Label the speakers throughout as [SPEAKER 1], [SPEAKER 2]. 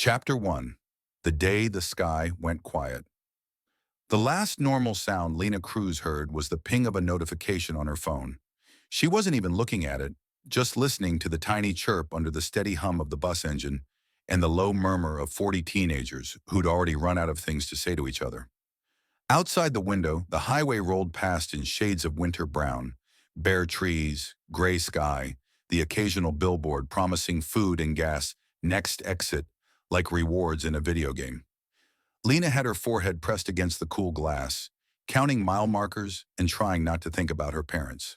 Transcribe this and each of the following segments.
[SPEAKER 1] Chapter 1. The Day the Sky Went Quiet. The last normal sound Lena Cruz heard was the ping of a notification on her phone. She wasn't even looking at it, just listening to the tiny chirp under the steady hum of the bus engine and the low murmur of 40 teenagers who'd already run out of things to say to each other. Outside the window, the highway rolled past in shades of winter brown, bare trees, gray sky, the occasional billboard promising food and gas, next exit, like rewards in a video game. Lena had her forehead pressed against the cool glass, counting mile markers and trying not to think about her parents.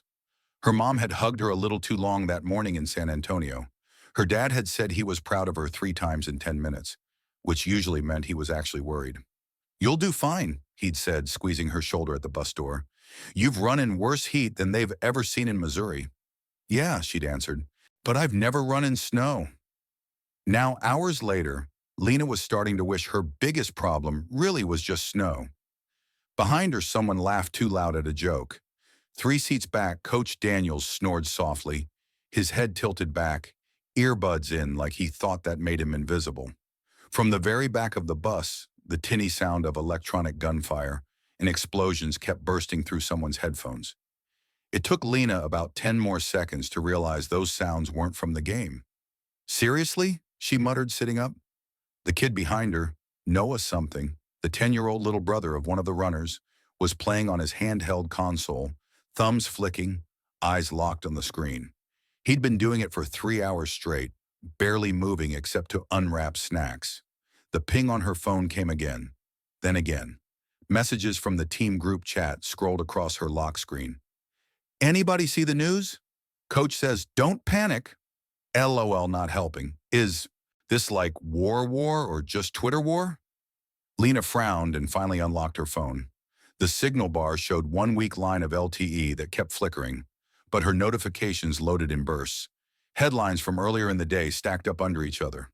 [SPEAKER 1] Her mom had hugged her a little too long that morning in San Antonio. Her dad had said he was proud of her 3 times in 10 minutes, which usually meant he was actually worried. "You'll do fine," he'd said, squeezing her shoulder at the bus door. "You've run in worse heat than they've ever seen in Missouri." "Yeah," she'd answered, "but I've never run in snow." Now, hours later, Lena was starting to wish her biggest problem really was just snow. Behind her, someone laughed too loud at a joke. 3 seats back, Coach Daniels snored softly, his head tilted back, earbuds in like he thought that made him invisible. From the very back of the bus, the tinny sound of electronic gunfire and explosions kept bursting through someone's headphones. It took Lena about 10 more seconds to realize those sounds weren't from the game. "Seriously?" she muttered, sitting up. The kid behind her, Noah something, the 10-year-old little brother of one of the runners, was playing on his handheld console, thumbs flicking, eyes locked on the screen. He'd been doing it for 3 hours straight, barely moving except to unwrap snacks. The ping on her phone came again, then again. Messages from the team group chat scrolled across her lock screen. "Anybody see the news? Coach says, don't panic." LOL, not helping. Is this like war or just Twitter war? Lena frowned and finally unlocked her phone. The signal bar showed 1 weak line of LTE that kept flickering, but her notifications loaded in bursts. Headlines from earlier in the day stacked up under each other.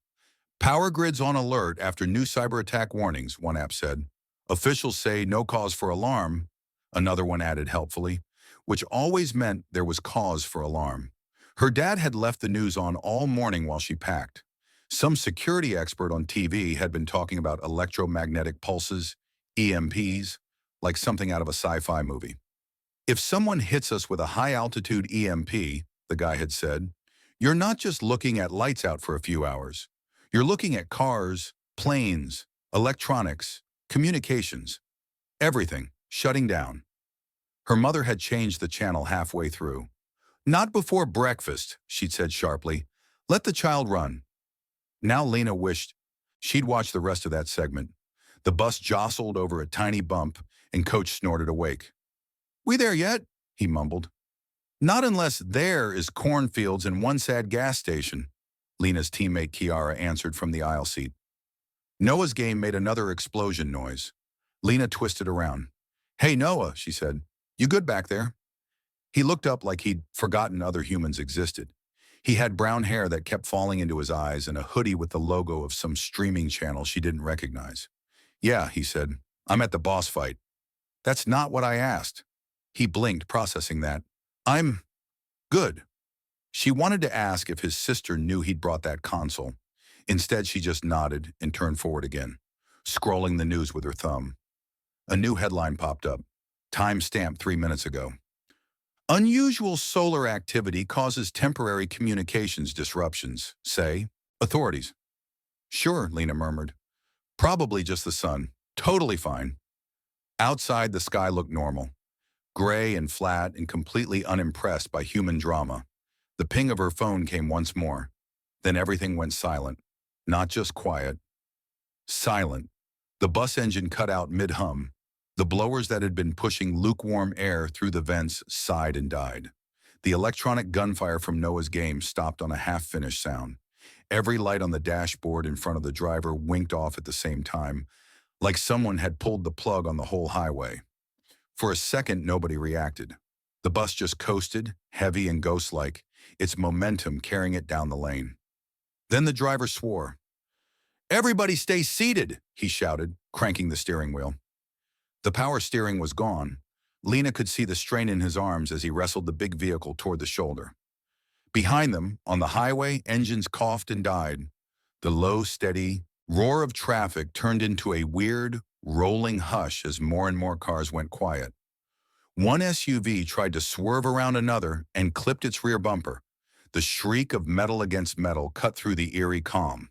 [SPEAKER 1] "Power grids on alert after new cyber attack warnings," one app said. "Officials say no cause for alarm," another one added helpfully, which always meant there was cause for alarm. Her dad had left the news on all morning while she packed. Some security expert on TV had been talking about electromagnetic pulses, EMPs, like something out of a sci-fi movie. "If someone hits us with a high-altitude EMP," the guy had said, "you're not just looking at lights out for a few hours. You're looking at cars, planes, electronics, communications, everything shutting down." Her mother had changed the channel halfway through. "Not before breakfast," she'd said sharply. "Let the child run." Now Lena wished she'd watched the rest of that segment. The bus jostled over a tiny bump, and Coach snorted awake. "We there yet?" he mumbled. "Not unless there is cornfields and one sad gas station," Lena's teammate Kiara answered from the aisle seat. Noah's game made another explosion noise. Lena twisted around. "Hey, Noah," she said. "You good back there?" He looked up like he'd forgotten other humans existed. He had brown hair that kept falling into his eyes and a hoodie with the logo of some streaming channel she didn't recognize. "Yeah," he said. "I'm at the boss fight." "That's not what I asked." He blinked, processing that. "I'm good." She wanted to ask if his sister knew he'd brought that console. Instead, she just nodded and turned forward again, scrolling the news with her thumb. A new headline popped up. Time-stamped 3 minutes ago. "Unusual solar activity causes temporary communications disruptions, say authorities." "Sure," Lena murmured. "Probably just the sun. Totally fine." Outside, the sky looked normal, gray and flat and completely unimpressed by human drama. The ping of her phone came once more. Then everything went silent. Not just quiet. Silent. The bus engine cut out mid-hum. The blowers that had been pushing lukewarm air through the vents sighed and died. The electronic gunfire from Noah's game stopped on a half-finished sound. Every light on the dashboard in front of the driver winked off at the same time, like someone had pulled the plug on the whole highway. For a second, nobody reacted. The bus just coasted, heavy and ghost-like, its momentum carrying it down the lane. Then the driver swore. "Everybody stay seated," he shouted, cranking the steering wheel. The power steering was gone. Lena could see the strain in his arms as he wrestled the big vehicle toward the shoulder. Behind them, on the highway, engines coughed and died. The low, steady Roar of traffic turned into a weird, rolling hush as more and more cars went quiet. One SUV tried to swerve around another and clipped its rear bumper. The shriek of metal against metal cut through the eerie calm.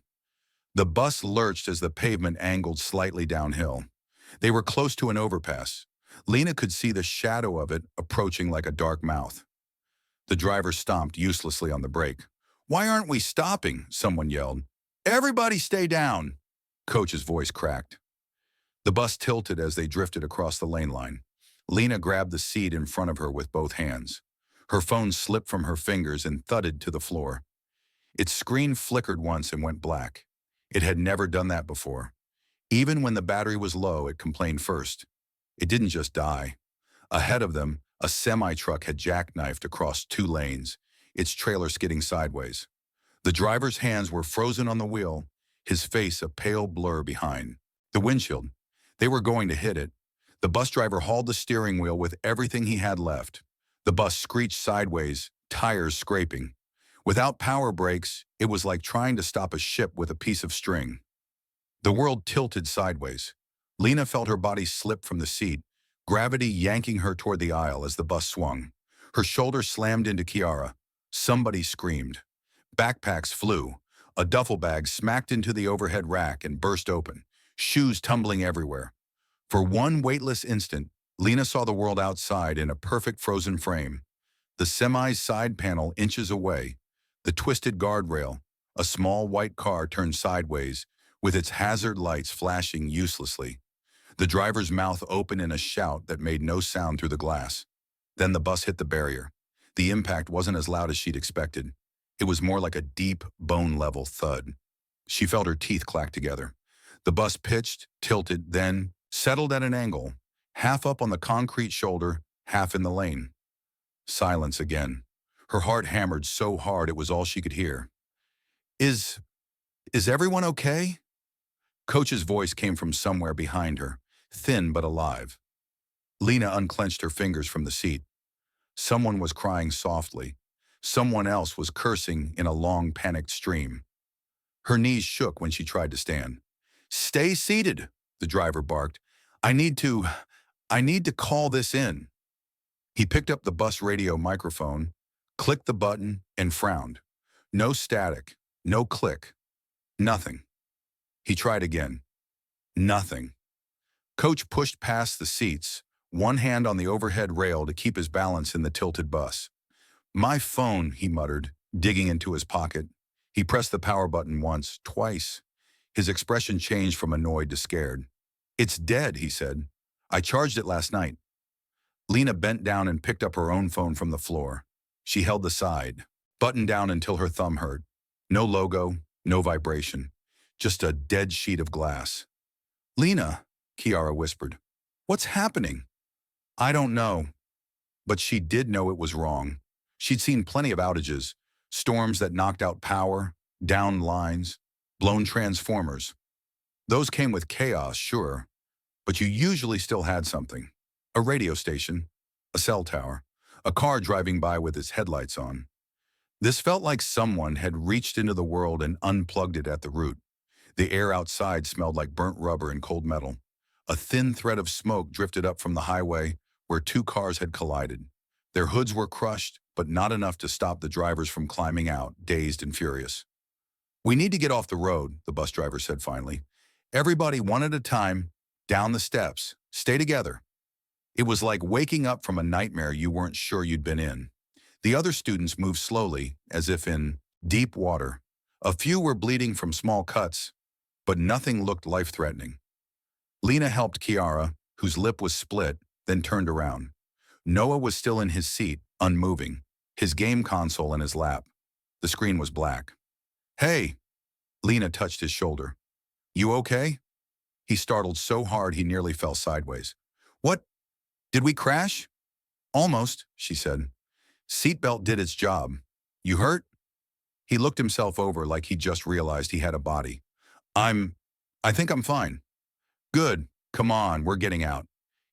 [SPEAKER 1] The bus lurched as the pavement angled slightly downhill. They were close to an overpass. Lena could see the shadow of it approaching like a dark mouth. The driver stomped uselessly on the brake. "Why aren't we stopping?" someone yelled. "Everybody stay down!" Coach's voice cracked. The bus tilted as they drifted across the lane line. Lena grabbed the seat in front of her with both hands. Her phone slipped from her fingers and thudded to the floor. Its screen flickered once and went black. It had never done that before. Even when the battery was low, it complained first. It didn't just die. Ahead of them, a semi-truck had jackknifed across 2 lanes, its trailer skidding sideways. The driver's hands were frozen on the wheel, his face a pale blur behind. The windshield. They were going to hit it. The bus driver hauled the steering wheel with everything he had left. The bus screeched sideways, tires scraping. Without power brakes, it was like trying to stop a ship with a piece of string. The world tilted sideways. Lena felt her body slip from the seat, gravity yanking her toward the aisle as the bus swung. Her shoulder slammed into Kiara. Somebody screamed. Backpacks flew. A duffel bag smacked into the overhead rack and burst open, shoes tumbling everywhere. For one weightless instant, Lena saw the world outside in a perfect frozen frame. The semi's side panel inches away, the twisted guardrail, a small white car turned sideways, with its hazard lights flashing uselessly. The driver's mouth open in a shout that made no sound through the glass. Then the bus hit the barrier. The impact wasn't as loud as she'd expected. It was more like a deep, bone-level thud. She felt her teeth clack together. The bus pitched, tilted, then settled at an angle, half up on the concrete shoulder, half in the lane. Silence again. Her heart hammered so hard it was all she could hear. Is everyone okay?" Coach's voice came from somewhere behind her, thin but alive. Lena unclenched her fingers from the seat. Someone was crying softly. Someone else was cursing in a long, panicked stream. Her knees shook when she tried to stand. "Stay seated," the driver barked. I need to call this in." He picked up the bus radio microphone, clicked the button, and frowned. No static, no click, nothing. He tried again. Nothing. Coach pushed past the seats, one hand on the overhead rail to keep his balance in the tilted bus. "My phone," he muttered, digging into his pocket. He pressed the power button once, twice. His expression changed from annoyed to scared. "It's dead," he said. "I charged it last night." Lena bent down and picked up her own phone from the floor. She held the side, buttoned down until her thumb hurt. No logo, no vibration, just a dead sheet of glass. "Lena," Kiara whispered, "what's happening?" "I don't know." But she did know it was wrong. She'd seen plenty of outages, storms that knocked out power, downed lines, blown transformers. Those came with chaos, sure, but you usually still had something. A radio station, a cell tower, a car driving by with its headlights on. This felt like someone had reached into the world and unplugged it at the root. The air outside smelled like burnt rubber and cold metal. A thin thread of smoke drifted up from the highway where 2 cars had collided. Their hoods were crushed, but not enough to stop the drivers from climbing out, dazed and furious. "We need to get off the road," the bus driver said finally. "Everybody one at a time, down the steps. Stay together." It was like waking up from a nightmare you weren't sure you'd been in. The other students moved slowly, as if in deep water. A few were bleeding from small cuts, but nothing looked life-threatening. Lena helped Kiara, whose lip was split, then turned around. Noah was still in his seat, unmoving, his game console in his lap. The screen was black. "Hey!" Lena touched his shoulder. "You okay?" He startled so hard he nearly fell sideways. "What? Did we crash?" "Almost," she said. "Seatbelt did its job. You hurt?" He looked himself over like he just realized he had a body. I think I'm fine." "Good. Come on, we're getting out."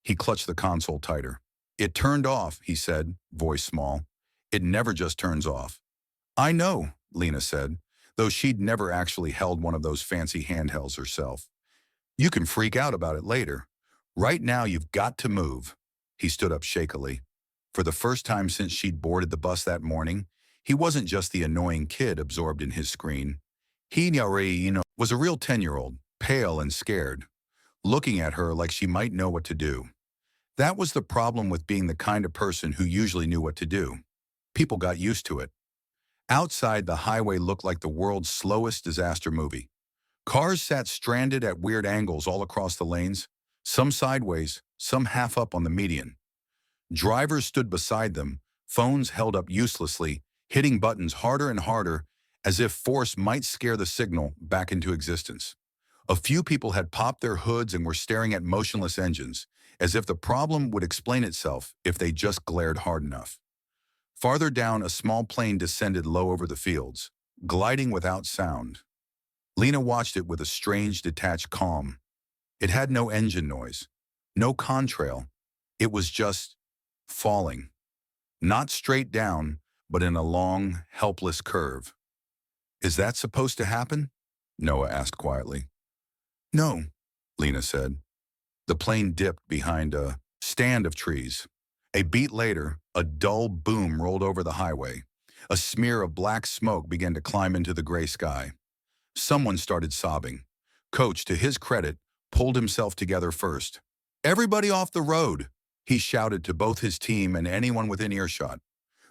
[SPEAKER 1] He clutched the console tighter. "It turned off," he said, voice small. "It never just turns off." "I know," Lena said. though she'd never actually held one of those fancy handhelds herself. You can freak out about it later. Right now, you've got to move. He stood up shakily. For the first time since she'd boarded the bus that morning, he wasn't just the annoying kid absorbed in his screen. He, was a real 10-year-old, pale and scared, looking at her like she might know what to do. That was the problem with being the kind of person who usually knew what to do. People got used to it. Outside, the highway looked like the world's slowest disaster movie. Cars sat stranded at weird angles all across the lanes, some sideways, some half up on the median. Drivers stood beside them, phones held up uselessly, hitting buttons harder and harder, as if force might scare the signal back into existence. A few people had popped their hoods and were staring at motionless engines, as if the problem would explain itself if they just glared hard enough. Farther down, a small plane descended low over the fields, gliding without sound. Lena watched it with a strange, detached calm. It had no engine noise, no contrail. It was just falling. Not straight down, but in a long, helpless curve. "Is that supposed to happen?" Noah asked quietly. "No," Lena said. The plane dipped behind a stand of trees. A beat later, a dull boom rolled over the highway. A smear of black smoke began to climb into the gray sky. Someone started sobbing. Coach, to his credit, pulled himself together first. "Everybody off the road," he shouted to both his team and anyone within earshot.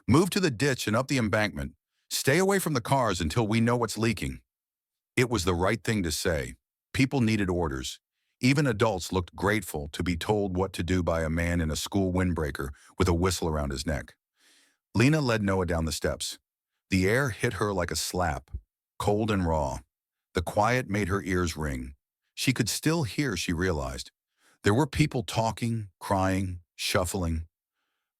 [SPEAKER 1] "Move to the ditch and up the embankment. Stay away from the cars until we know what's leaking." It was the right thing to say. People needed orders. Even adults looked grateful to be told what to do by a man in a school windbreaker with a whistle around his neck. Lena led Noah down the steps. The air hit her like a slap, cold and raw. The quiet made her ears ring. She could still hear, she realized. There were people talking, crying, shuffling.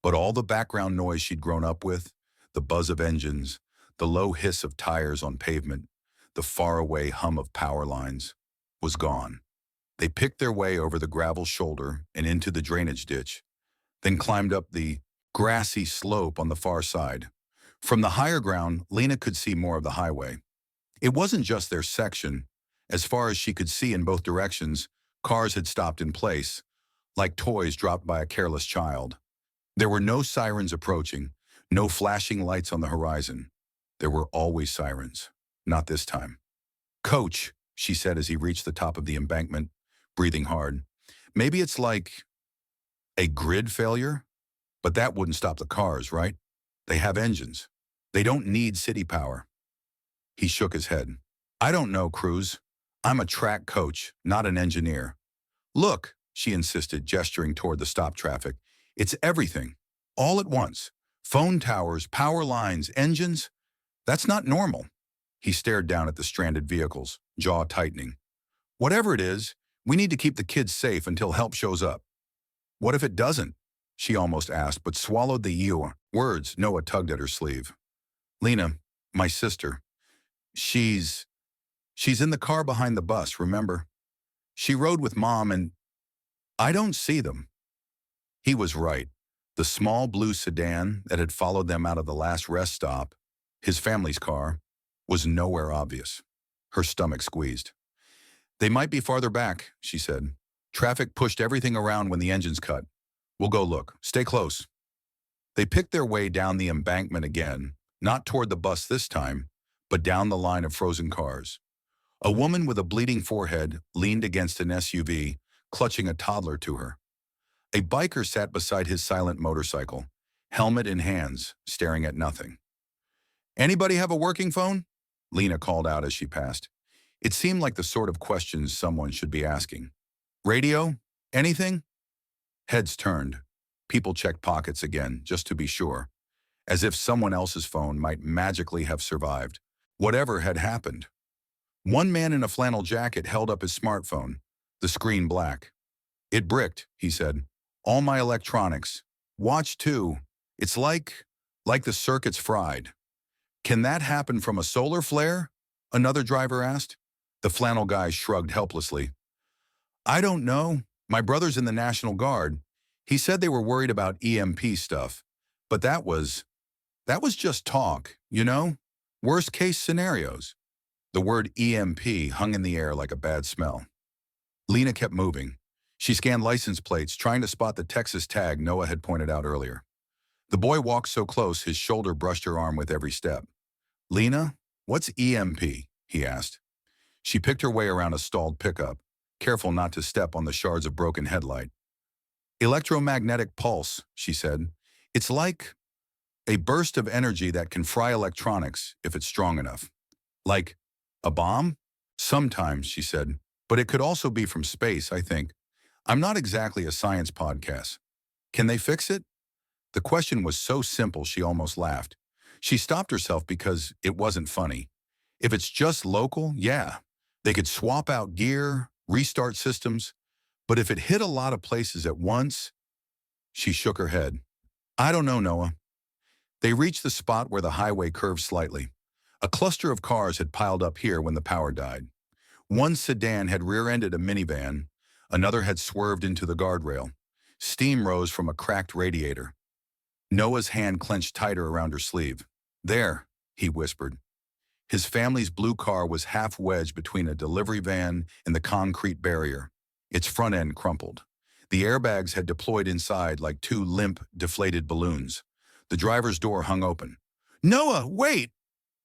[SPEAKER 1] But all the background noise she'd grown up with, the buzz of engines, the low hiss of tires on pavement, the faraway hum of power lines, was gone. They picked their way over the gravel shoulder and into the drainage ditch, then climbed up the grassy slope on the far side. From the higher ground, Lena could see more of the highway. It wasn't just their section. As far as she could see in both directions, cars had stopped in place, like toys dropped by a careless child. There were no sirens approaching, no flashing lights on the horizon. There were always sirens. Not this time. "Coach," she said as he reached the top of the embankment, breathing hard. "Maybe it's like a grid failure? But that wouldn't stop the cars, right? They have engines. They don't need city power." He shook his head. "I don't know, Cruz. I'm a track coach, not an engineer." "Look," she insisted, gesturing toward the stopped traffic. "It's everything. All at once. Phone towers, power lines, engines. That's not normal." He stared down at the stranded vehicles, jaw tightening. "Whatever it is, we need to keep the kids safe until help shows up." "What if it doesn't?" she almost asked, but swallowed the words. Noah tugged at her sleeve. "Lena, my sister, she's in the car behind the bus, remember? She rode with Mom and I don't see them." He was right. The small blue sedan that had followed them out of the last rest stop, his family's car, was nowhere obvious. Her stomach squeezed. "They might be farther back," she said. "Traffic pushed everything around when the engines cut. We'll go look. Stay close." They picked their way down the embankment again, not toward the bus this time, but down the line of frozen cars. A woman with a bleeding forehead leaned against an SUV, clutching a toddler to her. A biker sat beside his silent motorcycle, helmet in hands, staring at nothing. "Anybody have a working phone?" Lena called out as she passed. It seemed like the sort of questions someone should be asking. "Radio? Anything?" Heads turned. People checked pockets again, just to be sure, as if someone else's phone might magically have survived. Whatever had happened. One man in a flannel jacket held up his smartphone, the screen black. "It bricked," he said. "All my electronics. Watch too. It's like the circuit's fried." "Can that happen from a solar flare?" another driver asked. The flannel guy shrugged helplessly. "I don't know. My brother's in the National Guard. He said they were worried about EMP stuff. But that was just talk, you know? Worst case scenarios." The word EMP hung in the air like a bad smell. Lena kept moving. She scanned license plates, trying to spot the Texas tag Noah had pointed out earlier. The boy walked so close his shoulder brushed her arm with every step. "Lena, what's EMP?" he asked. She picked her way around a stalled pickup, careful not to step on the shards of broken headlight. "Electromagnetic pulse," she said. "It's like a burst of energy that can fry electronics if it's strong enough." "Like a bomb?" "Sometimes," she said. "But it could also be from space, I think. I'm not exactly a science podcast. Can they fix it?" The question was so simple she almost laughed. She stopped herself because it wasn't funny. If it's just local, yeah. They could swap out gear, restart systems. But if it hit a lot of places at once, she shook her head. "I don't know, Noah." They reached the spot where the highway curved slightly. A cluster of cars had piled up here when the power died. One sedan had rear-ended a minivan. Another had swerved into the guardrail. Steam rose from a cracked radiator. Noah's hand clenched tighter around her sleeve. "There," he whispered. His family's blue car was half-wedged between a delivery van and the concrete barrier, its front end crumpled. The airbags had deployed inside like two limp, deflated balloons. The driver's door hung open. "Noah, wait!"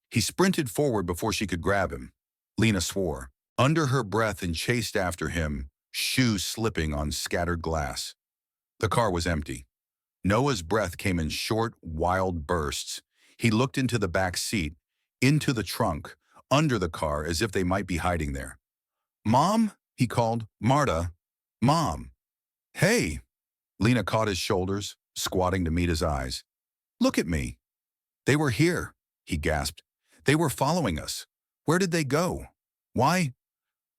[SPEAKER 1] He sprinted forward before she could grab him. Lena swore, under her breath, and chased after him, shoes slipping on scattered glass. The car was empty. Noah's breath came in short, wild bursts. He looked into the back seat, into the trunk, under the car, as if they might be hiding there. "Mom?" he called. "Marta? Mom?" "Hey!" Lena caught his shoulders, squatting to meet his eyes. "Look at me." "They were here," he gasped. "They were following us. Where did they go? Why?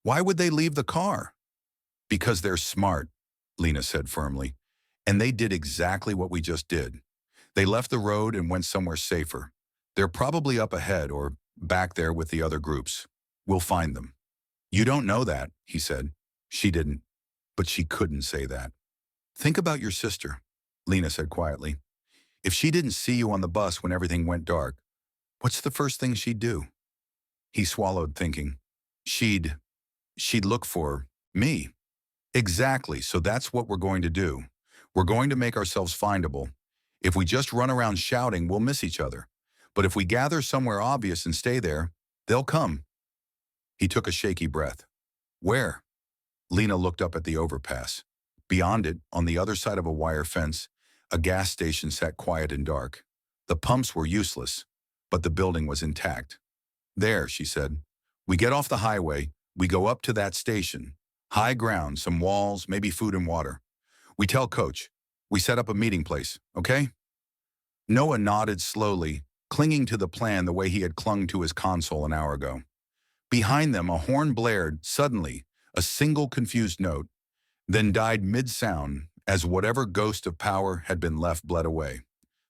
[SPEAKER 1] Why would they leave the car?" "Because they're smart," Lena said firmly. "And they did exactly what we just did. They left the road and went somewhere safer. They're probably up ahead or back there with the other groups. We'll find them." "You don't know that," he said. She didn't, but she couldn't say that. "Think about your sister," Lena said quietly. "If she didn't see you on the bus when everything went dark, what's the first thing she'd do?" He swallowed, thinking. She'd look for me. "Exactly, so that's what we're going to do. We're going to make ourselves findable. If we just run around shouting, we'll miss each other. But if we gather somewhere obvious and stay there, they'll come." He took a shaky breath. "Where?" Lena looked up at the overpass. Beyond it, on the other side of a wire fence, a gas station sat quiet and dark. The pumps were useless, but the building was intact. "There," she said. "We get off the highway, we go up to that station. High ground, some walls, maybe food and water. We tell Coach. We set up a meeting place, okay?" Noah nodded slowly, clinging to the plan the way he had clung to his console an hour ago. Behind them, a horn blared, suddenly, a single confused note, then died mid-sound as whatever ghost of power had been left bled away.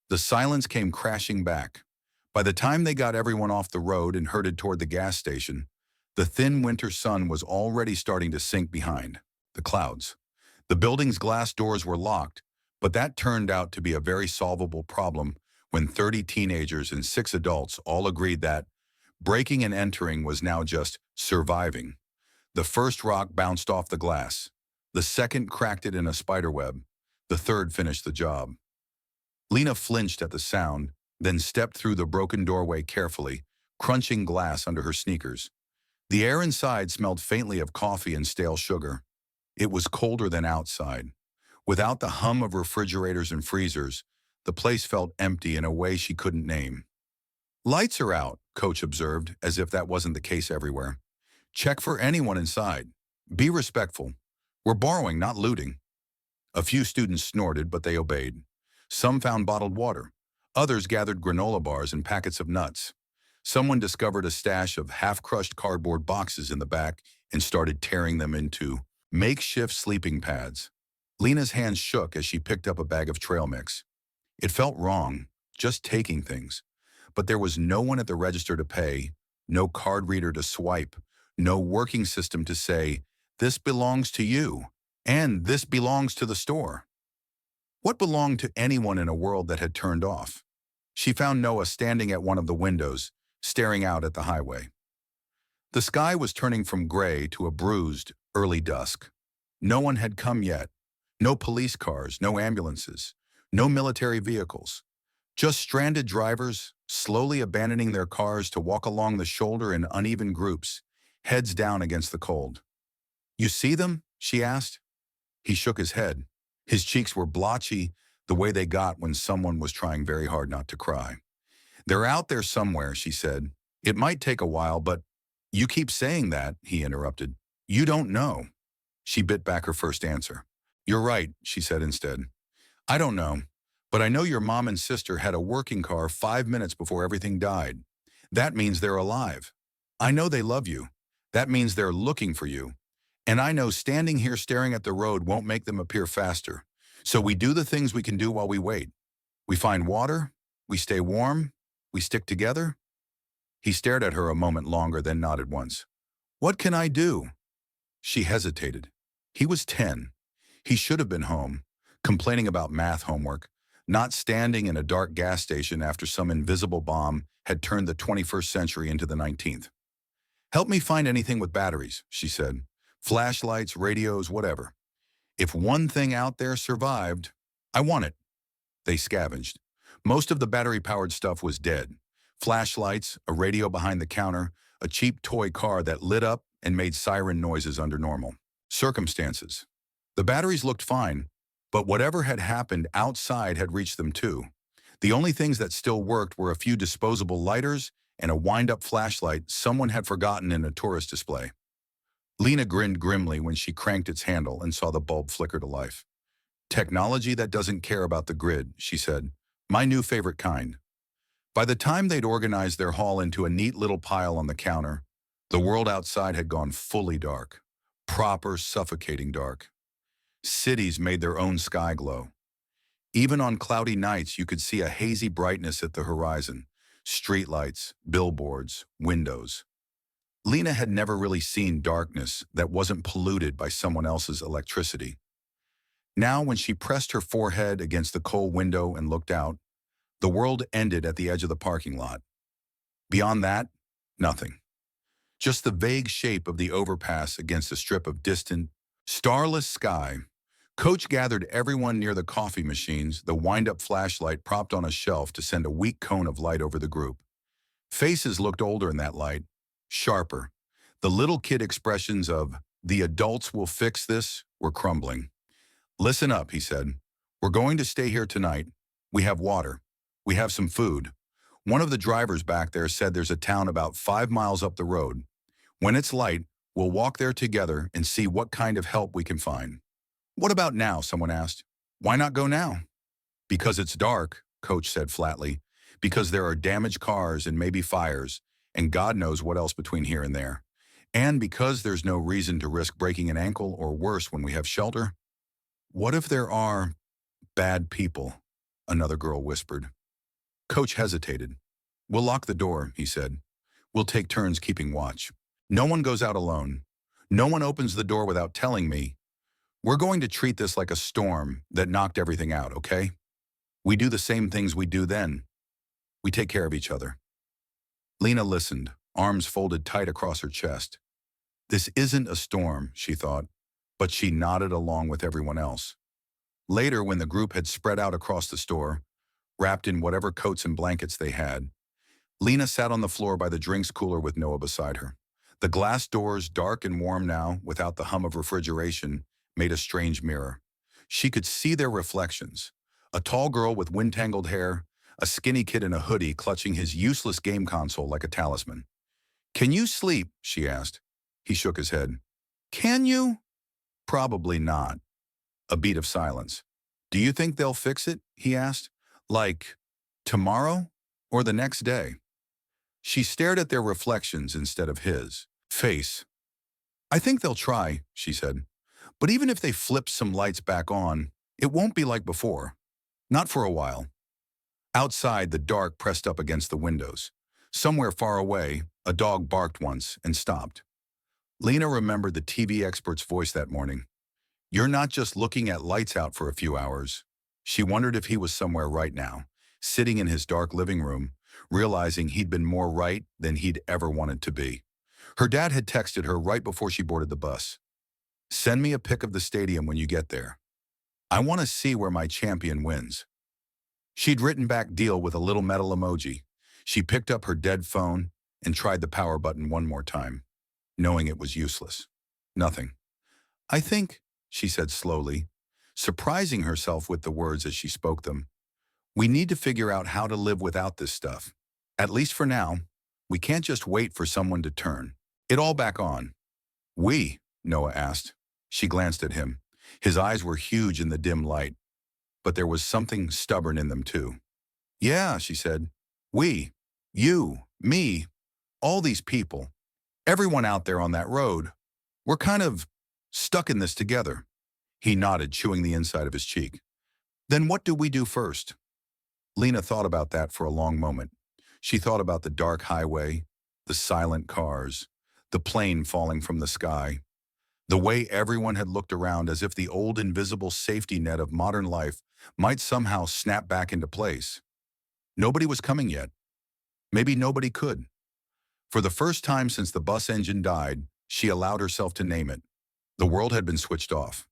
[SPEAKER 1] The silence came crashing back. By the time they got everyone off the road and herded toward the gas station, the thin winter sun was already starting to sink behind the clouds. The building's glass doors were locked, but that turned out to be a very solvable problem when 30 teenagers and 6 adults all agreed that breaking and entering was now just surviving. The first rock bounced off the glass. The second cracked it in a spiderweb. The third finished the job. Lena flinched at the sound, then stepped through the broken doorway carefully, crunching glass under her sneakers. The air inside smelled faintly of coffee and stale sugar. It was colder than outside. Without the hum of refrigerators and freezers, the place felt empty in a way she couldn't name. "Lights are out," Coach observed, as if that wasn't the case everywhere. "Check for anyone inside. Be respectful. We're borrowing, not looting." A few students snorted, but they obeyed. Some found bottled water. Others gathered granola bars and packets of nuts. Someone discovered a stash of half-crushed cardboard boxes in the back and started tearing them into makeshift sleeping pads. Lena's hands shook as she picked up a bag of trail mix. It felt wrong, just taking things. But there was no one at the register to pay, no card reader to swipe, no working system to say, "This belongs to you," and "This belongs to the store." What belonged to anyone in a world that had turned off? She found Noah standing at one of the windows, staring out at the highway. The sky was turning from gray to a bruised, early dusk. No one had come yet. No police cars, no ambulances, no military vehicles. Just stranded drivers, slowly abandoning their cars to walk along the shoulder in uneven groups, heads down against the cold. "You see them?" she asked. He shook his head. His cheeks were blotchy, the way they got when someone was trying very hard not to cry. "They're out there somewhere," she said. "It might take a while, but—" "You keep saying that," he interrupted. "You don't know." She bit back her first answer. "You're right," she said instead. "I don't know, but I know your mom and sister had a working car 5 minutes before everything died. That means they're alive. I know they love you. That means they're looking for you. And I know standing here staring at the road won't make them appear faster. So we do the things we can do while we wait. We find water, we stay warm, we stick together." He stared at her a moment longer, then nodded once. "What can I do?" She hesitated. He was 10. He should have been home, complaining about math homework, not standing in a dark gas station after some invisible bomb had turned the 21st century into the 19th. "Help me find anything with batteries," she said. "Flashlights, radios, whatever. If one thing out there survived, I want it." They scavenged. Most of the battery-powered stuff was dead. Flashlights, a radio behind the counter, a cheap toy car that lit up and made siren noises under normal circumstances. The batteries looked fine, but whatever had happened outside had reached them too. The only things that still worked were a few disposable lighters and a wind-up flashlight someone had forgotten in a tourist display. Lena grinned grimly when she cranked its handle and saw the bulb flicker to life. "Technology that doesn't care about the grid," she said. "My new favorite kind." By the time they'd organized their haul into a neat little pile on the counter, the world outside had gone fully dark. Proper, suffocating dark. Cities made their own sky glow. Even on cloudy nights, you could see a hazy brightness at the horizon. Streetlights, billboards, windows. Lena had never really seen darkness that wasn't polluted by someone else's electricity. Now, when she pressed her forehead against the cold window and looked out, the world ended at the edge of the parking lot. Beyond that, nothing. Just the vague shape of the overpass against a strip of distant, starless sky. Coach gathered everyone near the coffee machines, the wind-up flashlight propped on a shelf to send a weak cone of light over the group. Faces looked older in that light, sharper. The little kid expressions of, "the adults will fix this," were crumbling. "Listen up," he said. "We're going to stay here tonight. We have water. We have some food. One of the drivers back there said there's a town about 5 miles up the road. When it's light, we'll walk there together and see what kind of help we can find." "What about now?" someone asked. "Why not go now?" "Because it's dark," Coach said flatly. "Because there are damaged cars and maybe fires, and God knows what else between here and there. And because there's no reason to risk breaking an ankle or worse when we have shelter." "What if there are bad people?" another girl whispered. Coach hesitated. "We'll lock the door," he said. "We'll take turns keeping watch. No one goes out alone. No one opens the door without telling me. We're going to treat this like a storm that knocked everything out, okay? We do the same things we do then. We take care of each other." Lena listened, arms folded tight across her chest. This isn't a storm, she thought, but she nodded along with everyone else. Later, when the group had spread out across the store, wrapped in whatever coats and blankets they had, Lena sat on the floor by the drinks cooler with Noah beside her. The glass doors, dark and warm now, without the hum of refrigeration, made a strange mirror. She could see their reflections. A tall girl with wind-tangled hair, a skinny kid in a hoodie clutching his useless game console like a talisman. "Can you sleep?" she asked. He shook his head. "Can you?" "Probably not." A beat of silence. "Do you think they'll fix it?" he asked. "Like, tomorrow or the next day?" She stared at their reflections instead of his face. "I think they'll try," she said. "But even if they flip some lights back on, it won't be like before. Not for a while." Outside, the dark pressed up against the windows. Somewhere far away, a dog barked once and stopped. Lena remembered the TV expert's voice that morning. "You're not just looking at lights out for a few hours." She wondered if he was somewhere right now, sitting in his dark living room, realizing he'd been more right than he'd ever wanted to be. Her dad had texted her right before she boarded the bus. "Send me a pic of the stadium when you get there. I want to see where my champion wins." She'd written back deal with a little metal emoji. She picked up her dead phone and tried the power button one more time, knowing it was useless. Nothing. "I think," she said slowly, surprising herself with the words as she spoke them, "we need to figure out how to live without this stuff. At least for now. We can't just wait for someone to turn it all back on." "We?" Noah asked. She glanced at him. His eyes were huge in the dim light, but there was something stubborn in them too. "Yeah," she said. "We. You. Me. All these people. Everyone out there on that road. We're kind of stuck in this together." He nodded, chewing the inside of his cheek. "Then what do we do first?" Lena thought about that for a long moment. She thought about the dark highway, the silent cars, the plane falling from the sky, the way everyone had looked around as if the old invisible safety net of modern life might somehow snap back into place. Nobody was coming yet. Maybe nobody could. For the first time since the bus engine died, she allowed herself to name it. The world had been switched off.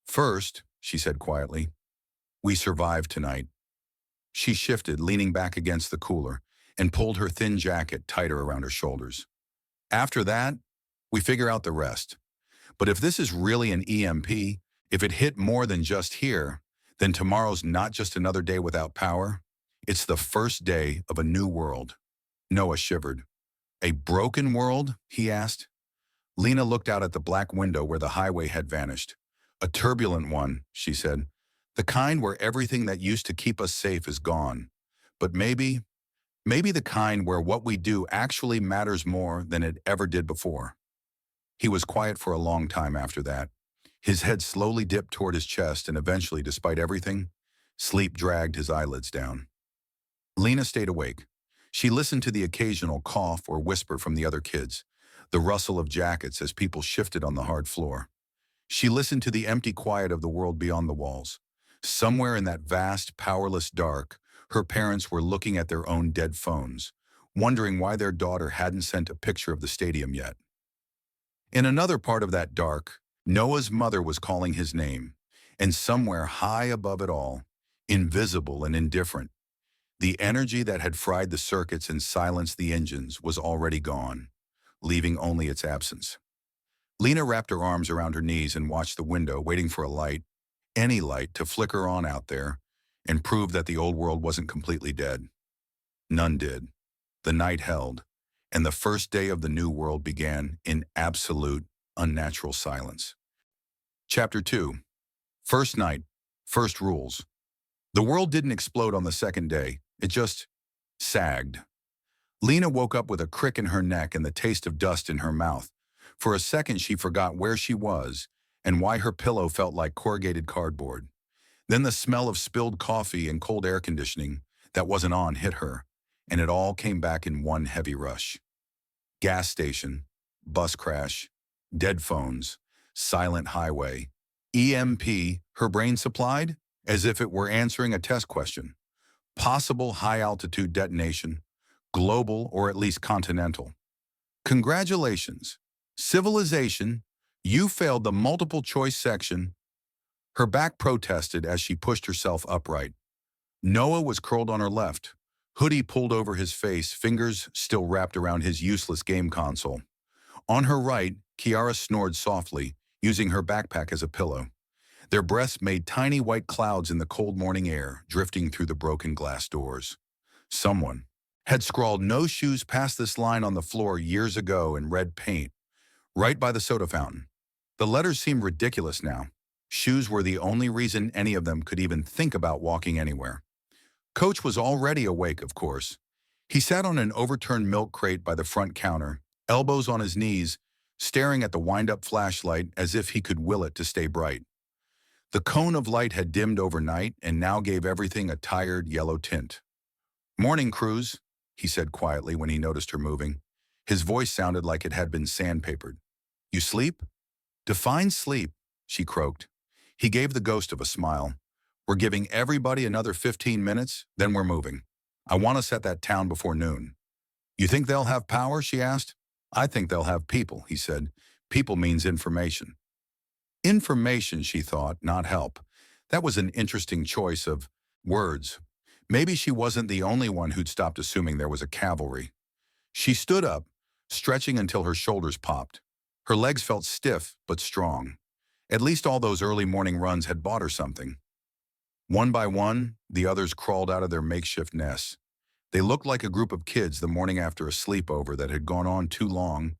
[SPEAKER 1] "First," she said quietly, "we survived tonight." She shifted, leaning back against the cooler, and pulled her thin jacket tighter around her shoulders. "After that, we figure out the rest. But if this is really an EMP, if it hit more than just here, then tomorrow's not just another day without power. It's the first day of a new world." Noah shivered. "A broken world?" he asked. Lena looked out at the black window where the highway had vanished. "A turbulent one," she said. "The kind where everything that used to keep us safe is gone. But maybe the kind where what we do actually matters more than it ever did before." He was quiet for a long time after that. His head slowly dipped toward his chest, and eventually, despite everything, sleep dragged his eyelids down. Lena stayed awake. She listened to the occasional cough or whisper from the other kids, the rustle of jackets as people shifted on the hard floor. She listened to the empty quiet of the world beyond the walls. Somewhere in that vast, powerless dark, her parents were looking at their own dead phones, wondering why their daughter hadn't sent a picture of the stadium yet. In another part of that dark, Noah's mother was calling his name, and somewhere high above it all, invisible and indifferent, the energy that had fried the circuits and silenced the engines was already gone, leaving only its absence. Lena wrapped her arms around her knees and watched the window, waiting for a light, any light, to flicker on out there and prove that the old world wasn't completely dead. None did. The night held, and the first day of the new world began in absolute, unnatural silence. Chapter 2. First night, first rules. The world didn't explode on the second day. It just sagged. Lena woke up with a crick in her neck and the taste of dust in her mouth. For a second, she forgot where she was and why her pillow felt like corrugated cardboard. Then the smell of spilled coffee and cold air conditioning that wasn't on hit her, and it all came back in one heavy rush. Gas station, bus crash, dead phones, silent highway. EMP, her brain supplied, as if it were answering a test question. Possible high-altitude detonation, global or at least continental. Congratulations. Civilization, you failed the multiple choice section. Her back protested as she pushed herself upright. Noah was curled on her left, hoodie pulled over his face, fingers still wrapped around his useless game console. On her right, Kiara snored softly, using her backpack as a pillow. Their breaths made tiny white clouds in the cold morning air, drifting through the broken glass doors. Someone had scrawled "no shoes" past this line on the floor years ago in red paint, right by the soda fountain. The letters seemed ridiculous now. Shoes were the only reason any of them could even think about walking anywhere. Coach was already awake, of course. He sat on an overturned milk crate by the front counter, elbows on his knees, staring at the wind-up flashlight as if he could will it to stay bright. The cone of light had dimmed overnight and now gave everything a tired yellow tint. "Morning, Cruz," he said quietly when he noticed her moving. His voice sounded like it had been sandpapered. "You sleep?" "Define sleep," she croaked. He gave the ghost of a smile. "We're giving everybody another 15 minutes, then we're moving. I want us at that town before noon." "You think they'll have power?" she asked. I think they'll have people, he said. People means information. Information, she thought, not help. That was an interesting choice of words. Maybe she wasn't the only one who'd stopped assuming there was a cavalry. She stood up, stretching until her shoulders popped. Her legs felt stiff but strong. At least all those early morning runs had bought her something. One by one, the others crawled out of their makeshift nests. They looked like a group of kids the morning after a sleepover that had gone on too long,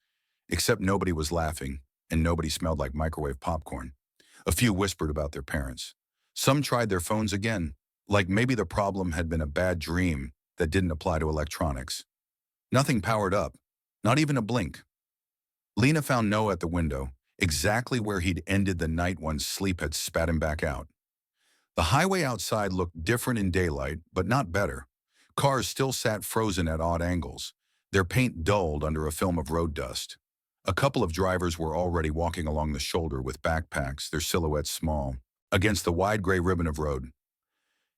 [SPEAKER 1] except nobody was laughing and nobody smelled like microwave popcorn. A few whispered about their parents. Some tried their phones again, like maybe the problem had been a bad dream that didn't apply to electronics. Nothing powered up, not even a blink. Lena found Noah at the window, exactly where he'd ended the night when sleep had spat him back out. The highway outside looked different in daylight, but not better. Cars still sat frozen at odd angles, their paint dulled under a film of road dust. A couple of drivers were already walking along the shoulder with backpacks, their silhouettes small, against the wide gray ribbon of road.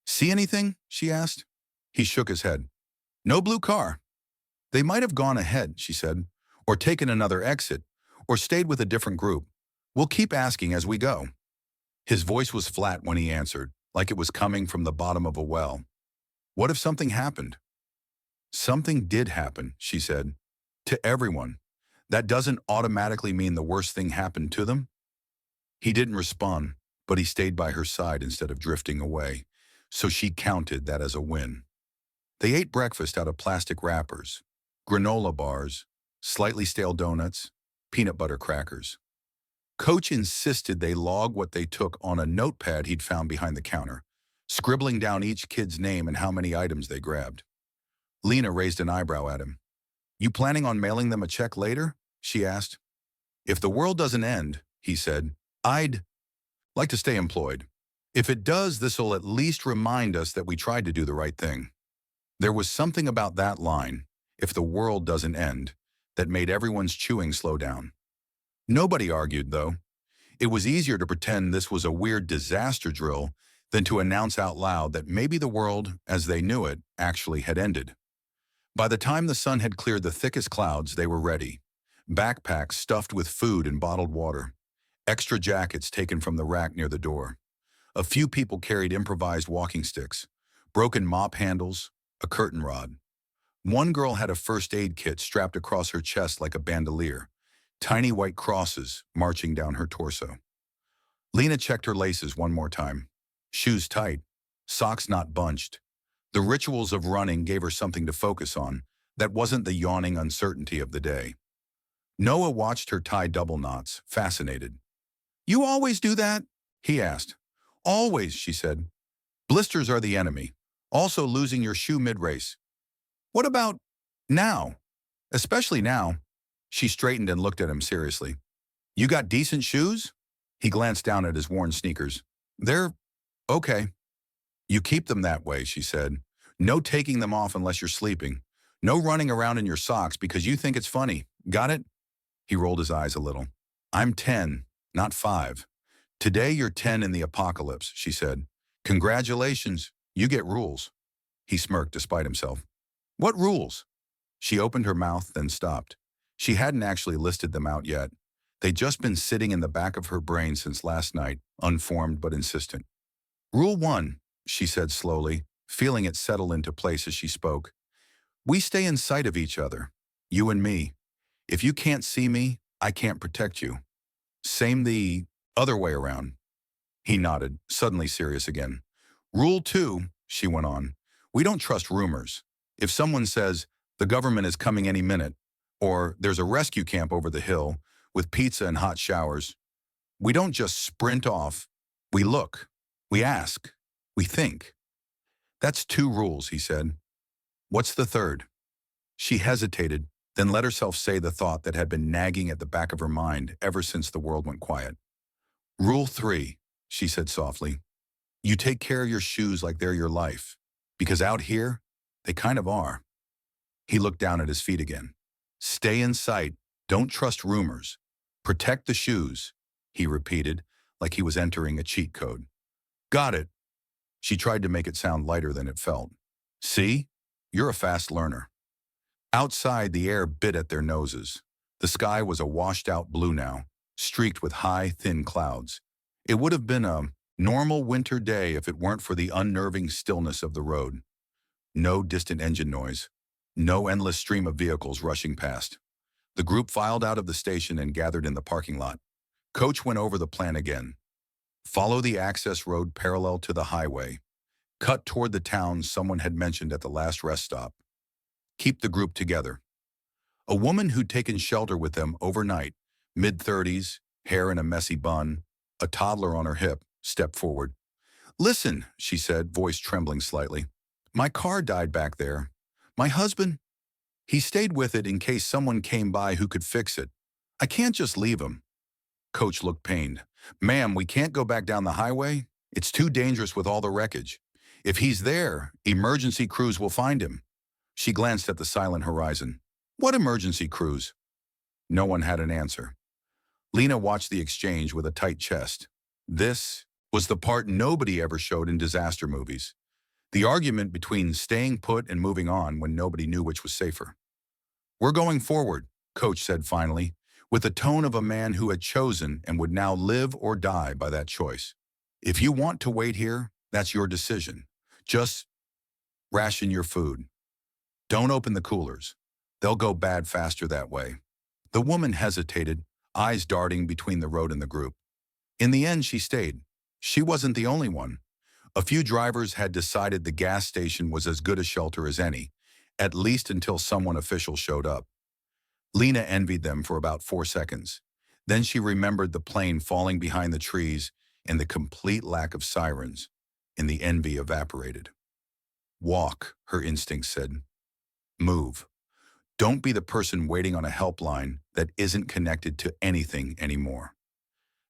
[SPEAKER 1] "See anything?" she asked. He shook his head. "No blue car." "They might have gone ahead," she said, "or taken another exit, or stayed with a different group. We'll keep asking as we go." His voice was flat when he answered, like it was coming from the bottom of a well. "What if something happened?" "Something did happen," she said. "To everyone. That doesn't automatically mean the worst thing happened to them." He didn't respond, but he stayed by her side instead of drifting away, so she counted that as a win. They ate breakfast out of plastic wrappers, granola bars, slightly stale donuts, peanut butter crackers. Coach insisted they log what they took on a notepad he'd found behind the counter, scribbling down each kid's name and how many items they grabbed. Lena raised an eyebrow at him. "You planning on mailing them a check later?" she asked. "If the world doesn't end," he said, "I'd like to stay employed. If it does, this'll at least remind us that we tried to do the right thing." There was something about that line, "if the world doesn't end," that made everyone's chewing slow down. Nobody argued, though. It was easier to pretend this was a weird disaster drill than to announce out loud that maybe the world, as they knew it, actually had ended. By the time the sun had cleared the thickest clouds, they were ready. Backpacks stuffed with food and bottled water. Extra jackets taken from the rack near the door. A few people carried improvised walking sticks, broken mop handles, a curtain rod. One girl had a first aid kit strapped across her chest like a bandolier, tiny white crosses marching down her torso. Lena checked her laces one more time. Shoes tight, socks not bunched. The rituals of running gave her something to focus on that wasn't the yawning uncertainty of the day. Noah watched her tie double knots, fascinated. "You always do that?" he asked. "Always," she said. "Blisters are the enemy. Also losing your shoe mid-race." "What about now? Especially now." She straightened and looked at him seriously. "You got decent shoes?" He glanced down at his worn sneakers. "They're okay." "You keep them that way," she said. "No taking them off unless you're sleeping. No running around in your socks because you think it's funny. Got it?" He rolled his eyes a little. "I'm 10, not 5. Today you're 10 in the apocalypse," she said. "Congratulations, you get rules." He smirked despite himself. "What rules?" She opened her mouth, then stopped. She hadn't actually listed them out yet. They'd just been sitting in the back of her brain since last night, unformed but insistent. "Rule 1, she said slowly, feeling it settle into place as she spoke. "We stay in sight of each other, you and me. If you can't see me, I can't protect you. Same the other way around." He nodded, suddenly serious again. "Rule 2, she went on. "We don't trust rumors. If someone says, 'The government is coming any minute,' or 'There's a rescue camp over the hill with pizza and hot showers,' we don't just sprint off. We look. We ask. We think." "That's 2 rules," he said. "What's the third?" She hesitated, then let herself say the thought that had been nagging at the back of her mind ever since the world went quiet. "Rule 3, she said softly. "You take care of your shoes like they're your life. Because out here, they kind of are." He looked down at his feet again. "Stay in sight. Don't trust rumors. Protect the shoes," he repeated, like he was entering a cheat code. "Got it." She tried to make it sound lighter than it felt. "See? You're a fast learner." Outside, the air bit at their noses. The sky was a washed-out blue now, streaked with high, thin clouds. It would have been a normal winter day if it weren't for the unnerving stillness of the road. No distant engine noise. No endless stream of vehicles rushing past. The group filed out of the station and gathered in the parking lot. Coach went over the plan again. Follow the access road parallel to the highway. Cut toward the town someone had mentioned at the last rest stop. Keep the group together. A woman who'd taken shelter with them overnight, mid-30s, hair in a messy bun, a toddler on her hip, stepped forward. "Listen," she said, voice trembling slightly. "My car died back there. My husband, he stayed with it in case someone came by who could fix it. I can't just leave him." Coach looked pained. "Ma'am, we can't go back down the highway. It's too dangerous with all the wreckage. If he's there, emergency crews will find him." She glanced at the silent horizon. "What emergency crews?" No one had an answer. Lena watched the exchange with a tight chest. This was the part nobody ever showed in disaster movies. The argument between staying put and moving on when nobody knew which was safer. "We're going forward," Coach said finally, with the tone of a man who had chosen and would now live or die by that choice. "If you want to wait here, that's your decision. Just ration your food. Don't open the coolers. They'll go bad faster that way." The woman hesitated, eyes darting between the road and the group. In the end, she stayed. She wasn't the only one. A few drivers had decided the gas station was as good a shelter as any, at least until someone official showed up. Lena envied them for about 4 seconds. Then she remembered the plane falling behind the trees and the complete lack of sirens, and the envy evaporated. "Walk," her instincts said. "Move. Don't be the person waiting on a helpline that isn't connected to anything anymore."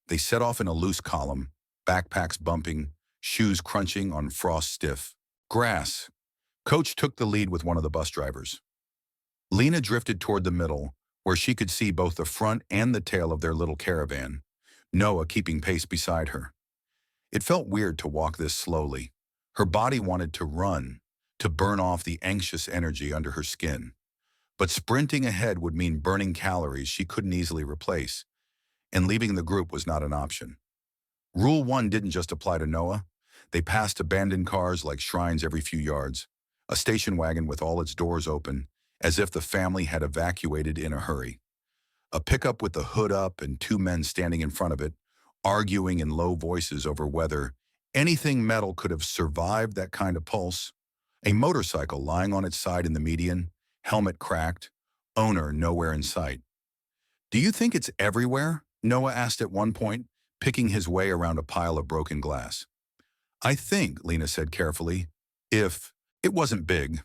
[SPEAKER 1] They set off in a loose column, backpacks bumping, shoes crunching on frost-stiff grass. Coach took the lead with one of the bus drivers. Lena drifted toward the middle, where she could see both the front and the tail of their little caravan, Noah keeping pace beside her. It felt weird to walk this slowly. Her body wanted to run, to burn off the anxious energy under her skin. But sprinting ahead would mean burning calories she couldn't easily replace, and leaving the group was not an option. Rule 1 didn't just apply to Noah. They passed abandoned cars like shrines every few yards, a station wagon with all its doors open, as if the family had evacuated in a hurry. A pickup with the hood up and 2 men standing in front of it, arguing in low voices over whether anything metal could have survived that kind of pulse. A motorcycle lying on its side in the median, helmet cracked, owner nowhere in sight. "Do you think it's everywhere?" Noah asked at one point, picking his way around a pile of broken glass. "I think," Lena said carefully, "if it wasn't big,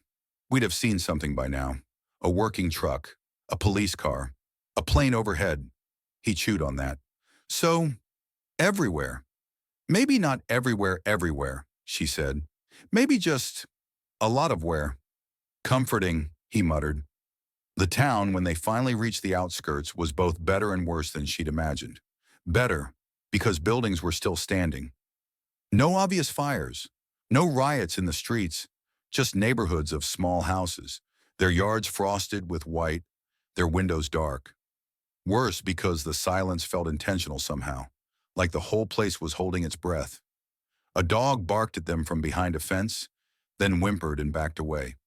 [SPEAKER 1] we'd have seen something by now. A working truck, a police car, a plane overhead." He chewed on that. "So, everywhere. Maybe not everywhere, she said. Maybe just a lot of where." "Comforting," he muttered. The town, when they finally reached the outskirts, was both better and worse than she'd imagined. Better, because buildings were still standing. No obvious fires, no riots in the streets, just neighborhoods of small houses, their yards frosted with white, their windows dark. Worse because the silence felt intentional somehow, like the whole place was holding its breath. A dog barked at them from behind a fence, then whimpered and backed away.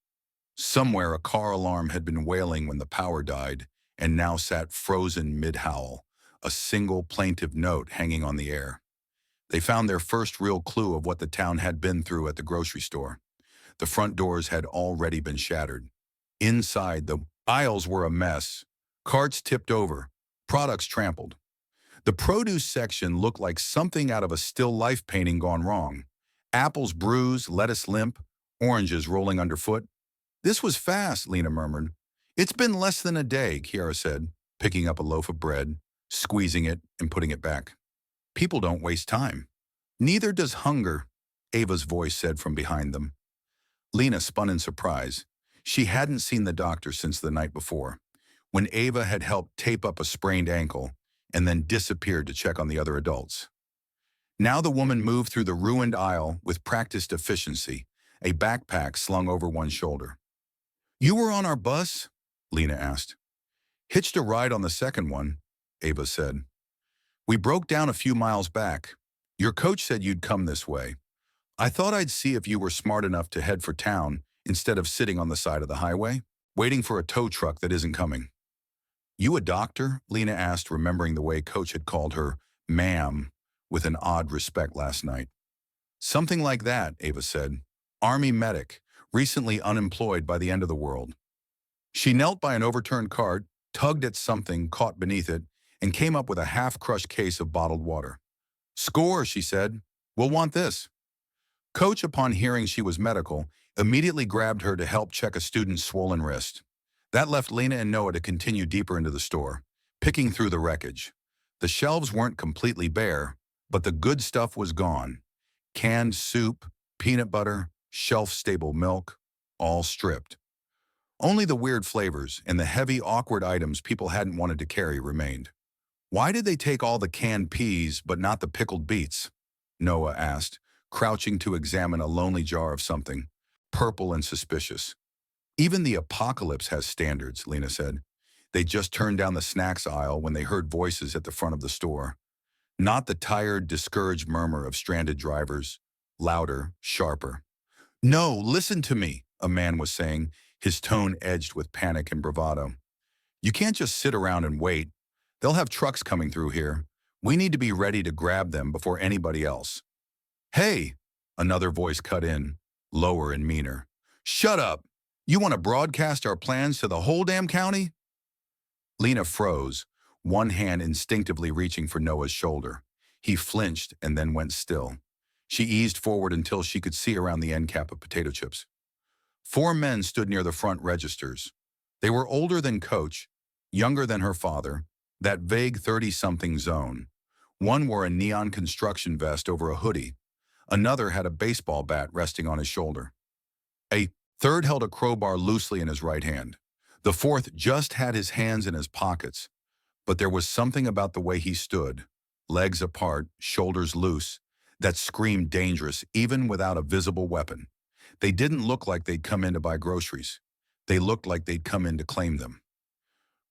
[SPEAKER 1] Somewhere a car alarm had been wailing when the power died and now sat frozen mid-howl, a single plaintive note hanging on the air. They found their first real clue of what the town had been through at the grocery store. The front doors had already been shattered. Inside, the aisles were a mess. Carts tipped over, products trampled. The produce section looked like something out of a still life painting gone wrong. Apples bruised, lettuce limp, oranges rolling underfoot. "This was fast," Lena murmured. "It's been less than a day," Kiara said, picking up a loaf of bread, squeezing it and putting it back. "People don't waste time." "Neither does hunger," Ava's voice said from behind them. Lena spun in surprise. She hadn't seen the doctor since the night before, when Ava had helped tape up a sprained ankle and then disappeared to check on the other adults. Now the woman moved through the ruined aisle with practiced efficiency, a backpack slung over one shoulder. "You were on our bus?" Lena asked. Hitched a ride on the second one, Ava said. We broke down a few miles back. Your coach said you'd come this way. I thought I'd see if you were smart enough to head for town instead of sitting on the side of the highway, waiting for a tow truck that isn't coming. You a doctor? Lena asked, remembering the way Coach had called her ma'am with an odd respect last night. Something like that, Ava said. Army medic, recently unemployed by the end of the world. She knelt by an overturned cart, tugged at something caught beneath it, and came up with a half-crushed case of bottled water. Score, she said. We'll want this. Coach, upon hearing she was medical, immediately grabbed her to help check a student's swollen wrist. That left Lena and Noah to continue deeper into the store, picking through the wreckage. The shelves weren't completely bare, but the good stuff was gone. Canned soup, peanut butter, shelf-stable milk, all stripped. Only the weird flavors and the heavy, awkward items people hadn't wanted to carry remained. Why did they take all the canned peas but not the pickled beets? Noah asked, crouching to examine a lonely jar of something, purple and suspicious. Even the apocalypse has standards, Lena said. They just turned down the snacks aisle when they heard voices at the front of the store. Not the tired, discouraged murmur of stranded drivers. Louder, sharper. No, listen to me, a man was saying, his tone edged with panic and bravado. You can't just sit around and wait. They'll have trucks coming through here. We need to be ready to grab them before anybody else. Hey, another voice cut in, lower and meaner. Shut up. You want to broadcast our plans to the whole damn county? Lena froze, one hand instinctively reaching for Noah's shoulder. He flinched and then went still. She eased forward until she could see around the end cap of potato chips. 4 men stood near the front registers. They were older than Coach, younger than her father, that vague 30-something zone. One wore a neon construction vest over a hoodie. Another had a baseball bat resting on his shoulder. A third held a crowbar loosely in his right hand. The fourth just had his hands in his pockets. But there was something about the way he stood, legs apart, shoulders loose, that screamed dangerous even without a visible weapon. They didn't look like they'd come in to buy groceries. They looked like they'd come in to claim them.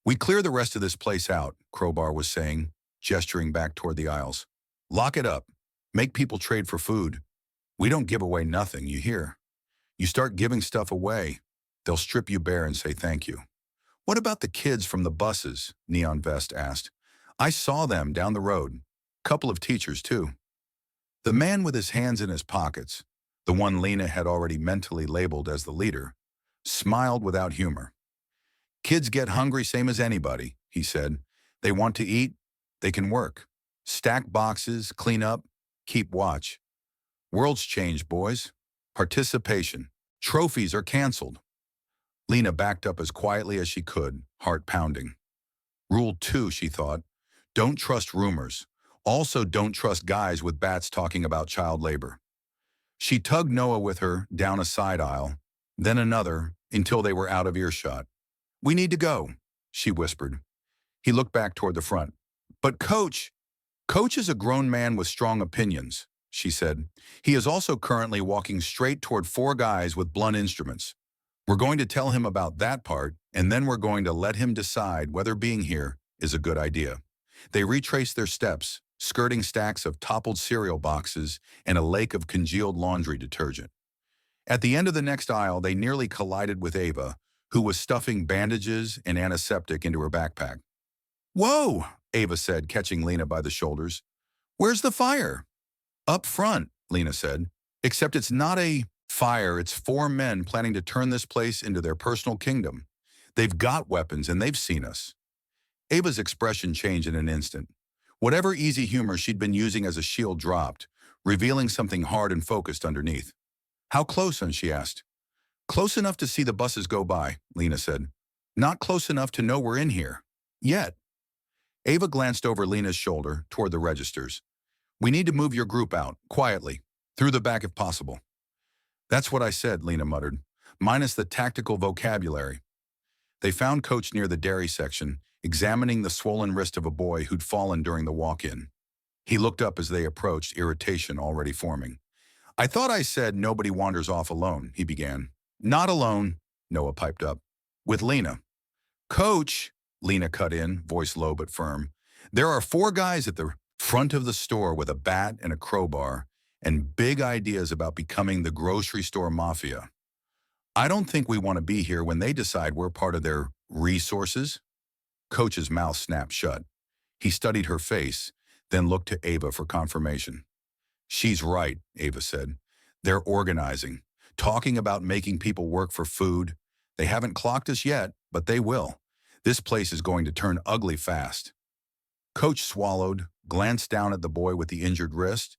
[SPEAKER 1] We clear the rest of this place out, Crowbar was saying, gesturing back toward the aisles. Lock it up. Make people trade for food. We don't give away nothing, you hear? You start giving stuff away, they'll strip you bare and say thank you. What about the kids from the buses? Neon Vest asked. I saw them down the road. Couple of teachers, too. The man with his hands in his pockets, the one Lena had already mentally labeled as the leader, smiled without humor. Kids get hungry same as anybody, he said. They want to eat, they can work. Stack boxes, clean up, keep watch. World's changed, boys. Participation. Trophies are canceled. Lena backed up as quietly as she could, heart pounding. Rule 2, she thought. Don't trust rumors. Also, don't trust guys with bats talking about child labor. She tugged Noah with her down a side aisle, then another, until they were out of earshot. We need to go, she whispered. He looked back toward the front. But Coach is a grown man with strong opinions, she said. He is also currently walking straight toward 4 guys with blunt instruments. We're going to tell him about that part, and then we're going to let him decide whether being here is a good idea. They retraced their steps, skirting stacks of toppled cereal boxes and a lake of congealed laundry detergent. At the end of the next aisle, they nearly collided with Ava, who was stuffing bandages and antiseptic into her backpack. Whoa, Ava said, catching Lena by the shoulders. Where's the fire? Up front, Lena said. Except it's not a fire, it's 4 men planning to turn this place into their personal kingdom. They've got weapons and they've seen us. Ava's expression changed in an instant. Whatever easy humor she'd been using as a shield dropped, revealing something hard and focused underneath. How close, hun? She asked. Close enough to see the buses go by, Lena said. Not close enough to know we're in here. Yet. Ava glanced over Lena's shoulder toward the registers. We need to move your group out, quietly, through the back if possible. That's what I said, Lena muttered, minus the tactical vocabulary. They found Coach near the dairy section, examining the swollen wrist of a boy who'd fallen during the walk-in. He looked up as they approached, irritation already forming. I thought I said nobody wanders off alone, he began. Not alone, Noah piped up. With Lena. Coach, Lena cut in, voice low but firm. There are 4 guys at the front of the store with a bat and a crowbar and big ideas about becoming the grocery store mafia. I don't think we want to be here when they decide we're part of their resources. Coach's mouth snapped shut. He studied her face, then looked to Ava for confirmation. She's right, Ava said. They're organizing, talking about making people work for food. They haven't clocked us yet, but they will. This place is going to turn ugly fast. Coach swallowed, glanced down at the boy with the injured wrist,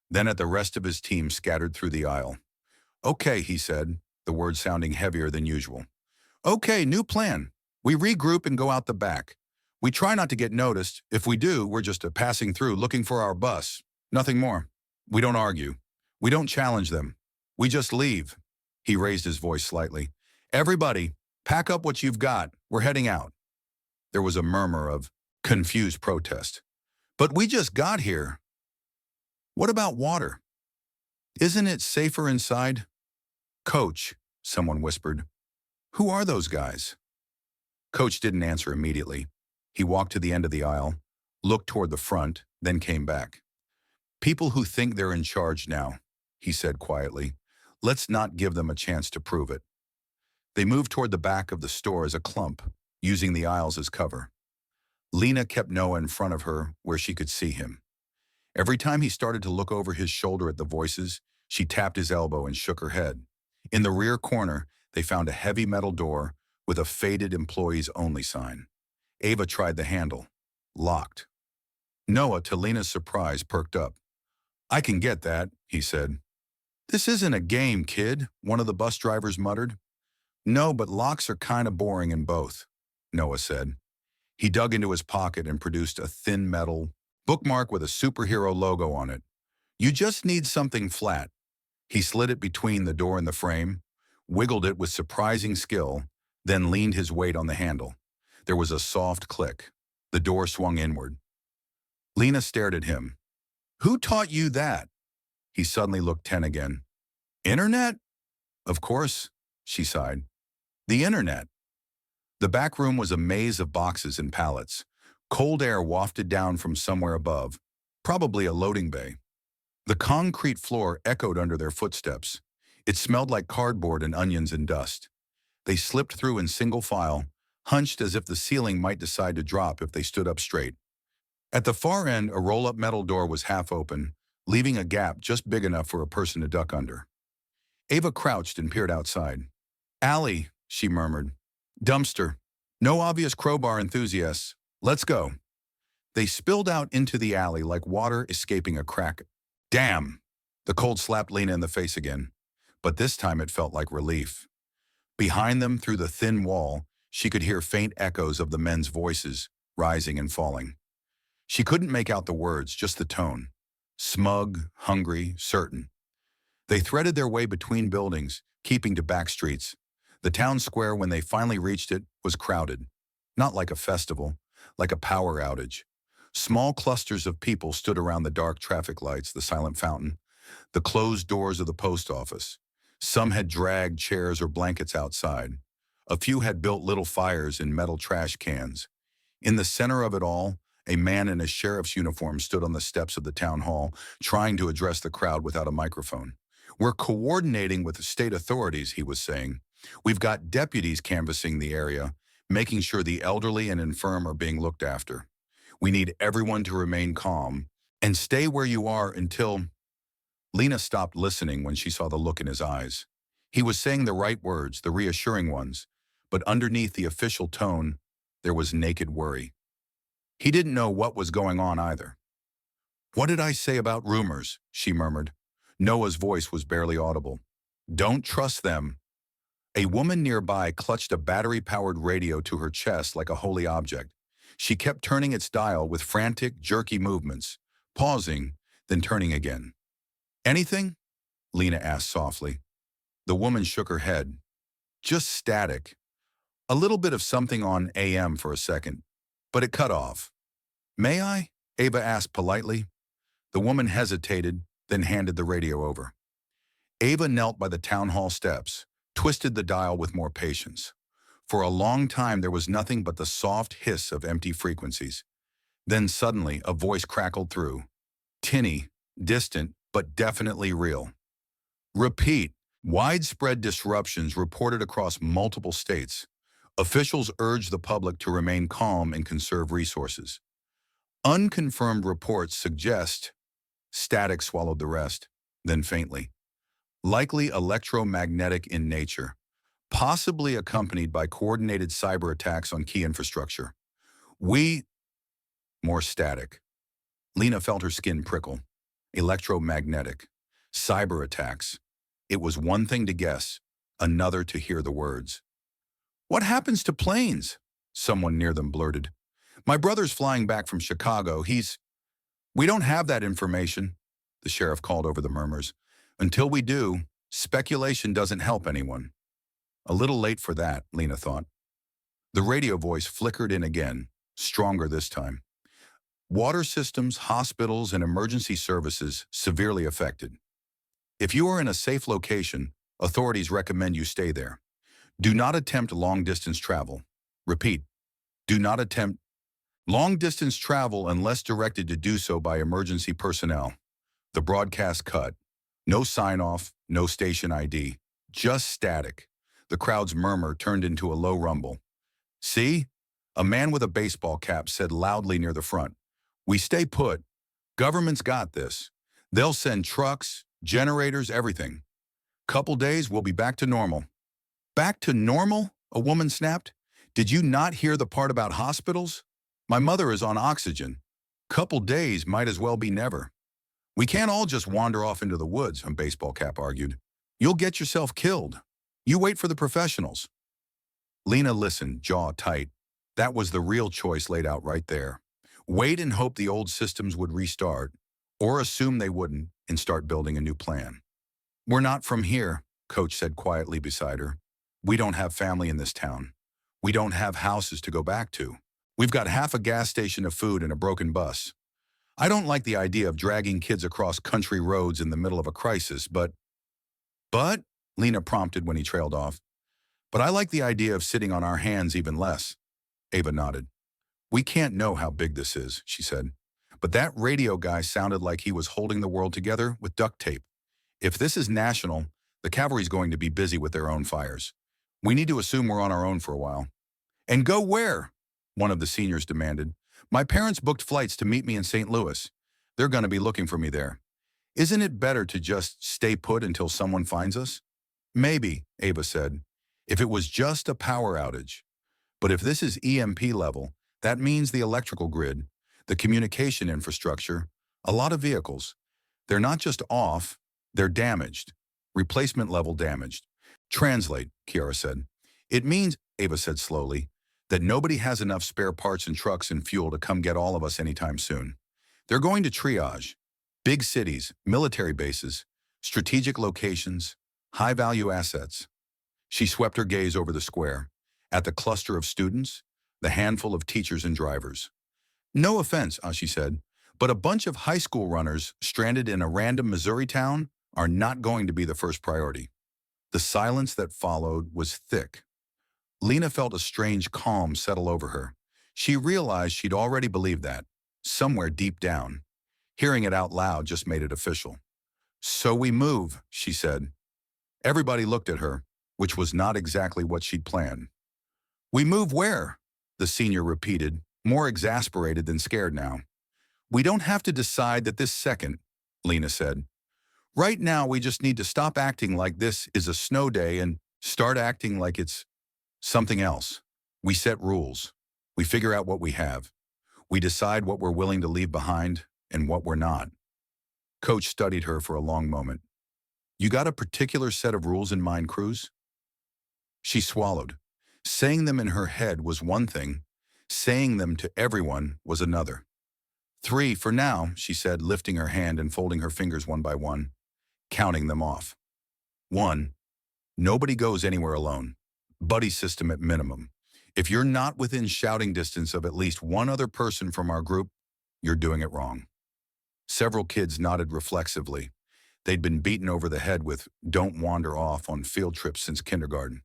[SPEAKER 1] then at the rest of his team scattered through the aisle. Okay, he said, the words sounding heavier than usual. Okay, new plan. We regroup and go out the back. We try not to get noticed. If we do, we're just passing through looking for our bus. Nothing more. We don't argue. We don't challenge them. We just leave. He raised his voice slightly. Everybody, pack up what you've got. We're heading out. There was a murmur of confused protest. But we just got here. What about water? Isn't it safer inside? Coach, someone whispered. Who are those guys? Coach didn't answer immediately. He walked to the end of the aisle, looked toward the front, then came back. People who think they're in charge now, he said quietly. Let's not give them a chance to prove it. They moved toward the back of the store as a clump, using the aisles as cover. Lena kept Noah in front of her where she could see him. Every time he started to look over his shoulder at the voices, she tapped his elbow and shook her head. In the rear corner, they found a heavy metal door with a faded employees only sign. Ava tried the handle. Locked. Noah, to Lena's surprise, perked up. I can get that, he said. This isn't a game, kid, one of the bus drivers muttered. No, but locks are kind of boring in both, Noah said. He dug into his pocket and produced a thin metal bookmark with a superhero logo on it. You just need something flat. He slid it between the door and the frame, wiggled it with surprising skill, then leaned his weight on the handle. There was a soft click. The door swung inward. Lena stared at him. Who taught you that? He suddenly looked 10 again. Internet? Of course, she sighed. The internet. The back room was a maze of boxes and pallets. Cold air wafted down from somewhere above, probably a loading bay. The concrete floor echoed under their footsteps. It smelled like cardboard and onions and dust. They slipped through in single file, hunched as if the ceiling might decide to drop if they stood up straight. At the far end, a roll-up metal door was half open, leaving a gap just big enough for a person to duck under. Ava crouched and peered outside. Alley, she murmured. Dumpster. No obvious crowbar enthusiasts. Let's go. They spilled out into the alley like water escaping a crack. Damn! The cold slapped Lena in the face again, but this time it felt like relief. Behind them, through the thin wall, she could hear faint echoes of the men's voices, rising and falling. She couldn't make out the words, just the tone. Smug, hungry, certain. They threaded their way between buildings, keeping to back streets. The town square, when they finally reached it, was crowded. Not like a festival, like a power outage. Small clusters of people stood around the dark traffic lights, the silent fountain, the closed doors of the post office. Some had dragged chairs or blankets outside. A few had built little fires in metal trash cans. In the center of it all, a man in a sheriff's uniform stood on the steps of the town hall, trying to address the crowd without a microphone. We're coordinating with the state authorities, he was saying. We've got deputies canvassing the area, making sure the elderly and infirm are being looked after. We need everyone to remain calm and stay where you are until... Lena stopped listening when she saw the look in his eyes. He was saying the right words, the reassuring ones, but underneath the official tone, there was naked worry. He didn't know what was going on either. What did I say about rumors? She murmured. Noah's voice was barely audible. Don't trust them. A woman nearby clutched a battery-powered radio to her chest like a holy object. She kept turning its dial with frantic, jerky movements, pausing, then turning again. Anything? Lena asked softly. The woman shook her head. Just static. A little bit of something on AM for a second, but it cut off. May I? Ava asked politely. The woman hesitated, then handed the radio over. Ava knelt by the town hall steps, twisted the dial with more patience. For a long time, there was nothing but the soft hiss of empty frequencies. Then suddenly, a voice crackled through. Tinny, distant, but definitely real. Repeat. Widespread disruptions reported across multiple states. Officials urged the public to remain calm and conserve resources. Unconfirmed reports suggest static swallowed the rest, then faintly. Likely electromagnetic in nature, possibly accompanied by coordinated cyber attacks on key infrastructure. More static. Lena felt her skin prickle. Electromagnetic. Cyber attacks. It was one thing to guess, another to hear the words. What happens to planes? Someone near them blurted. My brother's flying back from Chicago. We don't have that information, the sheriff called over the murmurs. Until we do, speculation doesn't help anyone. A little late for that, Lena thought. The radio voice flickered in again, stronger this time. Water systems, hospitals, and emergency services severely affected. If you are in a safe location, authorities recommend you stay there. Do not attempt long-distance travel. Repeat, do not attempt long-distance travel unless directed to do so by emergency personnel. The broadcast cut. No sign-off, no station ID. Just static. The crowd's murmur turned into a low rumble. See? A man with a baseball cap said loudly near the front. We stay put. Government's got this. They'll send trucks, generators, everything. Couple days, we'll be back to normal. Back to normal? A woman snapped. Did you not hear the part about hospitals? My mother is on oxygen. Couple days might as well be never. We can't all just wander off into the woods, a baseball cap argued. You'll get yourself killed. You wait for the professionals. Lena listened, jaw tight. That was the real choice laid out right there. Wait and hope the old systems would restart, or assume they wouldn't and start building a new plan. We're not from here, Coach said quietly beside her. We don't have family in this town. We don't have houses to go back to. We've got half a gas station of food and a broken bus. I don't like the idea of dragging kids across country roads in the middle of a crisis, but, Lena prompted when he trailed off. But I like the idea of sitting on our hands even less. Ava nodded. We can't know how big this is, she said. But that radio guy sounded like he was holding the world together with duct tape. If this is national, the cavalry's going to be busy with their own fires. We need to assume we're on our own for a while. And go where? One of the seniors demanded. My parents booked flights to meet me in St. Louis. They're going to be looking for me there. Isn't it better to just stay put until someone finds us? Maybe, Ava said, if it was just a power outage. But if this is EMP level, that means the electrical grid, the communication infrastructure, a lot of vehicles. They're not just off, they're damaged. Replacement level damaged. Translate, Kiara said. It means, Ava said slowly, that nobody has enough spare parts and trucks and fuel to come get all of us anytime soon. They're going to triage. Big cities, military bases, strategic locations, high-value assets. She swept her gaze over the square, at the cluster of students, the handful of teachers and drivers. No offense, she said, but a bunch of high school runners stranded in a random Missouri town are not going to be the first priority. The silence that followed was thick. Lena felt a strange calm settle over her. She realized she'd already believed that, somewhere deep down. Hearing it out loud just made it official. So we move, she said. Everybody looked at her, which was not exactly what she'd planned. We move where? The senior repeated, more exasperated than scared now. We don't have to decide that this second, Lena said. Right now, we just need to stop acting like this is a snow day and start acting like it's something else. We set rules. We figure out what we have. We decide what we're willing to leave behind and what we're not. Coach studied her for a long moment. You got a particular set of rules in mind, Cruz? She swallowed. Saying them in her head was one thing. Saying them to everyone was another. 3 for now, she said, lifting her hand and folding her fingers one by one, counting them off. 1. Nobody goes anywhere alone. Buddy system at minimum. If you're not within shouting distance of at least one other person from our group, you're doing it wrong. Several kids nodded reflexively. They'd been beaten over the head with "don't wander off" on field trips since kindergarten.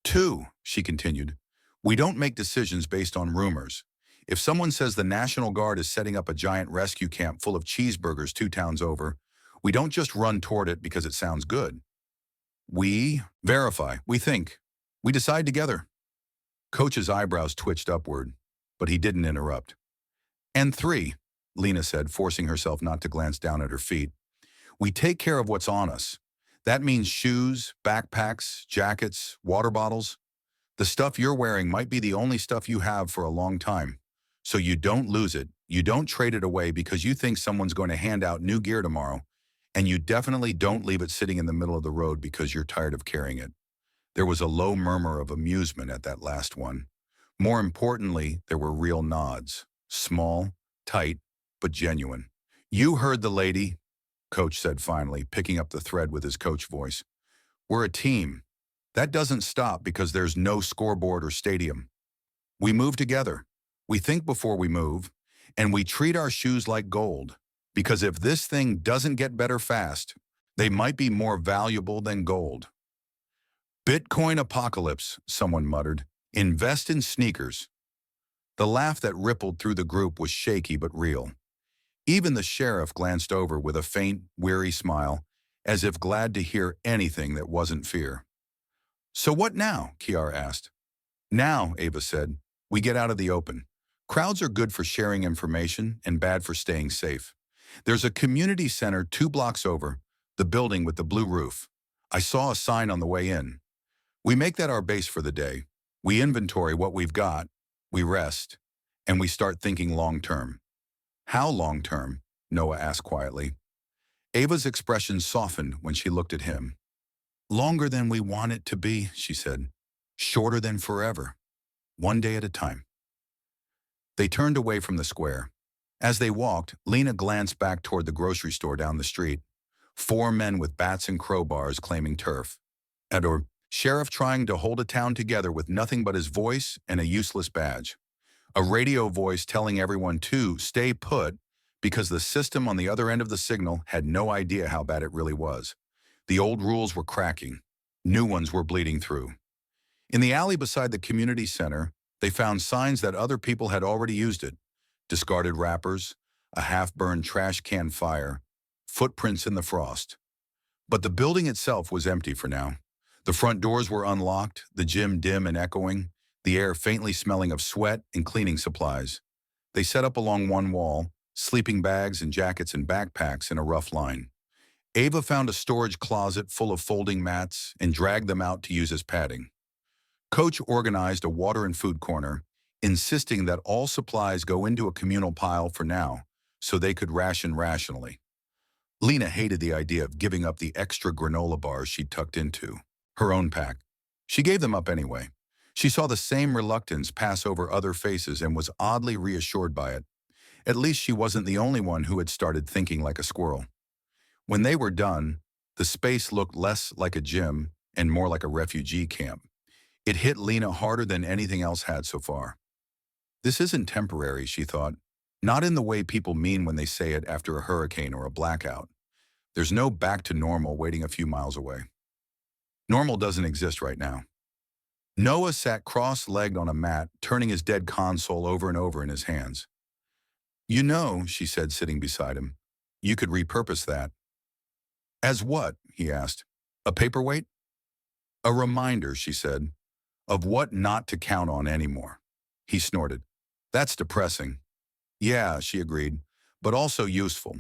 [SPEAKER 1] Two, she continued, we don't make decisions based on rumors. If someone says the National Guard is setting up a giant rescue camp full of cheeseburgers 2 towns over, we don't just run toward it because it sounds good. We verify, we think, we decide together. Coach's eyebrows twitched upward, but he didn't interrupt. And three, Lena said, forcing herself not to glance down at her feet, we take care of what's on us. That means shoes, backpacks, jackets, water bottles. The stuff you're wearing might be the only stuff you have for a long time. So you don't lose it, you don't trade it away because you think someone's going to hand out new gear tomorrow, and you definitely don't leave it sitting in the middle of the road because you're tired of carrying it. There was a low murmur of amusement at that last one. More importantly, there were real nods. Small, tight, but genuine. You heard the lady, Coach said finally, picking up the thread with his coach voice. We're a team. That doesn't stop because there's no scoreboard or stadium. We move together. We think before we move, and we treat our shoes like gold. Because if this thing doesn't get better fast, they might be more valuable than gold. Bitcoin apocalypse, someone muttered. Invest in sneakers. The laugh that rippled through the group was shaky but real. Even the sheriff glanced over with a faint, weary smile, as if glad to hear anything that wasn't fear. So what now? Kiara asked. Now, Ava said, we get out of the open. Crowds are good for sharing information and bad for staying safe. There's a community center 2 blocks over, the building with the blue roof. I saw a sign on the way in. We make that our base for the day. We inventory what we've got, we rest, and we start thinking long-term. How long-term? Noah asked quietly. Ava's expression softened when she looked at him. Longer than we want it to be, she said. Shorter than forever. One day at a time. They turned away from the square. As they walked, Lena glanced back toward the grocery store down the street. 4 men with bats and crowbars claiming turf. And a sheriff trying to hold a town together with nothing but his voice and a useless badge. A radio voice telling everyone to stay put because the system on the other end of the signal had no idea how bad it really was. The old rules were cracking. New ones were bleeding through. In the alley beside the community center, they found signs that other people had already used it. Discarded wrappers, a half-burned trash can fire, footprints in the frost. But the building itself was empty for now. The front doors were unlocked, the gym dim and echoing, the air faintly smelling of sweat and cleaning supplies. They set up along one wall, sleeping bags and jackets and backpacks in a rough line. Ava found a storage closet full of folding mats and dragged them out to use as padding. Coach organized a water and food corner, insisting that all supplies go into a communal pile for now, so they could ration rationally. Lena hated the idea of giving up the extra granola bars she'd tucked into, her own pack. She gave them up anyway. She saw the same reluctance pass over other faces and was oddly reassured by it. At least she wasn't the only one who had started thinking like a squirrel. When they were done, the space looked less like a gym and more like a refugee camp. It hit Lena harder than anything else had so far. This isn't temporary, she thought. Not in the way people mean when they say it after a hurricane or a blackout. There's no back to normal waiting a few miles away. Normal doesn't exist right now. Noah sat cross-legged on a mat, turning his dead console over and over in his hands. You know, she said, sitting beside him, you could repurpose that. As what? He asked. A paperweight? A reminder, she said, of what not to count on anymore. He snorted. That's depressing. Yeah, she agreed, but also useful.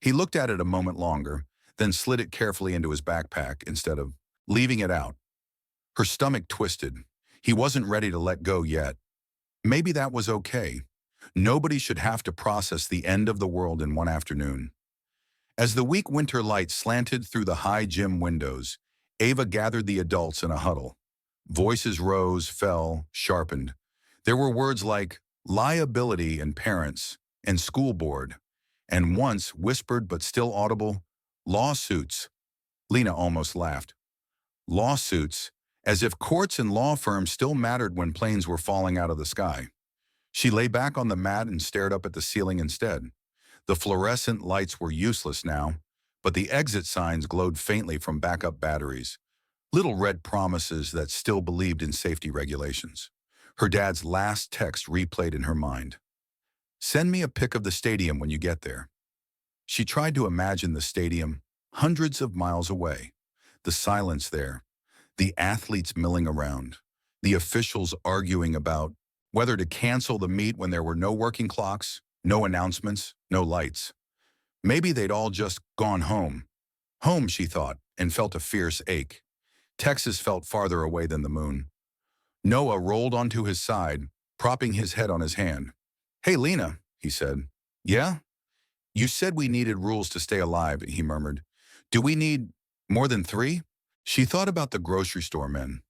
[SPEAKER 1] He looked at it a moment longer, then slid it carefully into his backpack instead of leaving it out. Her stomach twisted. He wasn't ready to let go yet. Maybe that was okay. Nobody should have to process the end of the world in one afternoon. As the weak winter light slanted through the high gym windows, Ava gathered the adults in a huddle. Voices rose, fell, sharpened. There were words like liability and parents and school board, and once whispered but still audible, lawsuits. Lena almost laughed. Lawsuits, as if courts and law firms still mattered when planes were falling out of the sky. She lay back on the mat and stared up at the ceiling instead. The fluorescent lights were useless now, but the exit signs glowed faintly from backup batteries. Little red promises that still believed in safety regulations. Her dad's last text replayed in her mind. Send me a pic of the stadium when you get there. She tried to imagine the stadium, hundreds of miles away. The silence there, the athletes milling around, the officials arguing about whether to cancel the meet when there were no working clocks, no announcements, no lights. Maybe they'd all just gone home. Home, she thought, and felt a fierce ache. Texas felt farther away than the moon. Noah rolled onto his side, propping his head on his hand. Hey, Lena, he said. Yeah? You said we needed rules to stay alive, he murmured. Do we need more than 3? She thought about the grocery store men,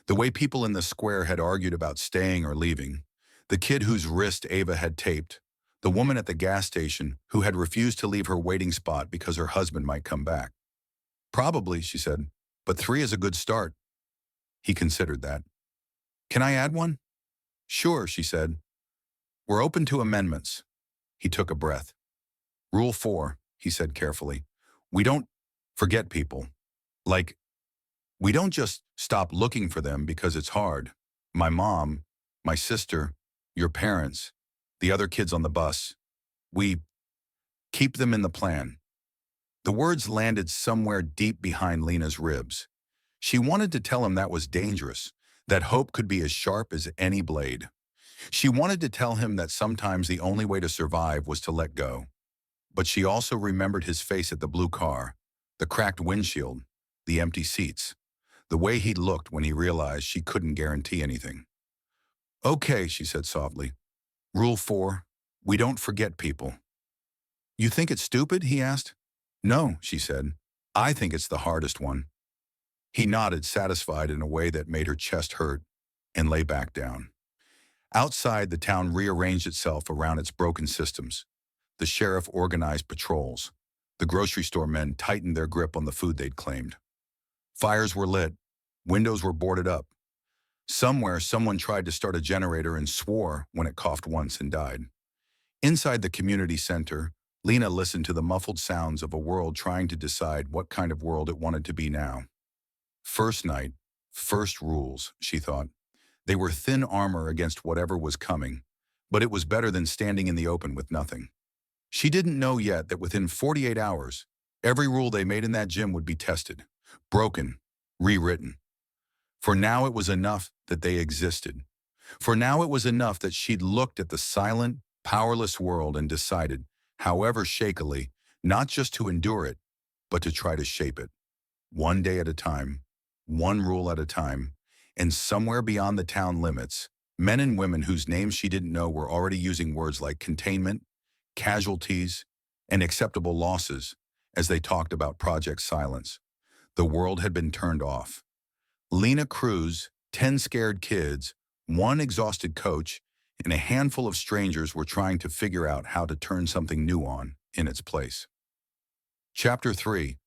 [SPEAKER 1] the way people in the square had argued about staying or leaving, the kid whose wrist Ava had taped, the woman at the gas station who had refused to leave her waiting spot because her husband might come back. Probably, she said, but 3 is a good start. He considered that. Can I add one? Sure, she said. We're open to amendments. He took a breath. Rule 4, he said carefully. We don't forget people. Like, we don't just stop looking for them because it's hard. My mom, my sister, your parents, the other kids on the bus. We keep them in the plan. The words landed somewhere deep behind Lena's ribs. She wanted to tell him that was dangerous, that hope could be as sharp as any blade. She wanted to tell him that sometimes the only way to survive was to let go. But she also remembered his face at the blue car, the cracked windshield, the empty seats, the way he'd looked when he realized she couldn't guarantee anything. Okay, she said softly. Rule 4, we don't forget people. You think it's stupid? He asked. No, she said. I think it's the hardest one. He nodded, satisfied in a way that made her chest hurt, and lay back down. Outside, the town rearranged itself around its broken systems. The sheriff organized patrols. The grocery store men tightened their grip on the food they'd claimed. Fires were lit. Windows were boarded up. Somewhere, someone tried to start a generator and swore when it coughed once and died. Inside the community center, Lena listened to the muffled sounds of a world trying to decide what kind of world it wanted to be now. First night, first rules, she thought. They were thin armor against whatever was coming, but it was better than standing in the open with nothing. She didn't know yet that within 48 hours, every rule they made in that gym would be tested, broken, rewritten. For now it was enough that they existed. For now it was enough that she'd looked at the silent, powerless world and decided, however shakily, not just to endure it, but to try to shape it. One day at a time, one rule at a time, and somewhere beyond the town limits, men and women whose names she didn't know were already using words like containment, casualties, and acceptable losses as they talked about Project Silence. The world had been turned off. Lena Cruz, 10 scared kids, 1 exhausted coach, and a handful of strangers were trying to figure out how to turn something new on in its place. Chapter 3,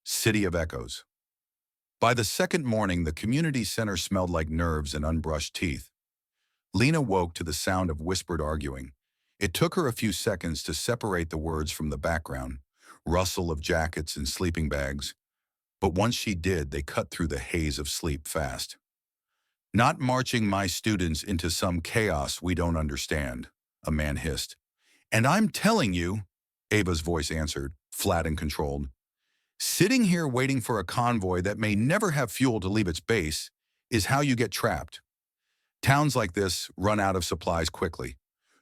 [SPEAKER 1] City of Echoes. By the second morning, the community center smelled like nerves and unbrushed teeth. Lena woke to the sound of whispered arguing. It took her a few seconds to separate the words from the background, rustle of jackets and sleeping bags. But once she did, they cut through the haze of sleep fast. Not marching my students into some chaos we don't understand, a man hissed. And I'm telling you, Ava's voice answered, flat and controlled. Sitting here waiting for a convoy that may never have fuel to leave its base is how you get trapped. Towns like this run out of supplies quickly.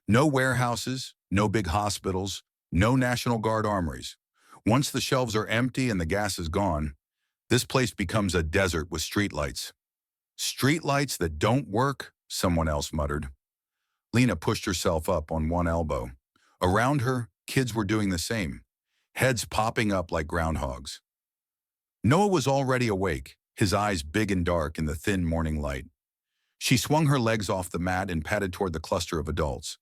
[SPEAKER 1] No warehouses, no big hospitals, no National Guard armories. Once the shelves are empty and the gas is gone, this place becomes a desert with streetlights. Streetlights that don't work, someone else muttered. Lena pushed herself up on one elbow. Around her, kids were doing the same, heads popping up like groundhogs. Noah was already awake, his eyes big and dark in the thin morning light. She swung her legs off the mat and padded toward the cluster of adults.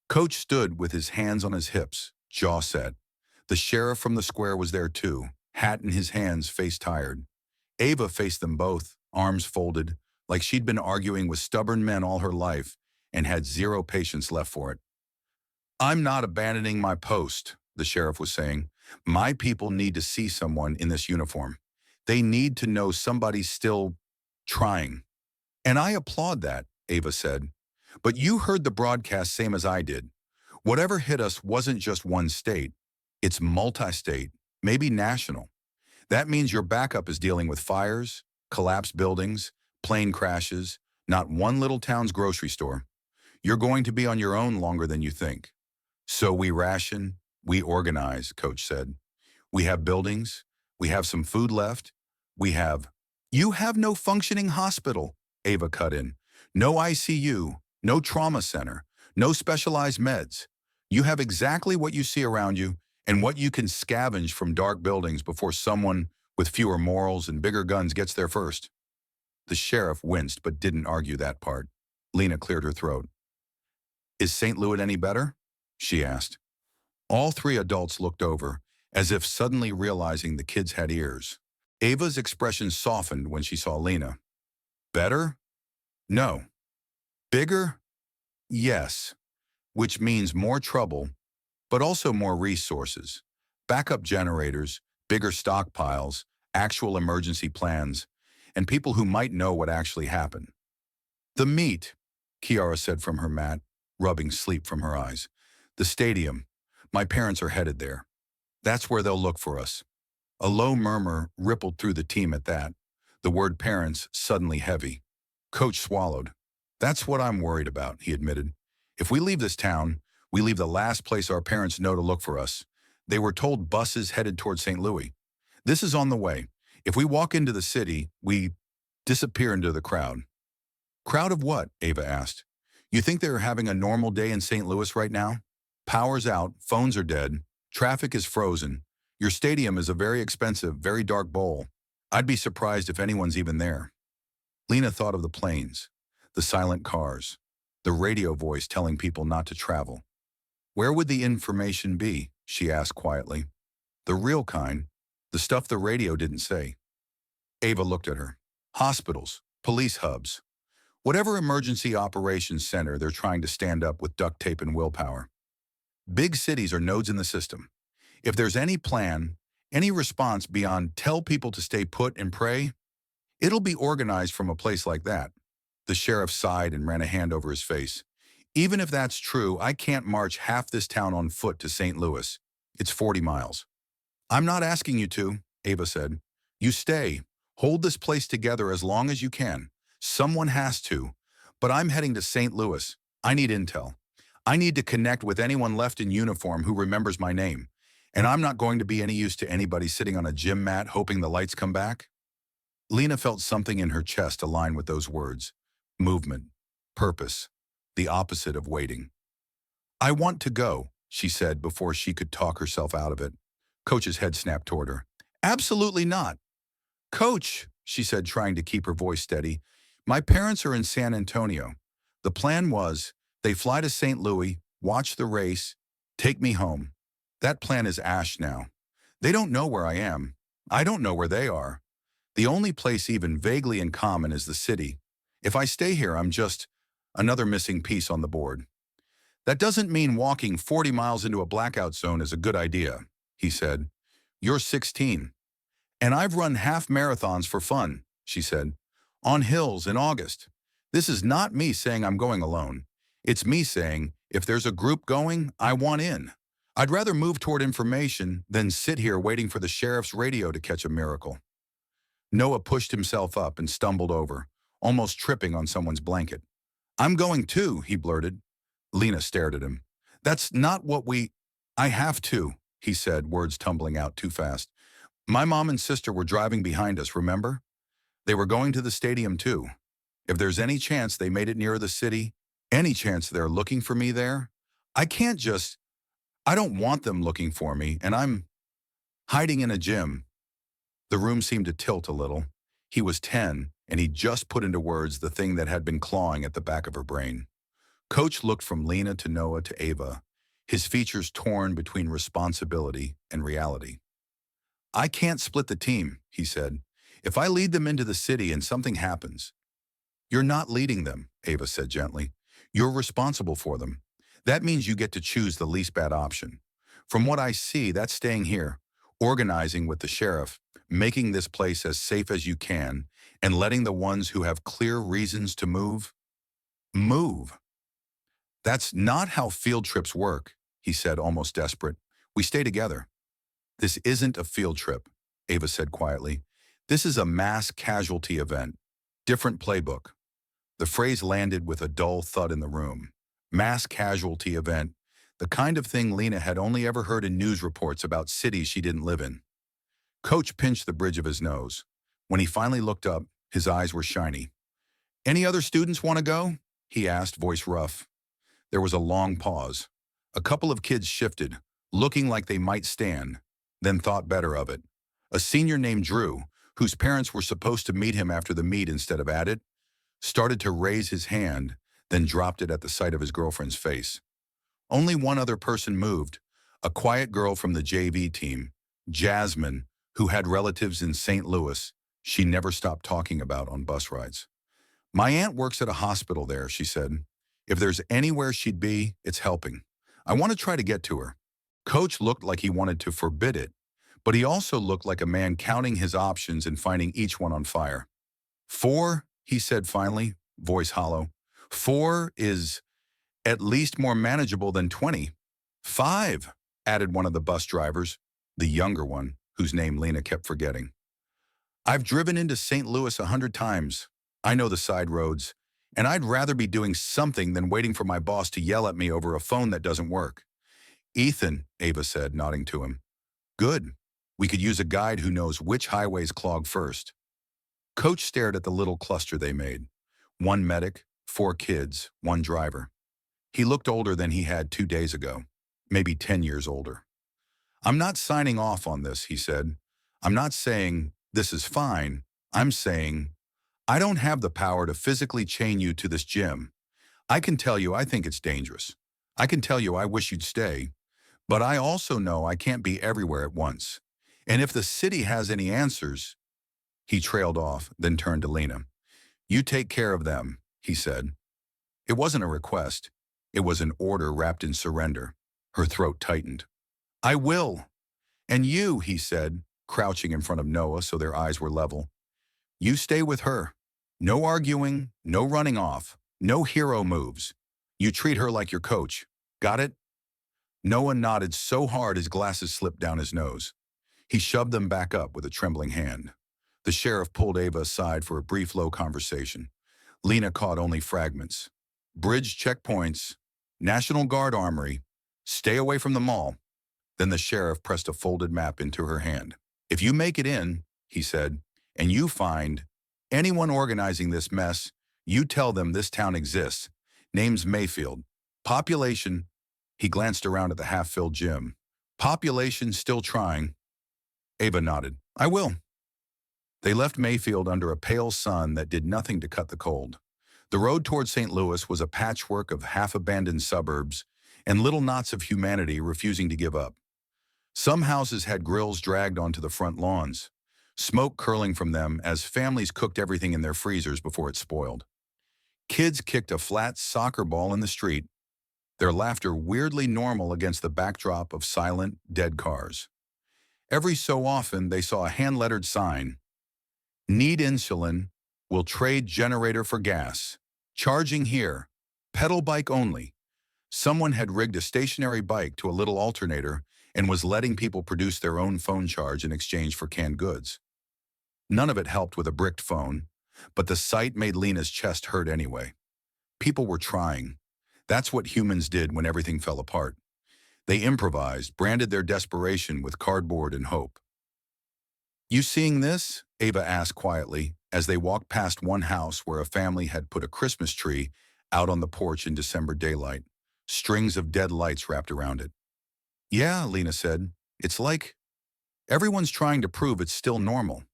[SPEAKER 1] Coach stood with his hands on his hips, jaw set. The sheriff from the square was there too, hat in his hands, face tired. Ava faced them both, arms folded, like she'd been arguing with stubborn men all her life and had zero patience left for it. I'm not abandoning my post, the sheriff was saying. My people need to see someone in this uniform. They need to know somebody's still trying. And I applaud that, Ava said. But you heard the broadcast same as I did. Whatever hit us wasn't just one state. It's multi-state, maybe national. That means your backup is dealing with fires, collapsed buildings, plane crashes, not one little town's grocery store. You're going to be on your own longer than you think. So we ration, we organize, Coach said. We have buildings, we have some food left, we have... You have no functioning hospital, Ava cut in. No ICU, no trauma center, no specialized meds. You have exactly what you see around you and what you can scavenge from dark buildings before someone with fewer morals and bigger guns gets there first. The sheriff winced but didn't argue that part. Lena cleared her throat. Is St. Louis any better? She asked. All three adults looked over, as if suddenly realizing the kids had ears. Ava's expression softened when she saw Lena. Better? No. Bigger? Yes. Which means more trouble, but also more resources. Backup generators, bigger stockpiles, actual emergency plans, and people who might know what actually happened. The meet, Kiara said from her mat, rubbing sleep from her eyes. The stadium. My parents are headed there. That's where they'll look for us. A low murmur rippled through the team at that, the word parents suddenly heavy. Coach swallowed. That's what I'm worried about, he admitted. If we leave this town, we leave the last place our parents know to look for us. They were told buses headed toward St. Louis. This is on the way. If we walk into the city, we disappear into the crowd. Crowd of what? Ava asked. You think they're having a normal day in St. Louis right now? Power's out, phones are dead, traffic is frozen. Your stadium is a very expensive, very dark bowl. I'd be surprised if anyone's even there. Lena thought of the planes, the silent cars, the radio voice telling people not to travel. Where would the information be? She asked quietly. The real kind, the stuff the radio didn't say. Ava looked at her. Hospitals, police hubs, whatever emergency operations center they're trying to stand up with duct tape and willpower. Big cities are nodes in the system. If there's any plan, any response beyond tell people to stay put and pray, it'll be organized from a place like that. The sheriff sighed and ran a hand over his face. Even if that's true, I can't march half this town on foot to St. Louis. It's 40 miles. I'm not asking you to, Ava said. You stay. Hold this place together as long as you can. Someone has to. But I'm heading to St. Louis. I need intel. I need to connect with anyone left in uniform who remembers my name. And I'm not going to be any use to anybody sitting on a gym mat hoping the lights come back. Lena felt something in her chest align with those words. Movement. Purpose. The opposite of waiting. I want to go, she said before she could talk herself out of it. Coach's head snapped toward her. Absolutely not. Coach, she said, trying to keep her voice steady, my parents are in San Antonio. The plan was, they fly to St. Louis, watch the race, take me home. That plan is ash now. They don't know where I am. I don't know where they are. The only place even vaguely in common is the city. If I stay here, I'm just another missing piece on the board. That doesn't mean walking 40 miles into a blackout zone is a good idea, he said. You're 16. And I've run half marathons for fun, she said, on hills in August. This is not me saying I'm going alone. It's me saying, if there's a group going, I want in. I'd rather move toward information than sit here waiting for the sheriff's radio to catch a miracle. Noah pushed himself up and stumbled over, almost tripping on someone's blanket. I'm going too, he blurted. Lena stared at him. That's not what I have to, he said, words tumbling out too fast. My mom and sister were driving behind us, remember? They were going to the stadium too. If there's any chance they made it near the city, any chance they're looking for me there, I don't want them looking for me, and I'm hiding in a gym. The room seemed to tilt a little. He was 10, and he just put into words the thing that had been clawing at the back of her brain. Coach looked from Lena to Noah to Ava, his features torn between responsibility and reality. I can't split the team, he said. If I lead them into the city and something happens. You're not leading them, Ava said gently. You're responsible for them. That means you get to choose the least bad option. From what I see, that's staying here, organizing with the sheriff, making this place as safe as you can, and letting the ones who have clear reasons to move. That's not how field trips work, he said, almost desperate. We stay together. This isn't a field trip, Ava said quietly. This is a mass casualty event. Different playbook. The phrase landed with a dull thud in the room. Mass casualty event, the kind of thing Lena had only ever heard in news reports about cities she didn't live in. Coach pinched the bridge of his nose. When he finally looked up, his eyes were shiny. Any other students want to go? He asked, voice rough. There was a long pause. A couple of kids shifted, looking like they might stand, then thought better of it. A senior named Drew, whose parents were supposed to meet him after the meet instead of at it, started to raise his hand, then dropped it at the sight of his girlfriend's face. Only one other person moved, a quiet girl from the JV team, Jasmine, who had relatives in St. Louis she never stopped talking about on bus rides. My aunt works at a hospital there, she said. If there's anywhere she'd be, it's helping. I want to try to get to her. Coach looked like he wanted to forbid it, but he also looked like a man counting his options and finding each one on fire. 4, he said finally, voice hollow. 4 is at least more manageable than 20. 5, added one of the bus drivers, the younger one, whose name Lena kept forgetting. I've driven into St. Louis 100 times. I know the side roads, and I'd rather be doing something than waiting for my boss to yell at me over a phone that doesn't work. Ethan, Ava said, nodding to him. Good. We could use a guide who knows which highways clog first. Coach stared at the little cluster they made. 1 medic, 4 kids, 1 driver. He looked older than he had 2 days ago, maybe 10 years older. I'm not signing off on this, he said. I'm not saying this is fine. I'm saying I don't have the power to physically chain you to this gym. I can tell you I think it's dangerous. I can tell you I wish you'd stay. But I also know I can't be everywhere at once. And if the city has any answers, he trailed off, then turned to Lena. You take care of them, he said. It wasn't a request. It was an order wrapped in surrender. Her throat tightened. I will. And you, he said, crouching in front of Noah so their eyes were level. You stay with her. No arguing, no running off, no hero moves. You treat her like your coach. Got it? Noah nodded so hard his glasses slipped down his nose. He shoved them back up with a trembling hand. The sheriff pulled Ava aside for a brief low conversation. Lena caught only fragments. Bridge checkpoints, National Guard armory, stay away from the mall. Then the sheriff pressed a folded map into her hand. If you make it in, he said, and you find anyone organizing this mess, you tell them this town exists. Name's Mayfield. Population, he glanced around at the half-filled gym. Population still trying. Ava nodded. I will. They left Mayfield under a pale sun that did nothing to cut the cold. The road toward St. Louis was a patchwork of half-abandoned suburbs and little knots of humanity refusing to give up. Some houses had grills dragged onto the front lawns, smoke curling from them as families cooked everything in their freezers before it spoiled. Kids kicked a flat soccer ball in the street, their laughter weirdly normal against the backdrop of silent, dead cars. Every so often, they saw a hand-lettered sign, Need insulin, will trade generator for gas, charging here, pedal bike only. Someone had rigged a stationary bike to a little alternator and was letting people produce their own phone charge in exchange for canned goods. None of it helped with a bricked phone, but the sight made Lena's chest hurt anyway. People were trying. That's what humans did when everything fell apart. They improvised, branded their desperation with cardboard and hope. You seeing this? Ava asked quietly as they walked past one house where a family had put a Christmas tree out on the porch in December daylight, strings of dead lights wrapped around it. Yeah, Lena said. It's like everyone's trying to prove it's still normal.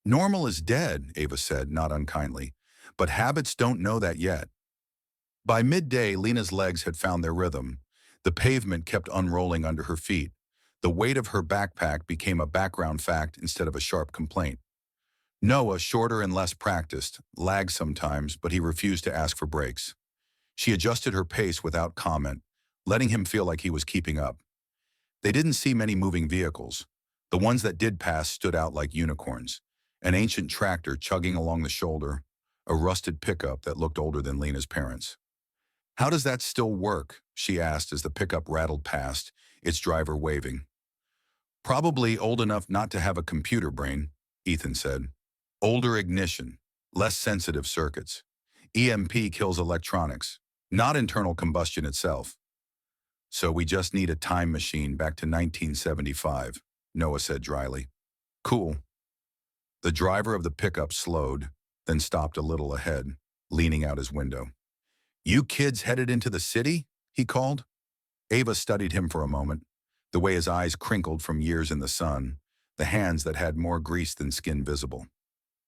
[SPEAKER 1] Normal is dead, Ava said, not unkindly, but habits don't know that yet. By midday, Lena's legs had found their rhythm. The pavement kept unrolling under her feet. The weight of her backpack became a background fact instead of a sharp complaint. Noah, shorter and less practiced, lagged sometimes, but he refused to ask for breaks. She adjusted her pace without comment, letting him feel like he was keeping up. They didn't see many moving vehicles. The ones that did pass stood out like unicorns. An ancient tractor chugging along the shoulder, a rusted pickup that looked older than Lena's parents. "How does that still work?" she asked as the pickup rattled past, its driver waving. "Probably old enough not to have a computer brain," Ethan said. "Older ignition, less sensitive circuits. EMP kills electronics, not internal combustion itself. So we just need a time machine back to 1975, Noah said dryly. Cool. The driver of the pickup slowed, then stopped a little ahead, leaning out his window. "You kids headed into the city?" he called. Ava studied him for a moment, the way his eyes crinkled from years in the sun, the hands that had more grease than skin visible.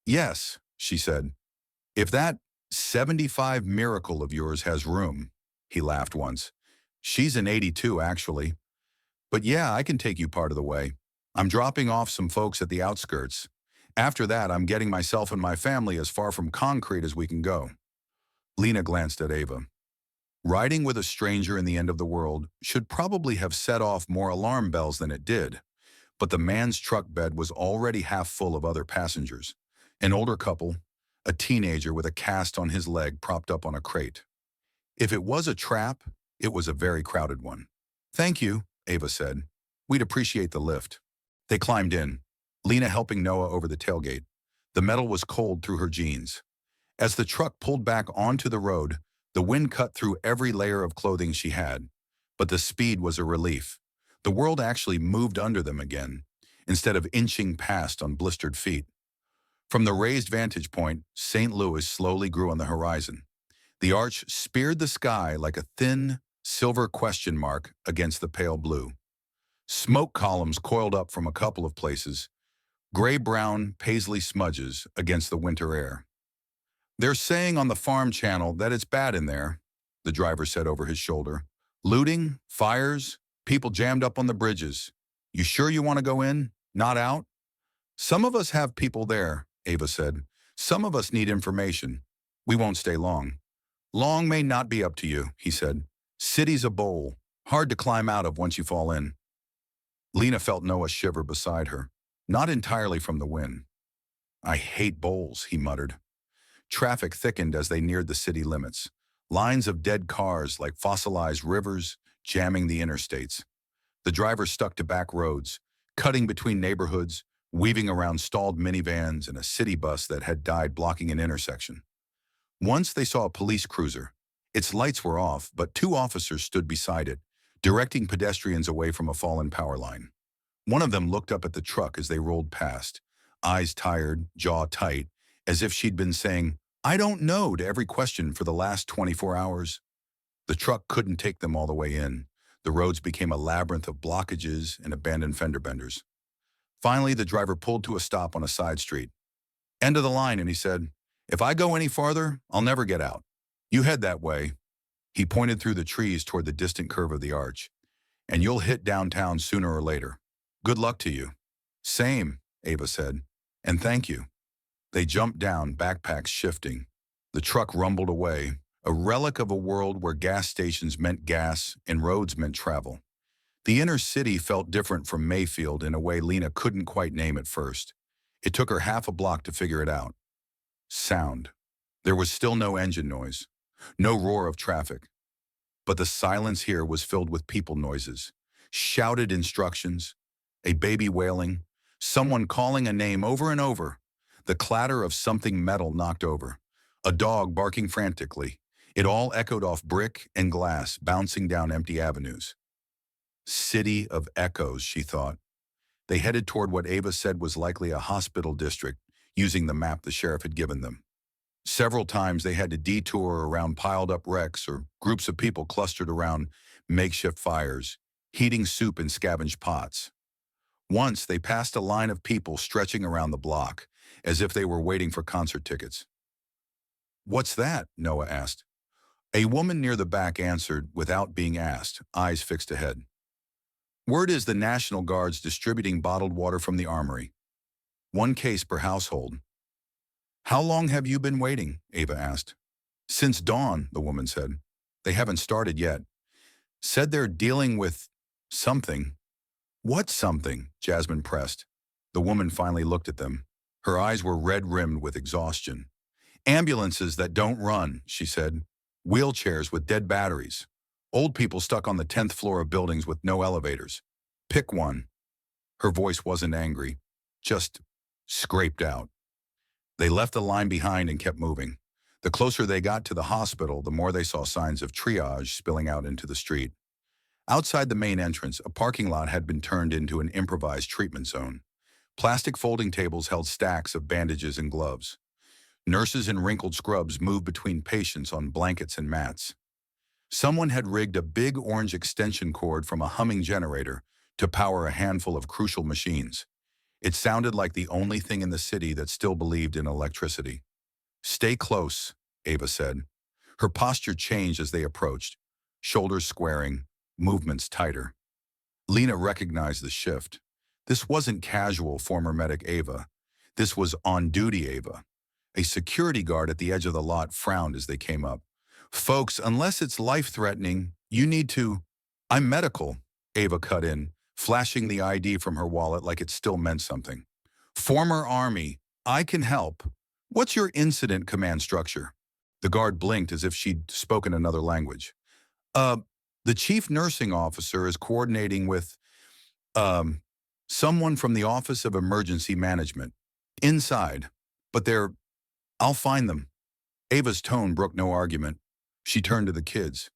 [SPEAKER 1] "Yes," she said. "If that 75 miracle of yours has room," he laughed once. "She's an 82, actually. But yeah, I can take you part of the way. I'm dropping off some folks at the outskirts. After that, I'm getting myself and my family as far from concrete as we can go." Lena glanced at Ava. Riding with a stranger in the end of the world should probably have set off more alarm bells than it did, but the man's truck bed was already half full of other passengers. An older couple, a teenager with a cast on his leg propped up on a crate. If it was a trap, it was a very crowded one. "Thank you," Ava said. "We'd appreciate the lift." They climbed in, Lena helping Noah over the tailgate. The metal was cold through her jeans. As the truck pulled back onto the road, the wind cut through every layer of clothing she had. But the speed was a relief. The world actually moved under them again, instead of inching past on blistered feet. From the raised vantage point, St. Louis slowly grew on the horizon. The arch speared the sky like a thin, silver question mark against the pale blue. Smoke columns coiled up from a couple of places, gray-brown paisley smudges against the winter air. "They're saying on the farm channel that it's bad in there," the driver said over his shoulder. "Looting, fires, people jammed up on the bridges. You sure you want to go in, not out?" "Some of us have people there," Ava said. "Some of us need information. We won't stay long." "Long may not be up to you," he said. "City's a bowl, hard to climb out of once you fall in." Lena felt Noah shiver beside her, not entirely from the wind. "I hate bowls," he muttered. Traffic thickened as they neared the city limits. Lines of dead cars like fossilized rivers jamming the interstates. The driver stuck to back roads, cutting between neighborhoods, weaving around stalled minivans and a city bus that had died blocking an intersection. Once they saw a police cruiser. Its lights were off, but two officers stood beside it, directing pedestrians away from a fallen power line. One of them looked up at the truck as they rolled past, eyes tired, jaw tight, as if she'd been saying, "I don't know," to every question for the last 24 hours. The truck couldn't take them all the way in. The roads became a labyrinth of blockages and abandoned fender benders. Finally, the driver pulled to a stop on a side street. "End of the line," and he said, "If I go any farther, I'll never get out. You head that way." He pointed through the trees toward the distant curve of the arch. "And you'll hit downtown sooner or later. Good luck to you." "Same," Ava said. "And thank you." They jumped down, backpacks shifting. The truck rumbled away, a relic of a world where gas stations meant gas and roads meant travel. The inner city felt different from Mayfield in a way Lena couldn't quite name at first. It took her half a block to figure it out. Sound. There was still no engine noise, no roar of traffic. But the silence here was filled with people noises, shouted instructions, a baby wailing, someone calling a name over and over, the clatter of something metal knocked over, a dog barking frantically. It all echoed off brick and glass, bouncing down empty avenues. City of echoes, she thought. They headed toward what Ava said was likely a hospital district, using the map the sheriff had given them. Several times they had to detour around piled-up wrecks or groups of people clustered around makeshift fires, heating soup in scavenged pots. Once they passed a line of people stretching around the block, as if they were waiting for concert tickets. "What's that?" Noah asked. A woman near the back answered without being asked, eyes fixed ahead. "Word is the National Guard's distributing bottled water from the armory. 1 case per household." "How long have you been waiting?" Ava asked. "Since dawn," the woman said. "They haven't started yet. Said they're dealing with something." What something? Jasmine pressed. The woman finally looked at them. Her eyes were red-rimmed with exhaustion. Ambulances that don't run, she said. Wheelchairs with dead batteries. Old people stuck on the 10th floor of buildings with no elevators. Pick one. Her voice wasn't angry, just scraped out. They left the line behind and kept moving. The closer they got to the hospital, the more they saw signs of triage spilling out into the street. Outside the main entrance, a parking lot had been turned into an improvised treatment zone. Plastic folding tables held stacks of bandages and gloves. Nurses in wrinkled scrubs moved between patients on blankets and mats. Someone had rigged a big orange extension cord from a humming generator to power a handful of crucial machines. It sounded like the only thing in the city that still believed in electricity. "Stay close," Ava said. Her posture changed as they approached, shoulders squaring, movements tighter. Lena recognized the shift. This wasn't casual former medic Ava. This was on-duty Ava. A security guard at the edge of the lot frowned as they came up. "Folks, unless it's life-threatening, you need to—" "I'm medical," Ava cut in, flashing the ID from her wallet like it still meant something. "Former Army. I can help. What's your incident command structure?" The guard blinked as if she'd spoken another language. The chief nursing officer is coordinating with, someone from the Office of Emergency Management. Inside. But I'll find them." Ava's tone broke no argument. She turned to the kids.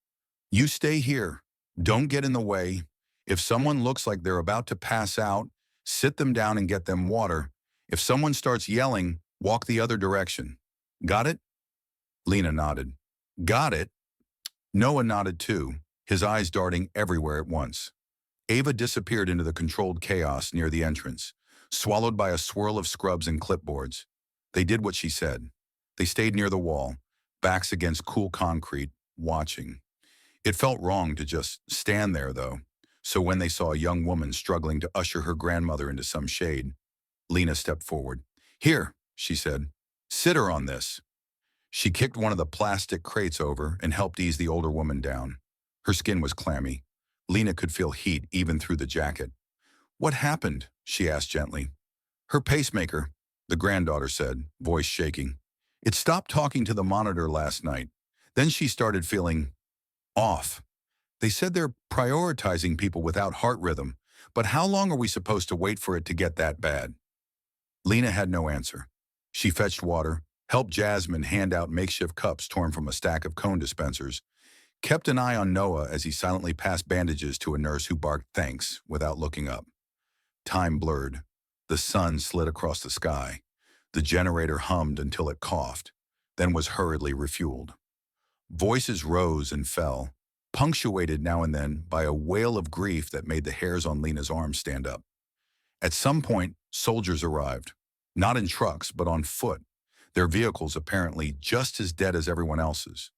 [SPEAKER 1] "You stay here. Don't get in the way. If someone looks like they're about to pass out, sit them down and get them water. If someone starts yelling, walk the other direction. Got it?" Lena nodded. "Got it." Noah nodded too, his eyes darting everywhere at once. Ava disappeared into the controlled chaos near the entrance, swallowed by a swirl of scrubs and clipboards. They did what she said. They stayed near the wall, backs against cool concrete, watching. It felt wrong to just stand there, though. So when they saw a young woman struggling to usher her grandmother into some shade, Lena stepped forward. "Here," she said. "Sit her on this." She kicked one of the plastic crates over and helped ease the older woman down. Her skin was clammy. Lena could feel heat even through the jacket. "What happened?" she asked gently. "Her pacemaker," the granddaughter said, voice shaking. "It stopped talking to the monitor last night. Then she started feeling off. They said they're prioritizing people without heart rhythm, but how long are we supposed to wait for it to get that bad?" Lena had no answer. She fetched water, helped Jasmine hand out makeshift cups torn from a stack of cone dispensers, kept an eye on Noah as he silently passed bandages to a nurse who barked thanks without looking up. Time blurred. The sun slid across the sky. The generator hummed until it coughed, then was hurriedly refueled. Voices rose and fell, punctuated now and then by a wail of grief that made the hairs on Lena's arms stand up. At some point, soldiers arrived, not in trucks, but on foot, their vehicles apparently just as dead as everyone else's.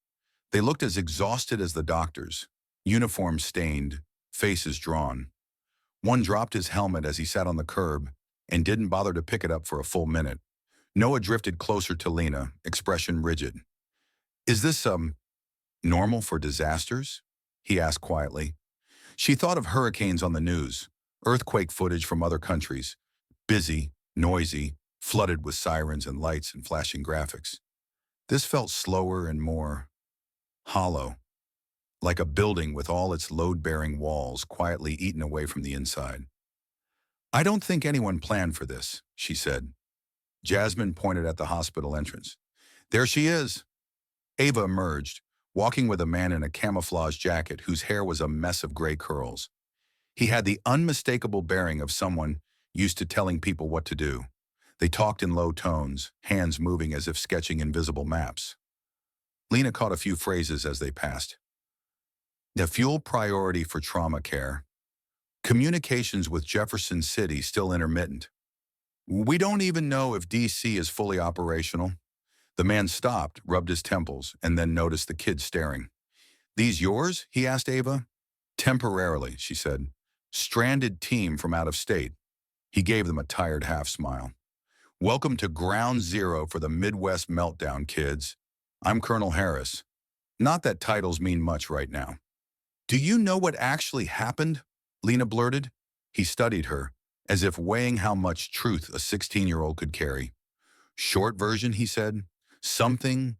[SPEAKER 1] They looked as exhausted as the doctors, uniforms stained, faces drawn. One dropped his helmet as he sat on the curb and didn't bother to pick it up for a full minute. Noah drifted closer to Lena, expression rigid. "Is this, normal for disasters?" he asked quietly. She thought of hurricanes on the news, earthquake footage from other countries, busy, noisy, flooded with sirens and lights and flashing graphics. This felt slower and more hollow, like a building with all its load-bearing walls quietly eaten away from the inside. "I don't think anyone planned for this," she said. Jasmine pointed at the hospital entrance. "There she is." Ava emerged, walking with a man in a camouflage jacket whose hair was a mess of gray curls. He had the unmistakable bearing of someone used to telling people what to do. They talked in low tones, hands moving as if sketching invisible maps. Lena caught a few phrases as they passed. "The fuel priority for trauma care. Communications with Jefferson City still intermittent. We don't even know if DC is fully operational." The man stopped, rubbed his temples, and then noticed the kids staring. "These yours?" he asked Ava. "Temporarily," she said. "Stranded team from out of state." He gave them a tired half-smile. "Welcome to Ground Zero for the Midwest Meltdown, kids. I'm Colonel Harris. Not that titles mean much right now." "Do you know what actually happened?" Lena blurted. He studied her, as if weighing how much truth a 16-year-old could carry. Short version, he said, someone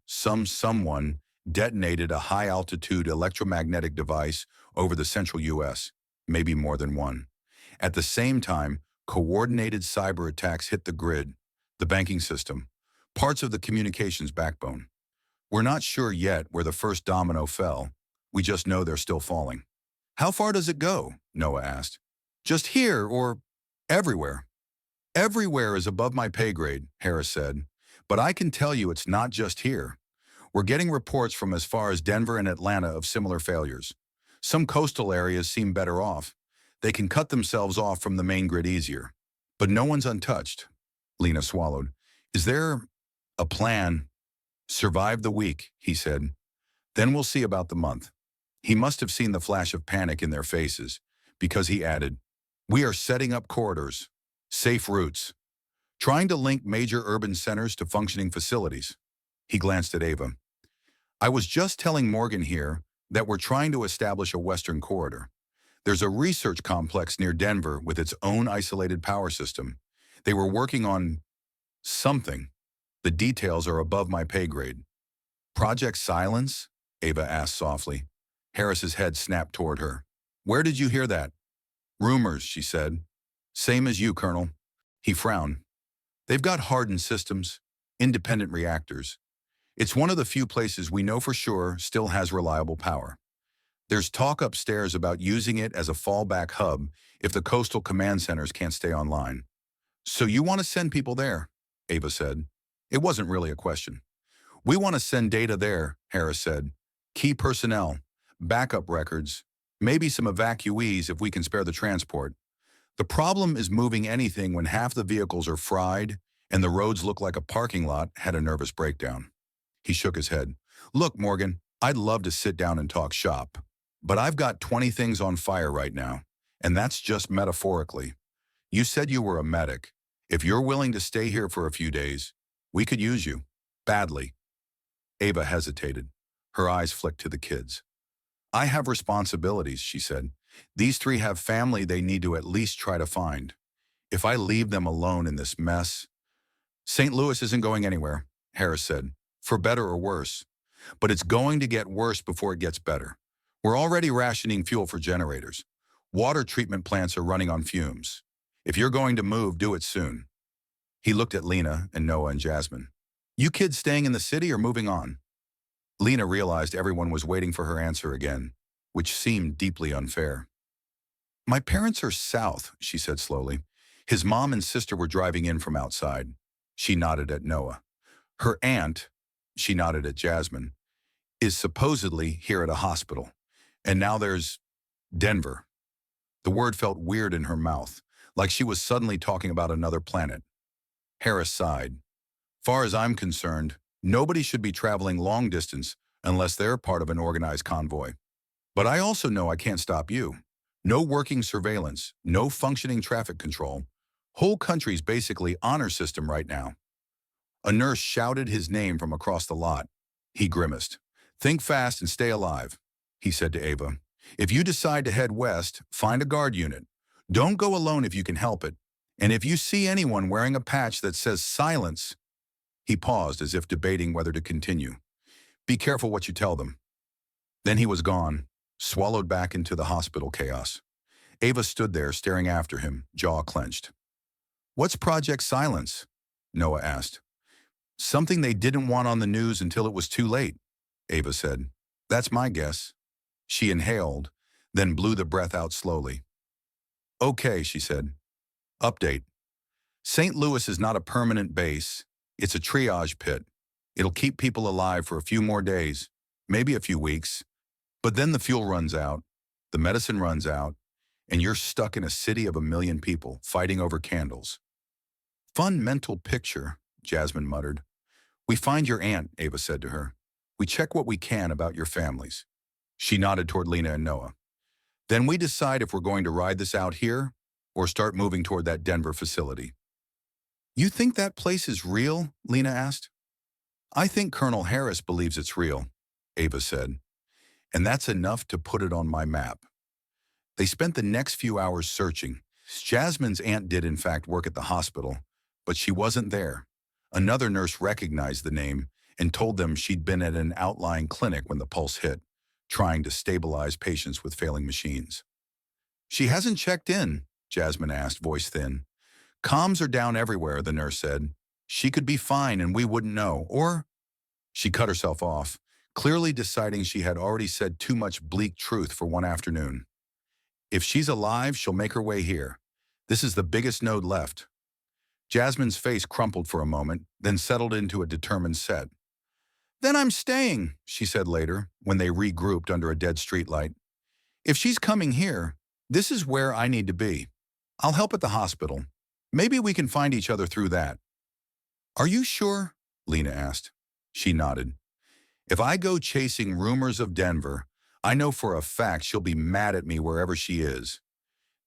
[SPEAKER 1] detonated a high-altitude electromagnetic device over the central U.S., maybe more than one. At the same time, coordinated cyber attacks hit the grid, the banking system, parts of the communications backbone. We're not sure yet where the first domino fell. We just know they're still falling. How far does it go? Noah asked. Just here or everywhere? Everywhere is above my pay grade, Harris said. But I can tell you it's not just here. We're getting reports from as far as Denver and Atlanta of similar failures. Some coastal areas seem better off. They can cut themselves off from the main grid easier. But no one's untouched. Lena swallowed. Is there a plan? Survive the week, he said. Then we'll see about the month. He must have seen the flash of panic in their faces, because he added, we are setting up corridors, safe routes, trying to link major urban centers to functioning facilities. He glanced at Ava. I was just telling Morgan here that we're trying to establish a western corridor. There's a research complex near Denver with its own isolated power system. They were working on something. The details are above my pay grade. Project Silence? Ava asked softly. Harris's head snapped toward her. Where did you hear that? Rumors, she said. Same as you, Colonel. He frowned. They've got hardened systems, independent reactors. It's one of the few places we know for sure still has reliable power. There's talk upstairs about using it as a fallback hub if the coastal command centers can't stay online. So you want to send people there? Ava said. It wasn't really a question. We want to send data there, Harris said. Key personnel, backup records, maybe some evacuees if we can spare the transport. The problem is moving anything when half the vehicles are fried and the roads look like a parking lot. Had a nervous breakdown. He shook his head. Look, Morgan, I'd love to sit down and talk shop, but I've got 20 things on fire right now, and that's just metaphorically. You said you were a medic. If you're willing to stay here for a few days, we could use you. Badly. Ava hesitated. Her eyes flicked to the kids. I have responsibilities, she said. These three have family they need to at least try to find. If I leave them alone in this mess... St. Louis isn't going anywhere, Harris said, for better or worse. But it's going to get worse before it gets better. We're already rationing fuel for generators. Water treatment plants are running on fumes. If you're going to move, do it soon. He looked at Lena and Noah and Jasmine. You kids staying in the city or moving on? Lena realized everyone was waiting for her answer again, which seemed deeply unfair. My parents are south, she said slowly. His mom and sister were driving in from outside. She nodded at Noah. Her aunt, she nodded at Jasmine, is supposedly here at a hospital. And now there's Denver. The word felt weird in her mouth, like she was suddenly talking about another planet. Harris sighed. Far as I'm concerned, nobody should be traveling long distance unless they're part of an organized convoy. But I also know I can't stop you. No working surveillance, no functioning traffic control. Whole country's basically honor system right now. A nurse shouted his name from across the lot. He grimaced. Think fast and stay alive, he said to Ava. If you decide to head west, find a guard unit. Don't go alone if you can help it. And if you see anyone wearing a patch that says silence... He paused as if debating whether to continue. Be careful what you tell them. Then he was gone, swallowed back into the hospital chaos. Ava stood there staring after him, jaw clenched. What's Project Silence? Noah asked. Something they didn't want on the news until it was too late, Ava said. That's my guess. She inhaled, then blew the breath out slowly. Okay, she said. Update. St. Louis is not a permanent base. It's a triage pit. It'll keep people alive for a few more days, maybe a few weeks. But then the fuel runs out, the medicine runs out, and you're stuck in a city of 1 million people fighting over candles. Fun mental picture, Jasmine muttered. We find your aunt, Ava said to her. We check what we can about your families. She nodded toward Lena and Noah. Then we decide if we're going to ride this out here or start moving toward that Denver facility. You think that place is real? Lena asked. I think Colonel Harris believes it's real, Ava said. And that's enough to put it on my map. They spent the next few hours searching, Jasmine's aunt did in fact work at the hospital, but she wasn't there. Another nurse recognized the name and told them she'd been at an outlying clinic when the pulse hit, trying to stabilize patients with failing machines. "She hasn't checked in," Jasmine asked, voice thin. "Comms are down everywhere," the nurse said. "She could be fine and we wouldn't know, or—" She cut herself off, clearly deciding she had already said too much bleak truth for one afternoon. "If she's alive, she'll make her way here. This is the biggest node left." Jasmine's face crumpled for a moment, then settled into a determined set. "Then I'm staying," she said later, when they regrouped under a dead streetlight. "If she's coming here, this is where I need to be. I'll help at the hospital. Maybe we can find each other through that." "Are you sure?" Lena asked. She nodded. "If I go chasing rumors of Denver, I know for a fact she'll be mad at me wherever she is.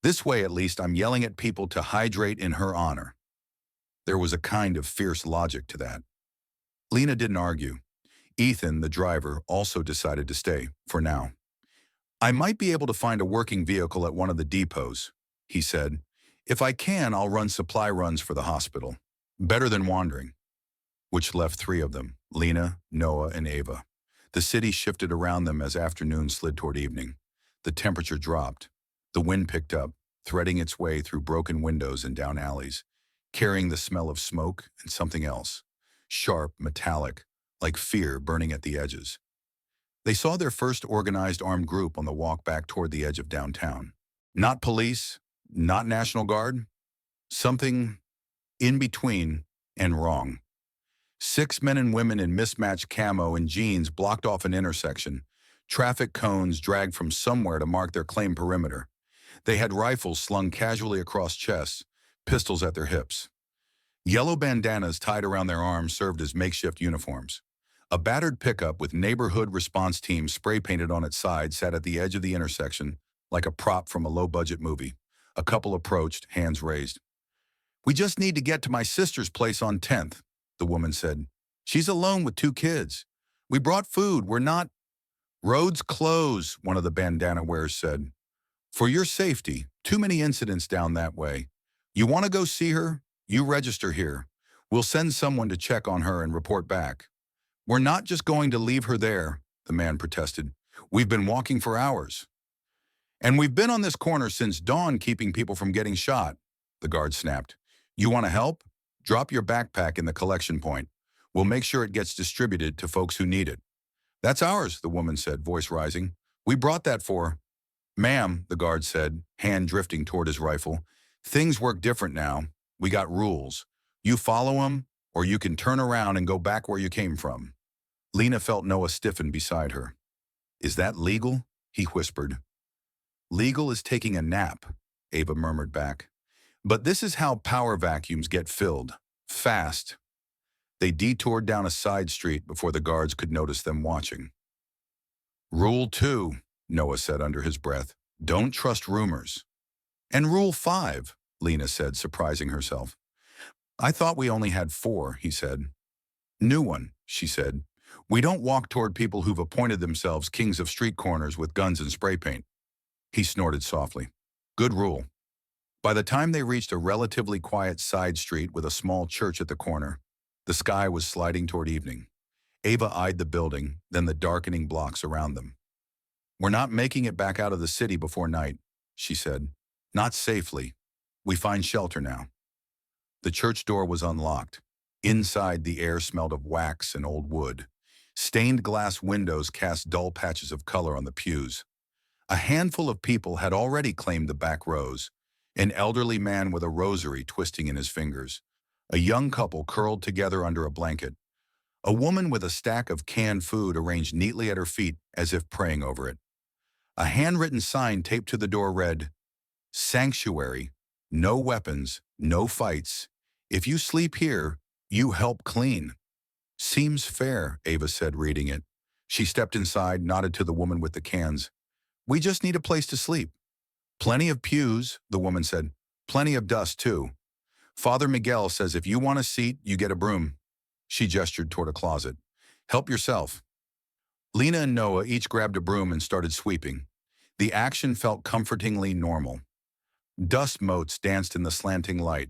[SPEAKER 1] This way, at least, I'm yelling at people to hydrate in her honor." There was a kind of fierce logic to that. Lena didn't argue. Ethan, the driver, also decided to stay, for now. "I might be able to find a working vehicle at one of the depots," he said. "If I can, I'll run supply runs for the hospital. Better than wandering." Which left three of them, Lena, Noah, and Ava. The city shifted around them as afternoon slid toward evening. The temperature dropped. The wind picked up, threading its way through broken windows and down alleys, carrying the smell of smoke and something else, sharp, metallic, like fear burning at the edges. They saw their first organized armed group on the walk back toward the edge of downtown. Not police, not National Guard, something in between and wrong. 6 men and women in mismatched camo and jeans blocked off an intersection, traffic cones dragged from somewhere to mark their claimed perimeter. They had rifles slung casually across chests, pistols at their hips. Yellow bandanas tied around their arms served as makeshift uniforms. A battered pickup with neighborhood response team spray-painted on its side sat at the edge of the intersection like a prop from a low-budget movie. A couple approached, hands raised. "We just need to get to my sister's place on 10th, the woman said. "She's alone with 2 kids. We brought food. We're not—" "Roads close," one of the bandana wearers said. "For your safety, too many incidents down that way. You want to go see her? You register here. We'll send someone to check on her and report back." "We're not just going to leave her there," the man protested. "We've been walking for hours. And we've been on this corner since dawn keeping people from getting shot," the guard snapped. "You want to help? Drop your backpack in the collection point. We'll make sure it gets distributed to folks who need it." "That's ours," the woman said, voice rising. "We brought that for—" "Ma'am," the guard said, hand drifting toward his rifle. "Things work different now. We got rules. You follow them, or you can turn around and go back where you came from." Lena felt Noah stiffen beside her. "Is that legal?" he whispered. "Legal is taking a nap," Ava murmured back. "But this is how power vacuums get filled. Fast." They detoured down a side street before the guards could notice them watching. "Rule 2, Noah said under his breath. "Don't trust rumors." "And Rule 5, Lena said, surprising herself. "I thought we only had 4, he said. "New one," she said. "We don't walk toward people who've appointed themselves kings of street corners with guns and spray paint." He snorted softly. "Good rule." By the time they reached a relatively quiet side street with a small church at the corner, the sky was sliding toward evening. Ava eyed the building, then the darkening blocks around them. "We're not making it back out of the city before night," she said. "Not safely. We find shelter now." The church door was unlocked. Inside, the air smelled of wax and old wood. Stained glass windows cast dull patches of color on the pews. A handful of people had already claimed the back rows. An elderly man with a rosary twisting in his fingers. A young couple curled together under a blanket. A woman with a stack of canned food arranged neatly at her feet as if praying over it. A handwritten sign taped to the door read, "Sanctuary, no weapons, no fights. If you sleep here, you help clean." "Seems fair," Ava said, reading it. She stepped inside, nodded to the woman with the cans. "We just need a place to sleep." "Plenty of pews," the woman said. "Plenty of dust, too. Father Miguel says if you want a seat, you get a broom." She gestured toward a closet. "Help yourself." Lena and Noah each grabbed a broom and started sweeping. The action felt comfortingly normal. Dust motes danced in the slanting light.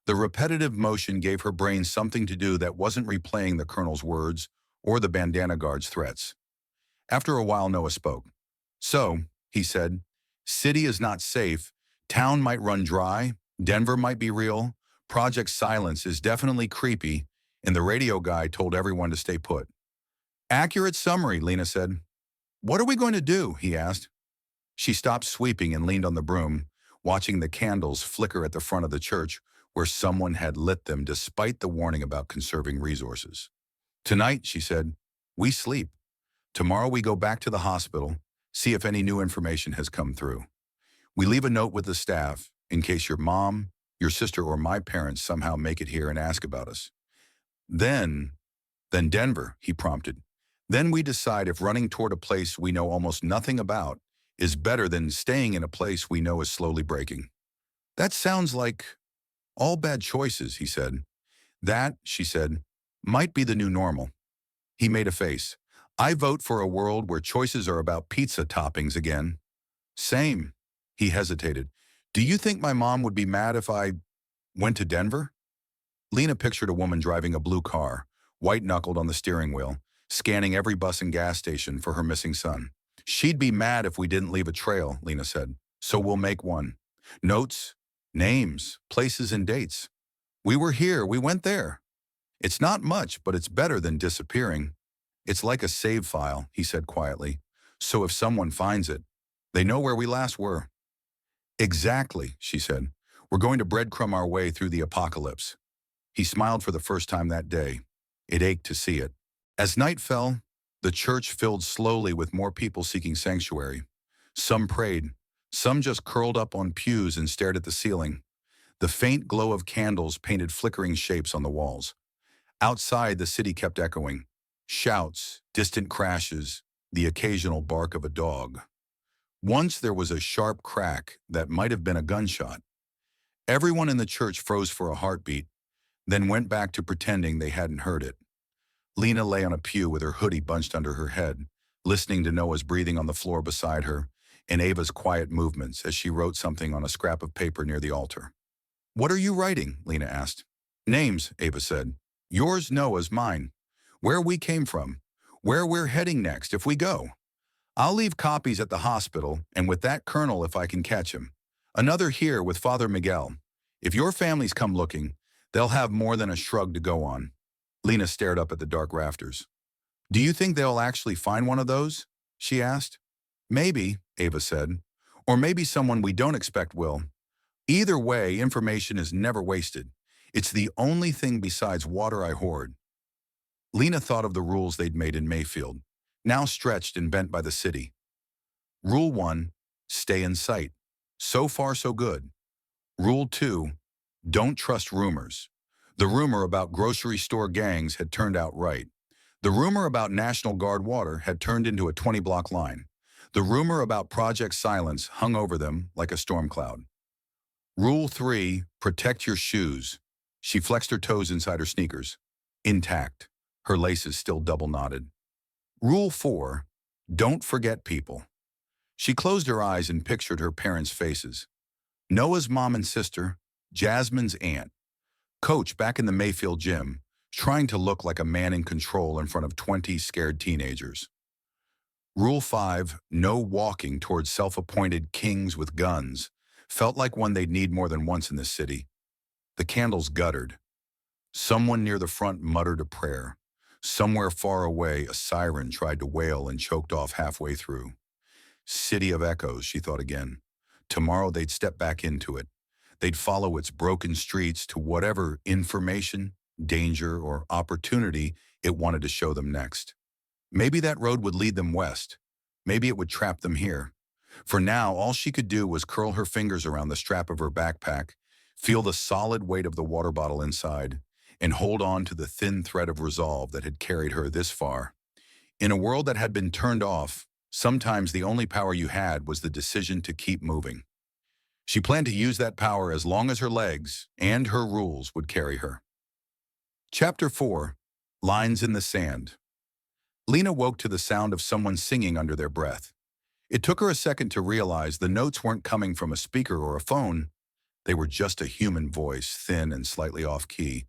[SPEAKER 1] The repetitive motion gave her brain something to do that wasn't replaying the colonel's words or the bandana guard's threats. After a while, Noah spoke. "So," he said, "city is not safe. Town might run dry. Denver might be real. Project Silence is definitely creepy, and the radio guy told everyone to stay put." "Accurate summary," Lena said. "What are we going to do?" he asked. She stopped sweeping and leaned on the broom, watching the candles flicker at the front of the church where someone had lit them despite the warning about conserving resources. "Tonight," she said, "we sleep. Tomorrow we go back to the hospital, see if any new information has come through. We leave a note with the staff in case your mom, your sister, or my parents somehow make it here and ask about us. Then, then Denver," he prompted. "Then we decide if running toward a place we know almost nothing about is better than staying in a place we know is slowly breaking." "That sounds like all bad choices," he said. "That," she said, "might be the new normal." He made a face. "I vote for a world where choices are about pizza toppings again." "Same." He hesitated. "Do you think my mom would be mad if I went to Denver?" Lena pictured a woman driving a blue car, white-knuckled on the steering wheel, scanning every bus and gas station for her missing son. "She'd be mad if we didn't leave a trail," Lena said. "So we'll make one. Notes, names, places, and dates. We were here, we went there. It's not much, but it's better than disappearing. It's like a save file," he said quietly. "So if someone finds it, they know where we last were." "Exactly," she said. "We're going to breadcrumb our way through the apocalypse." He smiled for the first time that day. It ached to see it. As night fell, the church filled slowly with more people seeking sanctuary. Some prayed. Some just curled up on pews and stared at the ceiling. The faint glow of candles painted flickering shapes on the walls. Outside, the city kept echoing. Shouts, distant crashes, the occasional bark of a dog. Once there was a sharp crack that might have been a gunshot. Everyone in the church froze for a heartbeat, then went back to pretending they hadn't heard it. Lena lay on a pew with her hoodie bunched under her head, listening to Noah's breathing on the floor beside her and Ava's quiet movements as she wrote something on a scrap of paper near the altar. "What are you writing?" Lena asked. "Names," Ava said. "Yours, Noah's, mine. Where we came from. Where we're heading next if we go. I'll leave copies at the hospital and with that colonel if I can catch him. Another here with Father Miguel. If your families come looking, they'll have more than a shrug to go on." Lena stared up at the dark rafters. "Do you think they'll actually find one of those?" she asked. "Maybe," Ava said. "Or maybe someone we don't expect will. Either way, information is never wasted. It's the only thing besides water I hoard." Lena thought of the rules they'd made in Mayfield, now stretched and bent by the city. Rule 1, stay in sight. So far, so good. Rule 2, don't trust rumors. The rumor about grocery store gangs had turned out right. The rumor about National Guard water had turned into a 20-block line. The rumor about Project Silence hung over them like a storm cloud. Rule 3, protect your shoes. She flexed her toes inside her sneakers. Intact, her laces still double knotted. Rule 4, don't forget people. She closed her eyes and pictured her parents' faces. Noah's mom and sister, Jasmine's aunt, Coach back in the Mayfield gym, trying to look like a man in control in front of 20 scared teenagers. Rule 5, no walking towards self-appointed kings with guns, felt like one they'd need more than once in this city. The candles guttered. Someone near the front muttered a prayer. Somewhere far away, a siren tried to wail and choked off halfway through. City of echoes, she thought again. Tomorrow they'd step back into it. They'd follow its broken streets to whatever information, danger, or opportunity it wanted to show them next. Maybe that road would lead them west. Maybe it would trap them here. For now, all she could do was curl her fingers around the strap of her backpack, feel the solid weight of the water bottle inside, and hold on to the thin thread of resolve that had carried her this far. In a world that had been turned off, sometimes the only power you had was the decision to keep moving. She planned to use that power as long as her legs and her rules would carry her. Chapter 4, Lines in the Sand. Lena woke to the sound of someone singing under their breath. It took her a second to realize the notes weren't coming from a speaker or a phone. They were just a human voice, thin and slightly off-key,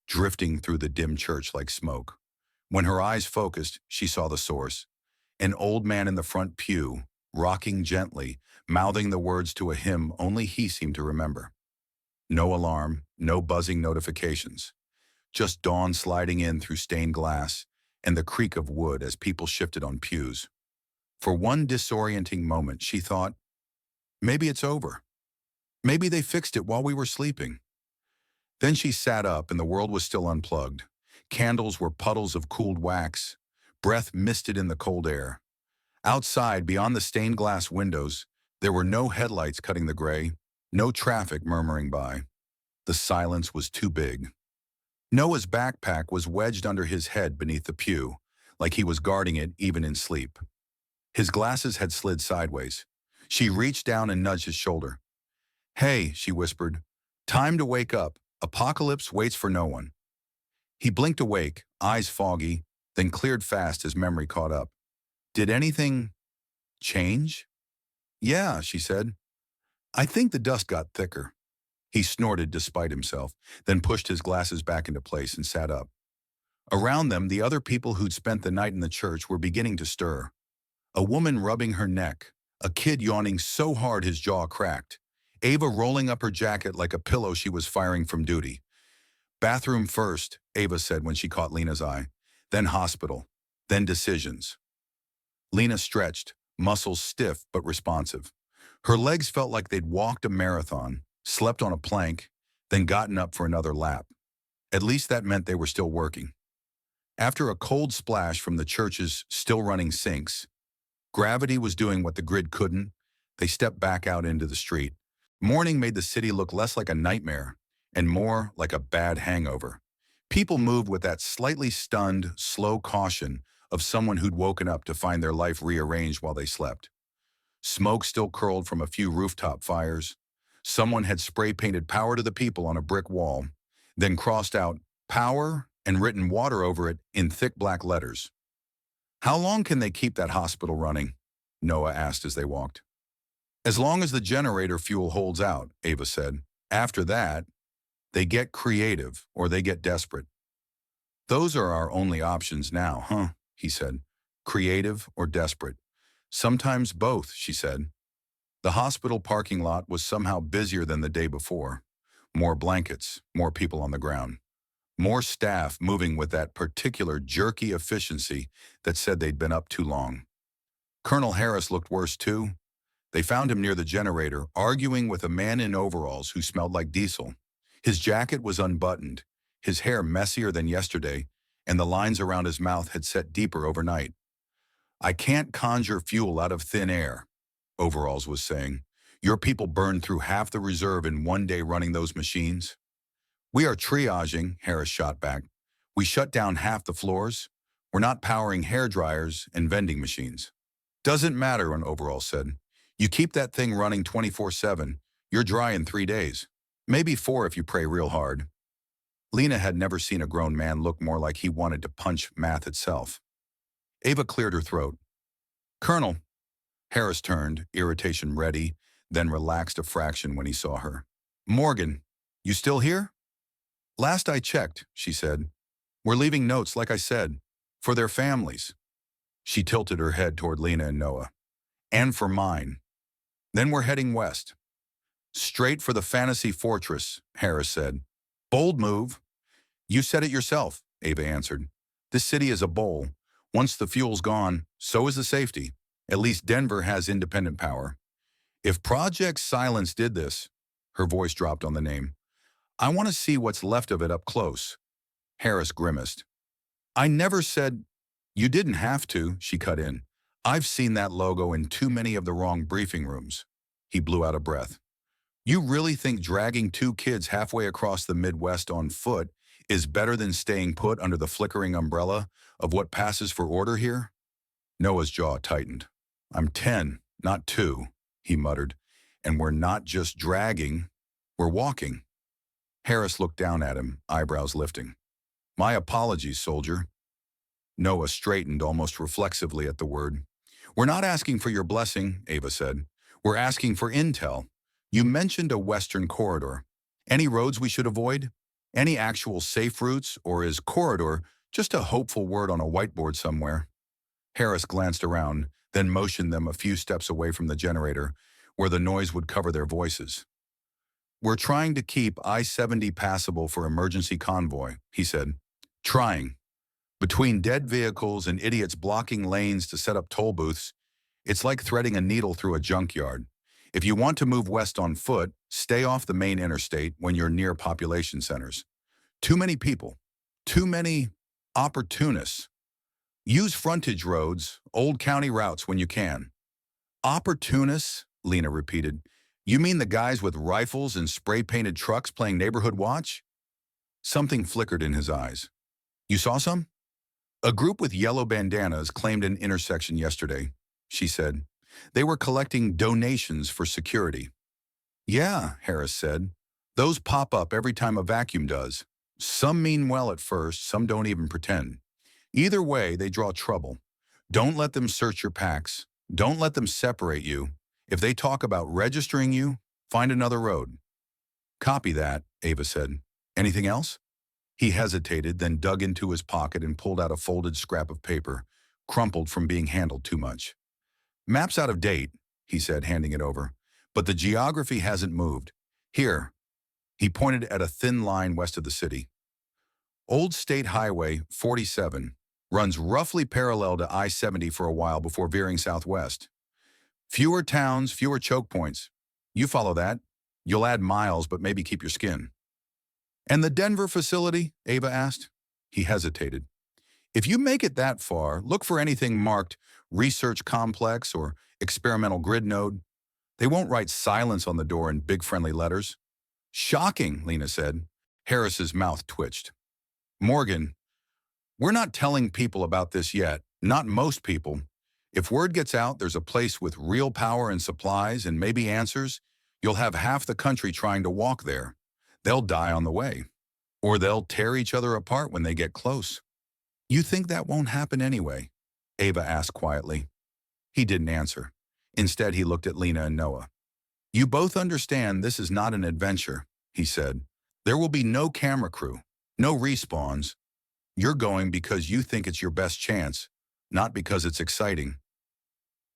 [SPEAKER 1] drifting through the dim church like smoke. When her eyes focused, she saw the source. An old man in the front pew, rocking gently, mouthing the words to a hymn only he seemed to remember. No alarm, no buzzing notifications. Just dawn sliding in through stained glass and the creak of wood as people shifted on pews. For one disorienting moment, she thought, maybe it's over. Maybe they fixed it while we were sleeping. Then she sat up and the world was still unplugged. Candles were puddles of cooled wax. Breath misted in the cold air. Outside, beyond the stained glass windows, there were no headlights cutting the gray, no traffic murmuring by. The silence was too big. Noah's backpack was wedged under his head beneath the pew, like he was guarding it even in sleep. His glasses had slid sideways. She reached down and nudged his shoulder. "Hey," she whispered. "Time to wake up. Apocalypse waits for no one." He blinked awake, eyes foggy, then cleared fast as memory caught up. "Did anything change?" "Yeah," she said. "I think the dust got thicker." He snorted despite himself, then pushed his glasses back into place and sat up. Around them, the other people who'd spent the night in the church were beginning to stir. A woman rubbing her neck, a kid yawning so hard his jaw cracked, Ava rolling up her jacket like a pillow she was firing from duty. "Bathroom first," Ava said when she caught Lena's eye. "Then hospital. Then decisions." Lena stretched, muscles stiff but responsive. Her legs felt like they'd walked a marathon, slept on a plank, then gotten up for another lap. At least that meant they were still working. After a cold splash from the church's still-running sinks, gravity was doing what the grid couldn't. They stepped back out into the street. Morning made the city look less like a nightmare and more like a bad hangover. People moved with that slightly stunned, slow caution of someone who'd woken up to find their life rearranged while they slept. Smoke still curled from a few rooftop fires. Someone had spray-painted "Power to the People" on a brick wall, then crossed out "Power" and written water over it in thick black letters. "How long can they keep that hospital running?" Noah asked as they walked. "As long as the generator fuel holds out," Ava said. "After that, they get creative or they get desperate." "Those are our only options now, huh?" he said. "Creative or desperate." "Sometimes both," she said. The hospital parking lot was somehow busier than the day before. More blankets, more people on the ground. More staff moving with that particular jerky efficiency that said they'd been up too long. Colonel Harris looked worse too. They found him near the generator, arguing with a man in overalls who smelled like diesel. His jacket was unbuttoned, his hair messier than yesterday, and the lines around his mouth had set deeper overnight. "I can't conjure fuel out of thin air," Overalls was saying. "Your people burned through half the reserve in one day running those machines." "We are triaging," Harris shot back. "We shut down half the floors. We're not powering hair dryers and vending machines." "Doesn't matter," an Overall said. "You keep that thing running 24/7, you're dry in 3 days. Maybe 4 if you pray real hard." Lena had never seen a grown man look more like he wanted to punch math itself. Ava cleared her throat. "Colonel." Harris turned, irritation ready, then relaxed a fraction when he saw her. "Morgan, you still here?" "Last I checked," she said. "We're leaving notes, like I said, for their families." She tilted her head toward Lena and Noah. "And for mine. Then we're heading west." "Straight for the fantasy fortress," Harris said. "Bold move." "You said it yourself," Ava answered. "This city is a bowl. Once the fuel's gone, so is the safety. At least Denver has independent power. If Project Silence did this," her voice dropped on the name, "I want to see what's left of it up close." Harris grimaced. "I never said—" "You didn't have to," she cut in. "I've seen that logo in too many of the wrong briefing rooms." He blew out a breath. "You really think dragging 2 kids halfway across the Midwest on foot is better than staying put under the flickering umbrella of what passes for order here?" Noah's jaw tightened. "I'm 10, not 2, he muttered. "And we're not just dragging, we're walking." Harris looked down at him, eyebrows lifting. "My apologies, soldier." Noah straightened almost reflexively at the word. We're not asking for your blessing, Ava said. We're asking for intel. You mentioned a western corridor. Any roads we should avoid? Any actual safe routes, or is corridor just a hopeful word on a whiteboard somewhere? Harris glanced around, then motioned them a few steps away from the generator, where the noise would cover their voices. We're trying to keep I-70 passable for emergency convoy, he said. Trying. Between dead vehicles and idiots blocking lanes to set up toll booths, it's like threading a needle through a junkyard. If you want to move west on foot, stay off the main interstate when you're near population centers. Too many people. Too many opportunists. Use frontage roads, old county routes when you can. Opportunists, Lena repeated. You mean the guys with rifles and spray-painted trucks playing neighborhood watch? Something flickered in his eyes. You saw some? A group with yellow bandanas claimed an intersection yesterday, she said. They were collecting donations for security. Yeah, Harris said. Those pop up every time a vacuum does. Some mean well at first, some don't even pretend. Either way, they draw trouble. Don't let them search your packs. Don't let them separate you. If they talk about registering you, find another road. Copy that, Ava said. Anything else? He hesitated, then dug into his pocket and pulled out a folded scrap of paper, crumpled from being handled too much. Map's out of date, he said, handing it over. But the geography hasn't moved. Here. He pointed at a thin line west of the city. Old State Highway 47 runs roughly parallel to I-70 for a while before veering southwest. Fewer towns, fewer choke points. You follow that. You'll add miles, but maybe keep your skin. And the Denver facility? Ava asked. He hesitated. If you make it that far, look for anything marked Research Complex or Experimental Grid Node. They won't write silence on the door in big friendly letters. Shocking, Lena said. Harris's mouth twitched. Morgan, we're not telling people about this yet, not most people. If word gets out there's a place with real power and supplies and maybe answers, you'll have half the country trying to walk there. They'll die on the way. Or they'll tear each other apart when they get close. You think that won't happen anyway? Ava asked quietly. He didn't answer. Instead, he looked at Lena and Noah. You both understand this is not an adventure, he said. There will be no camera crew, no respawns. You're going because you think it's your best chance, not because it's exciting.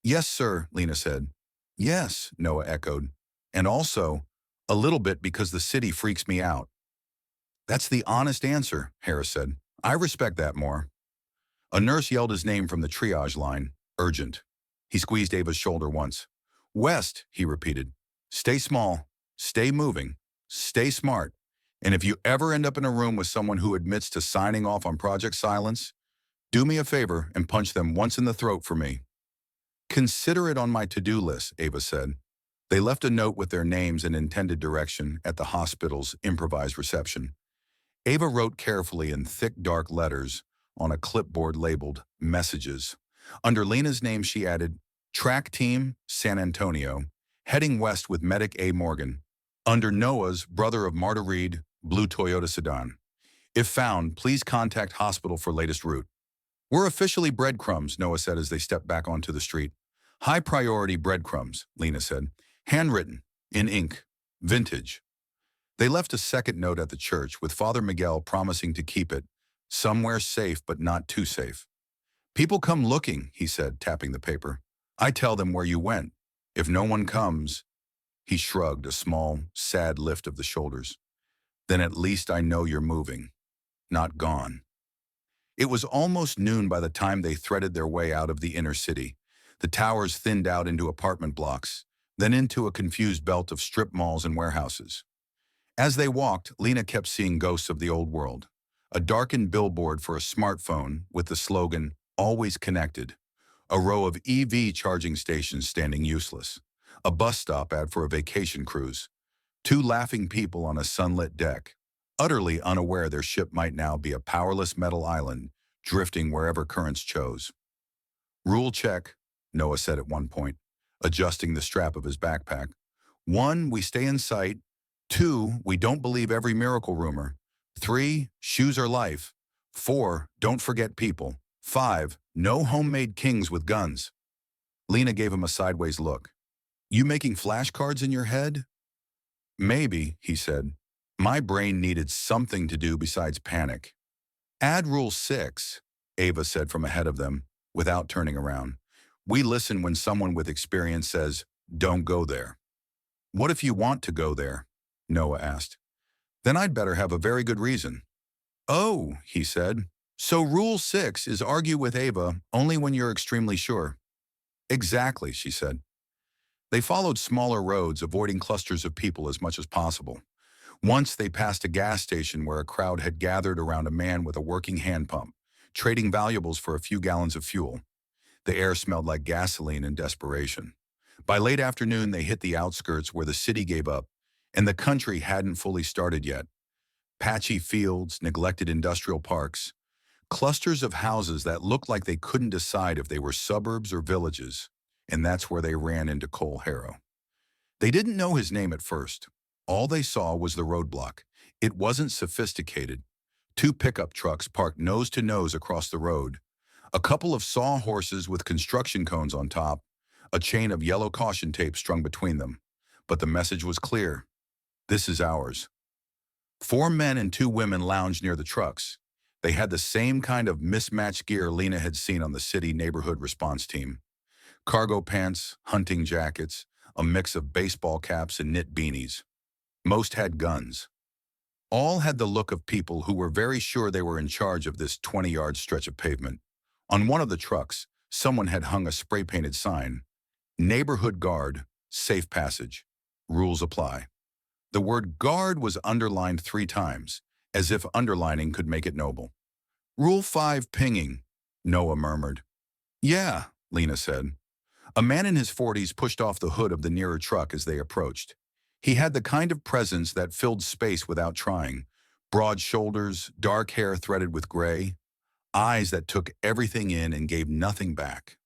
[SPEAKER 1] Yes, sir, Lena said. Yes, Noah echoed. And also, a little bit because the city freaks me out. That's the honest answer, Harris said. I respect that more. A nurse yelled his name from the triage line. Urgent. He squeezed Ava's shoulder once. West, he repeated. Stay small. Stay moving. Stay smart. And if you ever end up in a room with someone who admits to signing off on Project Silence, do me a favor and punch them once in the throat for me. Consider it on my to-do list, Ava said. They left a note with their names and intended direction at the hospital's improvised reception. Ava wrote carefully in thick, dark letters on a clipboard labeled Messages. Under Lena's name, she added, Track Team, San Antonio, heading west with Medic A. Morgan. Under Noah's, brother of Marta Reed, blue Toyota sedan. If found, please contact hospital for latest route. We're officially breadcrumbs, Noah said as they stepped back onto the street. High priority breadcrumbs, Lena said. Handwritten, in ink, vintage. They left a second note at the church with Father Miguel promising to keep it, somewhere safe but not too safe. People come looking, he said, tapping the paper. I tell them where you went. If no one comes, he shrugged, a small, sad lift of the shoulders. Then at least I know you're moving, not gone. It was almost noon by the time they threaded their way out of the inner city. The towers thinned out into apartment blocks, then into a confused belt of strip malls and warehouses. As they walked, Lena kept seeing ghosts of the old world. A darkened billboard for a smartphone with the slogan, Always Connected. A row of EV charging stations standing useless. A bus stop ad for a vacation cruise. Two laughing people on a sunlit deck, utterly unaware their ship might now be a powerless metal island, drifting wherever currents chose. Rule check, Noah said at one point, adjusting the strap of his backpack. 1, we stay in sight. 2, we don't believe every miracle rumor. 3, shoes are life. 4, don't forget people. 5, no homemade kings with guns. Lena gave him a sideways look. You making flashcards in your head? Maybe, he said. My brain needed something to do besides panic. Add Rule 6, Ava said from ahead of them, without turning around. We listen when someone with experience says, don't go there. What if you want to go there? Noah asked. Then I'd better have a very good reason. Oh, he said. So Rule 6 is argue with Ava only when you're extremely sure. Exactly, she said. They followed smaller roads, avoiding clusters of people as much as possible. Once they passed a gas station where a crowd had gathered around a man with a working hand pump, trading valuables for a few gallons of fuel. The air smelled like gasoline and desperation. By late afternoon, they hit the outskirts where the city gave up, and the country hadn't fully started yet. Patchy fields, neglected industrial parks, clusters of houses that looked like they couldn't decide if they were suburbs or villages, and that's where they ran into Cole Harrow. They didn't know his name at first. All they saw was the roadblock. It wasn't sophisticated. 2 pickup trucks parked nose to nose across the road, a couple of sawhorses with construction cones on top, a chain of yellow caution tape strung between them. But the message was clear. This is ours. 4 men and 2 women lounged near the trucks. They had the same kind of mismatched gear Lena had seen on the city neighborhood response team. Cargo pants, hunting jackets, a mix of baseball caps and knit beanies. Most had guns. All had the look of people who were very sure they were in charge of this 20-yard stretch of pavement. On one of the trucks, someone had hung a spray-painted sign. Neighborhood guard, safe passage. Rules apply. The word guard was underlined 3 times, as if underlining could make it noble. Rule 5 pinging, Noah murmured. Yeah, Lena said. A man in his 40s pushed off the hood of the nearer truck as they approached. He had the kind of presence that filled space without trying. Broad shoulders, dark hair threaded with gray, eyes that took everything in and gave nothing back.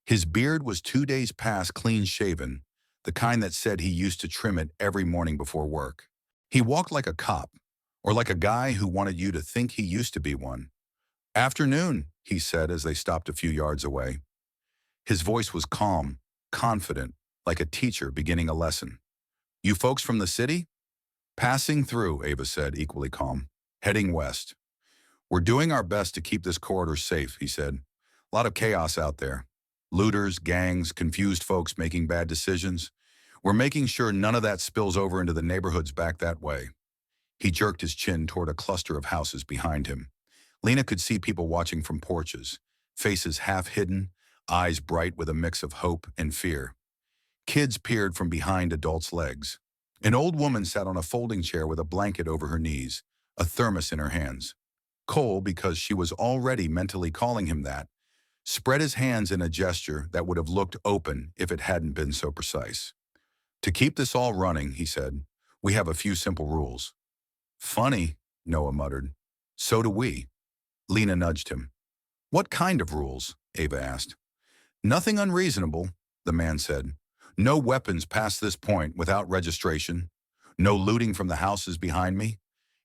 [SPEAKER 1] His beard was 2 days past clean-shaven, the kind that said he used to trim it every morning before work. He walked like a cop, or like a guy who wanted you to think he used to be one. Afternoon, he said as they stopped a few yards away. His voice was calm, confident, like a teacher beginning a lesson. You folks from the city? Passing through, Ava said, equally calm. Heading west. We're doing our best to keep this corridor safe, he said. A lot of chaos out there. Looters, gangs, confused folks making bad decisions. We're making sure none of that spills over into the neighborhoods back that way. He jerked his chin toward a cluster of houses behind him. Lena could see people watching from porches, faces half hidden, eyes bright with a mix of hope and fear. Kids peered from behind adults' legs. An old woman sat on a folding chair with a blanket over her knees, a thermos in her hands. Cole, because she was already mentally calling him that, spread his hands in a gesture that would have looked open if it hadn't been so precise. To keep this all running, he said, we have a few simple rules. Funny, Noah muttered. So do we. Lena nudged him. What kind of rules? Ava asked. Nothing unreasonable, the man said. No weapons past this point without registration. No looting from the houses behind me.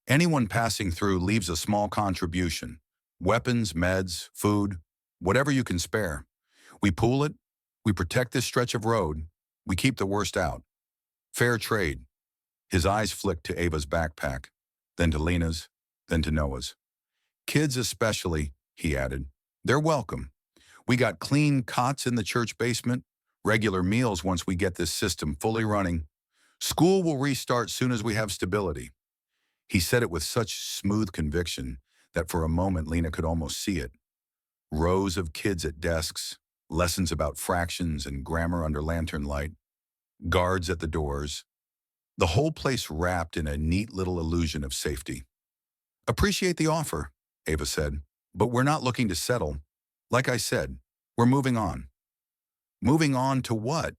[SPEAKER 1] Anyone passing through leaves a small contribution. Weapons, meds, food, whatever you can spare. We pool it. We protect this stretch of road. We keep the worst out. Fair trade. His eyes flicked to Ava's backpack, then to Lena's, then to Noah's. Kids especially, he added. They're welcome. We got clean cots in the church basement, regular meals once we get this system fully running. School will restart soon as we have stability. He said it with such smooth conviction that for a moment Lena could almost see it. Rows of kids at desks, lessons about fractions and grammar under lantern light, guards at the doors. The whole place wrapped in a neat little illusion of safety. Appreciate the offer, Ava said, but we're not looking to settle. Like I said, we're moving on. Moving on to what?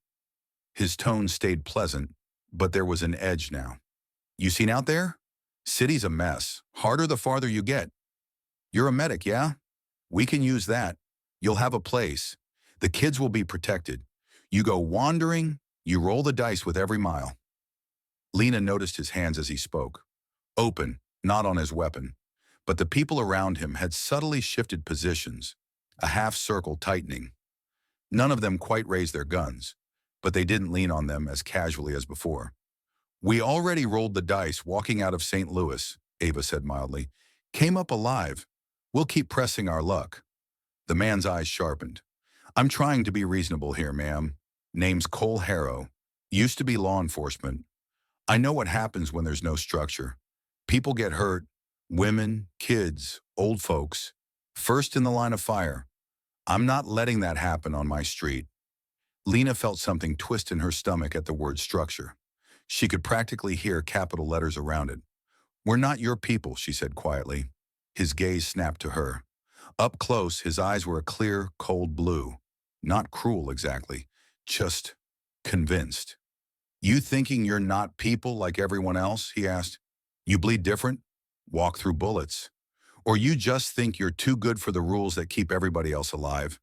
[SPEAKER 1] His tone stayed pleasant, but there was an edge now. You seen out there? City's a mess, harder the farther you get. You're a medic, yeah? We can use that. You'll have a place. The kids will be protected. You go wandering, you roll the dice with every mile. Lena noticed his hands as he spoke. Open, not on his weapon. But the people around him had subtly shifted positions, a half circle tightening. None of them quite raised their guns, but they didn't lean on them as casually as before. "We already rolled the dice walking out of St. Louis," Ava said mildly. "Came up alive. We'll keep pressing our luck." The man's eyes sharpened. "I'm trying to be reasonable here, ma'am. Name's Cole Harrow. Used to be law enforcement. I know what happens when there's no structure. People get hurt. Women, kids, old folks. First in the line of fire. I'm not letting that happen on my street." Lena felt something twist in her stomach at the word structure. She could practically hear capital letters around it. "We're not your people," she said quietly. His gaze snapped to her. Up close, his eyes were a clear, cold blue. Not cruel exactly, just convinced. "You thinking you're not people like everyone else?" he asked. "You bleed different? Walk through bullets? Or you just think you're too good for the rules that keep everybody else alive?"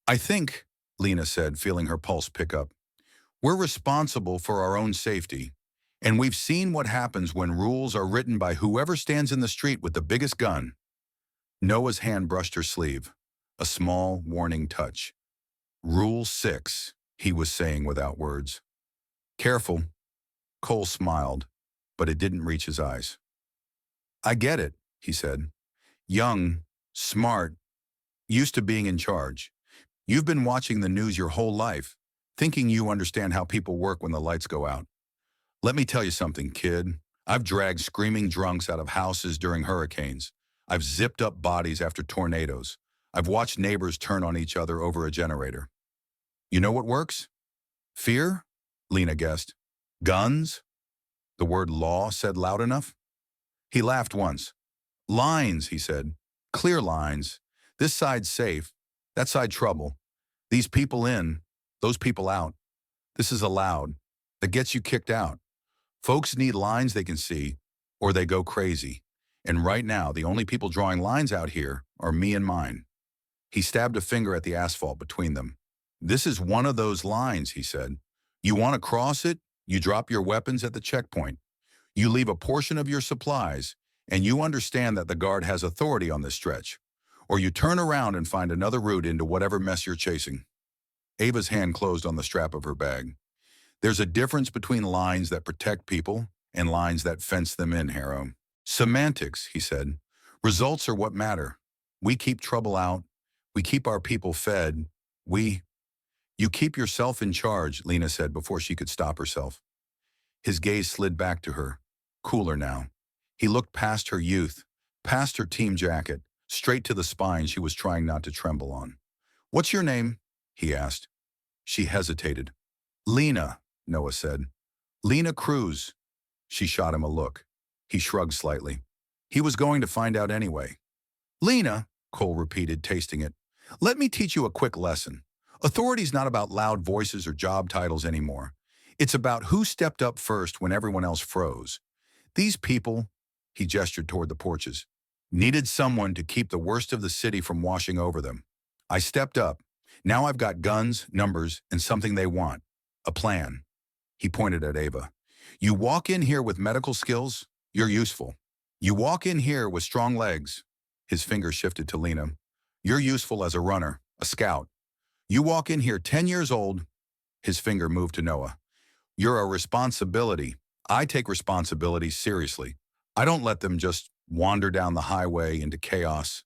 [SPEAKER 1] "I think," Lena said, feeling her pulse pick up, "we're responsible for our own safety. And we've seen what happens when rules are written by whoever stands in the street with the biggest gun." Noah's hand brushed her sleeve, a small, warning touch. "Rule 6, he was saying without words. "Careful." Cole smiled, but it didn't reach his eyes. "I get it," he said. "Young, smart, used to being in charge. You've been watching the news your whole life, thinking you understand how people work when the lights go out. Let me tell you something, kid. I've dragged screaming drunks out of houses during hurricanes. I've zipped up bodies after tornadoes. I've watched neighbors turn on each other over a generator. You know what works? Fear?" Lena guessed. "Guns?" The word law said loud enough. He laughed once. "Lines," he said. "Clear lines. This side's safe. That side trouble. These people in, those people out. This is allowed. That gets you kicked out. Folks need lines they can see, or they go crazy. And right now, the only people drawing lines out here are me and mine." He stabbed a finger at the asphalt between them. "This is one of those lines," he said. "You want to cross it, you drop your weapons at the checkpoint. You leave a portion of your supplies, and you understand that the guard has authority on this stretch. Or you turn around and find another route into whatever mess you're chasing." Ava's hand closed on the strap of her bag. "There's a difference between lines that protect people and lines that fence them in, Harrow." "Semantics," he said. "Results are what matter. We keep trouble out. We keep our people fed. You keep yourself in charge," Lena said before she could stop herself. His gaze slid back to her, cooler now. He looked past her youth, past her team jacket, straight to the spine she was trying not to tremble on. "What's your name?" he asked. She hesitated. "Lena," Noah said. "Lena Cruz." She shot him a look. He shrugged slightly. He was going to find out anyway. "Lena," Cole repeated, tasting it. "Let me teach you a quick lesson. Authority's not about loud voices or job titles anymore. It's about who stepped up first when everyone else froze. These people," he gestured toward the porches, "needed someone to keep the worst of the city from washing over them. I stepped up. Now I've got guns, numbers, and something they want. A plan." He pointed at Ava. "You walk in here with medical skills, you're useful. You walk in here with strong legs." His finger shifted to Lena. "You're useful as a runner, a scout. You walk in here 10 years old." His finger moved to Noah. "You're a responsibility. I take responsibility seriously. I don't let them just wander down the highway into chaos."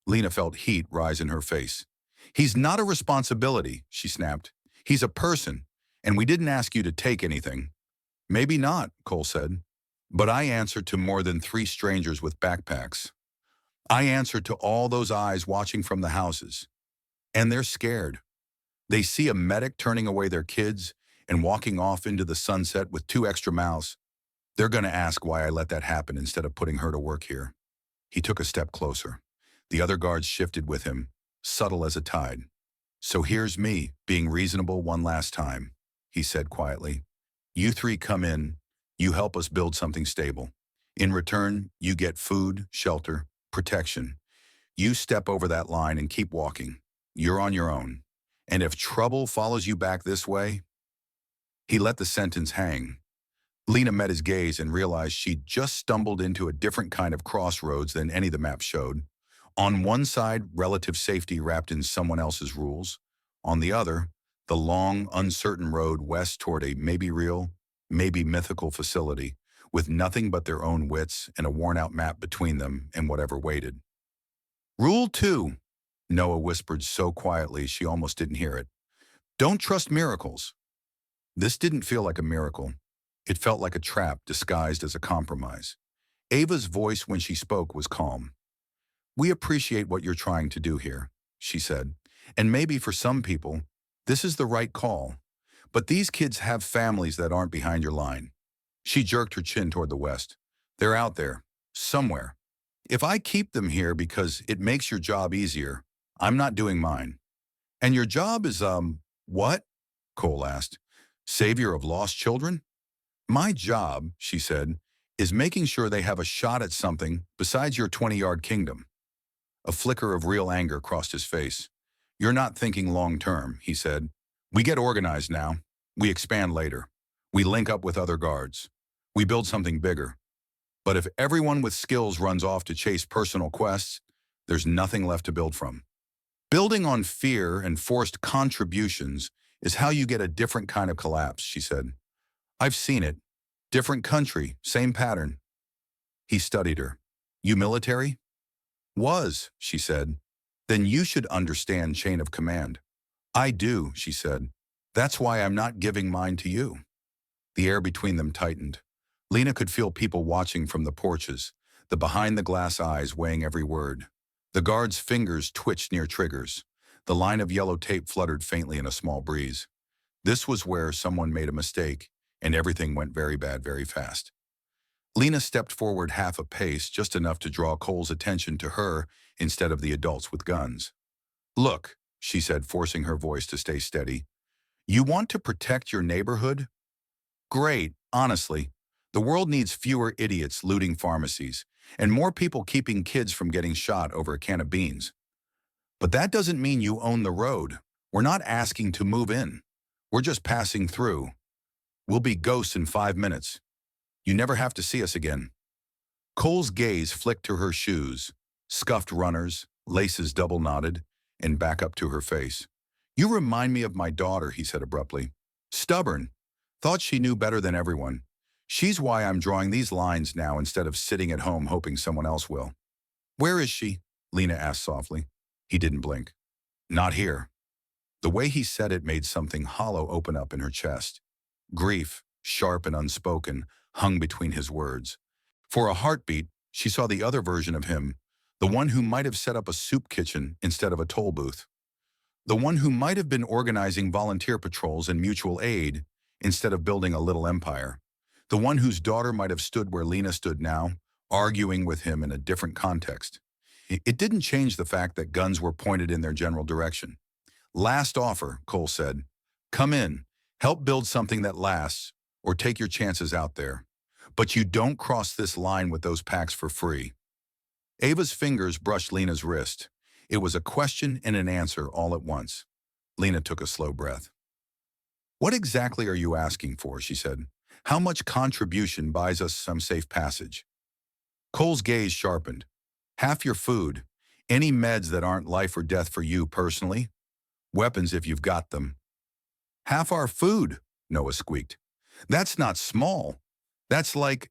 [SPEAKER 1] Lena felt heat rise in her face. "He's not a responsibility," she snapped. "He's a person, and we didn't ask you to take anything." "Maybe not," Cole said. "But I answer to more than 3 strangers with backpacks. I answer to all those eyes watching from the houses. And they're scared. They see a medic turning away their kids and walking off into the sunset with 2 extra mouths. They're going to ask why I let that happen instead of putting her to work here." He took a step closer. The other guards shifted with him, subtle as a tide. "So here's me, being reasonable one last time," he said quietly. "You 3 come in, you help us build something stable. In return, you get food, shelter, protection. You step over that line and keep walking. You're on your own. And if trouble follows you back this way..." He let the sentence hang. Lena met his gaze and realized she'd just stumbled into a different kind of crossroads than any the map showed. On one side, relative safety wrapped in someone else's rules. On the other, the long, uncertain road west toward a maybe real, maybe mythical facility, with nothing but their own wits and a worn-out map between them and whatever waited. Rule 2, Noah whispered so quietly she almost didn't hear it. Don't trust miracles. This didn't feel like a miracle. It felt like a trap disguised as a compromise. Ava's voice when she spoke was calm. We appreciate what you're trying to do here, she said. And maybe for some people, this is the right call. But these kids have families that aren't behind your line. She jerked her chin toward the west. They're out there, somewhere. If I keep them here because it makes your job easier, I'm not doing mine. And your job is, what? Cole asked. Savior of lost children? My job, she said, is making sure they have a shot at something besides your 20-yard kingdom. A flicker of real anger crossed his face. You're not thinking long-term, he said. We get organized now. We expand later. We link up with other guards. We build something bigger. But if everyone with skills runs off to chase personal quests, there's nothing left to build from. Building on fear and forced contributions is how you get a different kind of collapse, she said. I've seen it. Different country, same pattern. He studied her. You military? Was, she said. Then you should understand chain of command. I do, she said. That's why I'm not giving mine to you. The air between them tightened. Lena could feel people watching from the porches, the behind-the-glass eyes weighing every word. The guard's fingers twitched near triggers. The line of yellow tape fluttered faintly in a small breeze. This was where someone made a mistake, and everything went very bad very fast. Lena stepped forward half a pace, just enough to draw Cole's attention to her instead of the adults with guns. Look, she said, forcing her voice to stay steady. You want to protect your neighborhood? Great, honestly. The world needs fewer idiots looting pharmacies, and more people keeping kids from getting shot over a can of beans. But that doesn't mean you own the road. We're not asking to move in. We're just passing through. We'll be ghosts in 5 minutes. You never have to see us again. Cole's gaze flicked to her shoes, scuffed runners, laces double-knotted, and back up to her face. You remind me of my daughter, he said abruptly. Stubborn. Thought she knew better than everyone. She's why I'm drawing these lines now instead of sitting at home hoping someone else will. Where is she? Lena asked softly. He didn't blink. Not here. The way he said it made something hollow open up in her chest. Grief, sharp and unspoken, hung between his words. For a heartbeat, she saw the other version of him, the one who might have set up a soup kitchen instead of a toll booth. The one who might have been organizing volunteer patrols and mutual aid instead of building a little empire. The one whose daughter might have stood where Lena stood now, arguing with him in a different context. It didn't change the fact that guns were pointed in their general direction. Last offer, Cole said. Come in, help build something that lasts, or take your chances out there. But you don't cross this line with those packs for free. Ava's fingers brushed Lena's wrist. It was a question and an answer all at once. Lena took a slow breath. What exactly are you asking for, she said. How much contribution buys us some safe passage? Cole's gaze sharpened. Half your food. Any meds that aren't life or death for you personally. Weapons if you've got them. Half our food, Noah squeaked. That's not small. That's like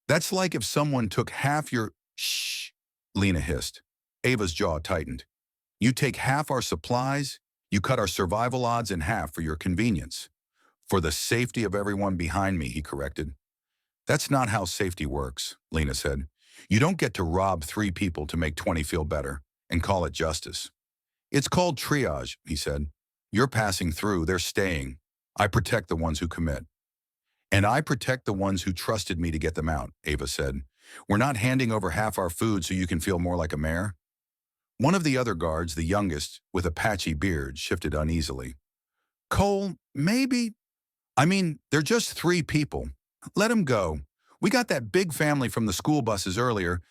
[SPEAKER 1] if someone took half your... Shh, Lena hissed. Ava's jaw tightened. You take half our supplies, you cut our survival odds in half for your convenience. For the safety of everyone behind me, he corrected. That's not how safety works, Lena said. You don't get to rob 3 people to make 20 feel better and call it justice. It's called triage, he said. You're passing through, they're staying. I protect the ones who commit. And I protect the ones who trusted me to get them out, Ava said. We're not handing over half our food so you can feel more like a mayor. One of the other guards, the youngest, with a patchy beard, shifted uneasily. Cole, maybe... they're just 3 people. Let them go. We got that big family from the school buses earlier.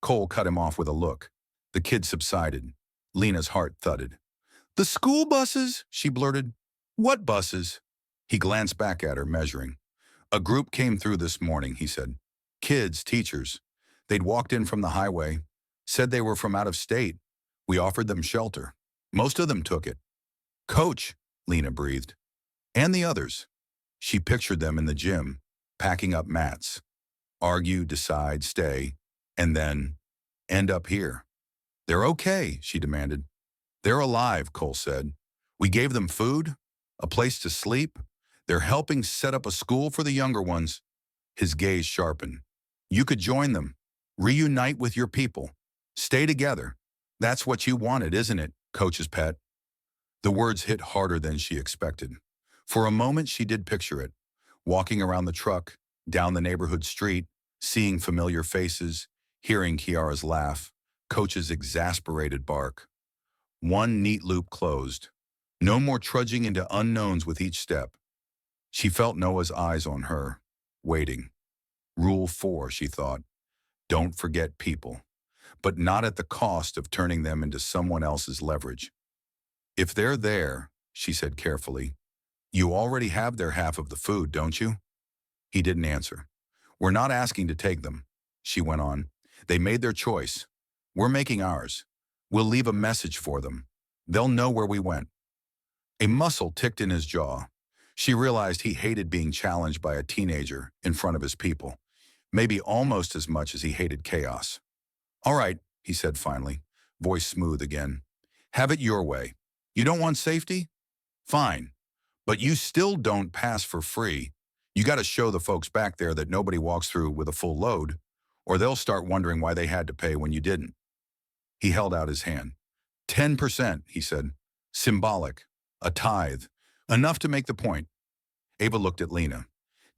[SPEAKER 1] Cole cut him off with a look. The kid subsided. Lena's heart thudded. The school buses? She blurted. What buses? He glanced back at her, measuring. A group came through this morning, he said. Kids, teachers. They'd walked in from the highway. Said they were from out of state. We offered them shelter. Most of them took it. Coach, Lena breathed. And the others. She pictured them in the gym, packing up mats. Argue, decide, stay, and then end up here. They're okay, she demanded. They're alive, Cole said. We gave them food, a place to sleep. They're helping set up a school for the younger ones. His gaze sharpened. You could join them. Reunite with your people. Stay together. That's what you wanted, isn't it, Coach's pet? The words hit harder than she expected. For a moment, she did picture it. Walking around the truck, down the neighborhood street, seeing familiar faces, hearing Kiara's laugh, Coach's exasperated bark. One neat loop closed. No more trudging into unknowns with each step. She felt Noah's eyes on her, waiting. Rule 4, she thought. Don't forget people, but not at the cost of turning them into someone else's leverage. If they're there, she said carefully, you already have their half of the food, don't you? He didn't answer. We're not asking to take them, she went on. They made their choice. We're making ours. We'll leave a message for them. They'll know where we went. A muscle ticked in his jaw. She realized he hated being challenged by a teenager in front of his people, maybe almost as much as he hated chaos. All right, he said finally, voice smooth again. Have it your way. You don't want safety? Fine. But you still don't pass for free. You got to show the folks back there that nobody walks through with a full load, or they'll start wondering why they had to pay when you didn't. He held out his hand. 10%, he said. Symbolic. A tithe. Enough to make the point. Ava looked at Lena.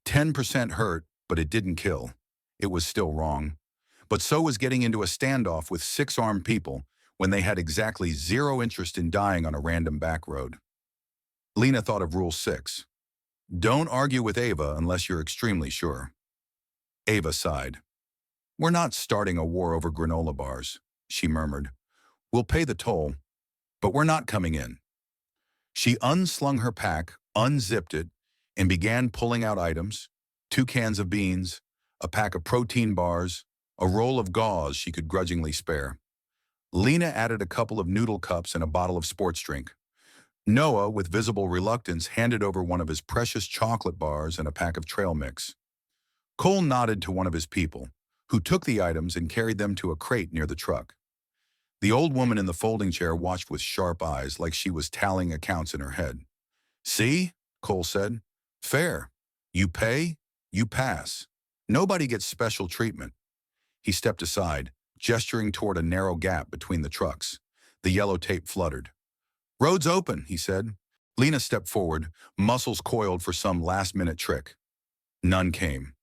[SPEAKER 1] 10% hurt, but it didn't kill. It was still wrong. But so was getting into a standoff with 6 armed people when they had exactly 0 interest in dying on a random back road. Lena thought of Rule 6. Don't argue with Ava unless you're extremely sure. Ava sighed. We're not starting a war over granola bars, she murmured. We'll pay the toll, but we're not coming in. She unslung her pack, unzipped it, and began pulling out items, 2 cans of beans, a pack of protein bars, a roll of gauze she could grudgingly spare. Lena added a couple of noodle cups and a bottle of sports drink. Noah, with visible reluctance, handed over one of his precious chocolate bars and a pack of trail mix. Cole nodded to one of his people, who took the items and carried them to a crate near the truck. The old woman in the folding chair watched with sharp eyes like she was tallying accounts in her head. See, Cole said. Fair. You pay, you pass. Nobody gets special treatment. He stepped aside, gesturing toward a narrow gap between the trucks. The yellow tape fluttered. Road's open, he said. Lena stepped forward, muscles coiled for some last-minute trick. None came.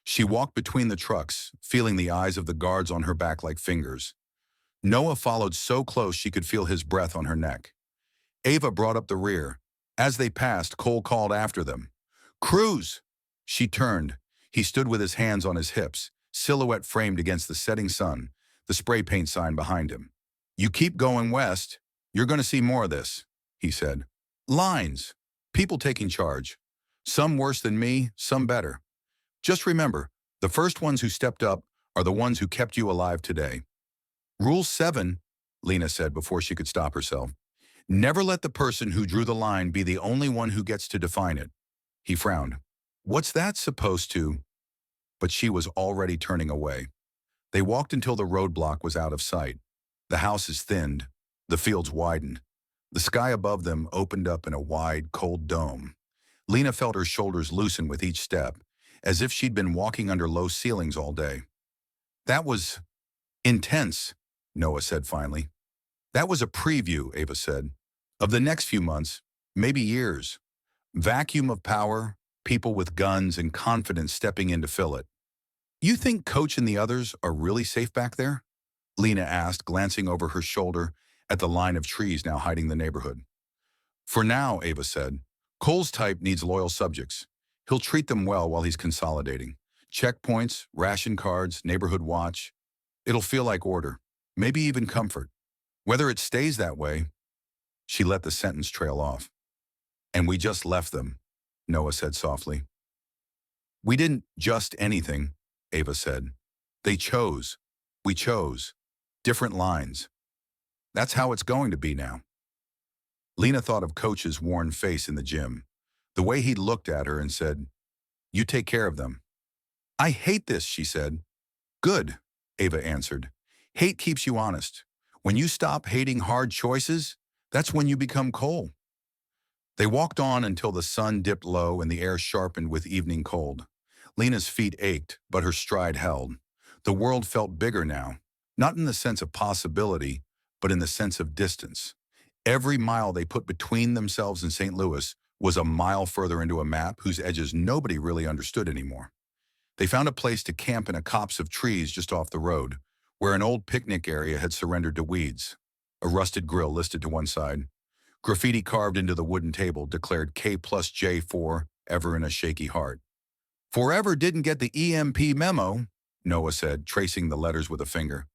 [SPEAKER 1] She walked between the trucks, feeling the eyes of the guards on her back like fingers. Noah followed so close she could feel his breath on her neck. Ava brought up the rear. As they passed, Cole called after them. Cruise! She turned. He stood with his hands on his hips, silhouette framed against the setting sun, the spray paint sign behind him. You keep going west, you're going to see more of this, he said. Lines. People taking charge. Some worse than me, some better. Just remember, the first ones who stepped up are the ones who kept you alive today. Rule 7, Lena said before she could stop herself. Never let the person who drew the line be the only one who gets to define it. He frowned. What's that supposed to? But she was already turning away. They walked until the roadblock was out of sight. The houses thinned. The fields widened. The sky above them opened up in a wide, cold dome. Lena felt her shoulders loosen with each step, as if she'd been walking under low ceilings all day. That was intense, Noah said finally. That was a preview, Ava said, of the next few months, maybe years. Vacuum of power, people with guns and confidence stepping in to fill it. You think Coach and the others are really safe back there? Lena asked, glancing over her shoulder at the line of trees now hiding the neighborhood. For now, Ava said, Cole's type needs loyal subjects. He'll treat them well while he's consolidating. Checkpoints, ration cards, neighborhood watch. It'll feel like order, maybe even comfort. Whether it stays that way, she let the sentence trail off. And we just left them, Noah said softly. We didn't just anything, Ava said. They chose. We chose. Different lines. That's how it's going to be now. Lena thought of Coach's worn face in the gym, the way he'd looked at her and said, "You take care of them." "I hate this," she said. "Good," Ava answered. "Hate keeps you honest. When you stop hating hard choices, that's when you become coal." They walked on until the sun dipped low and the air sharpened with evening cold. Lena's feet ached, but her stride held. The world felt bigger now, not in the sense of possibility, but in the sense of distance. Every mile they put between themselves and St. Louis was a mile further into a map whose edges nobody really understood anymore. They found a place to camp in a copse of trees just off the road, where an old picnic area had surrendered to weeds. A rusted grill listed to one side. Graffiti carved into the wooden table declared K plus J4, ever in a shaky heart. "Forever didn't get the EMP memo," Noah said, tracing the letters with a finger.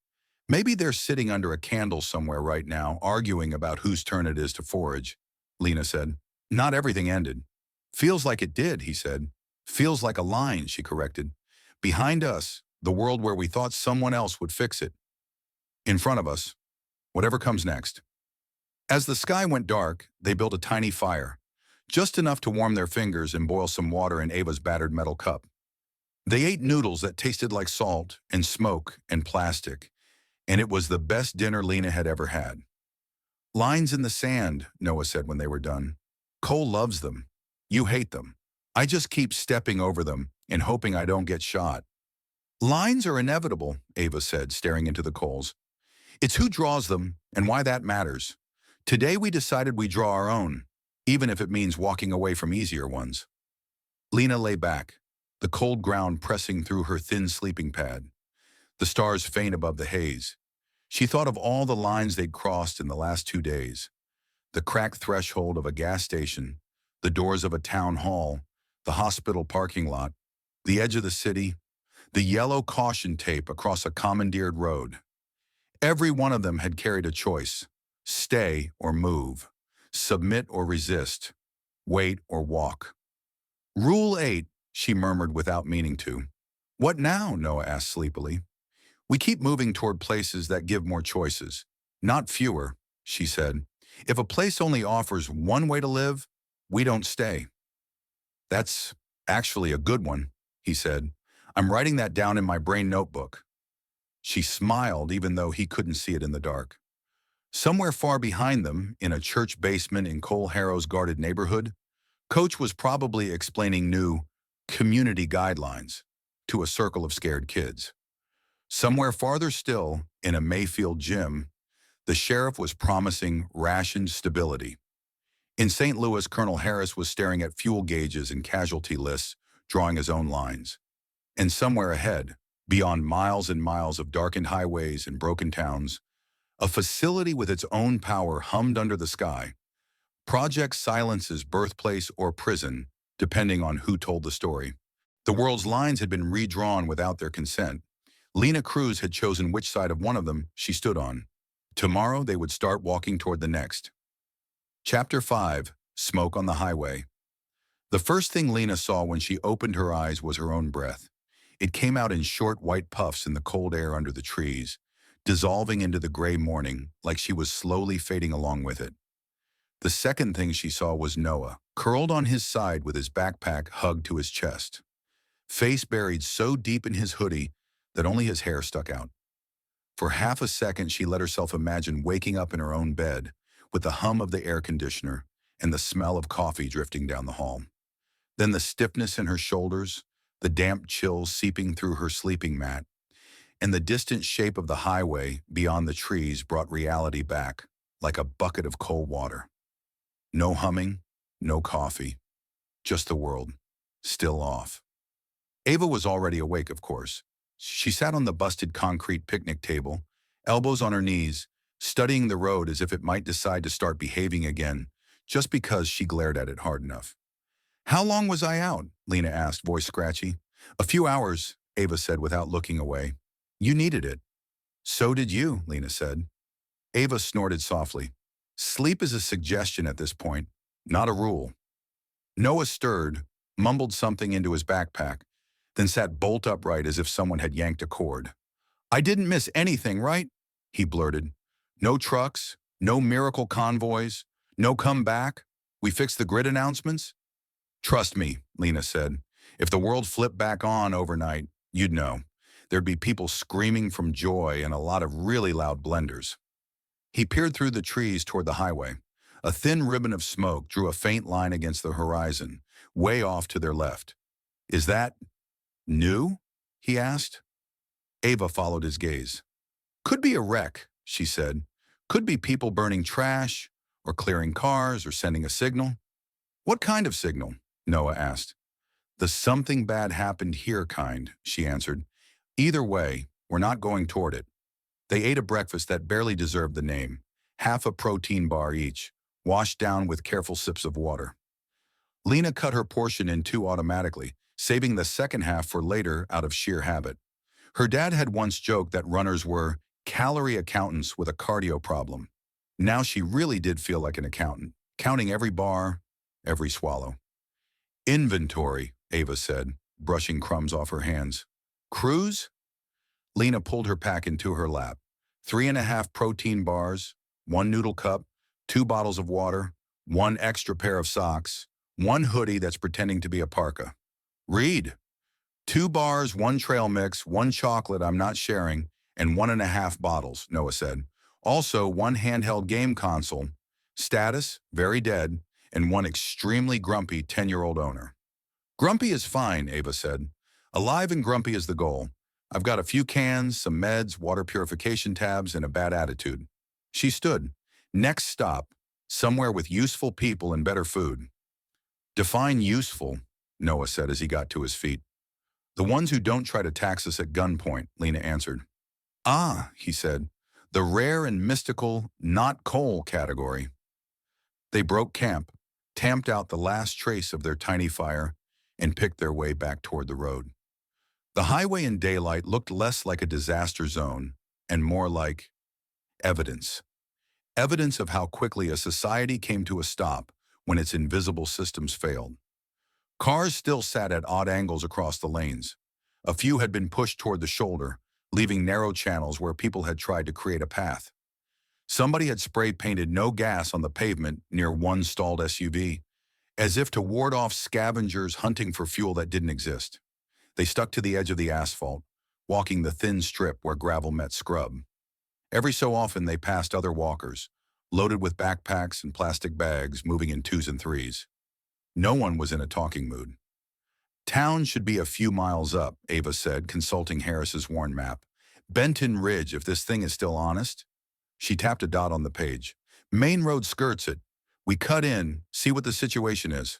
[SPEAKER 1] "Maybe they're sitting under a candle somewhere right now, arguing about whose turn it is to forage," Lena said. "Not everything ended." "Feels like it did," he said. "Feels like a line," she corrected. "Behind us, the world where we thought someone else would fix it. In front of us, whatever comes next." As the sky went dark, they built a tiny fire, just enough to warm their fingers and boil some water in Ava's battered metal cup. They ate noodles that tasted like salt and smoke and plastic, and it was the best dinner Lena had ever had. "Lines in the sand," Noah said when they were done. "Cole loves them. You hate them. I just keep stepping over them and hoping I don't get shot." "Lines are inevitable," Ava said, staring into the coals. "It's who draws them and why that matters. Today we decided we draw our own, even if it means walking away from easier ones." Lena lay back, the cold ground pressing through her thin sleeping pad, the stars faint above the haze. She thought of all the lines they'd crossed in the last 2 days. The cracked threshold of a gas station, the doors of a town hall, the hospital parking lot, the edge of the city, the yellow caution tape across a commandeered road. Every one of them had carried a choice: stay or move, submit or resist, wait or walk. "Rule 8, she murmured without meaning to. "What now?" Noah asked sleepily. "We keep moving toward places that give more choices, not fewer," she said. "If a place only offers one way to live, we don't stay." "That's actually a good one," he said. "I'm writing that down in my brain notebook." She smiled even though he couldn't see it in the dark. Somewhere far behind them, in a church basement in Cole Harrow's guarded neighborhood, Coach was probably explaining new community guidelines to a circle of scared kids. Somewhere farther still, in a Mayfield gym, the sheriff was promising rationed stability. In St. Louis, Colonel Harris was staring at fuel gauges and casualty lists, drawing his own lines. And somewhere ahead, beyond miles and miles of darkened highways and broken towns, a facility with its own power hummed under the sky. Project Silence's birthplace or prison, depending on who told the story. The world's lines had been redrawn without their consent. Lena Cruz had chosen which side of one of them she stood on. Tomorrow they would start walking toward the next. Chapter 5, Smoke on the Highway. The first thing Lena saw when she opened her eyes was her own breath. It came out in short white puffs in the cold air under the trees, dissolving into the gray morning like she was slowly fading along with it. The second thing she saw was Noah, curled on his side with his backpack hugged to his chest, face buried so deep in his hoodie that only his hair stuck out. For half a second, she let herself imagine waking up in her own bed, with the hum of the air conditioner and the smell of coffee drifting down the hall. Then the stiffness in her shoulders, the damp chills seeping through her sleeping mat, and the distant shape of the highway beyond the trees brought reality back, like a bucket of cold water. No humming, no coffee, just the world, still off. Ava was already awake, of course. She sat on the busted concrete picnic table, elbows on her knees, studying the road as if it might decide to start behaving again, just because she glared at it hard enough. "How long was I out?" Lena asked, voice scratchy. "A few hours," Ava said without looking away. "You needed it." "So did you," Lena said. Ava snorted softly. "Sleep is a suggestion at this point, not a rule." Noah stirred, mumbled something into his backpack, then sat bolt upright as if someone had yanked a cord. "I didn't miss anything, right?" he blurted. "No trucks, no miracle convoys, No come back? We fixed the grid announcements? Trust me, Lena said. If the world flipped back on overnight, you'd know. There'd be people screaming from joy and a lot of really loud blenders. He peered through the trees toward the highway. A thin ribbon of smoke drew a faint line against the horizon, way off to their left. Is that new? He asked. Ava followed his gaze. Could be a wreck, she said. Could be people burning trash, or clearing cars, or sending a signal. What kind of signal? Noah asked. The something bad happened here kind, she answered. Either way, we're not going toward it. They ate a breakfast that barely deserved the name, half a protein bar each, washed down with careful sips of water. Lena cut her portion in two automatically, saving the second half for later out of sheer habit. Her dad had once joked that runners were calorie accountants with a cardio problem. Now she really did feel like an accountant, counting every bar, every swallow. Inventory, Ava said, brushing crumbs off her hands. Cruise? Lena pulled her pack into her lap. 3.5 protein bars, 1 noodle cup, 2 bottles of water, 1 extra pair of socks, 1 hoodie that's pretending to be a parka. Read. 2 bars, 1 trail mix, 1 chocolate I'm not sharing, and 1.5 bottles, Noah said. Also 1 handheld game console. Status, very dead, and 1 extremely grumpy 10-year-old owner. Grumpy is fine, Ava said. Alive and grumpy is the goal. I've got a few cans, some meds, water purification tabs, and a bad attitude. She stood. Next stop, somewhere with useful people and better food. Define useful, Noah said as he got to his feet. The ones who don't try to tax us at gunpoint, Lena answered. Ah, he said, the rare and mystical, not coal category. They broke camp, tamped out the last trace of their tiny fire, and picked their way back toward the road. The highway in daylight looked less like a disaster zone and more like evidence. Evidence of how quickly a society came to a stop when its invisible systems failed. Cars still sat at odd angles across the lanes. A few had been pushed toward the shoulder, leaving narrow channels where people had tried to create a path. Somebody had spray-painted no gas on the pavement near one stalled SUV, as if to ward off scavengers hunting for fuel that didn't exist. They stuck to the edge of the asphalt, walking the thin strip where gravel met scrub. Every so often they passed other walkers, loaded with backpacks and plastic bags, moving in 2s and 3s. No one was in a talking mood. Town should be a few miles up, Ava said, consulting Harris's worn map. Benton Ridge, if this thing is still honest. She tapped a dot on the page. Main road skirts it. We cut in, see what the situation is.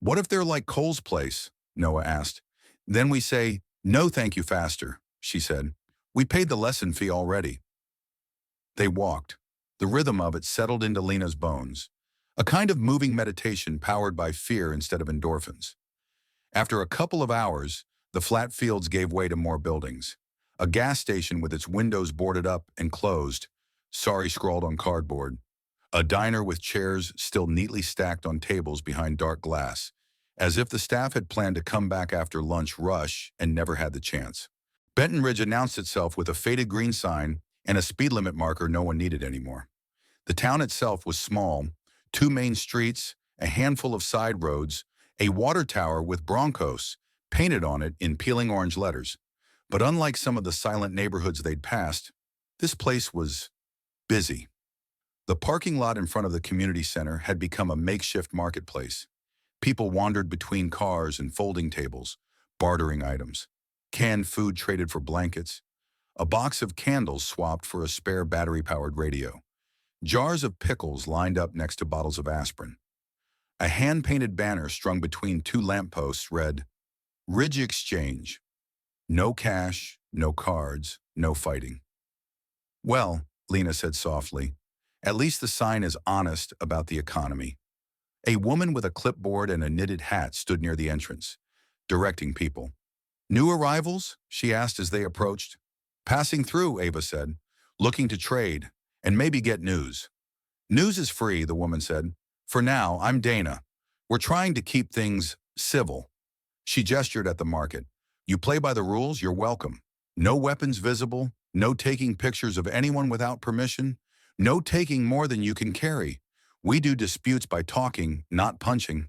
[SPEAKER 1] What if they're like Cole's place? Noah asked. Then we say, no thank you faster, she said. We paid the lesson fee already. They walked. The rhythm of it settled into Lena's bones. A kind of moving meditation powered by fear instead of endorphins. After a couple of hours, the flat fields gave way to more buildings. A gas station with its windows boarded up and closed, sorry scrawled on cardboard. A diner with chairs still neatly stacked on tables behind dark glass, as if the staff had planned to come back after lunch rush and never had the chance. Benton Ridge announced itself with a faded green sign and a speed limit marker no one needed anymore. The town itself was small, 2 main streets, a handful of side roads, a water tower with Broncos painted on it in peeling orange letters. But unlike some of the silent neighborhoods they'd passed, this place was busy. The parking lot in front of the community center had become a makeshift marketplace. People wandered between cars and folding tables, bartering items. Canned food traded for blankets. A box of candles swapped for a spare battery-powered radio. Jars of pickles lined up next to bottles of aspirin. A hand-painted banner strung between 2 lampposts read, Ridge Exchange. No cash, no cards, no fighting. Well, Lena said softly, at least the sign is honest about the economy. A woman with a clipboard and a knitted hat stood near the entrance, directing people. New arrivals? She asked as they approached. Passing through, Ava said, looking to trade and maybe get news. News is free, the woman said. For now, I'm Dana. We're trying to keep things civil. She gestured at the market. You play by the rules, you're welcome. No weapons visible, no taking pictures of anyone without permission, no taking more than you can carry. We do disputes by talking, not punching.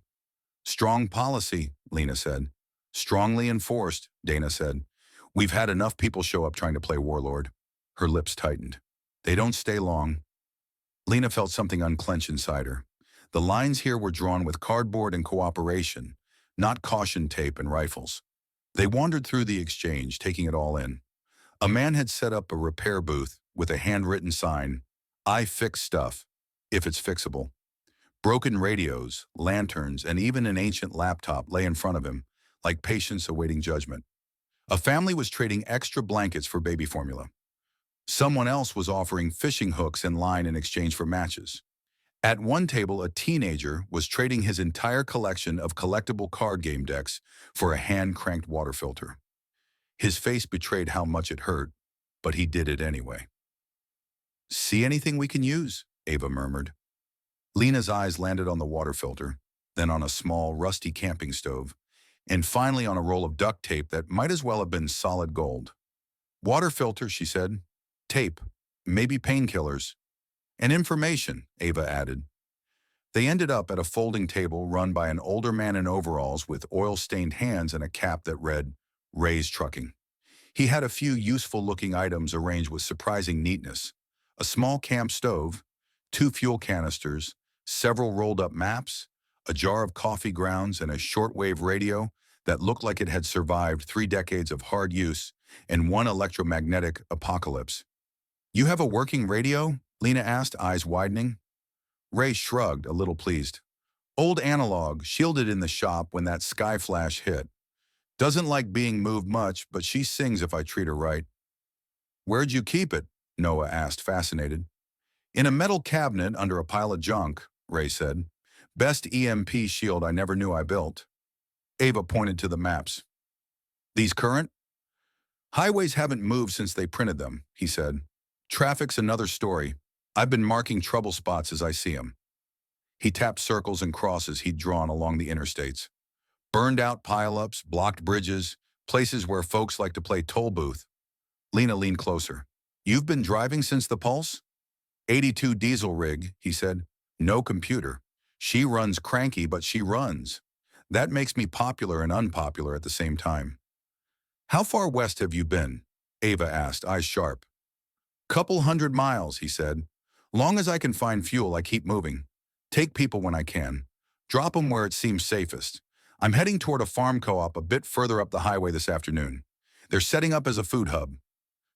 [SPEAKER 1] Strong policy, Lena said. Strongly enforced, Dana said. We've had enough people show up trying to play warlord. Her lips tightened. They don't stay long. Lena felt something unclench inside her. The lines here were drawn with cardboard and cooperation, not caution tape and rifles. They wandered through the exchange, taking it all in. A man had set up a repair booth with a handwritten sign, "I fix stuff, if it's fixable." Broken radios, lanterns, and even an ancient laptop lay in front of him, like patients awaiting judgment. A family was trading extra blankets for baby formula. Someone else was offering fishing hooks and line in exchange for matches. At one table, a teenager was trading his entire collection of collectible card game decks for a hand-cranked water filter. His face betrayed how much it hurt, but he did it anyway. "See anything we can use?" Ava murmured. Lena's eyes landed on the water filter, then on a small, rusty camping stove, and finally on a roll of duct tape that might as well have been solid gold. "Water filter," she said. "Tape. Maybe painkillers. And information," Ava added. They ended up at a folding table run by an older man in overalls with oil-stained hands and a cap that read, "Ray's Trucking." He had a few useful-looking items arranged with surprising neatness. A small camp stove, 2 fuel canisters, several rolled-up maps, a jar of coffee grounds, and a shortwave radio that looked like it had survived 3 decades of hard use and 1 electromagnetic apocalypse. "You have a working radio?" Lena asked, eyes widening. Ray shrugged, a little pleased. "Old analog, shielded in the shop when that sky flash hit. Doesn't like being moved much, but she sings if I treat her right." "Where'd you keep it?" Noah asked, fascinated. "In a metal cabinet under a pile of junk," Ray said. "Best EMP shield I never knew I built." Ava pointed to the maps. "These current?" "Highways haven't moved since they printed them," he said. "Traffic's another story. I've been marking trouble spots as I see them." He tapped circles and crosses he'd drawn along the interstates. Burned-out pile-ups, blocked bridges, places where folks like to play toll booth. Lena leaned closer. "You've been driving since the Pulse?" "82 diesel rig," he said. "No computer. She runs cranky, but she runs. That makes me popular and unpopular at the same time." "How far west have you been?" Ava asked, eyes sharp. "Couple 100 miles," he said. "Long as I can find fuel, I keep moving. Take people when I can. Drop them where it seems safest. I'm heading toward a farm co-op a bit further up the highway this afternoon. They're setting up as a food hub."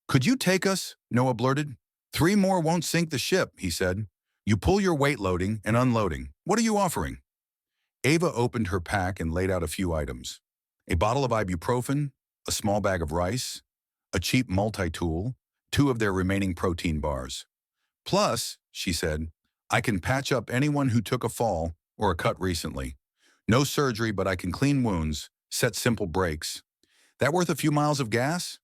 [SPEAKER 1] "Could you take us?" Noah blurted. "3 more won't sink the ship," he said. "You pull your weight loading and unloading. What are you offering?" Ava opened her pack and laid out a few items. A bottle of ibuprofen, a small bag of rice, a cheap multi-tool, 2 of their remaining protein bars. "Plus," she said, "I can patch up anyone who took a fall or a cut recently. No surgery, but I can clean wounds, set simple breaks. That worth a few miles of gas?"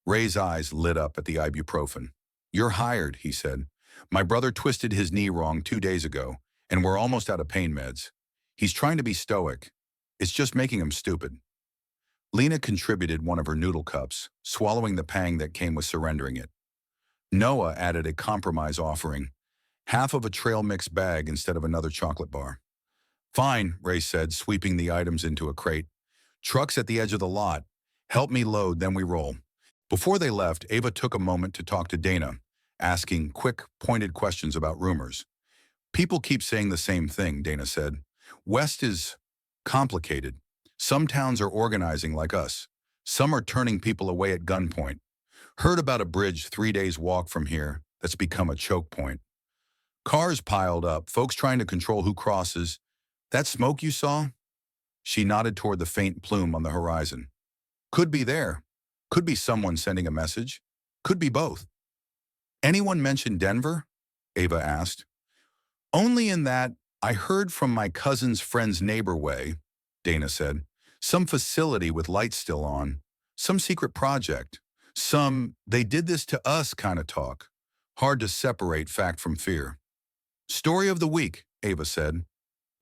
[SPEAKER 1] Ray's eyes lit up at the ibuprofen. "You're hired," he said. "My brother twisted his knee wrong 2 days ago, and we're almost out of pain meds. He's trying to be stoic. It's just making him stupid." Lena contributed one of her noodle cups, swallowing the pang that came with surrendering it. Noah added a compromise offering, half of a trail mix bag instead of another chocolate bar. "Fine," Ray said, sweeping the items into a crate. "Truck's at the edge of the lot. Help me load, then we roll." Before they left, Ava took a moment to talk to Dana, asking quick, pointed questions about rumors. "People keep saying the same thing," Dana said. "West is complicated. Some towns are organizing like us. Some are turning people away at gunpoint. Heard about a bridge 3 days walk from here that's become a choke point. Cars piled up, folks trying to control who crosses. That smoke you saw?" She nodded toward the faint plume on the horizon. "Could be there. Could be someone sending a message. Could be both." "Anyone mention Denver?" Ava asked. "Only in that I heard from my cousin's friend's neighbor way," Dana said. "Some facility with lights still on. Some secret project. Some they did this to us kind of talk. Hard to separate fact from fear." "Story of the week," Ava said.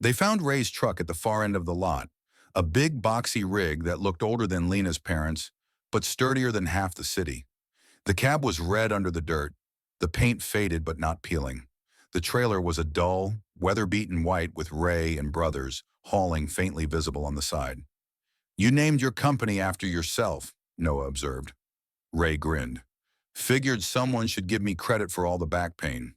[SPEAKER 1] They found Ray's truck at the far end of the lot, a big boxy rig that looked older than Lena's parents, but sturdier than half the city. The cab was red under the dirt, the paint faded but not peeling. The trailer was a dull, weather-beaten white with Ray and brothers hauling faintly visible on the side. "You named your company after yourself," Noah observed. Ray grinned. "Figured someone should give me credit for all the back pain."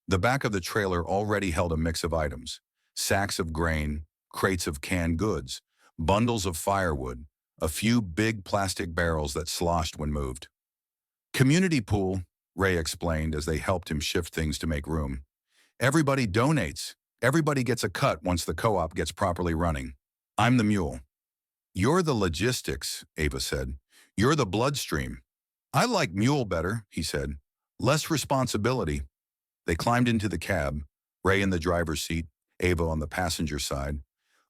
[SPEAKER 1] The back of the trailer already held a mix of items: sacks of grain, crates of canned goods, bundles of firewood, a few big plastic barrels that sloshed when moved. "Community pool," Ray explained as they helped him shift things to make room. "Everybody donates. Everybody gets a cut once the co-op gets properly running. I'm the mule." "You're the logistics," Ava said. "You're the bloodstream." "I like mule better," he said. "Less responsibility." They climbed into the cab, Ray in the driver's seat, Ava on the passenger side.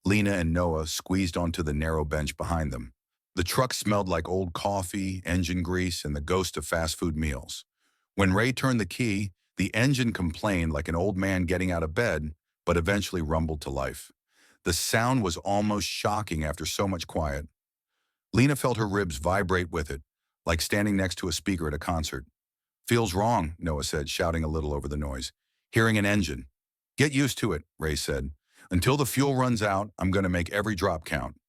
[SPEAKER 1] Lena and Noah squeezed onto the narrow bench behind them. The truck smelled like old coffee, engine grease, and the ghost of fast food meals. When Ray turned the key, the engine complained like an old man getting out of bed, but eventually rumbled to life. The sound was almost shocking after so much quiet. Lena felt her ribs vibrate with it, like standing next to a speaker at a concert. "Feels wrong," Noah said, shouting a little over the noise. "Hearing an engine." "Get used to it," Ray said. "Until the fuel runs out, I'm going to make every drop count."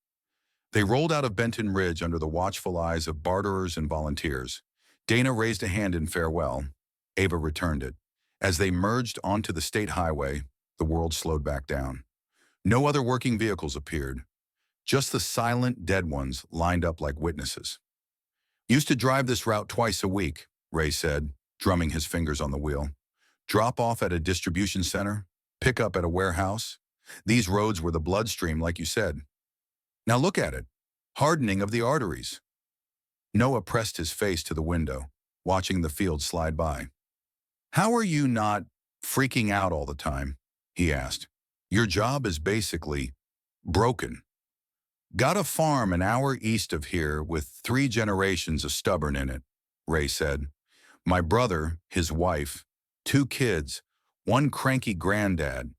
[SPEAKER 1] They rolled out of Benton Ridge under the watchful eyes of barterers and volunteers. Dana raised a hand in farewell. Ava returned it. As they merged onto the state highway, the world slowed back down. No other working vehicles appeared. Just the silent, dead ones lined up like witnesses. "Used to drive this route twice a week," Ray said, drumming his fingers on the wheel. "Drop off at a distribution center, pick up at a warehouse. These roads were the bloodstream, like you said. Now look at it. Hardening of the arteries." Noah pressed his face to the window, watching the field slide by. "How are you not freaking out all the time?" he asked. "Your job is basically broken." "Got a farm an hour east of here with 3 generations of stubborn in it," Ray said. "My brother, his wife, 2 kids, 1 cranky granddad.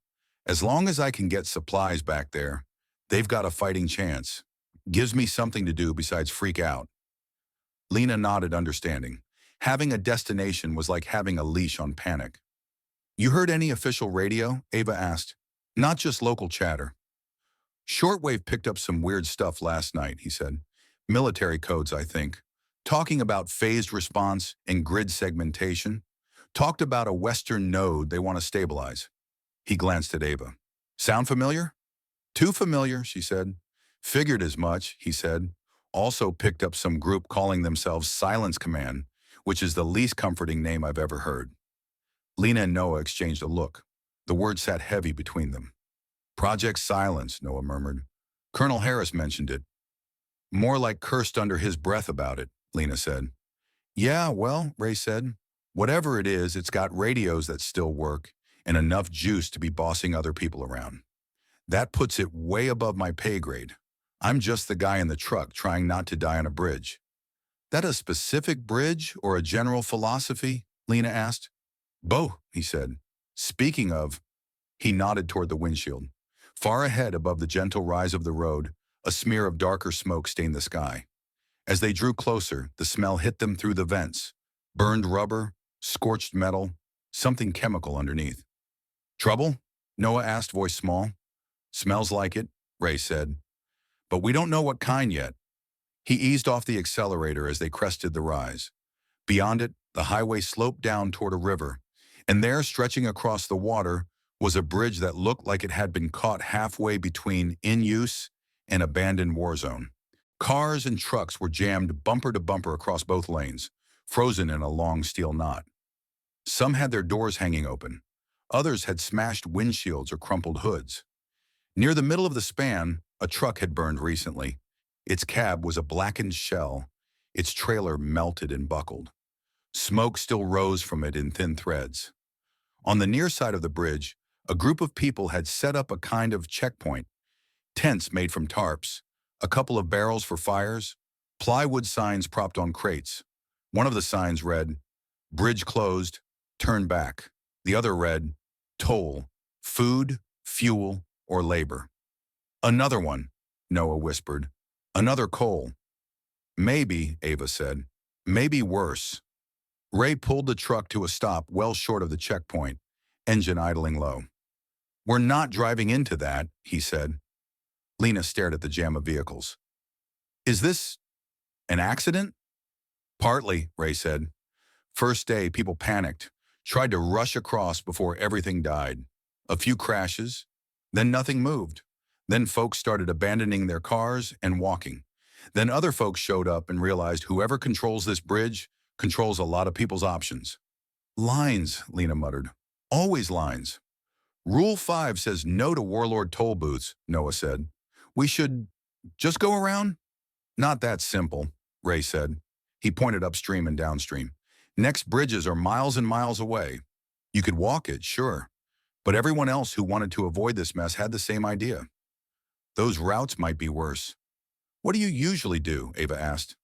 [SPEAKER 1] As long as I can get supplies back there, they've got a fighting chance. Gives me something to do besides freak out." Lena nodded, understanding. Having a destination was like having a leash on panic. "You heard any official radio?" Ava asked. "Not just local chatter." "Shortwave picked up some weird stuff last night," he said. "Military codes, I think. Talking about phased response and grid segmentation. Talked about a western node they want to stabilize." He glanced at Ava. "Sound familiar?" "Too familiar," she said. "Figured as much," he said. "Also picked up some group calling themselves Silence Command, which is the least comforting name I've ever heard." Lena and Noah exchanged a look. The word sat heavy between them. "Project Silence," Noah murmured. "Colonel Harris mentioned it." "More like cursed under his breath about it," Lena said. "Yeah, well," Ray said, "whatever it is, it's got radios that still work and enough juice to be bossing other people around. That puts it way above my pay grade. I'm just the guy in the truck trying not to die on a bridge." "That a specific bridge or a general philosophy?" Lena asked. "Both," he said. "Speaking of," he nodded toward the windshield. Far ahead, above the gentle rise of the road, a smear of darker smoke stained the sky. As they drew closer, the smell hit them through the vents. Burned rubber, scorched metal, something chemical underneath. "Trouble?" Noah asked, voice small. "Smells like it," Ray said. "But we don't know what kind yet." He eased off the accelerator as they crested the rise. Beyond it, the highway sloped down toward a river, and there, stretching across the water, was a bridge that looked like it had been caught halfway between in use and abandoned war zone. Cars and trucks were jammed bumper to bumper across both lanes, frozen in a long steel knot. Some had their doors hanging open. Others had smashed windshields or crumpled hoods. Near the middle of the span, a truck had burned recently. Its cab was a blackened shell, its trailer melted and buckled. Smoke still rose from it in thin threads. On the near side of the bridge, a group of people had set up a kind of checkpoint. Tents made from tarps, a couple of barrels for fires, plywood signs propped on crates. One of the signs read, "Bridge closed, turn back." The other read, "Toll, food, fuel, or labor." "Another one," Noah whispered. "Another coal." "Maybe," Ava said. "Maybe worse." Ray pulled the truck to a stop well short of the checkpoint, engine idling low. We're not driving into that, he said. Lena stared at the jam of vehicles. Is this an accident? Partly, Ray said. First day, people panicked, tried to rush across before everything died. A few crashes, then nothing moved. Then folks started abandoning their cars and walking. Then other folks showed up and realized whoever controls this bridge controls a lot of people's options. Lines, Lena muttered. Always lines. Rule 5 says no to warlord toll booths, Noah said. We should just go around? Not that simple, Ray said. He pointed upstream and downstream. Next bridges are miles and miles away. You could walk it, sure. But everyone else who wanted to avoid this mess had the same idea. Those routes might be worse. What do you usually do? Ava asked.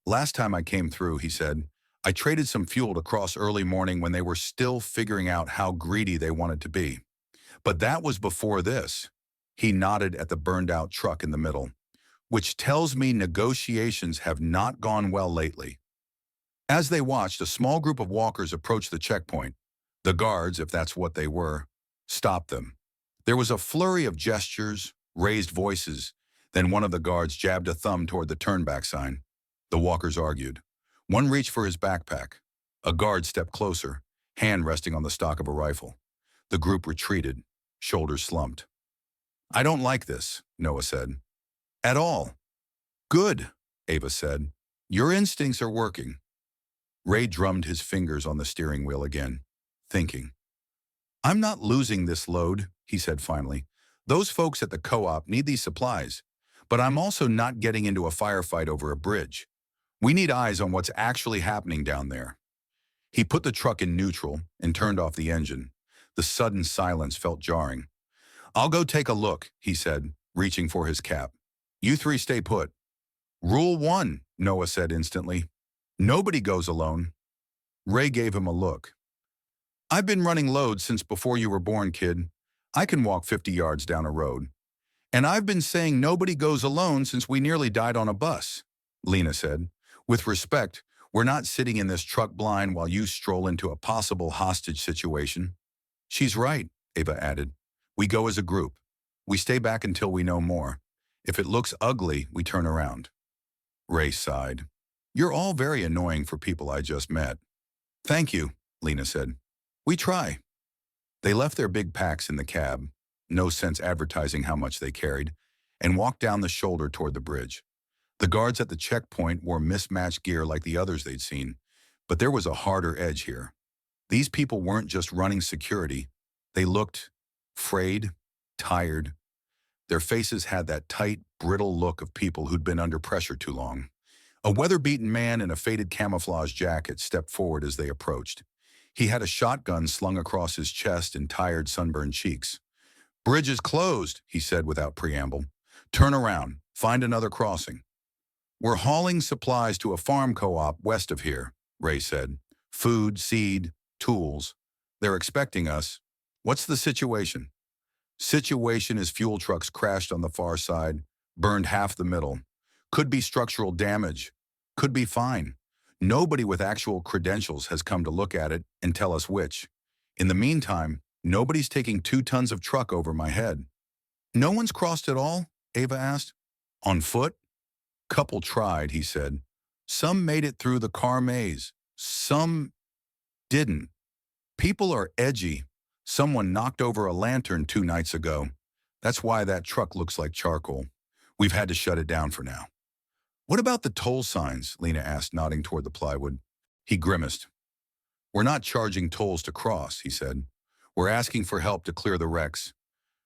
[SPEAKER 1] Last time I came through, he said, I traded some fuel to cross early morning when they were still figuring out how greedy they wanted to be. But that was before this. He nodded at the burned-out truck in the middle, which tells me negotiations have not gone well lately. As they watched, a small group of walkers approached the checkpoint. The guards, if that's what they were, stopped them. There was a flurry of gestures, raised voices. Then one of the guards jabbed a thumb toward the turnback sign. The walkers argued. One reached for his backpack. A guard stepped closer, hand resting on the stock of a rifle. The group retreated, shoulders slumped. I don't like this, Noah said. At all. Good, Ava said. Your instincts are working. Ray drummed his fingers on the steering wheel again, thinking. I'm not losing this load, he said finally. Those folks at the co-op need these supplies, but I'm also not getting into a firefight over a bridge. We need eyes on what's actually happening down there. He put the truck in neutral and turned off the engine. The sudden silence felt jarring. I'll go take a look, he said, reaching for his cap. You three stay put. Rule 1, Noah said instantly. Nobody goes alone. Ray gave him a look. I've been running loads since before you were born, kid. I can walk 50 yards down a road. And I've been saying nobody goes alone since we nearly died on a bus, Lena said. With respect, we're not sitting in this truck blind while you stroll into a possible hostage situation. She's right, Ava added. We go as a group. We stay back until we know more. If it looks ugly, we turn around. Ray sighed. You're all very annoying for people I just met. Thank you, Lena said. We try. They left their big packs in the cab, no sense advertising how much they carried, and walked down the shoulder toward the bridge. The guards at the checkpoint wore mismatched gear like the others they'd seen, but there was a harder edge here. These people weren't just running security. They looked frayed, tired. Their faces had that tight, brittle look of people who'd been under pressure too long. A weather-beaten man in a faded camouflage jacket stepped forward as they approached. He had a shotgun slung across his chest and tired, sunburned cheeks. Bridge is closed, he said without preamble. Turn around, find another crossing. We're hauling supplies to a farm co-op west of here, Ray said. Food, seed, tools. They're expecting us. What's the situation? Situation is fuel trucks crashed on the far side, burned half the middle. Could be structural damage. Could be fine. Nobody with actual credentials has come to look at it and tell us which. In the meantime, nobody's taking 2 tons of truck over my head. No one's crossed at all? Ava asked. On foot? Couple tried, he said. Some made it through the car maze. Some didn't. People are edgy. Someone knocked over a lantern 2 nights ago. That's why that truck looks like charcoal. We've had to shut it down for now. What about the toll signs? Lena asked, nodding toward the plywood. He grimaced. We're not charging tolls to cross, he said. We're asking for help to clear the wrecks.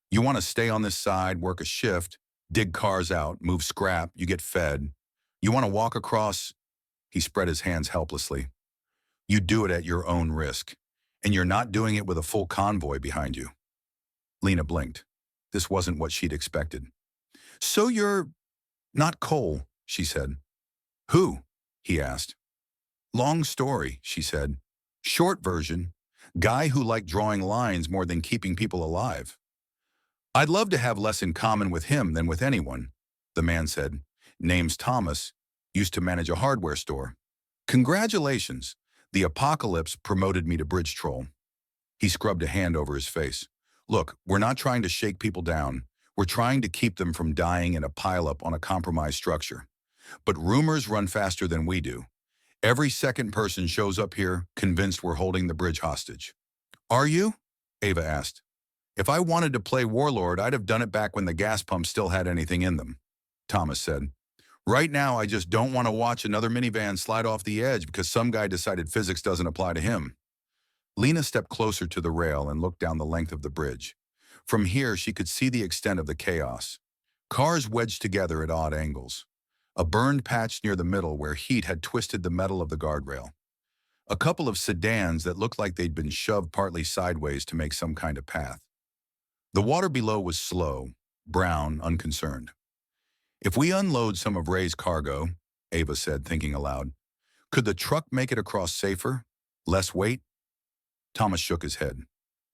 [SPEAKER 1] You want to stay on this side, work a shift, dig cars out, move scrap, you get fed. You want to walk across? He spread his hands helplessly. You do it at your own risk, and you're not doing it with a full convoy behind you. Lena blinked. This wasn't what she'd expected. So you're not Cole, she said. Who? He asked. Long story, she said. Short version, guy who liked drawing lines more than keeping people alive. I'd love to have less in common with him than with anyone, the man said. Name's Thomas, used to manage a hardware store. Congratulations, the apocalypse promoted me to bridge troll. He scrubbed a hand over his face. Look, we're not trying to shake people down. We're trying to keep them from dying in a pileup on a compromised structure. But rumors run faster than we do. Every second person shows up here convinced we're holding the bridge hostage. Are you? Ava asked. If I wanted to play warlord, I'd have done it back when the gas pumps still had anything in them, Thomas said. Right now, I just don't want to watch another minivan slide off the edge because some guy decided physics doesn't apply to him. Lena stepped closer to the rail and looked down the length of the bridge. From here, she could see the extent of the chaos. Cars wedged together at odd angles. A burned patch near the middle where heat had twisted the metal of the guardrail. A couple of sedans that looked like they'd been shoved partly sideways to make some kind of path. The water below was slow, brown, unconcerned. If we unload some of Ray's cargo, Ava said, thinking aloud, could the truck make it across safer? Less weight? Thomas shook his head.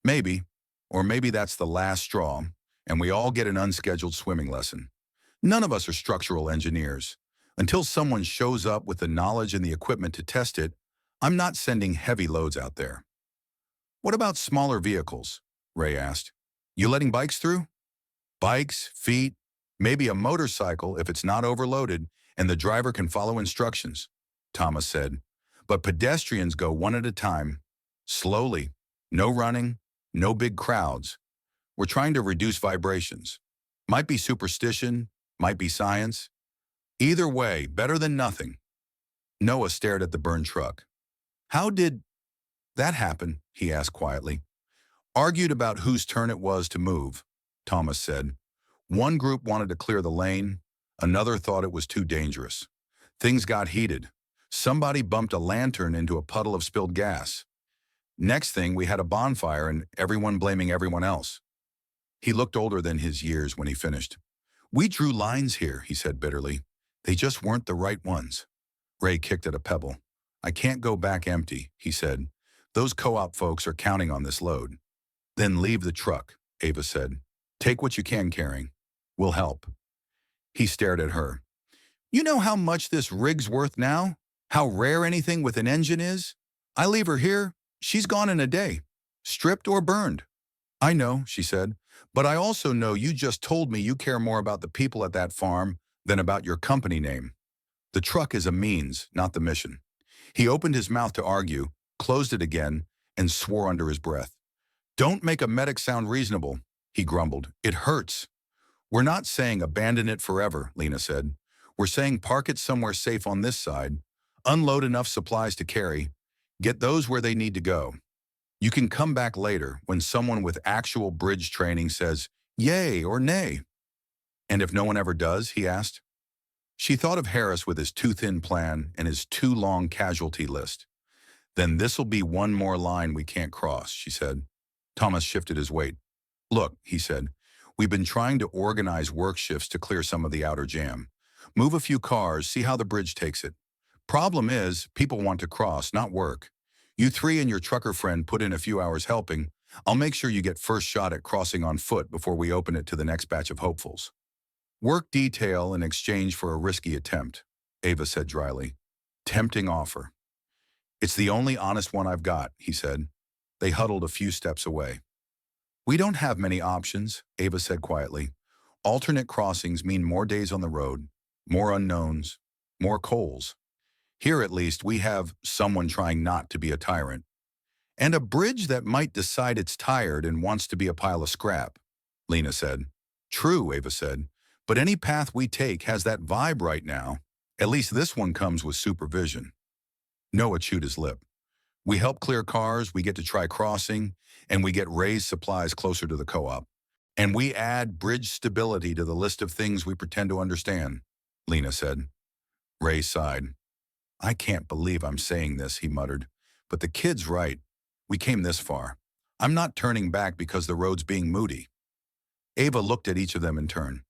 [SPEAKER 1] Maybe, or maybe that's the last straw, and we all get an unscheduled swimming lesson. None of us are structural engineers. Until someone shows up with the knowledge and the equipment to test it, I'm not sending heavy loads out there. What about smaller vehicles? Ray asked. You letting bikes through? Bikes, feet, maybe a motorcycle if it's not overloaded and the driver can follow instructions, Thomas said. But pedestrians go one at a time, slowly, no running, no big crowds. We're trying to reduce vibrations. Might be superstition, might be science. Either way, better than nothing. Noah stared at the burned truck. How did that happen? He asked quietly. Argued about whose turn it was to move, Thomas said. One group wanted to clear the lane, another thought it was too dangerous. Things got heated. Somebody bumped a lantern into a puddle of spilled gas. Next thing, we had a bonfire and everyone blaming everyone else. He looked older than his years when he finished. We drew lines here, he said bitterly. They just weren't the right ones. Ray kicked at a pebble. I can't go back empty, he said. Those co-op folks are counting on this load. Then leave the truck, Ava said. Take what you can carrying. We'll help. He stared at her. You know how much this rig's worth now? How rare anything with an engine is? I leave her here, she's gone in a day. Stripped or burned. I know, she said, but I also know you just told me you care more about the people at that farm than about your company name. The truck is a means, not the mission. He opened his mouth to argue, closed it again, and swore under his breath. Don't make a medic sound reasonable, he grumbled. It hurts. We're not saying abandon it forever, Lena said. We're saying park it somewhere safe on this side, unload enough supplies to carry, get those where they need to go. You can come back later when someone with actual bridge training says, yay or nay. And if no one ever does, he asked. She thought of Harris with his too-thin plan and his too-long casualty list. Then this'll be one more line we can't cross, she said. Thomas shifted his weight. Look, he said, we've been trying to organize work shifts to clear some of the outer jam. Move a few cars, see how the bridge takes it. Problem is, people want to cross, not work. You three and your trucker friend put in a few hours helping. I'll make sure you get first shot at crossing on foot before we open it to the next batch of hopefuls. Work detail in exchange for a risky attempt, Ava said dryly. Tempting offer. It's the only honest one I've got, he said. They huddled a few steps away. We don't have many options, Ava said quietly. Alternate crossings mean more days on the road, more unknowns, more coals. Here at least we have someone trying not to be a tyrant. And a bridge that might decide it's tired and wants to be a pile of scrap, Lena said. True, Ava said. But any path we take has that vibe right now. At least this one comes with supervision. Noah chewed his lip. We help clear cars, we get to try crossing, and we get raised supplies closer to the co-op. And we add bridge stability to the list of things we pretend to understand, Lena said. Ray sighed. I can't believe I'm saying this, he muttered. But the kid's right. We came this far. I'm not turning back because the road's being moody. Ava looked at each of them in turn.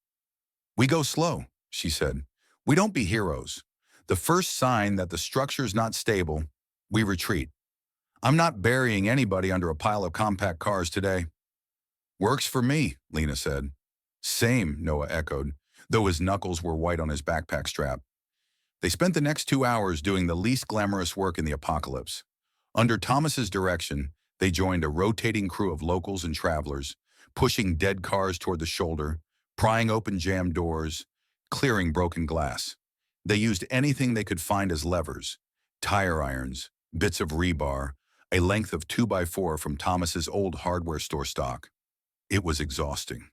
[SPEAKER 1] We go slow, she said. We don't be heroes. The first sign that the structure's not stable, we retreat. I'm not burying anybody under a pile of compact cars today. Works for me, Lena said. Same, Noah echoed, though his knuckles were white on his backpack strap. They spent the next 2 hours doing the least glamorous work in the apocalypse. Under Thomas's direction, they joined a rotating crew of locals and travelers, pushing dead cars toward the shoulder, prying open jammed doors, clearing broken glass. They used anything they could find as levers, tire irons, bits of rebar, a length of 2x4 from Thomas's old hardware store stock. It was exhausting.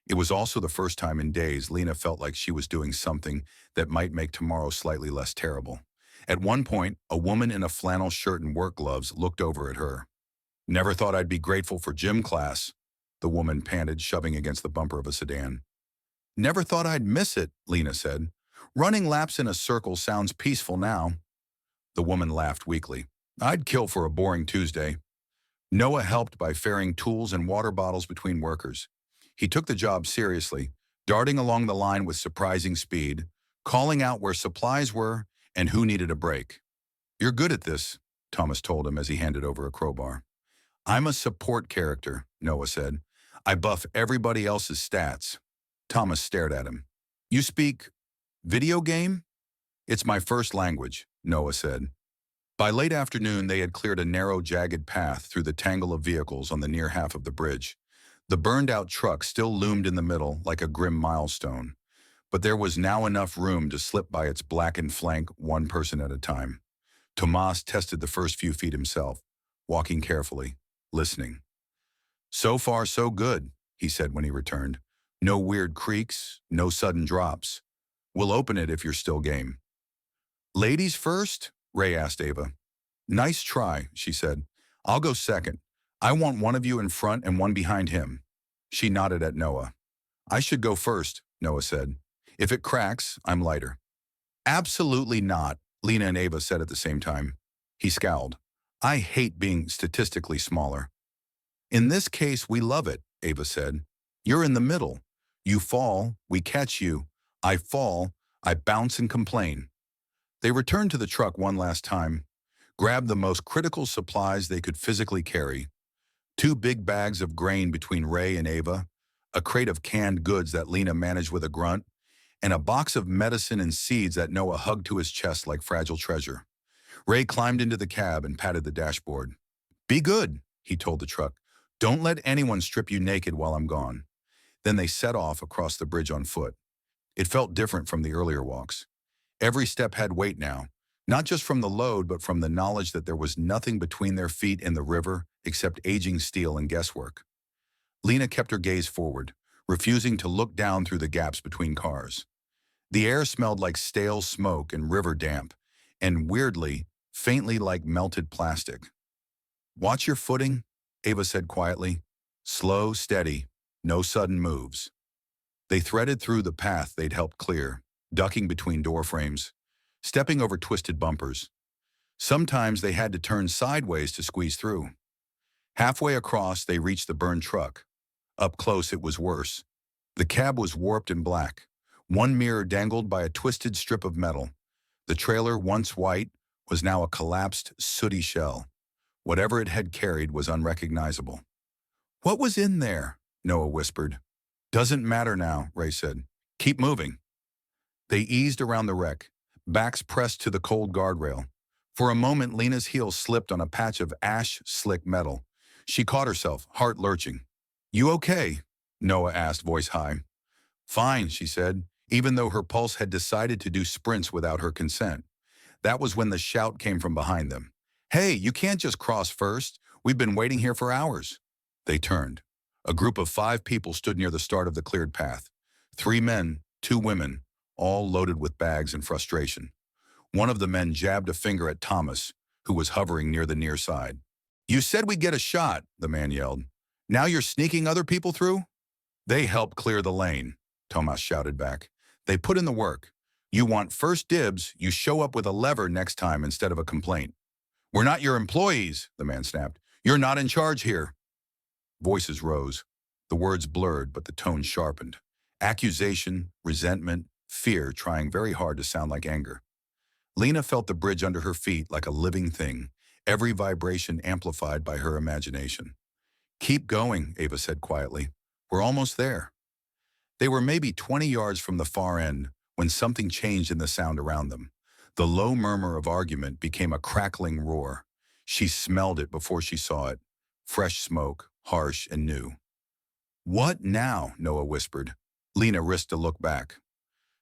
[SPEAKER 1] It was also the first time in days Lena felt like she was doing something that might make tomorrow slightly less terrible. At one point, a woman in a flannel shirt and work gloves looked over at her. "Never thought I'd be grateful for gym class," the woman panted, shoving against the bumper of a sedan. "Never thought I'd miss it," Lena said. "Running laps in a circle sounds peaceful now." The woman laughed weakly. "I'd kill for a boring Tuesday." Noah helped by ferrying tools and water bottles between workers. He took the job seriously, darting along the line with surprising speed, calling out where supplies were and who needed a break. "You're good at this," Thomas told him as he handed over a crowbar. "I'm a support character," Noah said. "I buff everybody else's stats." Thomas stared at him. "You speak video game?" "It's my first language," Noah said. By late afternoon, they had cleared a narrow, jagged path through the tangle of vehicles on the near half of the bridge. The burned-out truck still loomed in the middle like a grim milestone, but there was now enough room to slip by its blackened flank one person at a time. Tomas tested the first few feet himself, walking carefully, listening. "So far, so good," he said when he returned. "No weird creaks, no sudden drops. We'll open it if you're still game." "Ladies first?" Ray asked Ava. "Nice try," she said. "I'll go second. I want one of you in front and one behind him." She nodded at Noah. "I should go first," Noah said. "If it cracks, I'm lighter." "Absolutely not," Lena and Ava said at the same time. He scowled. "I hate being statistically smaller." "In this case, we love it," Ava said. "You're in the middle. You fall, we catch you. I fall, I bounce and complain." They returned to the truck one last time, grabbed the most critical supplies they could physically carry. 2 big bags of grain between Ray and Ava, a crate of canned goods that Lena managed with a grunt, and a box of medicine and seeds that Noah hugged to his chest like fragile treasure. Ray climbed into the cab and patted the dashboard. "Be good," he told the truck. "Don't let anyone strip you naked while I'm gone." Then they set off across the bridge on foot. It felt different from the earlier walks. Every step had weight now, not just from the load, but from the knowledge that there was nothing between their feet and the river except aging steel and guesswork. Lena kept her gaze forward, refusing to look down through the gaps between cars. The air smelled like stale smoke and river damp, and weirdly, faintly like melted plastic. "Watch your footing," Ava said quietly. "Slow, steady, no sudden moves." They threaded through the path they'd helped clear, ducking between door frames, stepping over twisted bumpers. Sometimes they had to turn sideways to squeeze through. Halfway across, they reached the burned truck. Up close, it was worse. The cab was warped and black. One mirror dangled by a twisted strip of metal. The trailer, once white, was now a collapsed, sooty shell. Whatever it had carried was unrecognizable. "What was in there?" Noah whispered. "Doesn't matter now," Ray said. "Keep moving." They eased around the wreck, backs pressed to the cold guardrail. For a moment, Lena's heel slipped on a patch of ash-slick metal. She caught herself, heart lurching. "You okay?" Noah asked, voice high. "Fine," she said, even though her pulse had decided to do sprints without her consent. That was when the shout came from behind them. "Hey, you can't just cross first. We've been waiting here for hours." They turned. A group of 5 people stood near the start of the cleared path. 3 men, 2 women, all loaded with bags and frustration. One of the men jabbed a finger at Thomas, who was hovering near the near side. "You said we'd get a shot," the man yelled. "Now you're sneaking other people through?" "They helped clear the lane," Thomas shouted back. "They put in the work. You want first dibs, you show up with a lever next time instead of a complaint." "We're not your employees," the man snapped. "You're not in charge here." Voices rose. The words blurred, but the tone sharpened. Accusation, resentment, fear trying very hard to sound like anger. Lena felt the bridge under her feet like a living thing, every vibration amplified by her imagination. "Keep going," Ava said quietly. "We're almost there." They were maybe 20 yards from the far end when something changed in the sound around them. The low murmur of argument became a crackling roar. She smelled it before she saw it. Fresh smoke, harsh and new. What now? Noah whispered. Lena risked a look back.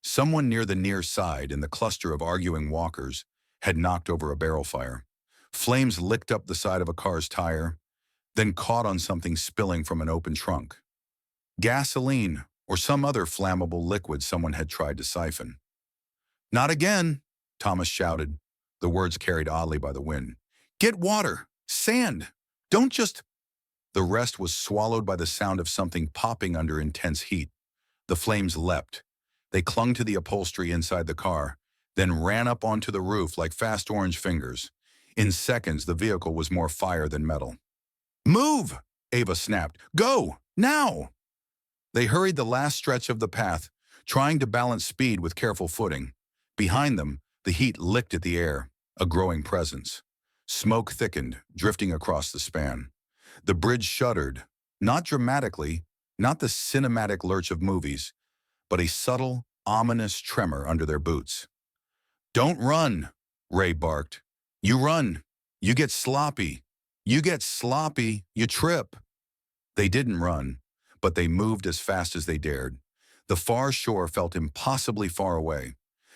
[SPEAKER 1] Someone near the near side, in the cluster of arguing walkers, had knocked over a barrel fire. Flames licked up the side of a car's tire, then caught on something spilling from an open trunk. Gasoline, or some other flammable liquid someone had tried to siphon. Not again, Thomas shouted. The words carried oddly by the wind. Get water! Sand! Don't just... The rest was swallowed by the sound of something popping under intense heat. The flames leapt. They clung to the upholstery inside the car, then ran up onto the roof like fast orange fingers. In seconds, the vehicle was more fire than metal. Move! Ava snapped. Go! Now! They hurried the last stretch of the path, trying to balance speed with careful footing. Behind them, the heat licked at the air, a growing presence. Smoke thickened, drifting across the span. The bridge shuddered, not dramatically, not the cinematic lurch of movies, but a subtle, ominous tremor under their boots. Don't run, Ray barked. You run. You get sloppy. You get sloppy. You trip. They didn't run, but they moved as fast as they dared. The far shore felt impossibly far away.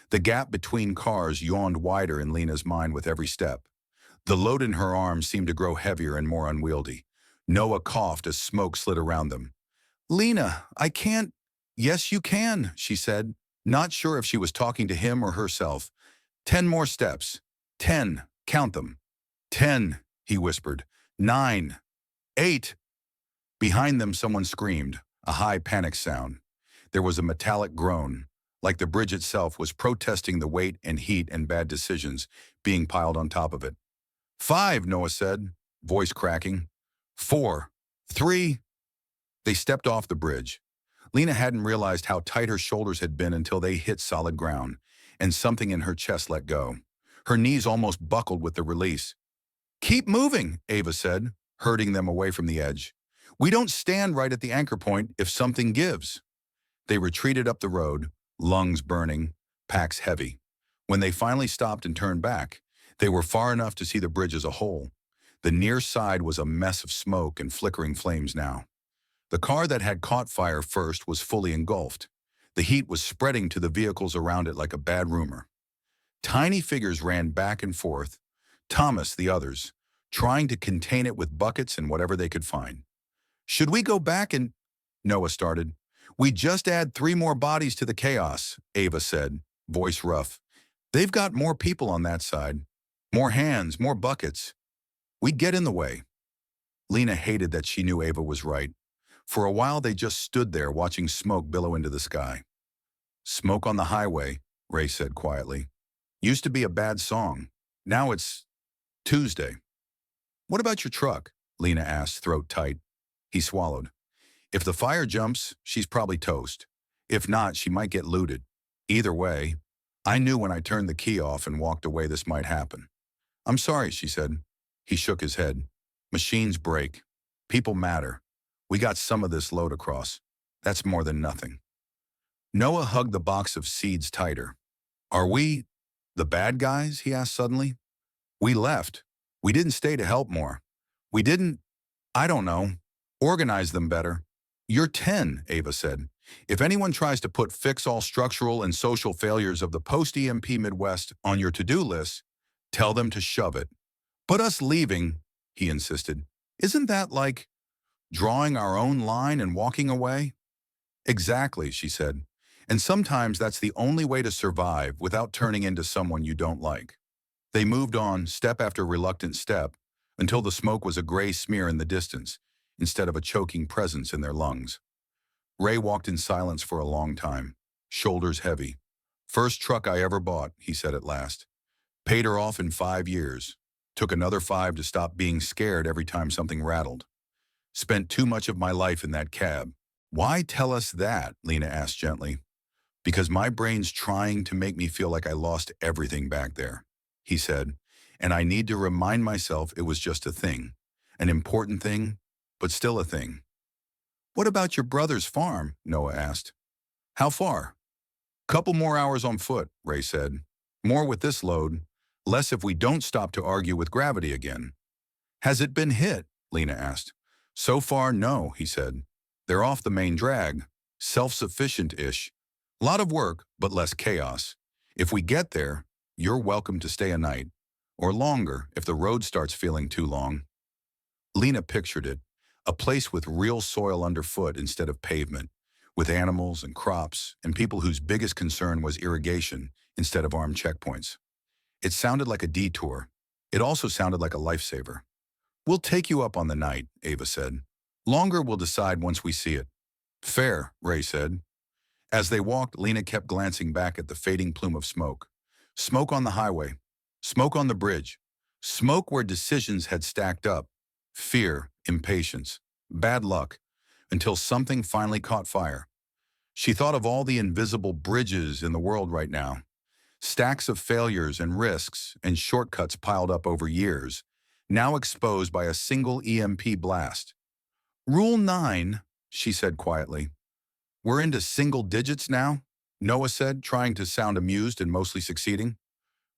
[SPEAKER 1] The gap between cars yawned wider in Lena's mind with every step. The load in her arms seemed to grow heavier and more unwieldy. Noah coughed as smoke slid around them. Lena, I can't... Yes, you can, she said, not sure if she was talking to him or herself. 10 more steps. 10. Count them. 10, he whispered. 9. 8. Behind them, someone screamed, a high panic sound. There was a metallic groan, like the bridge itself was protesting the weight and heat and bad decisions being piled on top of it. 5, Noah said, voice cracking. 4. 3. They stepped off the bridge. Lena hadn't realized how tight her shoulders had been until they hit solid ground, and something in her chest let go. Her knees almost buckled with the release. Keep moving, Ava said, herding them away from the edge. We don't stand right at the anchor point if something gives. They retreated up the road, lungs burning, packs heavy. When they finally stopped and turned back, they were far enough to see the bridge as a whole. The near side was a mess of smoke and flickering flames now. The car that had caught fire first was fully engulfed. The heat was spreading to the vehicles around it like a bad rumor. Tiny figures ran back and forth, Thomas the others, trying to contain it with buckets and whatever they could find. Should we go back and... Noah started. We just add 3 more bodies to the chaos, Ava said, voice rough. They've got more people on that side. More hands, more buckets. We'd get in the way. Lena hated that she knew Ava was right. For a while they just stood there watching smoke billow into the sky. Smoke on the highway, Ray said quietly. Used to be a bad song. Now it's Tuesday. What about your truck? Lena asked, throat tight. He swallowed. If the fire jumps, she's probably toast. If not, she might get looted. Either way, I knew when I turned the key off and walked away this might happen. I'm sorry, she said. He shook his head. Machines break. People matter. We got some of this load across. That's more than nothing. Noah hugged the box of seeds tighter. Are we the bad guys? He asked suddenly. We left. We didn't stay to help more. We didn't, I don't know, organize them better. You're 10, Ava said. If anyone tries to fix all structural and social failures of the post-EMP Midwest on your to-do list, tell them to shove it. But us leaving, he insisted, isn't that like drawing our own line and walking away? Exactly, she said. And sometimes that's the only way to survive without turning into someone you don't like. They moved on, step after reluctant step, until the smoke was a gray smear in the distance, instead of a choking presence in their lungs. Ray walked in silence for a long time, shoulders heavy. First truck I ever bought, he said at last. Paid her off in 5 years. Took another 5 to stop being scared every time something rattled. Spent too much of my life in that cab. Why tell us that? Lena asked gently. Because my brain's trying to make me feel like I lost everything back there, he said, and I need to remind myself it was just a thing. An important thing, but still a thing. What about your brother's farm? Noah asked. How far? Couple more hours on foot, Ray said. More with this load, less if we don't stop to argue with gravity again. Has it been hit? Lena asked. So far, no, he said. They're off the main drag, self-sufficient-ish. Lot of work, but less chaos. If we get there, you're welcome to stay a night, or longer if the road starts feeling too long. Lena pictured it, a place with real soil underfoot instead of pavement, with animals and crops and people whose biggest concern was irrigation instead of armed checkpoints. It sounded like a detour. It also sounded like a lifesaver. We'll take you up on the night, Ava said. Longer we'll decide once we see it. Fair, Ray said. As they walked, Lena kept glancing back at the fading plume of smoke. Smoke on the highway. Smoke on the bridge. Smoke where decisions had stacked up. Fear, impatience, bad luck, until something finally caught fire. She thought of all the invisible bridges in the world right now. Stacks of failures and risks and shortcuts piled up over years, now exposed by a single EMP blast. Rule 9, she said quietly. We're into single digits now, Noah said, trying to sound amused and mostly succeeding.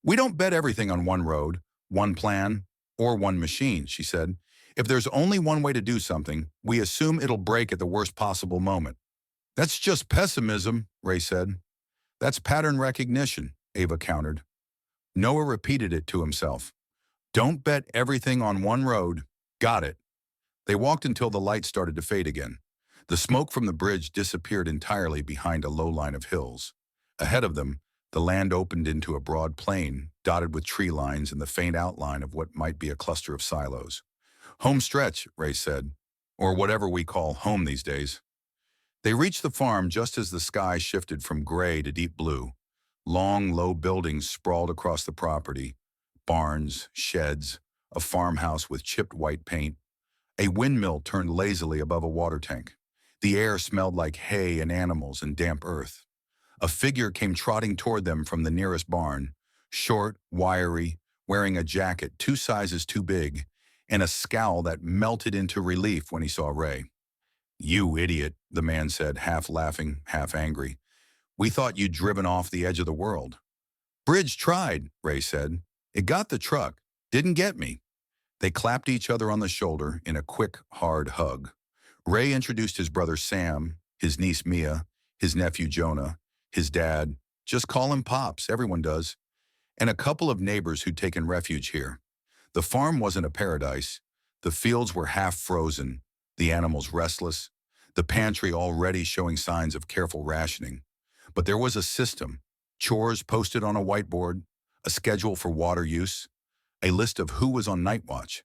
[SPEAKER 1] We don't bet everything on one road, one plan, or one machine, she said. If there's only one way to do something, we assume it'll break at the worst possible moment. That's just pessimism, Ray said. That's pattern recognition, Ava countered. Noah repeated it to himself. Don't bet everything on one road. Got it. They walked until the light started to fade again. The smoke from the bridge disappeared entirely behind a low line of hills. Ahead of them, the land opened into a broad plain, dotted with tree lines and the faint outline of what might be a cluster of silos. Home stretch, Ray said, or whatever we call home these days. They reached the farm just as the sky shifted from gray to deep blue. Long, low buildings sprawled across the property. Barns, sheds, a farmhouse with chipped white paint. A windmill turned lazily above a water tank. The air smelled like hay and animals and damp earth. A figure came trotting toward them from the nearest barn, short, wiry, wearing a jacket 2 sizes too big, and a scowl that melted into relief when he saw Ray. You idiot, the man said, half laughing, half angry. We thought you'd driven off the edge of the world. Bridge tried, Ray said. It got the truck, didn't get me. They clapped each other on the shoulder in a quick, hard hug. Ray introduced his brother Sam, his niece Mia, his nephew Jonah, his dad, just call him Pops, everyone does, and a couple of neighbors who'd taken refuge here. The farm wasn't a paradise. The fields were half frozen, the animals restless, the pantry already showing signs of careful rationing. But there was a system, chores posted on a whiteboard, a schedule for water use, a list of who was on night watch.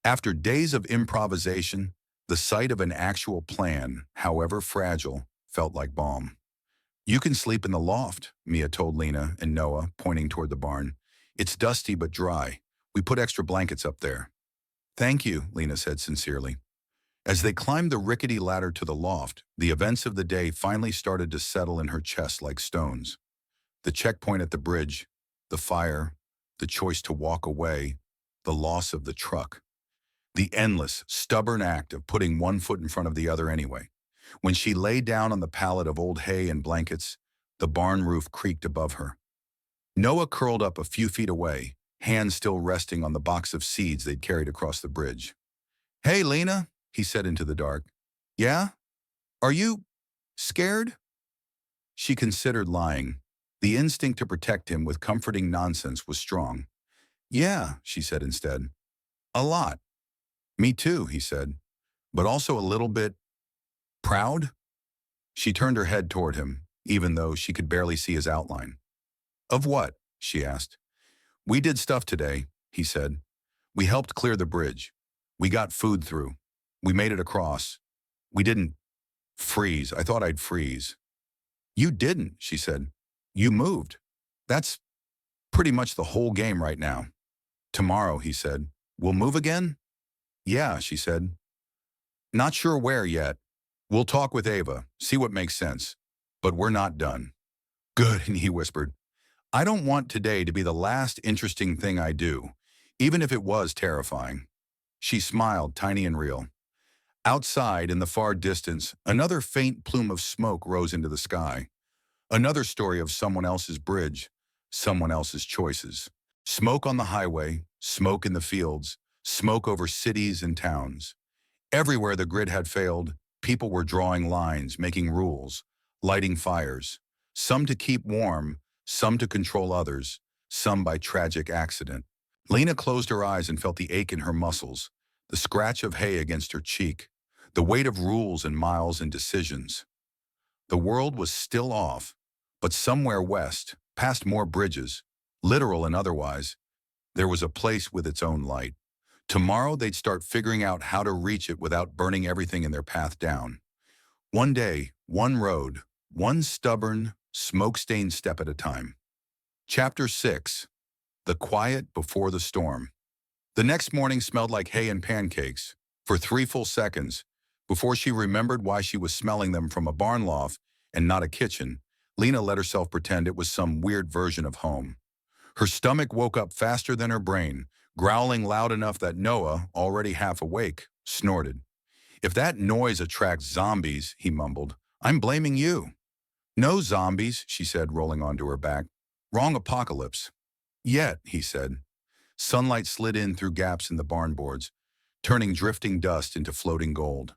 [SPEAKER 1] After days of improvisation, the sight of an actual plan, however fragile, felt like balm. You can sleep in the loft, Mia told Lena and Noah, pointing toward the barn. It's dusty but dry. We put extra blankets up there. Thank you, Lena said sincerely. As they climbed the rickety ladder to the loft, the events of the day finally started to settle in her chest like stones. The checkpoint at the bridge, the fire, the choice to walk away, the loss of the truck. The endless, stubborn act of putting one foot in front of the other anyway. When she lay down on the pallet of old hay and blankets, the barn roof creaked above her. Noah curled up a few feet away, hands still resting on the box of seeds they'd carried across the bridge. Hey, Lena, he said into the dark. Yeah? Are you scared? She considered lying. The instinct to protect him with comforting nonsense was strong. Yeah, she said instead. A lot. Me too, he said, but also a little bit proud? She turned her head toward him, even though she could barely see his outline. Of what? She asked. We did stuff today, he said. We helped clear the bridge. We got food through. We made it across. We didn't freeze. I thought I'd freeze. You didn't, she said. You moved. That's pretty much the whole game right now. Tomorrow, he said. We'll move again? Yeah, she said. Not sure where yet. We'll talk with Ava, see what makes sense. But we're not done. Good, he whispered. I don't want today to be the last interesting thing I do, even if it was terrifying. She smiled, tiny and real. Outside, in the far distance, another faint plume of smoke rose into the sky. Another story of someone else's bridge, someone else's choices. Smoke on the highway, smoke in the fields, smoke over cities and towns. Everywhere the grid had failed, People were drawing lines, making rules, lighting fires, some to keep warm, some to control others, some by tragic accident. Lena closed her eyes and felt the ache in her muscles, the scratch of hay against her cheek, the weight of rules and miles and decisions. The world was still off, but somewhere west, past more bridges, literal and otherwise, there was a place with its own light. Tomorrow they'd start figuring out how to reach it without burning everything in their path down. One day, one road, one stubborn, smoke-stained step at a time. Chapter 6. The Quiet Before the Storm. The next morning smelled like hay and pancakes for 3 full seconds. Before she remembered why she was smelling them from a barn loft and not a kitchen, Lena let herself pretend it was some weird version of home. Her stomach woke up faster than her brain, growling loud enough that Noah, already half awake, snorted. "If that noise attracts zombies," he mumbled, "I'm blaming you." "No zombies," she said, rolling onto her back. "Wrong apocalypse." "Yet," he said. Sunlight slid in through gaps in the barn boards, turning drifting dust into floating gold.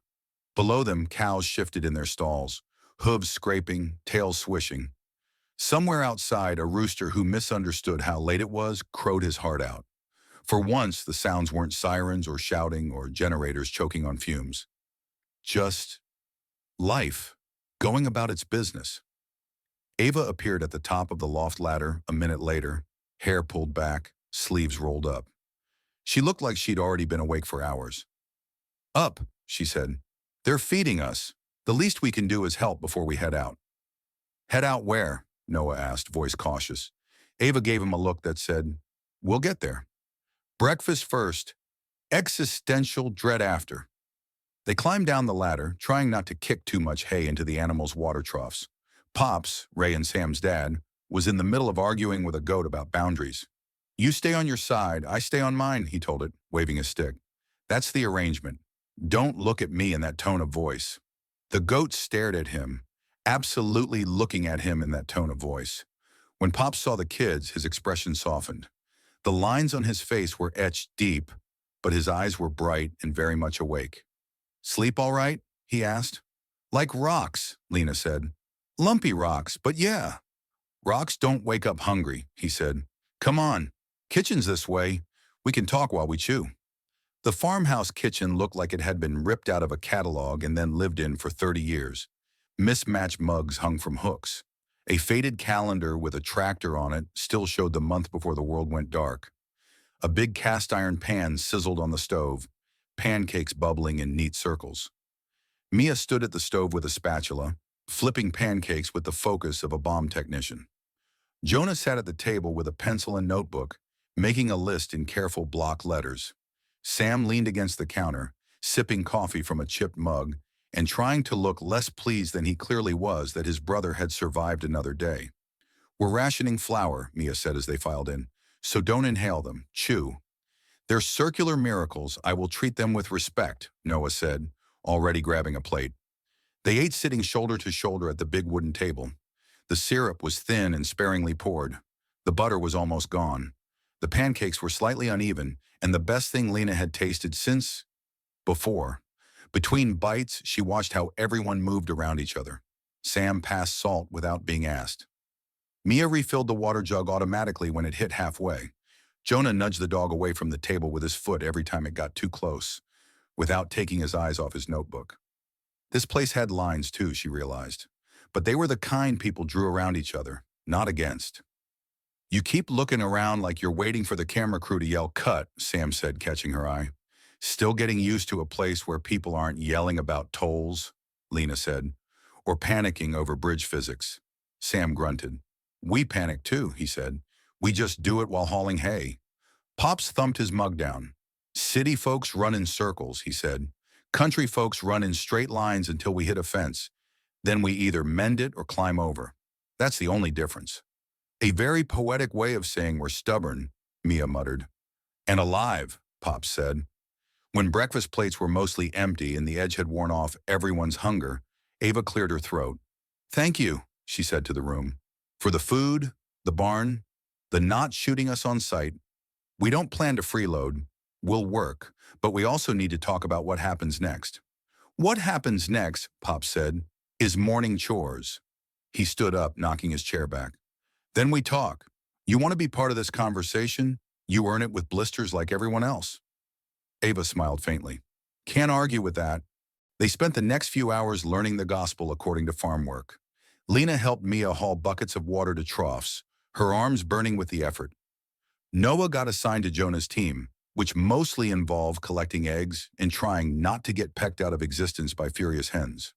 [SPEAKER 1] Below them, cows shifted in their stalls, hooves scraping, tails swishing. Somewhere outside, a rooster who misunderstood how late it was crowed his heart out. For once, the sounds weren't sirens or shouting or generators choking on fumes. Just life, going about its business. Ava appeared at the top of the loft ladder a minute later, hair pulled back, sleeves rolled up. She looked like she'd already been awake for hours. "Up," she said. "They're feeding us. The least we can do is help before we head out." "Head out where?" Noah asked, voice cautious. Ava gave him a look that said, "We'll get there. Breakfast first, existential dread after." They climbed down the ladder, trying not to kick too much hay into the animals' water troughs. Pops, Ray and Sam's dad, was in the middle of arguing with a goat about boundaries. "You stay on your side, I stay on mine," he told it, waving his stick. "That's the arrangement. Don't look at me in that tone of voice." The goat stared at him, absolutely looking at him in that tone of voice. When Pops saw the kids, his expression softened. The lines on his face were etched deep, but his eyes were bright and very much awake. "Sleep all right?" he asked. "Like rocks," Lena said. "Lumpy rocks, but yeah." "Rocks don't wake up hungry," he said. "Come on. Kitchen's this way. We can talk while we chew." The farmhouse kitchen looked like it had been ripped out of a catalog and then lived in for 30 years. Mismatched mugs hung from hooks. A faded calendar with a tractor on it still showed the month before the world went dark. A big cast iron pan sizzled on the stove, pancakes bubbling in neat circles. Mia stood at the stove with a spatula, flipping pancakes with the focus of a bomb technician. Jonah sat at the table with a pencil and notebook, making a list in careful block letters. Sam leaned against the counter, sipping coffee from a chipped mug, and trying to look less pleased than he clearly was that his brother had survived another day. "We're rationing flour," Mia said as they filed in, "so don't inhale them, chew." "They're circular miracles. I will treat them with respect," Noah said, already grabbing a plate. They ate sitting shoulder to shoulder at the big wooden table. The syrup was thin and sparingly poured. The butter was almost gone. The pancakes were slightly uneven, and the best thing Lena had tasted since before. Between bites, she watched how everyone moved around each other. Sam passed salt without being asked. Mia refilled the water jug automatically when it hit halfway. Jonah nudged the dog away from the table with his foot every time it got too close, without taking his eyes off his notebook. This place had lines too, she realized. But they were the kind people drew around each other, not against. "You keep looking around like you're waiting for the camera crew to yell cut," Sam said, catching her eye. "Still getting used to a place where people aren't yelling about tolls," Lena said, "or panicking over bridge physics." Sam grunted. "We panic too," he said. "We just do it while hauling hay." Pops thumped his mug down. "City folks run in circles," he said. "Country folks run in straight lines until we hit a fence. Then we either mend it or climb over. That's the only difference." "A very poetic way of saying we're stubborn," Mia muttered. "And alive," Pops said. When breakfast plates were mostly empty and the edge had worn off everyone's hunger, Ava cleared her throat. "Thank you," she said to the room. "For the food, the barn, the not shooting us on sight. We don't plan to freeload. We'll work, but we also need to talk about what happens next. What happens next, Pop said, is morning chores. He stood up, knocking his chair back. Then we talk. You want to be part of this conversation? You earn it with blisters like everyone else. Ava smiled faintly. Can't argue with that. They spent the next few hours learning the gospel according to farm work. Lena helped Mia haul buckets of water to troughs, her arms burning with the effort. Noah got assigned to Jonah's team, which mostly involved collecting eggs and trying not to get pecked out of existence by furious hens.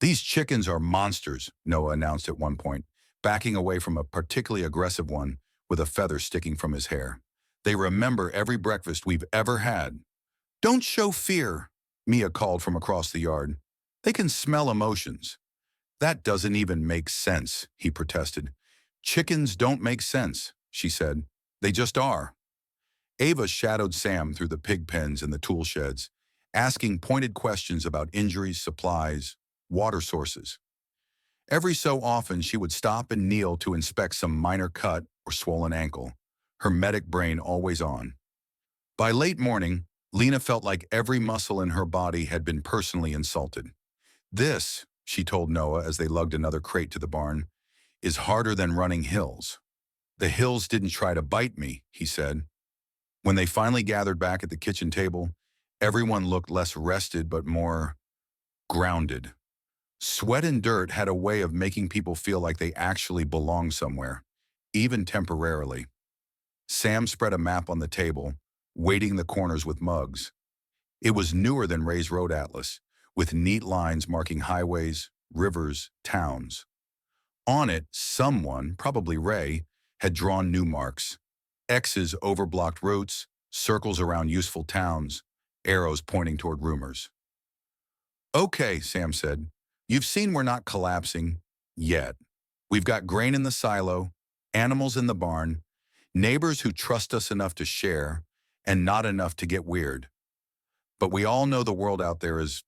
[SPEAKER 1] These chickens are monsters, Noah announced at one point, backing away from a particularly aggressive one with a feather sticking from his hair. They remember every breakfast we've ever had. Don't show fear, Mia called from across the yard. They can smell emotions. That doesn't even make sense, he protested. Chickens don't make sense, she said. They just are. Ava shadowed Sam through the pig pens and the tool sheds, asking pointed questions about injuries, supplies, water sources. Every so often, she would stop and kneel to inspect some minor cut or swollen ankle, her medic brain always on. By late morning, Lena felt like every muscle in her body had been personally insulted. This, she told Noah as they lugged another crate to the barn, is harder than running hills. The hills didn't try to bite me, he said. When they finally gathered back at the kitchen table, everyone looked less rested but more grounded. Sweat and dirt had a way of making people feel like they actually belonged somewhere, even temporarily. Sam spread a map on the table, weighting the corners with mugs. It was newer than Ray's Road Atlas, with neat lines marking highways, rivers, towns. On it, someone, probably Ray, had drawn new marks. X's over blocked routes, circles around useful towns, arrows pointing toward rumors. Okay, Sam said. You've seen we're not collapsing yet. We've got grain in the silo, animals in the barn, neighbors who trust us enough to share, and not enough to get weird. But we all know the world out there is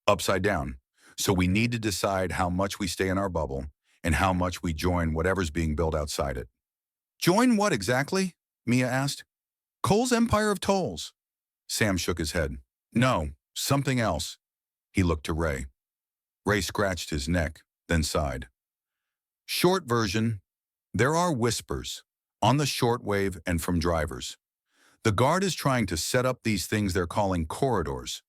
[SPEAKER 1] upside down, so we need to decide how much we stay in our bubble and how much we join whatever's being built outside it. Join what exactly? Mia asked. Cole's Empire of Tolls. Sam shook his head. No, something else. He looked to Ray. Ray scratched his neck, then sighed. Short version, there are whispers, on the shortwave and from drivers. The Guard is trying to set up these things they're calling corridors,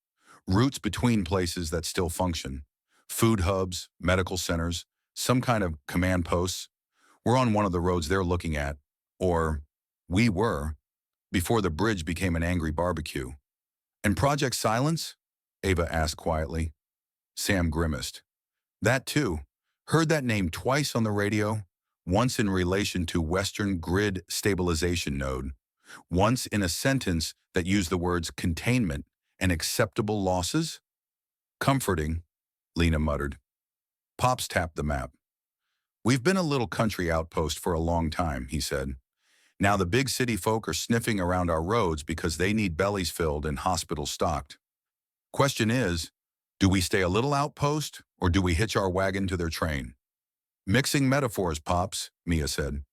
[SPEAKER 1] routes between places that still function. Food hubs, medical centers, some kind of command posts. We're on one of the roads they're looking at, or we were, before the bridge became an angry barbecue. And Project Silence? Ava asked quietly. Sam grimaced. That too. Heard that name twice on the radio, once in relation to Western Grid Stabilization Node, once in a sentence that used the words containment and acceptable losses? Comforting, Lena muttered. Pops tapped the map. We've been a little country outpost for a long time, he said. Now the big city folk are sniffing around our roads because they need bellies filled and hospitals stocked. Question is, do we stay a little outpost, or do we hitch our wagon to their train? Mixing metaphors, Pops, Mia said.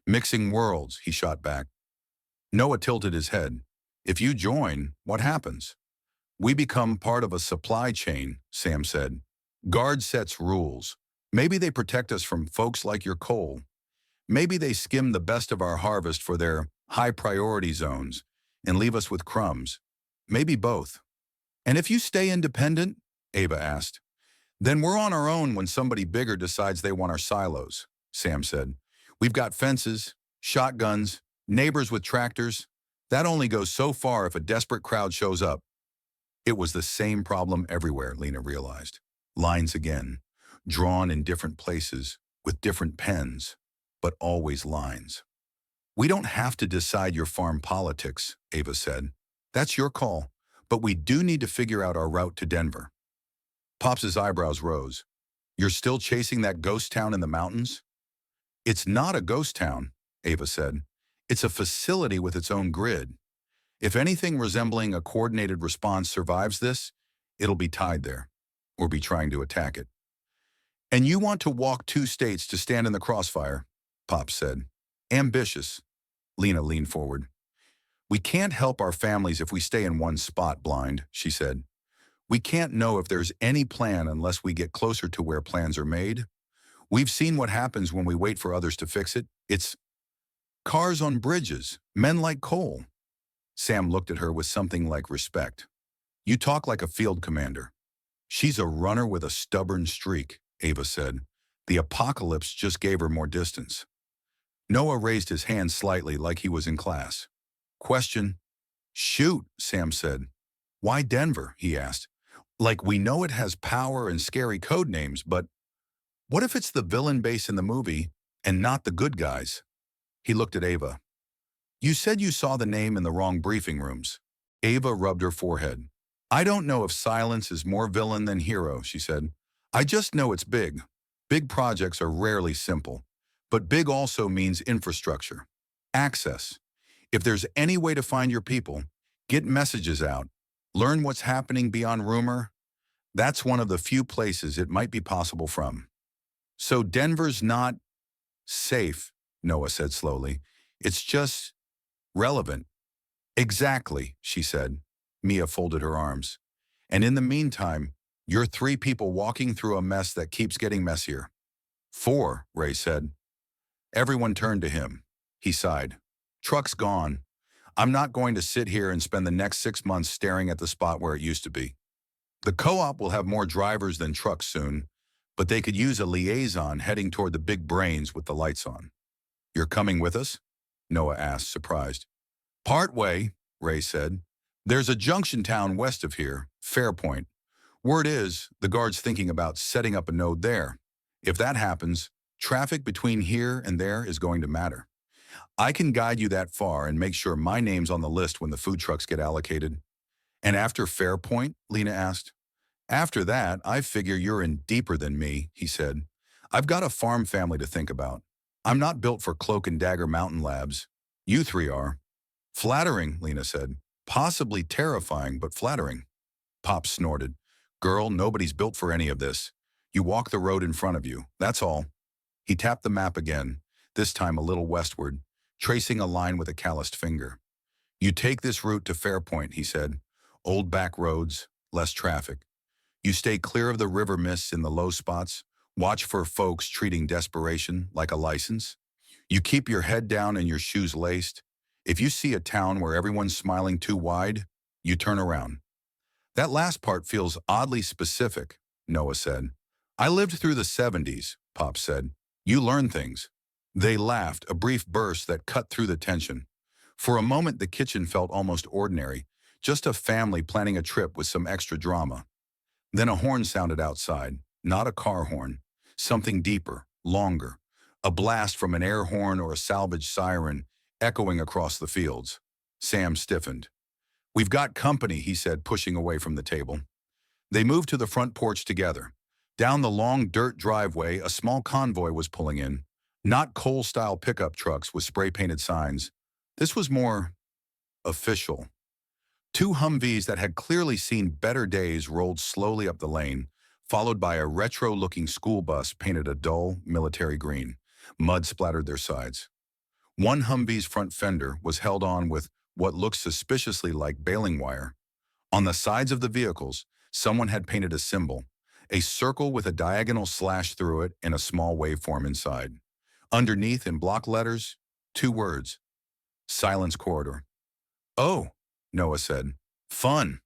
[SPEAKER 1] Mixing worlds, he shot back. Noah tilted his head. If you join, what happens? We become part of a supply chain, Sam said. Guard sets rules. Maybe they protect us from folks like your Cole. Maybe they skim the best of our harvest for their high-priority zones and leave us with crumbs. Maybe both. And if you stay independent, Ava asked, then we're on our own when somebody bigger decides they want our silos, Sam said. We've got fences, shotguns, neighbors with tractors. That only goes so far if a desperate crowd shows up. It was the same problem everywhere, Lena realized. Lines again, drawn in different places, with different pens, but always lines. We don't have to decide your farm politics, Ava said. That's your call, but we do need to figure out our route to Denver. Pops's eyebrows rose. You're still chasing that ghost town in the mountains? It's not a ghost town, Ava said. It's a facility with its own grid. If anything resembling a coordinated response survives this, it'll be tied there, or be trying to attack it. And you want to walk 2 states to stand in the crossfire, Pop said. Ambitious. Lena leaned forward. We can't help our families if we stay in one spot, Blind, she said. We can't know if there's any plan unless we get closer to where plans are made. We've seen what happens when we wait for others to fix it. It's cars on bridges, men like coal. Sam looked at her with something like respect. You talk like a field commander. She's a runner with a stubborn streak, Ava said. The apocalypse just gave her more distance. Noah raised his hand slightly like he was in class. Question. Shoot, Sam said. Why Denver? He asked. Like we know it has power and scary code names, but what if it's the villain base in the movie and not the good guys? He looked at Ava. You said you saw the name in the wrong briefing rooms. Ava rubbed her forehead. I don't know if silence is more villain than hero, she said. I just know it's big. Big projects are rarely simple. But big also means infrastructure. Access. If there's any way to find your people, get messages out, learn what's happening beyond rumor, that's one of the few places it might be possible from. So Denver's not safe, Noah said slowly. It's just relevant. Exactly, she said. Mia folded her arms. And in the meantime, you're 3 people walking through a mess that keeps getting messier. 4, Ray said. Everyone turned to him. He sighed. Truck's gone. I'm not going to sit here and spend the next 6 months staring at the spot where it used to be. The co-op will have more drivers than trucks soon, but they could use a liaison heading toward the big brains with the lights on. You're coming with us? Noah asked, surprised. Part way, Ray said. There's a junction town west of here, Fairpoint. Word is, the guard's thinking about setting up a node there. If that happens, traffic between here and there is going to matter. I can guide you that far and make sure my name's on the list when the food trucks get allocated. And after Fairpoint? Lena asked. After that, I figure you're in deeper than me, he said. I've got a farm family to think about. I'm not built for Cloak and Dagger Mountain Labs. You 3 are. Flattering, Lena said. Possibly terrifying, but flattering. Pop snorted. Girl, nobody's built for any of this. You walk the road in front of you, that's all. He tapped the map again, this time a little westward, tracing a line with a calloused finger. You take this route to Fairpoint, he said. Old back roads, less traffic. You stay clear of the river mists in the low spots. Watch for folks treating desperation like a license. You keep your head down and your shoes laced. If you see a town where everyone's smiling too wide, you turn around. That last part feels oddly specific, Noah said. I lived through the 70s, Pop said. You learn things. They laughed, a brief burst that cut through the tension. For a moment, the kitchen felt almost ordinary, just a family planning a trip with some extra drama. Then a horn sounded outside, not a car horn, something deeper, longer, a blast from an air horn or a salvage siren echoing across the fields. Sam stiffened. We've got company, he said, pushing away from the table. They moved to the front porch together. Down the long dirt driveway, a small convoy was pulling in. Not coal-style pickup trucks with spray-painted signs. This was more official. 2 Humvees that had clearly seen better days rolled slowly up the lane, followed by a retro-looking school bus painted a dull military green. Mud splattered their sides. One Humvee's front fender was held on with what looked suspiciously like baling wire. On the sides of the vehicles, someone had painted a symbol, a circle with a diagonal slash through it and a small waveform inside. Underneath, in block letters, 2 words, Silence Corridor. Oh, Noah said. Fun.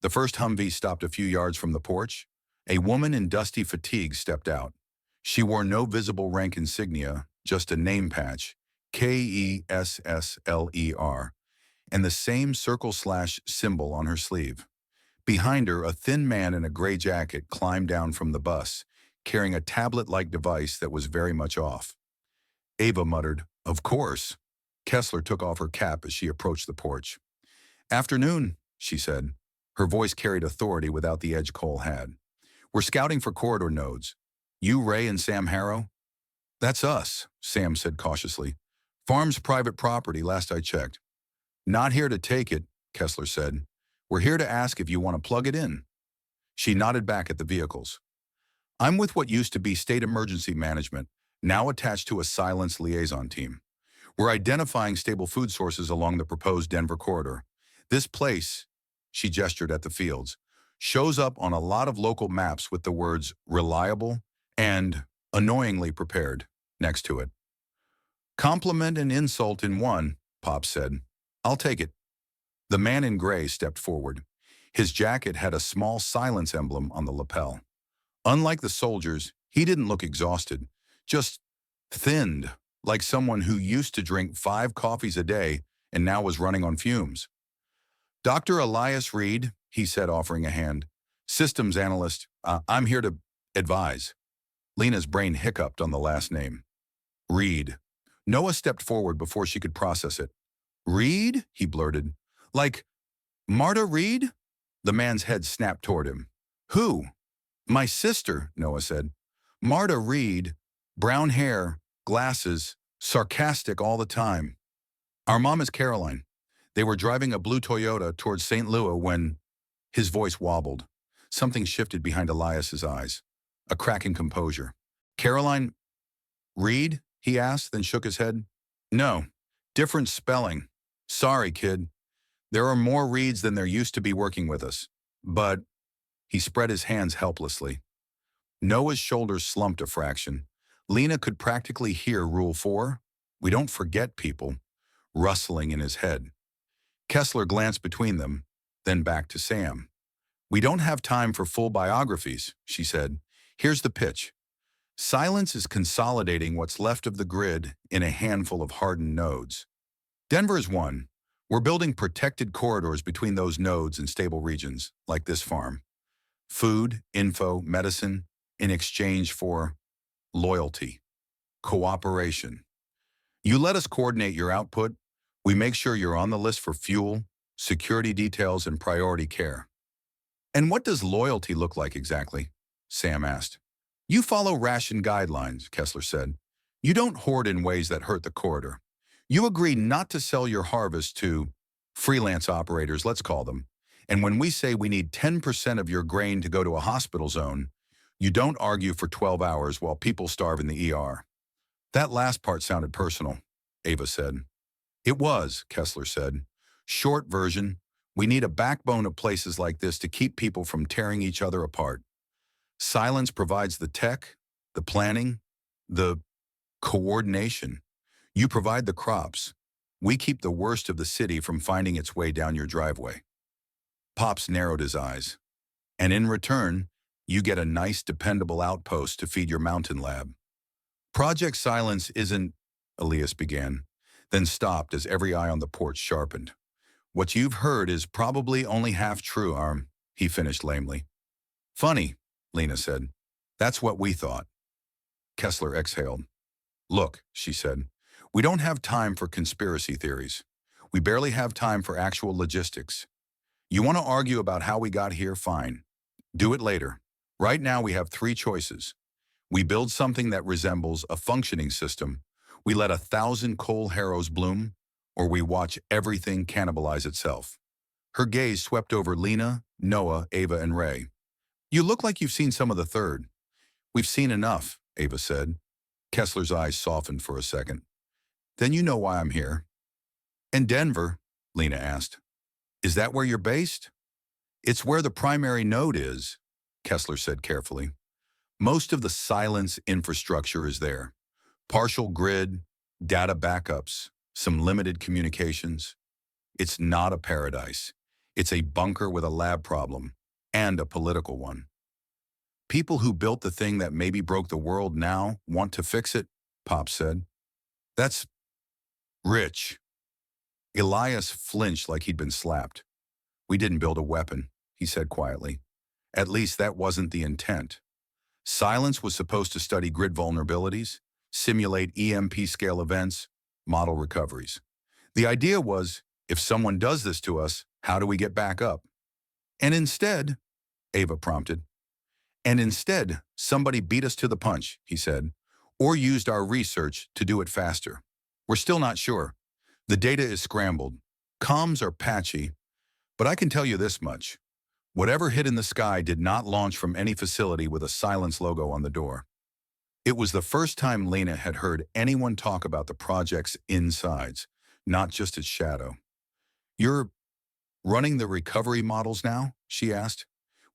[SPEAKER 1] The first Humvee stopped a few yards from the porch. A woman in dusty fatigues stepped out. She wore no visible rank insignia, just a name patch, Kessler, and the same circle-slash symbol on her sleeve. Behind her, a thin man in a gray jacket climbed down from the bus, carrying a tablet-like device that was very much off. Ava muttered, Of course. Kessler took off her cap as she approached the porch. Afternoon, she said. Her voice carried authority without the edge Cole had. We're scouting for corridor nodes. You, Ray, and Sam Harrow? That's us, Sam said cautiously. Farm's private property, last I checked. Not here to take it, Kessler said. We're here to ask if you want to plug it in. She nodded back at the vehicles. I'm with what used to be State Emergency Management, now attached to a silence liaison team. We're identifying stable food sources along the proposed Denver corridor. This place, she gestured at the fields, Shows up on a lot of local maps with the words reliable and annoyingly prepared next to it. Compliment and insult in one, Pop said. I'll take it. The man in gray stepped forward. His jacket had a small silence emblem on the lapel. Unlike the soldiers, he didn't look exhausted, just thinned, like someone who used to drink 5 coffees a day and now was running on fumes. Dr. Elias Reed, he said, offering a hand. Systems analyst, I'm here to advise. Lena's brain hiccuped on the last name. Reed. Noah stepped forward before she could process it. Reed? He blurted. Like, Marta Reed? The man's head snapped toward him. Who? My sister, Noah said. Marta Reed, brown hair, glasses, sarcastic all the time. Our mom is Caroline. They were driving a blue Toyota towards St. Louis when his voice wobbled. Something shifted behind Elias's eyes. A crack in composure. Caroline Reed? He asked, then shook his head. No, different spelling. Sorry, kid. There are more Reeds than there used to be working with us. But he spread his hands helplessly. Noah's shoulders slumped a fraction. Lena could practically hear Rule 4, we don't forget people, rustling in his head. Kessler glanced between them, then back to Sam. We don't have time for full biographies, she said. Here's the pitch. Silence is consolidating what's left of the grid in a handful of hardened nodes. Denver's one. We're building protected corridors between those nodes and stable regions, like this farm. Food, info, medicine, in exchange for loyalty, cooperation. You let us coordinate your output, we make sure you're on the list for fuel, security details, and priority care. And what does loyalty look like exactly? Sam asked. You follow ration guidelines, Kessler said. You don't hoard in ways that hurt the corridor. You agree not to sell your harvest to freelance operators, let's call them. And when we say we need 10% of your grain to go to a hospital zone, you don't argue for 12 hours while people starve in the ER. That last part sounded personal, Ava said. It was, Kessler said. Short version, we need a backbone of places like this to keep people from tearing each other apart. Silence provides the tech, the planning, the coordination. You provide the crops. We keep the worst of the city from finding its way down your driveway. Pops narrowed his eyes. And in return, you get a nice, dependable outpost to feed your mountain lab. Project Silence isn't, Elias began, then stopped as every eye on the porch sharpened. What you've heard is probably only half true, he finished lamely. Funny, Lena said. That's what we thought. Kessler exhaled. Look, she said, we don't have time for conspiracy theories. We barely have time for actual logistics. You want to argue about how we got here, fine. Do it later. Right now we have 3 choices. We build something that resembles a functioning system, we let 1,000 coal harrows bloom, or we watch everything cannibalize itself. Her gaze swept over Lena, Noah, Ava, and Ray. You look like you've seen some of the third. We've seen enough, Ava said. Kessler's eyes softened for a second. Then you know why I'm here. And Denver, Lena asked. Is that where you're based? It's where the primary node is, Kessler said carefully. Most of the silence infrastructure is there. Partial grid, data backups, some limited communications. It's not a paradise. It's a bunker with a lab problem, and a political one. People who built the thing that maybe broke the world now want to fix it, Pop said. That's rich. Elias flinched like he'd been slapped. We didn't build a weapon, he said quietly. At least that wasn't the intent. Silence was supposed to study grid vulnerabilities, simulate EMP-scale events, model recoveries. The idea was, if someone does this to us, how do we get back up? And instead, Ava prompted. And instead, somebody beat us to the punch, he said, or used our research to do it faster. We're still not sure. The data is scrambled. Comms are patchy. But I can tell you this much. Whatever hit in the sky did not launch from any facility with a Silence logo on the door. It was the first time Lena had heard anyone talk about the project's insides, not just its shadow. You're running the recovery models now? She asked.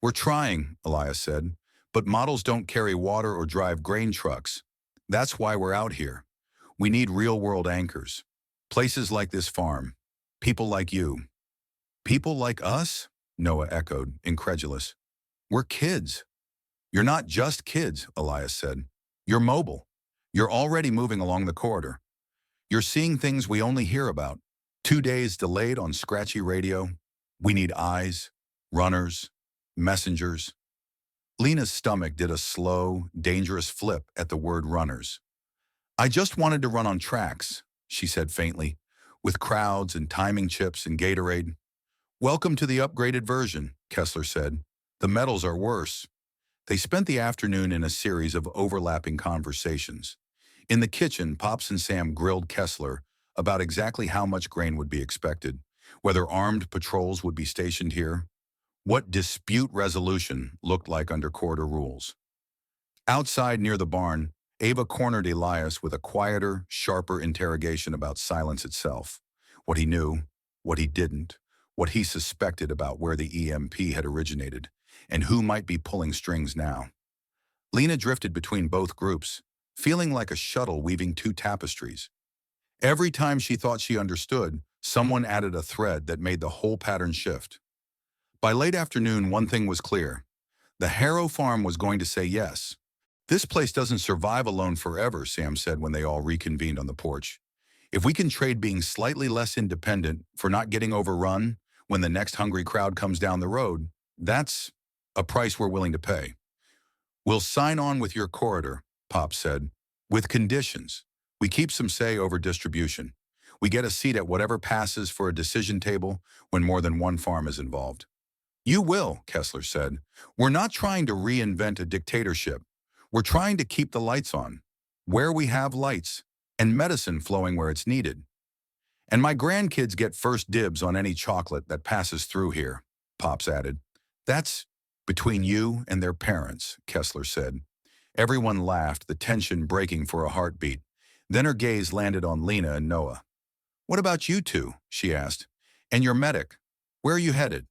[SPEAKER 1] We're trying, Elias said, but models don't carry water or drive grain trucks. That's why we're out here. We need real-world anchors. Places like this farm. People like you. People like us? Noah echoed, incredulous. We're kids. You're not just kids, Elias said. You're mobile. You're already moving along the corridor. You're seeing things we only hear about. 2 days delayed on scratchy radio. We need eyes, runners, messengers. Lena's stomach did a slow, dangerous flip at the word runners. I just wanted to run on tracks, she said faintly, with crowds and timing chips and Gatorade. Welcome to the upgraded version, Kessler said. The medals are worse. They spent the afternoon in a series of overlapping conversations. In the kitchen, Pops and Sam grilled Kessler about exactly how much grain would be expected, whether armed patrols would be stationed here, what dispute resolution looked like under corridor rules. Outside near the barn, Ava cornered Elias with a quieter, sharper interrogation about silence itself, what he knew, what he didn't, what he suspected about where the EMP had originated, and who might be pulling strings now. Lena drifted between both groups, feeling like a shuttle weaving two tapestries. Every time she thought she understood, someone added a thread that made the whole pattern shift. By late afternoon, one thing was clear. The Harrow farm was going to say yes. This place doesn't survive alone forever, Sam said when they all reconvened on the porch. If we can trade being slightly less independent for not getting overrun when the next hungry crowd comes down the road, that's a price we're willing to pay. We'll sign on with your corridor, Pop said, with conditions. We keep some say over distribution. We get a seat at whatever passes for a decision table when more than one farm is involved. You will, Kessler said. We're not trying to reinvent a dictatorship. We're trying to keep the lights on, where we have lights, and medicine flowing where it's needed. And my grandkids get first dibs on any chocolate that passes through here, Pops added. That's between you and their parents, Kessler said. Everyone laughed, the tension breaking for a heartbeat. Then her gaze landed on Lena and Noah. What about you two? She asked. And your medic? Where are you headed?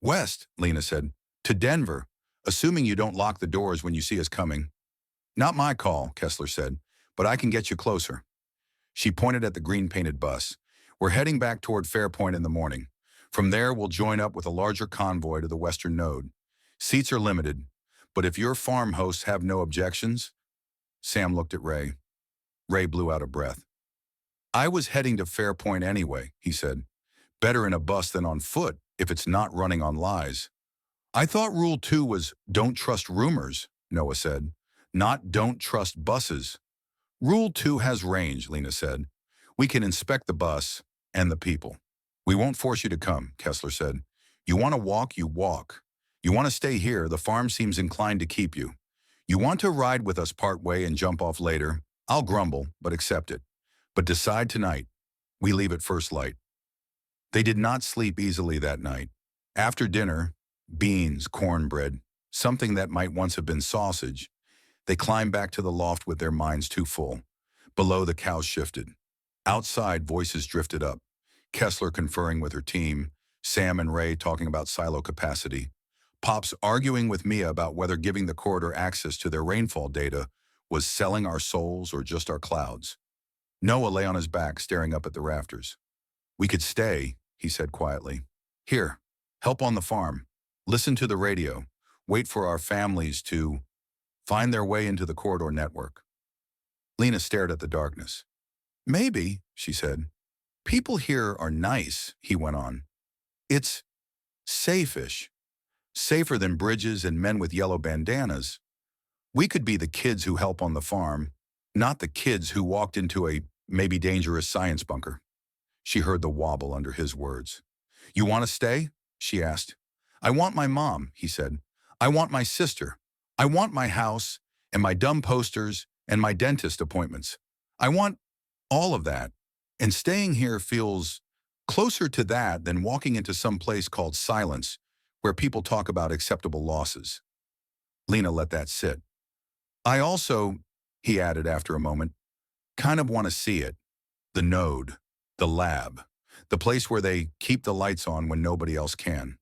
[SPEAKER 1] West, Lena said. To Denver, assuming you don't lock the doors when you see us coming. Not my call, Kessler said, but I can get you closer. She pointed at the green-painted bus. We're heading back toward Fairpoint in the morning. From there, we'll join up with a larger convoy to the western node. Seats are limited, but if your farm hosts have no objections... Sam looked at Ray. Ray blew out a breath. I was heading to Fairpoint anyway, he said. Better in a bus than on foot if it's not running on lies. I thought Rule 2 was don't trust rumors, Noah said. Not don't trust buses. Rule 2 has range, Lena said. We can inspect the bus and the people. We won't force you to come, Kessler said. You want to walk, you walk. You want to stay here, the farm seems inclined to keep you. You want to ride with us part way and jump off later, I'll grumble, but accept it. But decide tonight. We leave at first light. They did not sleep easily that night. After dinner, beans, cornbread, something that might once have been sausage, they climbed back to the loft with their minds too full. Below, the cows shifted. Outside, voices drifted up. Kessler conferring with her team, Sam and Ray talking about silo capacity, Pops arguing with Mia about whether giving the corridor access to their rainfall data was selling our souls or just our clouds. Noah lay on his back, staring up at the rafters. We could stay, he said quietly. Here, help on the farm. Listen to the radio. Wait for our families to find their way into the corridor network. Lena stared at the darkness. Maybe, she said. People here are nice, he went on. It's safe-ish. Safer than bridges and men with yellow bandanas. We could be the kids who help on the farm, not the kids who walked into a maybe dangerous science bunker. She heard the wobble under his words. You want to stay? She asked. I want my mom, he said. I want my sister. I want my house and my dumb posters and my dentist appointments. I want all of that. And staying here feels closer to that than walking into some place called silence where people talk about acceptable losses. Lena let that sit. I also, he added after a moment, kind of want to see it. The node, the lab, the place where they keep the lights on when nobody else can.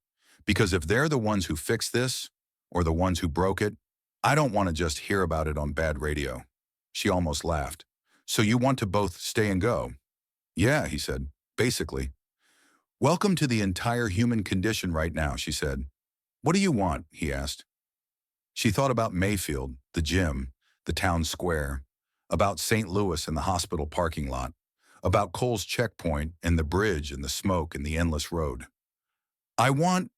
[SPEAKER 1] Because if they're the ones who fix this, or the ones who broke it? I don't want to just hear about it on bad radio. She almost laughed. So you want to both stay and go? Yeah, he said, basically. Welcome to the entire human condition right now, she said. What do you want? He asked. She thought about Mayfield, the gym, the town square, about St. Louis and the hospital parking lot, about Cole's checkpoint and the bridge and the smoke and the endless road. I want,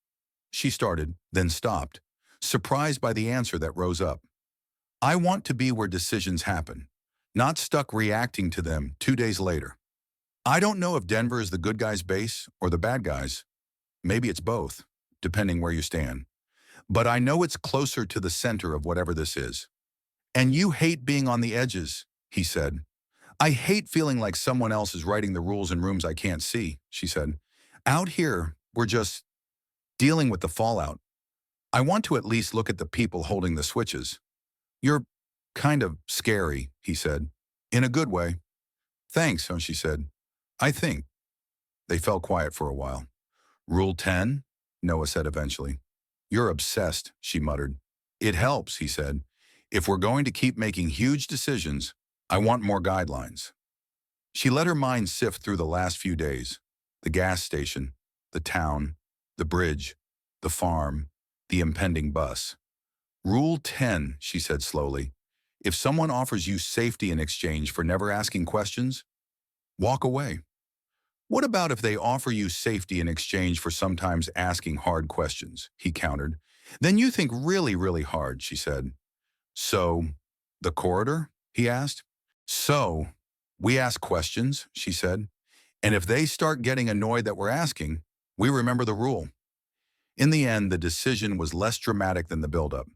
[SPEAKER 1] she started, then stopped, surprised by the answer that rose up. I want to be where decisions happen, not stuck reacting to them 2 days later. I don't know if Denver is the good guys' base or the bad guys. Maybe it's both, depending where you stand. But I know it's closer to the center of whatever this is. And you hate being on the edges, he said. I hate feeling like someone else is writing the rules in rooms I can't see, she said. Out here, we're just dealing with the fallout. I want to at least look at the people holding the switches. You're kind of scary, he said. In a good way. Thanks, she said. I think. They fell quiet for a while. Rule 10? Noah said eventually. You're obsessed, she muttered. It helps, he said. If we're going to keep making huge decisions, I want more guidelines. She let her mind sift through the last few days. The gas station, the town, the bridge, the farm, the impending bus. Rule 10, she said slowly. If someone offers you safety in exchange for never asking questions, walk away. What about if they offer you safety in exchange for sometimes asking hard questions? He countered. Then you think really, really hard, she said. So, the corridor? He asked. So, we ask questions, she said. And if they start getting annoyed that we're asking, we remember the rule. In the end, the decision was less dramatic than the buildup.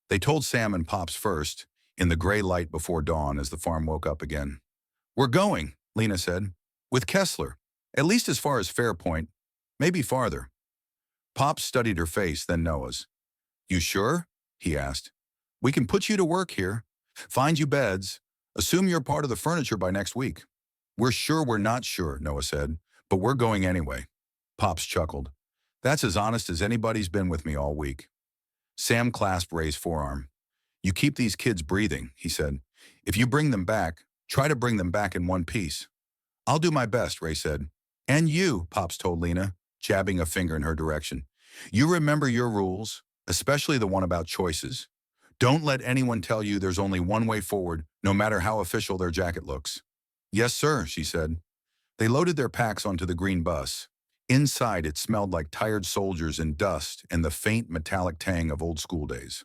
[SPEAKER 1] They told Sam and Pops first, in the gray light before dawn as the farm woke up again. We're going, Lena said, with Kessler, at least as far as Fairpoint, maybe farther. Pops studied her face, then Noah's. You sure? He asked. We can put you to work here, find you beds, assume you're part of the furniture by next week. We're sure we're not sure, Noah said, but we're going anyway. Pops chuckled. That's as honest as anybody's been with me all week. Sam clasped Ray's forearm. You keep these kids breathing, he said. If you bring them back, try to bring them back in one piece. I'll do my best, Ray said. And you, Pops told Lena, jabbing a finger in her direction. You remember your rules, especially the one about choices. Don't let anyone tell you there's only one way forward, no matter how official their jacket looks. Yes, sir, she said. They loaded their packs onto the green bus. Inside, it smelled like tired soldiers and dust and the faint metallic tang of old school days.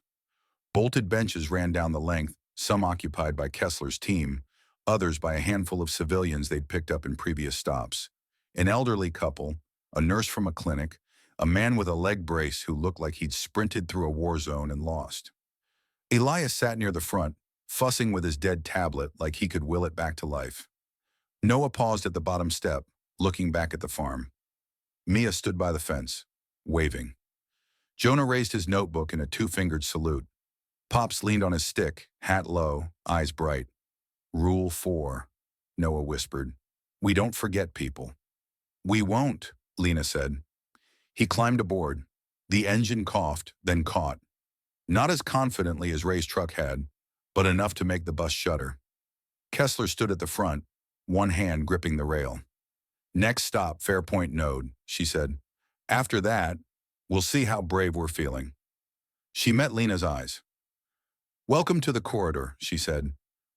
[SPEAKER 1] Bolted benches ran down the length, some occupied by Kessler's team, others by a handful of civilians they'd picked up in previous stops. An elderly couple, a nurse from a clinic, a man with a leg brace who looked like he'd sprinted through a war zone and lost. Elias sat near the front, fussing with his dead tablet like he could will it back to life. Noah paused at the bottom step, looking back at the farm. Mia stood by the fence, waving. Jonah raised his notebook in a two-fingered salute. Pops leaned on his stick, hat low, eyes bright. Rule 4, Noah whispered. We don't forget people. We won't, Lena said. He climbed aboard. The engine coughed, then caught. Not as confidently as Ray's truck had, but enough to make the bus shudder. Kessler stood at the front, one hand gripping the rail. Next stop, Fairpoint Node, she said. After that, we'll see how brave we're feeling. She met Lena's eyes. Welcome to the corridor, she said.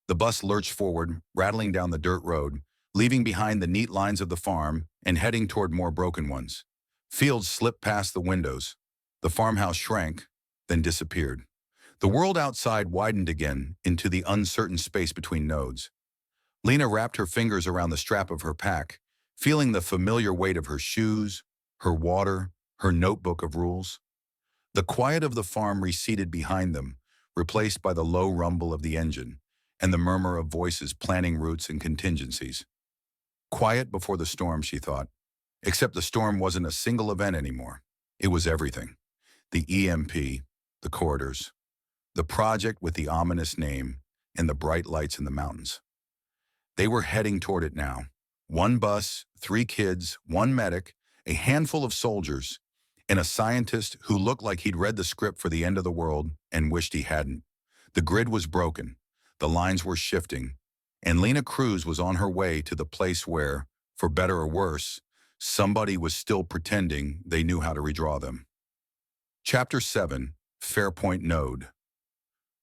[SPEAKER 1] The bus lurched forward, rattling down the dirt road, leaving behind the neat lines of the farm and heading toward more broken ones. Fields slipped past the windows. The farmhouse shrank, then disappeared. The world outside widened again into the uncertain space between nodes. Lena wrapped her fingers around the strap of her pack, feeling the familiar weight of her shoes, her water, her notebook of rules. The quiet of the farm receded behind them, replaced by the low rumble of the engine and the murmur of voices planning routes and contingencies. Quiet before the storm, she thought. Except the storm wasn't a single event anymore. It was everything. The EMP, the corridors, the project with the ominous name, and the bright lights in the mountains. They were heading toward it now. One bus, 3 kids, 1 medic, a handful of soldiers, and a scientist who looked like he'd read the script for the end of the world and wished he hadn't. The grid was broken, the lines were shifting, and Lena Cruz was on her way to the place where, for better or worse, somebody was still pretending they knew how to redraw them. Chapter 7, Fairpoint Node.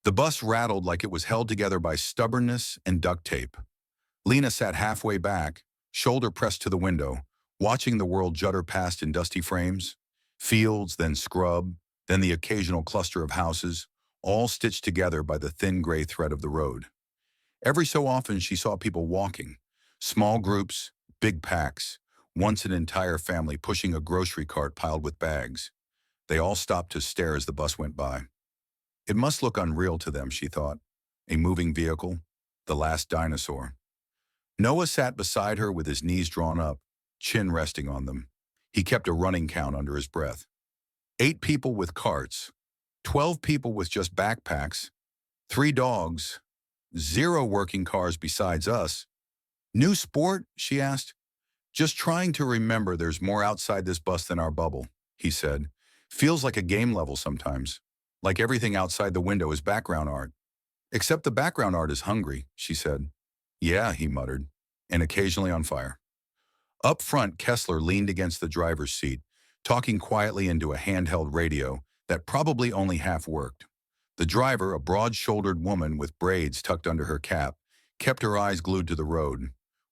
[SPEAKER 1] The bus rattled like it was held together by stubbornness and duct tape. Lena sat halfway back, shoulder pressed to the window, watching the world judder past in dusty frames. Fields, then scrub, then the occasional cluster of houses, all stitched together by the thin gray thread of the road. Every so often she saw people walking, small groups, big packs, once an entire family pushing a grocery cart piled with bags. They all stopped to stare as the bus went by. It must look unreal to them, she thought. A moving vehicle, the last dinosaur. Noah sat beside her with his knees drawn up, chin resting on them. He kept a running count under his breath. 8 people with carts, 12 people with just backpacks, 3 dogs, 0 working cars besides us. New sport? She asked. Just trying to remember there's more outside this bus than our bubble, he said. Feels like a game level sometimes. Like everything outside the window is background art. Except the background art is hungry, she said. Yeah, he muttered, and occasionally on fire. Up front, Kessler leaned against the driver's seat, talking quietly into a handheld radio that probably only half worked. The driver, a broad-shouldered woman with braids tucked under her cap, kept her eyes glued to the road,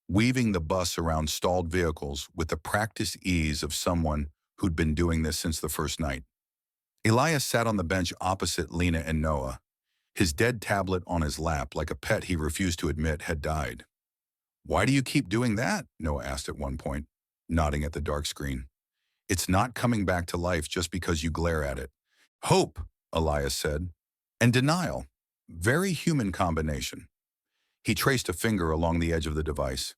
[SPEAKER 1] weaving the bus around stalled vehicles with the practiced ease of someone who'd been doing this since the first night. Elias sat on the bench opposite Lena and Noah, his dead tablet on his lap like a pet he refused to admit had died. Why do you keep doing that? Noah asked at one point, nodding at the dark screen. It's not coming back to life just because you glare at it. Hope, Elias said, and denial. Very human combination. He traced a finger along the edge of the device.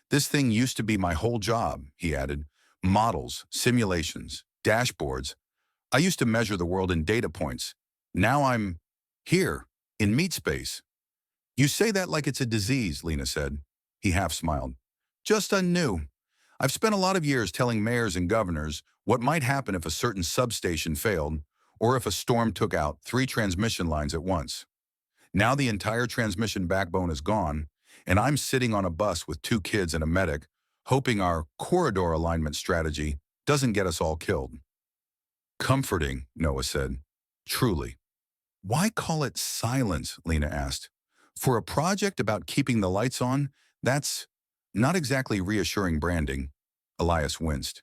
[SPEAKER 1] This thing used to be my whole job, he added. Models, simulations, dashboards. I used to measure the world in data points. Now I'm here, in meat space. You say that like it's a disease, Lena said. He half smiled. Just unnew. I've spent a lot of years telling mayors and governors what might happen if a certain substation failed, or if a storm took out 3 transmission lines at once. Now the entire transmission backbone is gone, and I'm sitting on a bus with 2 kids and a medic, hoping our corridor alignment strategy doesn't get us all killed. Comforting, Noah said. Truly. Why call it silence, Lena asked. For a project about keeping the lights on, that's not exactly reassuring branding. Elias winced.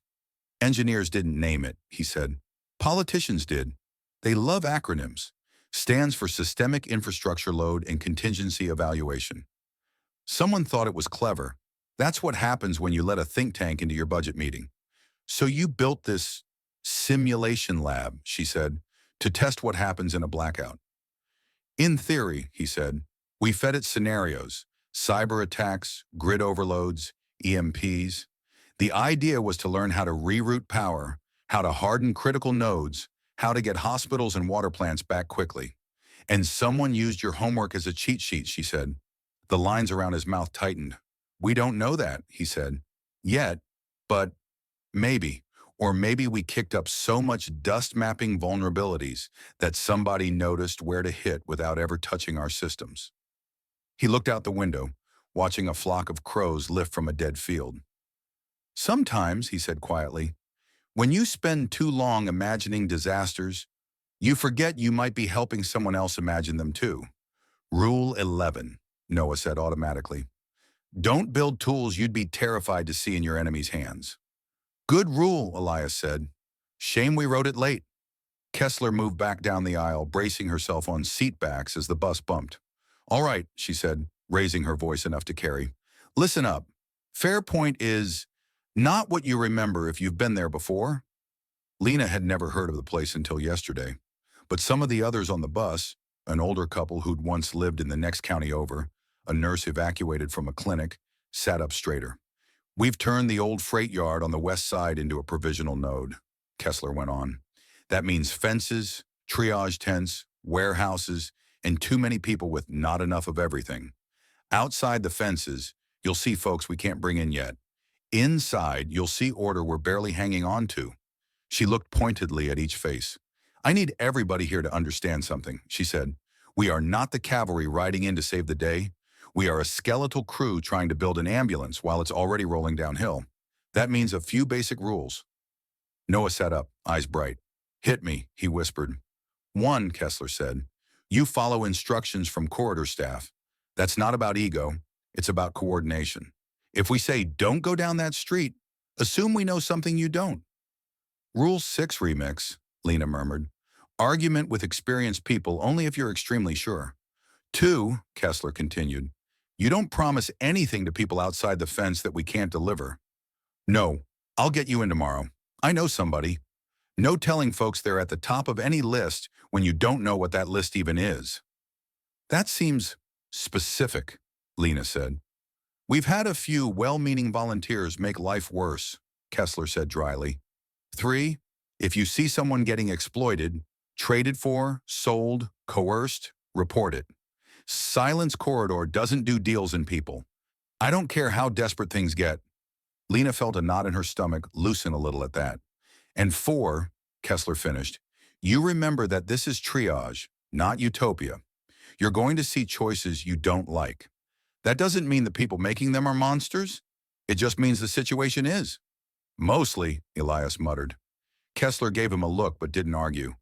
[SPEAKER 1] Engineers didn't name it, he said. Politicians did. They love acronyms. Stands for Systemic Infrastructure Load and Contingency Evaluation. Someone thought it was clever. That's what happens when you let a think tank into your budget meeting. So you built this simulation lab, she said, to test what happens in a blackout. In theory, he said, we fed it scenarios, cyber attacks, grid overloads, EMPs. The idea was to learn how to reroute power, how to harden critical nodes, how to get hospitals and water plants back quickly. And someone used your homework as a cheat sheet, she said. The lines around his mouth tightened. We don't know that, he said. Yet, but maybe. Or maybe we kicked up so much dust-mapping vulnerabilities that somebody noticed where to hit without ever touching our systems. He looked out the window, watching a flock of crows lift from a dead field. Sometimes, he said quietly, when you spend too long imagining disasters, you forget you might be helping someone else imagine them too. Rule 11, Noah said automatically. Don't build tools you'd be terrified to see in your enemy's hands. Good rule, Elias said. Shame we wrote it late. Kessler moved back down the aisle, bracing herself on seat backs as the bus bumped. All right, she said, raising her voice enough to carry. Listen up. Fairpoint is not what you remember if you've been there before. Lena had never heard of the place until yesterday, but some of the others on the bus, an older couple who'd once lived in the next county over, a nurse evacuated from a clinic, sat up straighter. We've turned the old freight yard on the west side into a provisional node, Kessler went on. That means fences, triage tents, warehouses, and too many people with not enough of everything. Outside the fences, you'll see folks we can't bring in yet. Inside, you'll see order we're barely hanging on to. She looked pointedly at each face. I need everybody here to understand something, she said. We are not the cavalry riding in to save the day. We are a skeletal crew trying to build an ambulance while it's already rolling downhill. That means a few basic rules. Noah sat up, eyes bright. Hit me, he whispered. One, Kessler said. You follow instructions from corridor staff. That's not about ego. It's about coordination. If we say don't go down that street, assume we know something you don't. Rule 6 remix, Lena murmured. Argument with experienced people only if you're extremely sure. 2, Kessler continued. You don't promise anything to people outside the fence that we can't deliver. No, I'll get you in tomorrow. I know somebody. No telling folks they're at the top of any list when you don't know what that list even is. That seems specific, Lena said. We've had a few well-meaning volunteers make life worse, Kessler said dryly. 3, if you see someone getting exploited, traded for, sold, coerced, report it. Silence Corridor doesn't do deals in people. I don't care how desperate things get. Lena felt a knot in her stomach loosen a little at that. And 4, Kessler finished, you remember that this is triage, not utopia. You're going to see choices you don't like. That doesn't mean the people making them are monsters. It just means the situation is. Mostly, Elias muttered. Kessler gave him a look but didn't argue.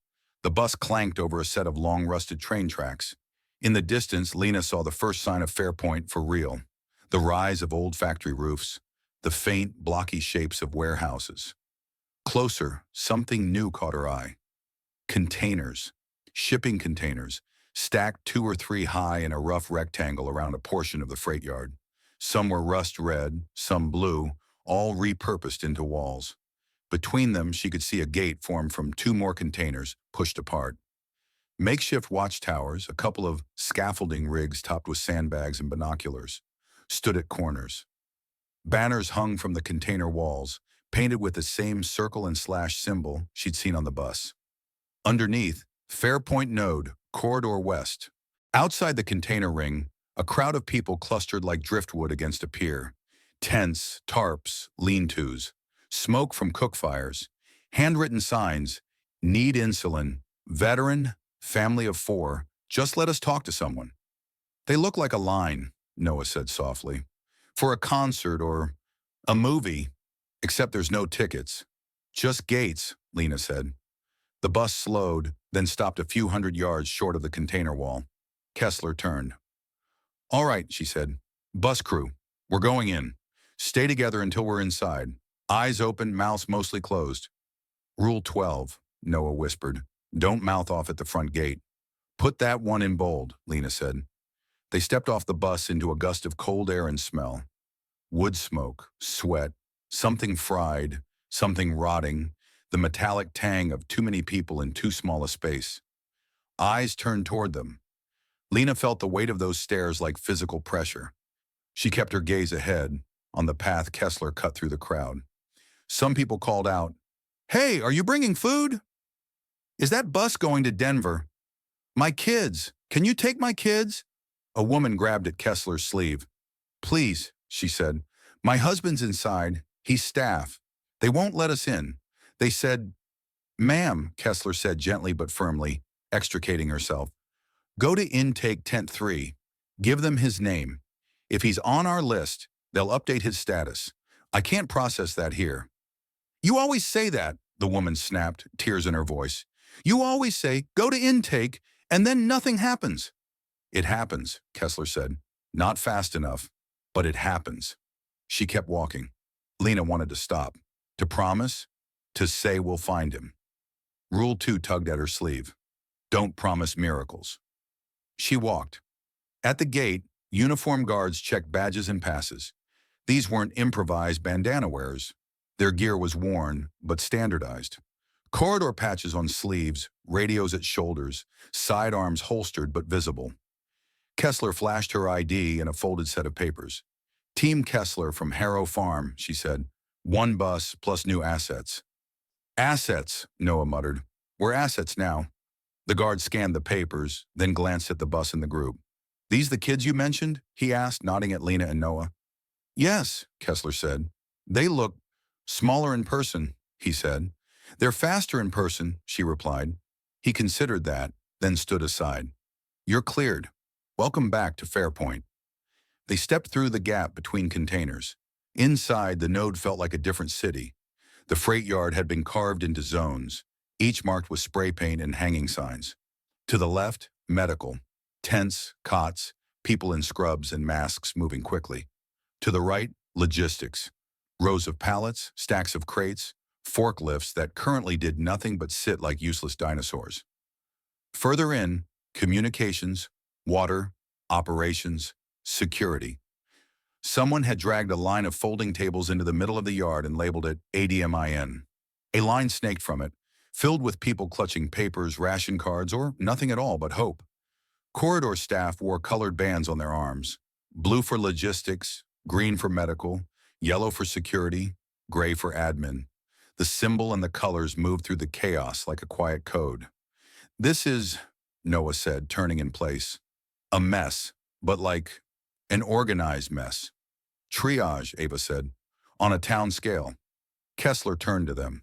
[SPEAKER 1] The bus clanked over a set of long rusted train tracks. In the distance, Lena saw the first sign of Fairpoint for real. The rise of old factory roofs. The faint, blocky shapes of warehouses. Closer, something new caught her eye. Containers. Shipping containers, stacked 2 or 3 high in a rough rectangle around a portion of the freight yard. Some were rust red, some blue, all repurposed into walls. Between them, she could see a gate formed from 2 more containers, pushed apart. Makeshift watchtowers, a couple of scaffolding rigs topped with sandbags and binoculars, stood at corners. Banners hung from the container walls, painted with the same circle and slash symbol she'd seen on the bus. Underneath, Fairpoint Node, Corridor West. Outside the container ring, a crowd of people clustered like driftwood against a pier. Tents, tarps, lean-tos, smoke from cook fires, handwritten signs, need insulin, veteran, family of 4, just let us talk to someone. They look like a line, Noah said softly. For a concert or a movie, except there's no tickets. Just gates, Lena said. The bus slowed, then stopped a few hundred yards short of the container wall. Kessler turned. All right, she said. Bus crew, we're going in. Stay together until we're inside. Eyes open, mouths mostly closed. Rule 12, Noah whispered. Don't mouth off at the front gate. Put that one in bold, Lena said. They stepped off the bus into a gust of cold air and smell. Wood smoke, sweat, something fried, something rotting, the metallic tang of too many people in too small a space. Eyes turned toward them. Lena felt the weight of those stares like physical pressure. She kept her gaze ahead, on the path Kessler cut through the crowd. Some people called out, Hey, are you bringing food? Is that bus going to Denver? My kids, can you take my kids? A woman grabbed at Kessler's sleeve. Please, she said. My husband's inside. He's staff. They won't let us in. They said, Ma'am, Kessler said gently but firmly, extricating herself. Go to intake tent 3. Give them his name. If he's on our list, they'll update his status. I can't process that here. You always say that, the woman snapped, tears in her voice. You always say, go to intake, and then nothing happens. It happens, Kessler said. Not fast enough, but it happens. She kept walking. Lena wanted to stop. To promise? To say we'll find him. Rule 2 tugged at her sleeve. Don't promise miracles. She walked. At the gate, uniformed guards checked badges and passes. These weren't improvised bandana wearers. Their gear was worn, but standardized. Corridor patches on sleeves, radios at shoulders, sidearms holstered but visible. Kessler flashed her ID and a folded set of papers. Team Kessler from Harrow Farm, she said. 1 bus plus new assets. Assets, Noah muttered. We're assets now. The guard scanned the papers, then glanced at the bus and the group. These the kids you mentioned? He asked, nodding at Lena and Noah. Yes, Kessler said. They look smaller in person, he said. They're faster in person, she replied. He considered that, then stood aside. You're cleared. Welcome back to Fairpoint. They stepped through the gap between containers. Inside, the node felt like a different city. The freight yard had been carved into zones, each marked with spray paint and hanging signs. To the left, medical. Tents, cots, people in scrubs and masks moving quickly. To the right, logistics. Rows of pallets, stacks of crates, forklifts that currently did nothing but sit like useless dinosaurs. Further in, communications, water, operations, security. Someone had dragged a line of folding tables into the middle of the yard and labeled it ADMIN. A line snaked from it, filled with people clutching papers, ration cards, or nothing at all but hope. Corridor staff wore colored bands on their arms. Blue for logistics, green for medical, yellow for security, gray for admin. The symbol and the colors moved through the chaos like a quiet code. This is, Noah said, turning in place. A mess, but like an organized mess. Triage, Ava said, on a town scale. Kessler turned to them.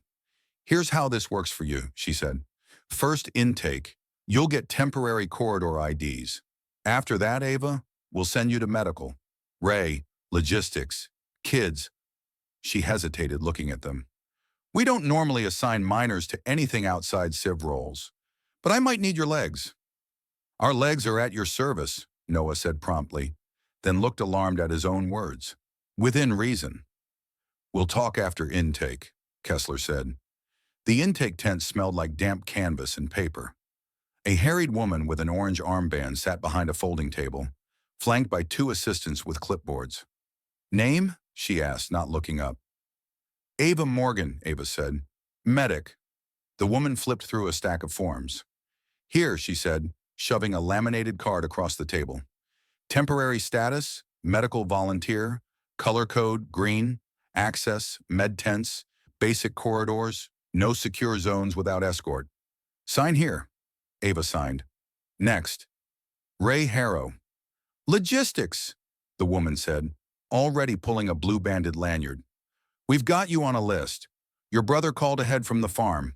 [SPEAKER 1] Here's how this works for you, she said. First intake, you'll get temporary corridor IDs. After that, Ava, we'll send you to medical. Ray, logistics, kids. She hesitated, looking at them. We don't normally assign minors to anything outside civ roles, but I might need your legs. Our legs are at your service, Noah said promptly, then looked alarmed at his own words. Within reason. We'll talk after intake, Kessler said. The intake tent smelled like damp canvas and paper. A harried woman with an orange armband sat behind a folding table, flanked by two assistants with clipboards. Name? She asked, not looking up. Ava Morgan, Ava said. Medic. The woman flipped through a stack of forms. Here, she said, shoving a laminated card across the table. Temporary status, medical volunteer, color code, green, access, med tents, basic corridors, no secure zones without escort. Sign here. Ava signed. Next. Ray Harrow. Logistics, the woman said, already pulling a blue-banded lanyard. We've got you on a list. Your brother called ahead from the farm.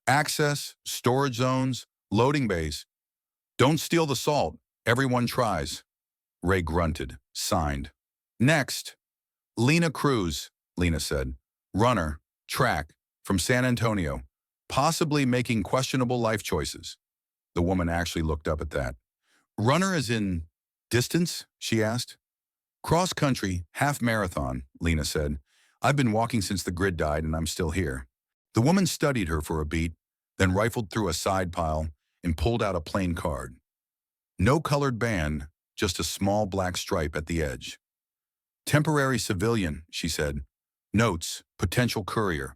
[SPEAKER 1] Access, storage zones, loading bays. Don't steal the salt. Everyone tries. Ray grunted, signed. Next. Lena Cruz, Lena said. Runner, track, from San Antonio, possibly making questionable life choices. The woman actually looked up at that. Runner as in distance, she asked. Cross country, half marathon, Lena said. I've been walking since the grid died and I'm still here. The woman studied her for a beat, then rifled through a side pile and pulled out a plain card. No colored band, just a small black stripe at the edge. Temporary civilian, she said. Notes, potential courier.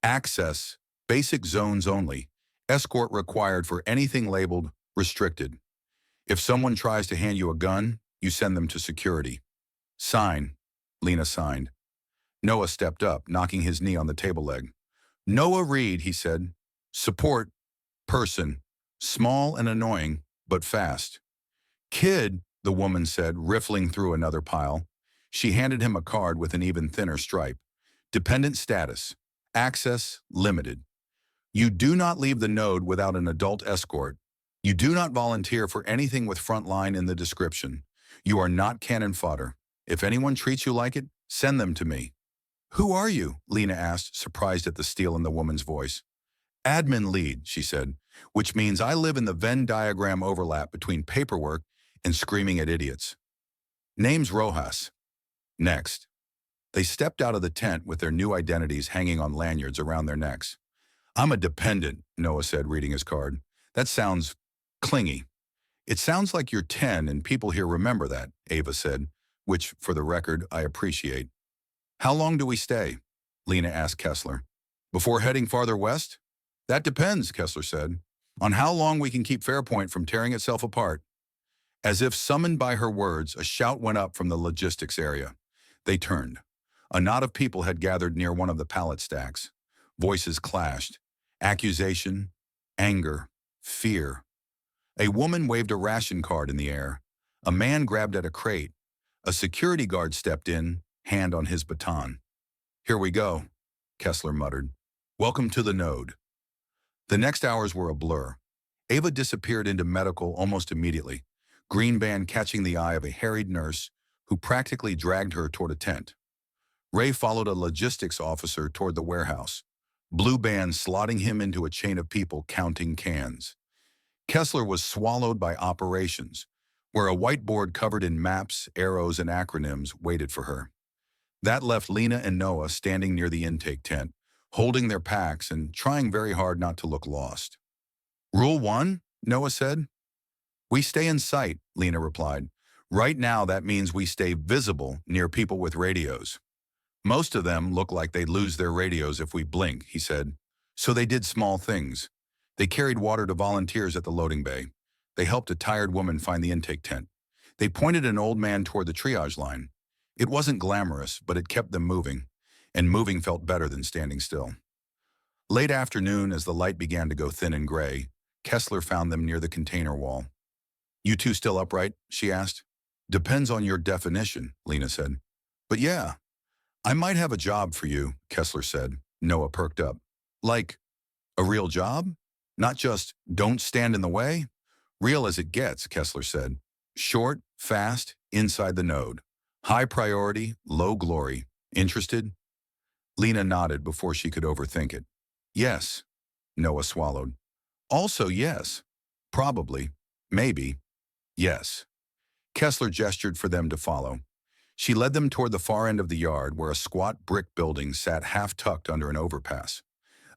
[SPEAKER 1] Access, basic zones only. Escort required for anything labeled restricted. If someone tries to hand you a gun, you send them to security. Sign, Lena signed. Noah stepped up, knocking his knee on the table leg. Noah Reed, he said. Support, person, small and annoying, but fast. Kid, the woman said, riffling through another pile. She handed him a card with an even thinner stripe. Dependent status. Access limited. You do not leave the node without an adult escort. You do not volunteer for anything with front line in the description. You are not cannon fodder. If anyone treats you like it, send them to me. Who are you? Lena asked, surprised at the steel in the woman's voice. Admin lead, she said, which means I live in the Venn diagram overlap between paperwork and screaming at idiots. Name's Rojas. Next. They stepped out of the tent with their new identities hanging on lanyards around their necks. I'm a dependent, Noah said, reading his card. That sounds clingy. It sounds like you're 10 and people here remember that, Ava said, which, for the record, I appreciate. How long do we stay? Lena asked Kessler. Before heading farther west? That depends, Kessler said, on how long we can keep Fairpoint from tearing itself apart. As if summoned by her words, a shout went up from the logistics area. They turned. A knot of people had gathered near one of the pallet stacks. Voices clashed. Accusation, anger, fear. A woman waved a ration card in the air. A man grabbed at a crate. A security guard stepped in, hand on his baton. Here we go, Kessler muttered. Welcome to the node. The next hours were a blur. Ava disappeared into medical almost immediately, green band catching the eye of a harried nurse who practically dragged her toward a tent. Ray followed a logistics officer toward the warehouse, blue band slotting him into a chain of people counting cans. Kessler was swallowed by operations, where a whiteboard covered in maps, arrows, and acronyms waited for her. That left Lena and Noah standing near the intake tent, holding their packs and trying very hard not to look lost. Rule 1, Noah said. We stay in sight, Lena replied. Right now that means we stay visible near people with radios. Most of them look like they'd lose their radios if we blink, he said. So they did small things. They carried water to volunteers at the loading bay. They helped a tired woman find the intake tent. They pointed an old man toward the triage line. It wasn't glamorous, but it kept them moving, and moving felt better than standing still. Late afternoon, as the light began to go thin and gray, Kessler found them near the container wall. You two still upright? She asked. Depends on your definition, Lena said. But yeah, I might have a job for you, Kessler said. Noah perked up. Like, a real job? Not just, don't stand in the way? Real as it gets, Kessler said. Short, fast, inside the node. High priority, low glory. Interested? Lena nodded before she could overthink it. Yes, Noah swallowed. Also yes. Probably. Maybe. Yes. Kessler gestured for them to follow. She led them toward the far end of the yard where a squat brick building sat half-tucked under an overpass.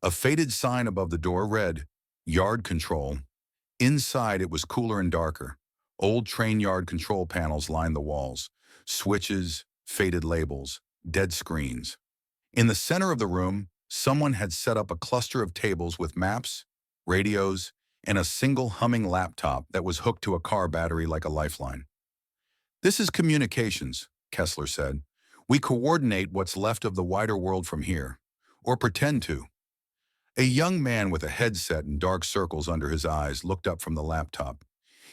[SPEAKER 1] A faded sign above the door read, Yard Control. Inside it was cooler and darker. Old train yard control panels lined the walls. Switches, faded labels, dead screens. In the center of the room, someone had set up a cluster of tables with maps, radios, and a single humming laptop that was hooked to a car battery like a lifeline. This is communications, Kessler said. We coordinate what's left of the wider world from here, or pretend to. A young man with a headset and dark circles under his eyes looked up from the laptop.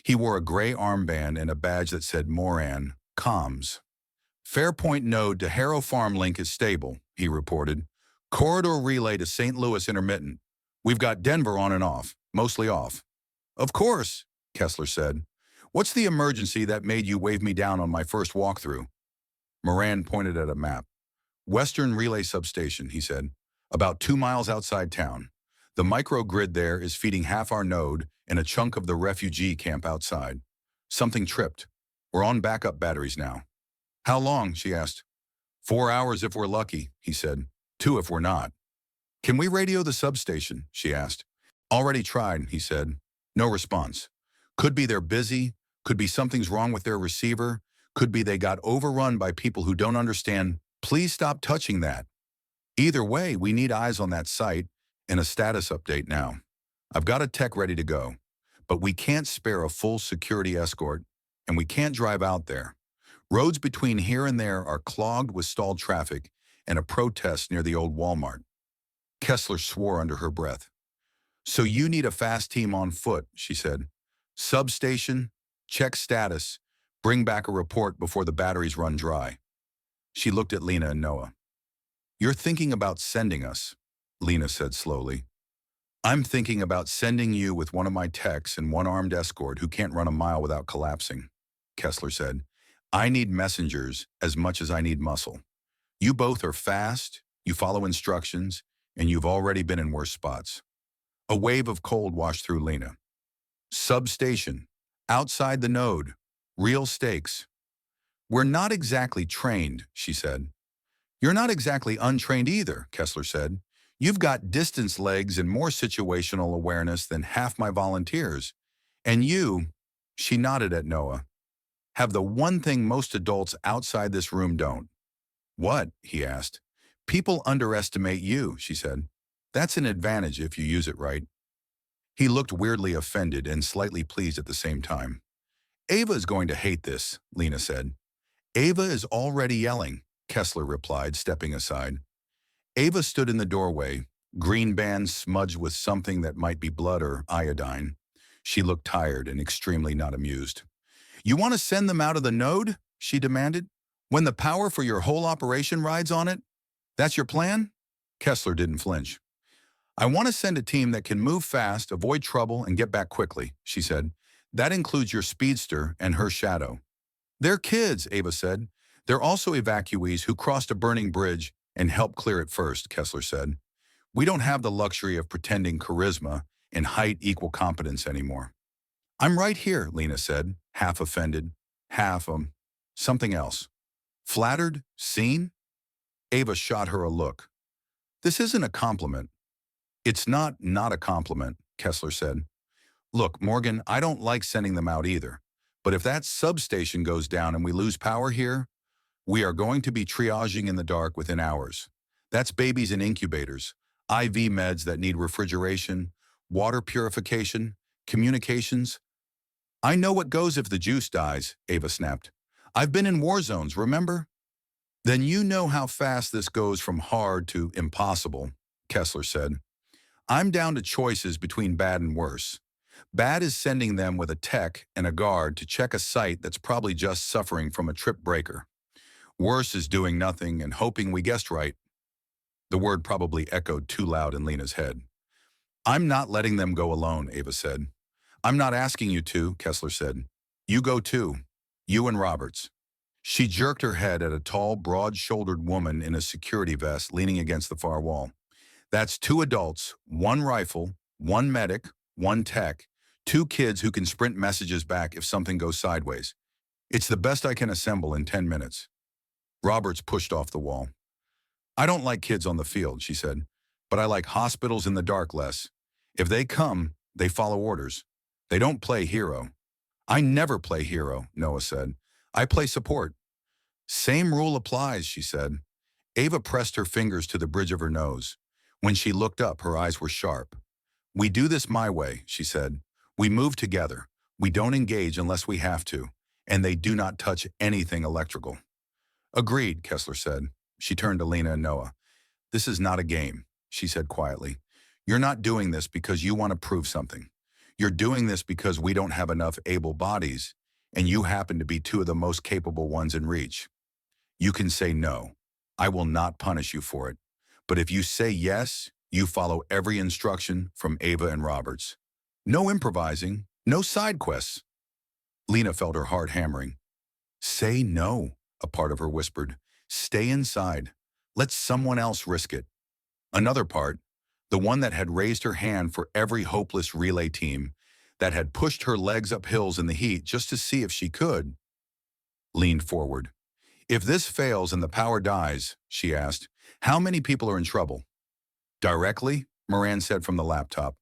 [SPEAKER 1] He wore a gray armband and a badge that said Moran, Comms. Fairpoint node to Harrow Farm link is stable, he reported. Corridor relay to St. Louis intermittent. We've got Denver on and off, mostly off. Of course, Kessler said. What's the emergency that made you wave me down on my first walkthrough? Moran pointed at a map. Western Relay Substation, he said. About 2 miles outside town. The microgrid there is feeding half our node and a chunk of the refugee camp outside. Something tripped. We're on backup batteries now. How long? She asked. 4 hours if we're lucky, he said. 2 if we're not. Can we radio the substation? She asked. Already tried, he said. No response. Could be they're busy. Could be something's wrong with their receiver. Could be they got overrun by people who don't understand. Please stop touching that. Either way, we need eyes on that site and a status update now. I've got a tech ready to go, but we can't spare a full security escort, and we can't drive out there. Roads between here and there are clogged with stalled traffic and a protest near the old Walmart. Kessler swore under her breath. So you need a fast team on foot, she said. Substation, check status, bring back a report before the batteries run dry. She looked at Lena and Noah. You're thinking about sending us, Lena said slowly. I'm thinking about sending you with one of my techs and one armed escort who can't run a mile without collapsing, Kessler said. I need messengers as much as I need muscle. You both are fast, you follow instructions, and you've already been in worse spots. A wave of cold washed through Lena. Substation, outside the node, real stakes. We're not exactly trained, she said. You're not exactly untrained either, Kessler said. You've got distance legs and more situational awareness than half my volunteers. And you, she nodded at Noah, have the one thing most adults outside this room don't. What? He asked. People underestimate you, she said. That's an advantage if you use it right. He looked weirdly offended and slightly pleased at the same time. Ava is going to hate this, Lena said. Ava is already yelling, Kessler replied, stepping aside. Ava stood in the doorway, green band smudged with something that might be blood or iodine. She looked tired and extremely not amused. You want to send them out of the node? She demanded. When the power for your whole operation rides on it? That's your plan? Kessler didn't flinch. I want to send a team that can move fast, avoid trouble, and get back quickly, she said. That includes your speedster and her shadow. They're kids, Ava said. They're also evacuees who crossed a burning bridge and helped clear it first, Kessler said. We don't have the luxury of pretending charisma and height equal competence anymore. I'm right here, Lena said, half offended, half, something else. Flattered? Seen? Ava shot her a look. This isn't a compliment. It's not a compliment, Kessler said. Look, Morgan, I don't like sending them out either. But if that substation goes down and we lose power here, we are going to be triaging in the dark within hours. That's babies in incubators, IV meds that need refrigeration, water purification, communications. I know what goes if the juice dies, Ava snapped. I've been in war zones, remember? Then you know how fast this goes from hard to impossible, Kessler said. I'm down to choices between bad and worse. Bad is sending them with a tech and a guard to check a site that's probably just suffering from a trip breaker. Worse is doing nothing and hoping we guessed right. The word probably echoed too loud in Lena's head. I'm not letting them go alone, Ava said. I'm not asking you to, Kessler said. You go too. You and Roberts. She jerked her head at a tall, broad-shouldered woman in a security vest leaning against the far wall. That's 2 adults, 1 rifle, 1 medic, 1 tech, 2 kids who can sprint messages back if something goes sideways. It's the best I can assemble in 10 minutes. Roberts pushed off the wall. I don't like kids on the field, she said, but I like hospitals in the dark less. If they come, they follow orders. They don't play hero. I never play hero, Noah said. I play support. Same rule applies, she said. Ava pressed her fingers to the bridge of her nose. When she looked up, her eyes were sharp. We do this my way, she said. We move together. We don't engage unless we have to, and they do not touch anything electrical. Agreed, Kessler said. She turned to Lena and Noah. This is not a game, she said quietly. You're not doing this because you want to prove something. You're doing this because we don't have enough able bodies, and you happen to be 2 of the most capable ones in reach. You can say no. I will not punish you for it. But if you say yes, you follow every instruction from Ava and Roberts. No improvising, no side quests. Lena felt her heart hammering. Say no, a part of her whispered. Stay inside. Let someone else risk it. Another part, the one that had raised her hand for every hopeless relay team, that had pushed her legs up hills in the heat just to see if she could, leaned forward. If this fails and the power dies, she asked, how many people are in trouble? Directly, Moran said from the laptop.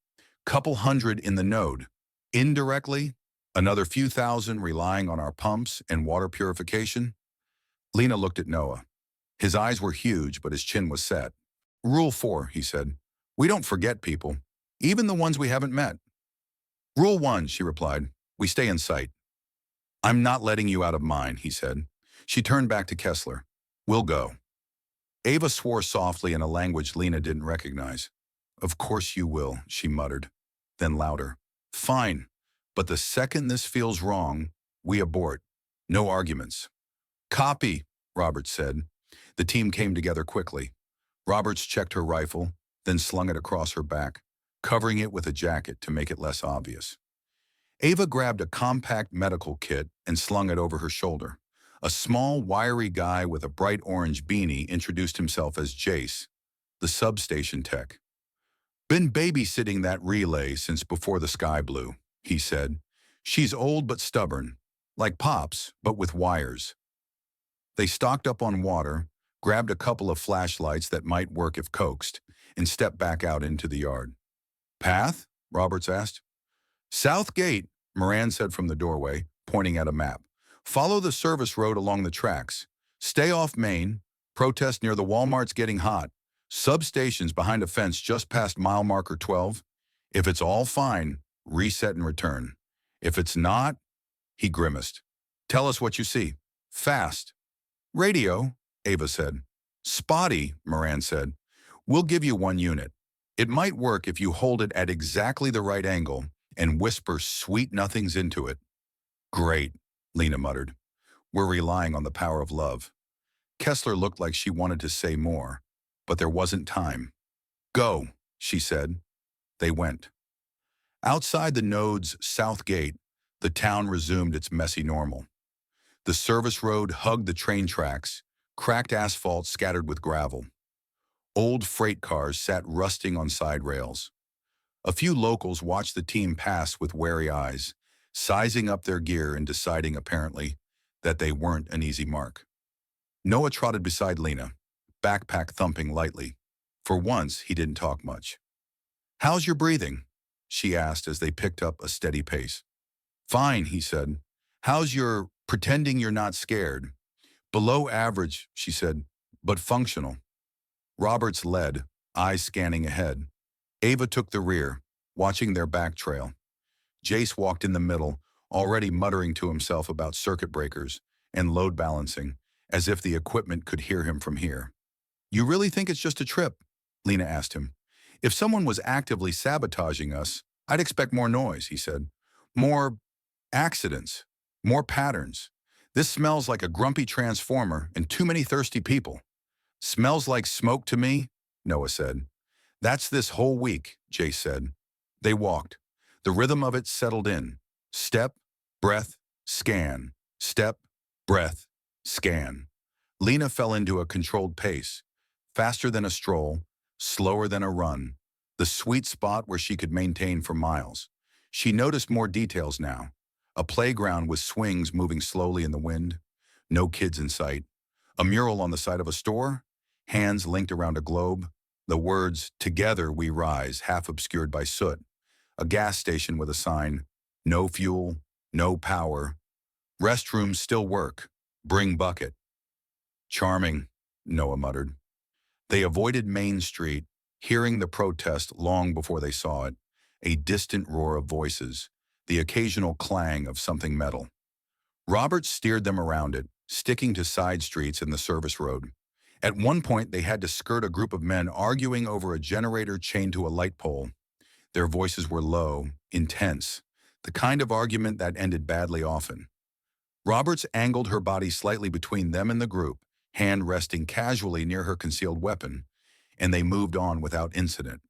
[SPEAKER 1] Couple hundred in the node. Indirectly, another few thousand relying on our pumps and water purification. Lena looked at Noah. His eyes were huge, but his chin was set. Rule 4, he said. We don't forget people, even the ones we haven't met. Rule 1, she replied. We stay in sight. I'm not letting you out of mine, he said. She turned back to Kessler. We'll go. Ava swore softly in a language Lena didn't recognize. Of course you will, she muttered. Then louder. Fine, but the second this feels wrong, we abort. No arguments. Copy, Roberts said. The team came together quickly. Roberts checked her rifle, then slung it across her back, covering it with a jacket to make it less obvious. Ava grabbed a compact medical kit and slung it over her shoulder. A small, wiry guy with a bright orange beanie introduced himself as Jace, the substation tech. Been babysitting that relay since before the sky blew, he said. She's old but stubborn, like Pops, but with wires. They stocked up on water, grabbed a couple of flashlights that might work if coaxed, and stepped back out into the yard. Path? Roberts asked. South Gate, Moran said from the doorway, pointing at a map. Follow the service road along the tracks. Stay off Main. Protest near the Walmart's getting hot. Substations behind a fence just past mile marker 12. If it's all fine, reset and return. If it's not, he grimaced. Tell us what you see. Fast. Radio, Ava said. Spotty, Moran said. We'll give you 1 unit. It might work if you hold it at exactly the right angle and whisper sweet nothings into it. Great, Lena muttered. We're relying on the power of love. Kessler looked like she wanted to say more, but there wasn't time. Go, she said. They went. Outside the node's south gate, the town resumed its messy normal. The service road hugged the train tracks, cracked asphalt scattered with gravel. Old freight cars sat rusting on side rails. A few locals watched the team pass with wary eyes, sizing up their gear and deciding, apparently, that they weren't an easy mark. Noah trotted beside Lena, backpack thumping lightly. For once, he didn't talk much. "How's your breathing?" she asked as they picked up a steady pace. "Fine," he said. "How's your pretending you're not scared?" "Below average," she said, "but functional." Roberts led, eyes scanning ahead. Ava took the rear, watching their back trail. Jace walked in the middle, already muttering to himself about circuit breakers and load balancing, as if the equipment could hear him from here. "You really think it's just a trip?" Lena asked him. "If someone was actively sabotaging us, I'd expect more noise," he said. "More accidents, more patterns. This smells like a grumpy transformer and too many thirsty people." "Smells like smoke to me," Noah said. "That's this whole week," Jace said. They walked. The rhythm of it settled in. Step, breath, scan. Step, breath, scan. Lena fell into a controlled pace, faster than a stroll, slower than a run, the sweet spot where she could maintain for miles. She noticed more details now. A playground with swings moving slowly in the wind, no kids in sight. A mural on the side of a store, hands linked around a globe, the words, "Together we rise," half obscured by soot. A gas station with a sign, "No fuel, no power. Restrooms still work. Bring bucket." "Charming," Noah muttered. They avoided Main Street, hearing the protest long before they saw it, a distant roar of voices, the occasional clang of something metal. Roberts steered them around it, sticking to side streets in the service road. At one point, they had to skirt a group of men arguing over a generator chained to a light pole. Their voices were low, intense, the kind of argument that ended badly often. Roberts angled her body slightly between them and the group, hand resting casually near her concealed weapon, and they moved on without incident.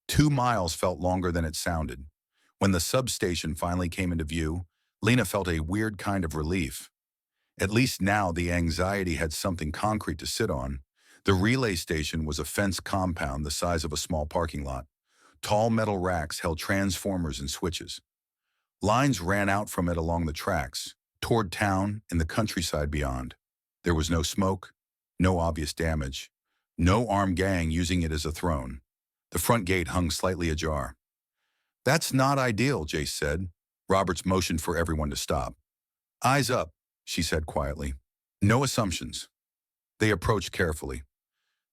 [SPEAKER 1] 2 miles felt longer than it sounded. When the substation finally came into view, Lena felt a weird kind of relief. At least now the anxiety had something concrete to sit on. The relay station was a fenced compound the size of a small parking lot. Tall metal racks held transformers and switches. Lines ran out from it along the tracks, toward town and the countryside beyond. There was no smoke, no obvious damage, no armed gang using it as a throne. The front gate hung slightly ajar. "That's not ideal," Jace said. Roberts motioned for everyone to stop. "Eyes up," she said quietly. "No assumptions." They approached carefully.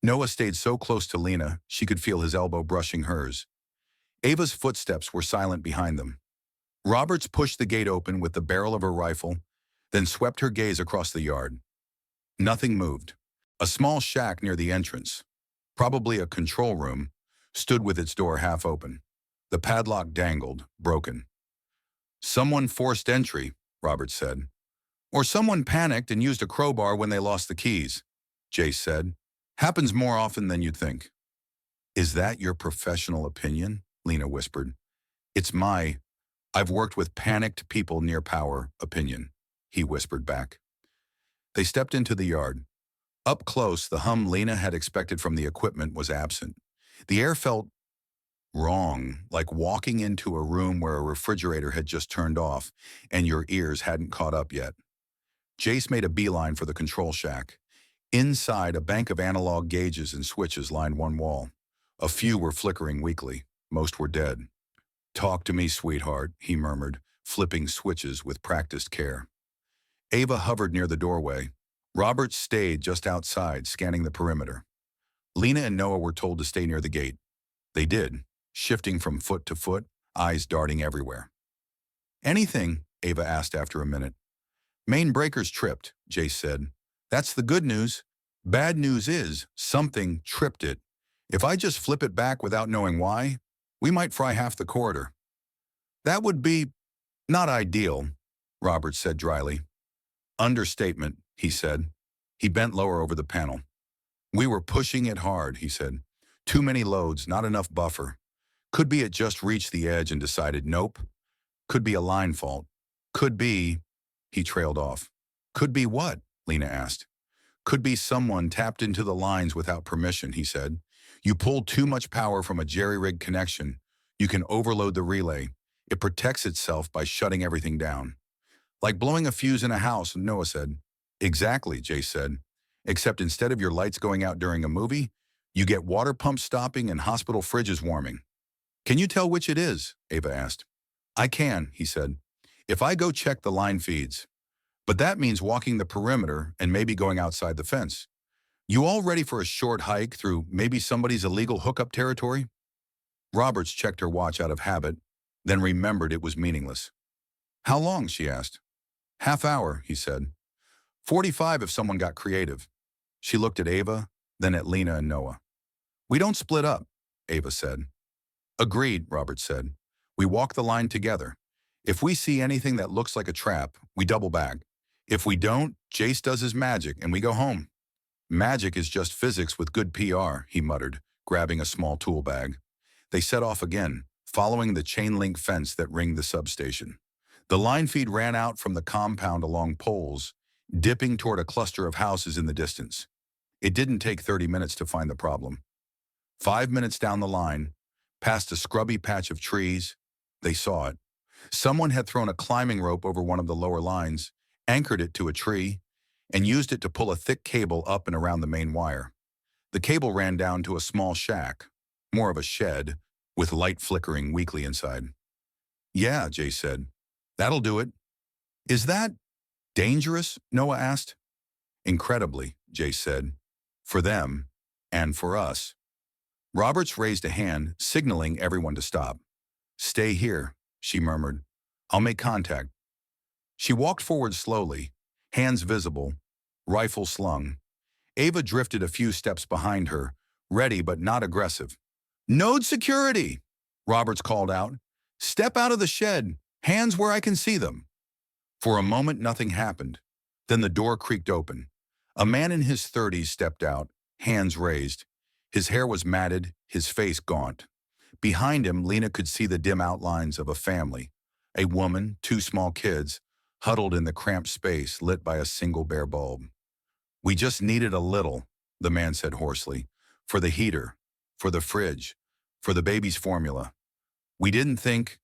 [SPEAKER 1] Noah stayed so close to Lena, she could feel his elbow brushing hers. Ava's footsteps were silent behind them. Roberts pushed the gate open with the barrel of her rifle, then swept her gaze across the yard. Nothing moved. A small shack near the entrance, probably a control room, stood with its door half open. The padlock dangled, broken. "Someone forced entry," Roberts said. "Or someone panicked and used a crowbar when they lost the keys," Jace said. "Happens more often than you'd think." "Is that your professional opinion?" Lena whispered. "It's my, I've worked with panicked people near power, opinion," he whispered back. They stepped into the yard. Up close, the hum Lena had expected from the equipment was absent. The air felt wrong, like walking into a room where a refrigerator had just turned off and your ears hadn't caught up yet. Jace made a beeline for the control shack. Inside, a bank of analog gauges and switches lined one wall. A few were flickering weakly. Most were dead. "Talk to me, sweetheart," he murmured, flipping switches with practiced care. Ava hovered near the doorway. Roberts stayed just outside, scanning the perimeter. Lena and Noah were told to stay near the gate. They did, shifting from foot to foot, eyes darting everywhere. "Anything?" Ava asked after a minute. "Main breaker's tripped," Jace said. "That's the good news. Bad news is, something tripped it. If I just flip it back without knowing why, we might fry half the corridor." "That would be not ideal," Roberts said dryly. "Understatement," he said. He bent lower over the panel. "We were pushing it hard," he said. Too many loads, not enough buffer. Could be it just reached the edge and decided nope. Could be a line fault. Could be, he trailed off. Could be what? Lena asked. Could be someone tapped into the lines without permission, he said. You pull too much power from a jerry-rigged connection. You can overload the relay. It protects itself by shutting everything down. Like blowing a fuse in a house, Noah said. Exactly, Jace said. Except instead of your lights going out during a movie, you get water pumps stopping and hospital fridges warming. Can you tell which it is? Ava asked. I can, he said. If I go check the line feeds. But that means walking the perimeter and maybe going outside the fence. You all ready for a short hike through maybe somebody's illegal hookup territory? Roberts checked her watch out of habit, then remembered it was meaningless. How long? She asked. Half hour, he said. 45 if someone got creative. She looked at Ava, then at Lena and Noah. We don't split up, Ava said. Agreed, Roberts said. We walk the line together. If we see anything that looks like a trap, we double back. If we don't, Jace does his magic and we go home. Magic is just physics with good PR, he muttered, grabbing a small tool bag. They set off again, following the chain-link fence that ringed the substation. The line feed ran out from the compound along poles, dipping toward a cluster of houses in the distance. It didn't take 30 minutes to find the problem. 5 minutes down the line, past a scrubby patch of trees, they saw it. Someone had thrown a climbing rope over one of the lower lines, anchored it to a tree, and used it to pull a thick cable up and around the main wire. The cable ran down to a small shack, more of a shed, with light flickering weakly inside. Yeah, Jay said. That'll do it. Is that dangerous? Noah asked. Incredibly, Jay said. For them, and for us. Roberts raised a hand, signaling everyone to stop. Stay here, she murmured. I'll make contact. She walked forward slowly, hands visible, rifle slung. Ava drifted a few steps behind her, ready but not aggressive. Node security, Roberts called out. Step out of the shed, hands where I can see them. For a moment, nothing happened. Then the door creaked open. A man in his 30s stepped out, hands raised. His hair was matted, his face gaunt. Behind him, Lena could see the dim outlines of a family. A woman, 2 small kids, huddled in the cramped space lit by a single bare bulb. We just needed a little, the man said hoarsely, for the heater, for the fridge, for the baby's formula. You didn't think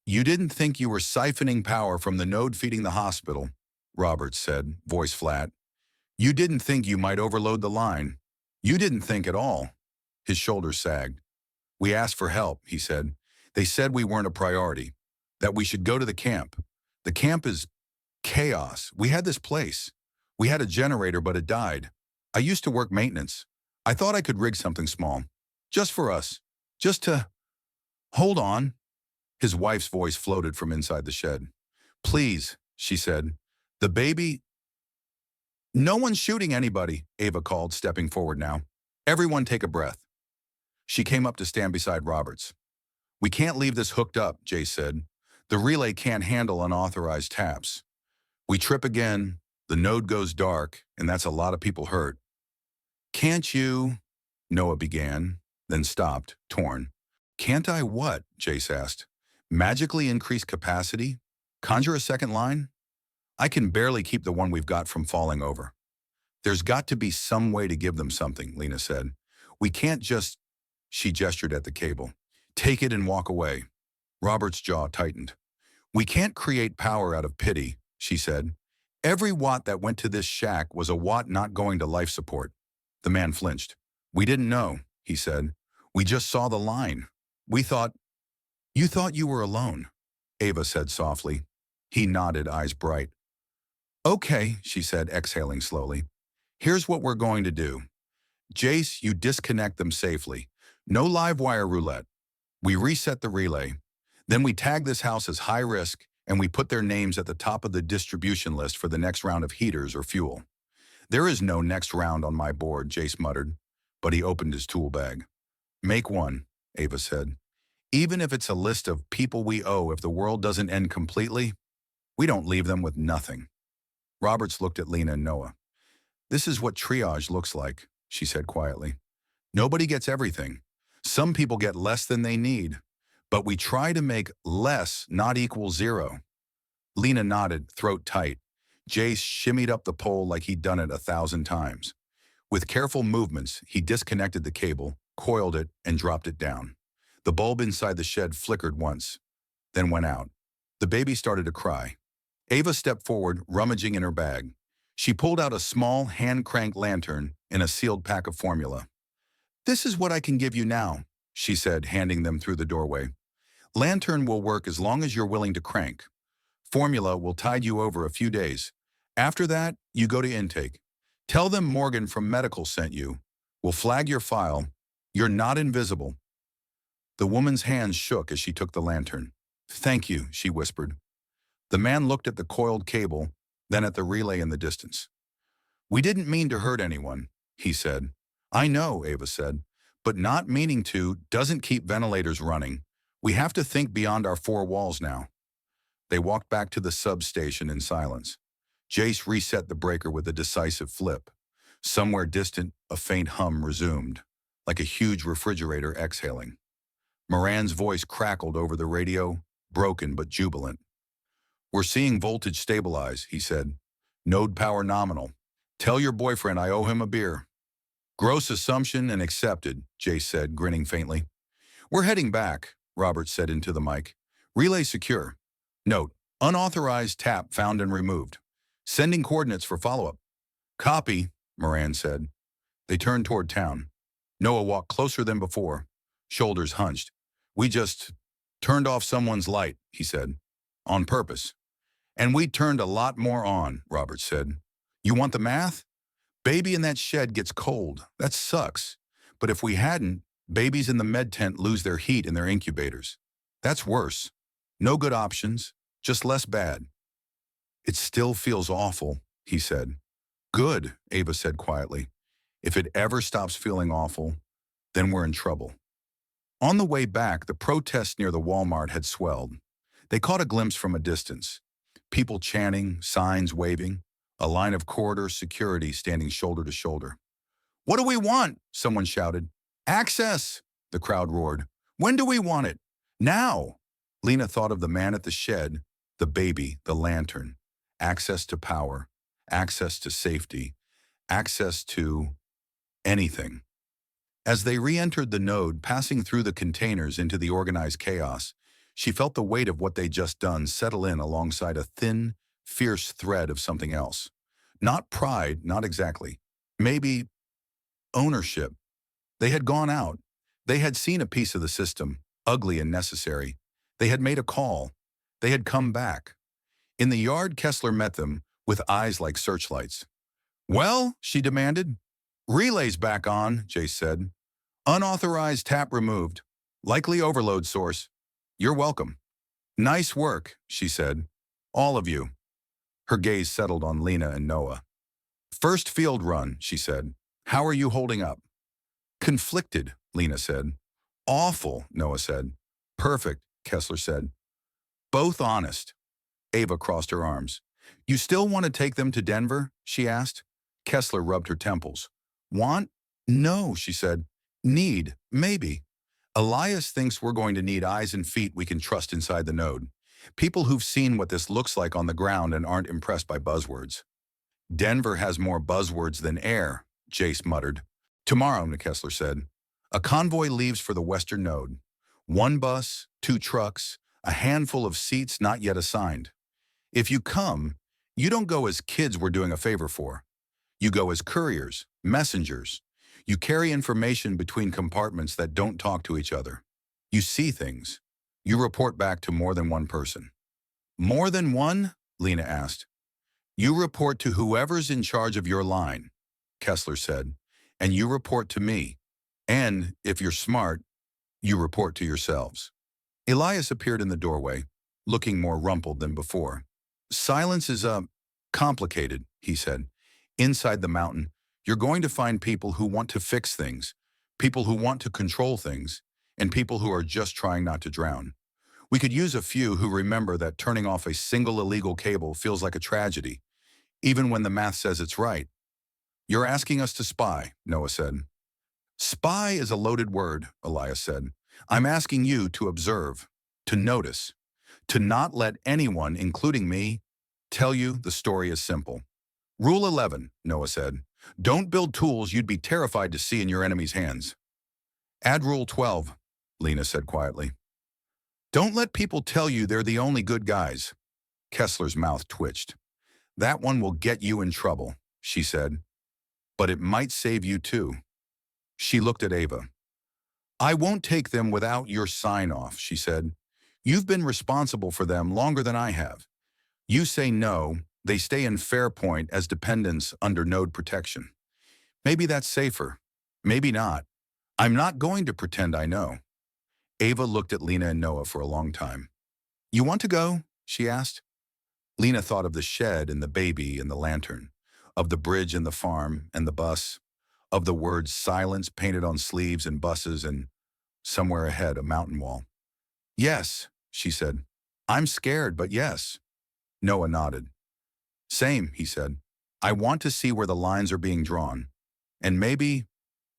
[SPEAKER 1] you were siphoning power from the node feeding the hospital, Roberts said, voice flat. You didn't think you might overload the line. You didn't think at all. His shoulders sagged. We asked for help, he said. They said we weren't a priority, that we should go to the camp. The camp is chaos. We had this place. We had a generator, but it died. I used to work maintenance. I thought I could rig something small. Just for us. Just to... Hold on. His wife's voice floated from inside the shed. Please, she said. The baby... No one's shooting anybody, Ava called, stepping forward now. Everyone take a breath. She came up to stand beside Roberts. We can't leave this hooked up, Jay said. The relay can't handle unauthorized taps. We trip again, the node goes dark, and that's a lot of people hurt. Can't you, Noah began, then stopped, torn. Can't I what? Jace asked. Magically increase capacity? Conjure a second line? I can barely keep the one we've got from falling over. There's got to be some way to give them something, Lena said. We can't just... She gestured at the cable. Take it and walk away. Robert's jaw tightened. We can't create power out of pity, she said. Every watt that went to this shack was a watt not going to life support. The man flinched. We didn't know, he said. We just saw the line. We thought... You thought you were alone, Ava said softly. He nodded, eyes bright. Okay, she said, exhaling slowly. Here's what we're going to do. Jace, you disconnect them safely. No live wire roulette. We reset the relay. Then we tag this house as high risk, and we put their names at the top of the distribution list for the next round of heaters or fuel. There is no next round on my board, Jace muttered, but he opened his tool bag. Make one, Ava said. Even if it's a list of people we owe if the world doesn't end completely, we don't leave them with nothing. Roberts looked at Lena and Noah. This is what triage looks like, she said quietly. Nobody gets everything, Some people get less than they need, but we try to make less not equal zero. Lena nodded, throat tight. Jace shimmied up the pole like he'd done it 1,000 times. With careful movements, he disconnected the cable, coiled it, and dropped it down. The bulb inside the shed flickered once, then went out. The baby started to cry. Ava stepped forward, rummaging in her bag. She pulled out a small, hand-cranked lantern and a sealed pack of formula. "This is what I can give you now," she said, handing them through the doorway. "Lantern will work as long as you're willing to crank. Formula will tide you over a few days. After that, you go to intake. Tell them Morgan from medical sent you. We'll flag your file. You're not invisible." The woman's hands shook as she took the lantern. "Thank you," she whispered. The man looked at the coiled cable, then at the relay in the distance. "We didn't mean to hurt anyone," he said. "I know," Ava said, "but not meaning to doesn't keep ventilators running. We have to think beyond our four walls now." They walked back to the substation in silence. Jace reset the breaker with a decisive flip. Somewhere distant, a faint hum resumed, like a huge refrigerator exhaling. Moran's voice crackled over the radio, broken but jubilant. "We're seeing voltage stabilize," he said. "Node power nominal. Tell your boyfriend I owe him a beer." "Gross assumption and accepted," Jace said, grinning faintly. "We're heading back," Robert said into the mic. "Relay secure. Note, unauthorized tap found and removed. Sending coordinates for follow-up." "Copy," Moran said. They turned toward town. Noah walked closer than before, shoulders hunched. "We just turned off someone's light," he said. "On purpose." "And we turned a lot more on," Robert said. "You want the math? Baby in that shed gets cold. That sucks. But if we hadn't, babies in the med tent lose their heat in their incubators. That's worse. No good options, just less bad." "It still feels awful," he said. "Good," Ava said quietly. "If it ever stops feeling awful, then we're in trouble." On the way back, the protests near the Walmart had swelled. They caught a glimpse from a distance. People chanting, signs waving, a line of corridor security standing shoulder to shoulder. "What do we want?" someone shouted. "Access!" the crowd roared. "When do we want it?" "Now!" Lena thought of the man at the shed, the baby, the lantern. Access to power, access to safety, access to anything. As they re-entered the node, passing through the containers into the organized chaos, she felt the weight of what they'd just done settle in alongside a thin, fierce thread of something else. Not pride, not exactly. Maybe ownership. They had gone out. They had seen a piece of the system, ugly and necessary. They had made a call. They had come back. In the yard, Kessler met them with eyes like searchlights. "Well," she demanded. "Relay's back on," Jace said. "Unauthorized tap removed. Likely overload source. You're welcome." "Nice work," she said. "All of you." Her gaze settled on Lena and Noah. "First field run," she said. "How are you holding up?" "Conflicted," Lena said. "Awful," Noah said. "Perfect," Kessler said. "Both honest." Ava crossed her arms. "You still want to take them to Denver?" she asked. Kessler rubbed her temples. "Want? No," she said. "Need, maybe. Elias thinks we're going to need eyes and feet we can trust inside the node. People who've seen what this looks like on the ground and aren't impressed by buzzwords." "Denver has more buzzwords than air," Jace muttered. "Tomorrow," Kessler said. "A convoy leaves for the western node. 1 bus, 2 trucks, a handful of seats not yet assigned. If you come, you don't go as kids we're doing a favor for. You go as couriers, messengers. You carry information between compartments that don't talk to each other. You see things. You report back to more than one person." "More than one?" Lena asked. "You report to whoever's in charge of your line," Kessler said, "and you report to me. And, if you're smart, you report to yourselves." Elias appeared in the doorway, looking more rumpled than before. "Silence is, complicated," he said. "Inside the mountain, you're going to find people who want to fix things, people who want to control things, and people who are just trying not to drown. We could use a few who remember that turning off a single illegal cable feels like a tragedy, even when the math says it's right." "You're asking us to spy," Noah said. Spy is a loaded word, Elias said. I'm asking you to observe, to notice, to not let anyone, including me, tell you the story is simple. Rule 11, Noah said. Don't build tools you'd be terrified to see in your enemy's hands. Add Rule 12, Lena said quietly. Don't let people tell you they're the only good guys. Kessler's mouth twitched. That one will get you in trouble, she said. But it might save you too. She looked at Ava. I won't take them without your sign-off, she said. You've been responsible for them longer than I have. You say no, they stay in Fairpoint as dependents under node protection. Maybe that's safer. Maybe not. I'm not going to pretend I know. Ava looked at Lena and Noah for a long time. You want to go? She asked. Lena thought of the shed and the baby and the lantern, of the bridge and the farm and the bus, of the words silence painted on sleeves and buses and, somewhere ahead, a mountain wall. Yes, she said. I'm scared, but yes. Noah nodded. Same, he said. I want to see where the lines are being drawn. And maybe,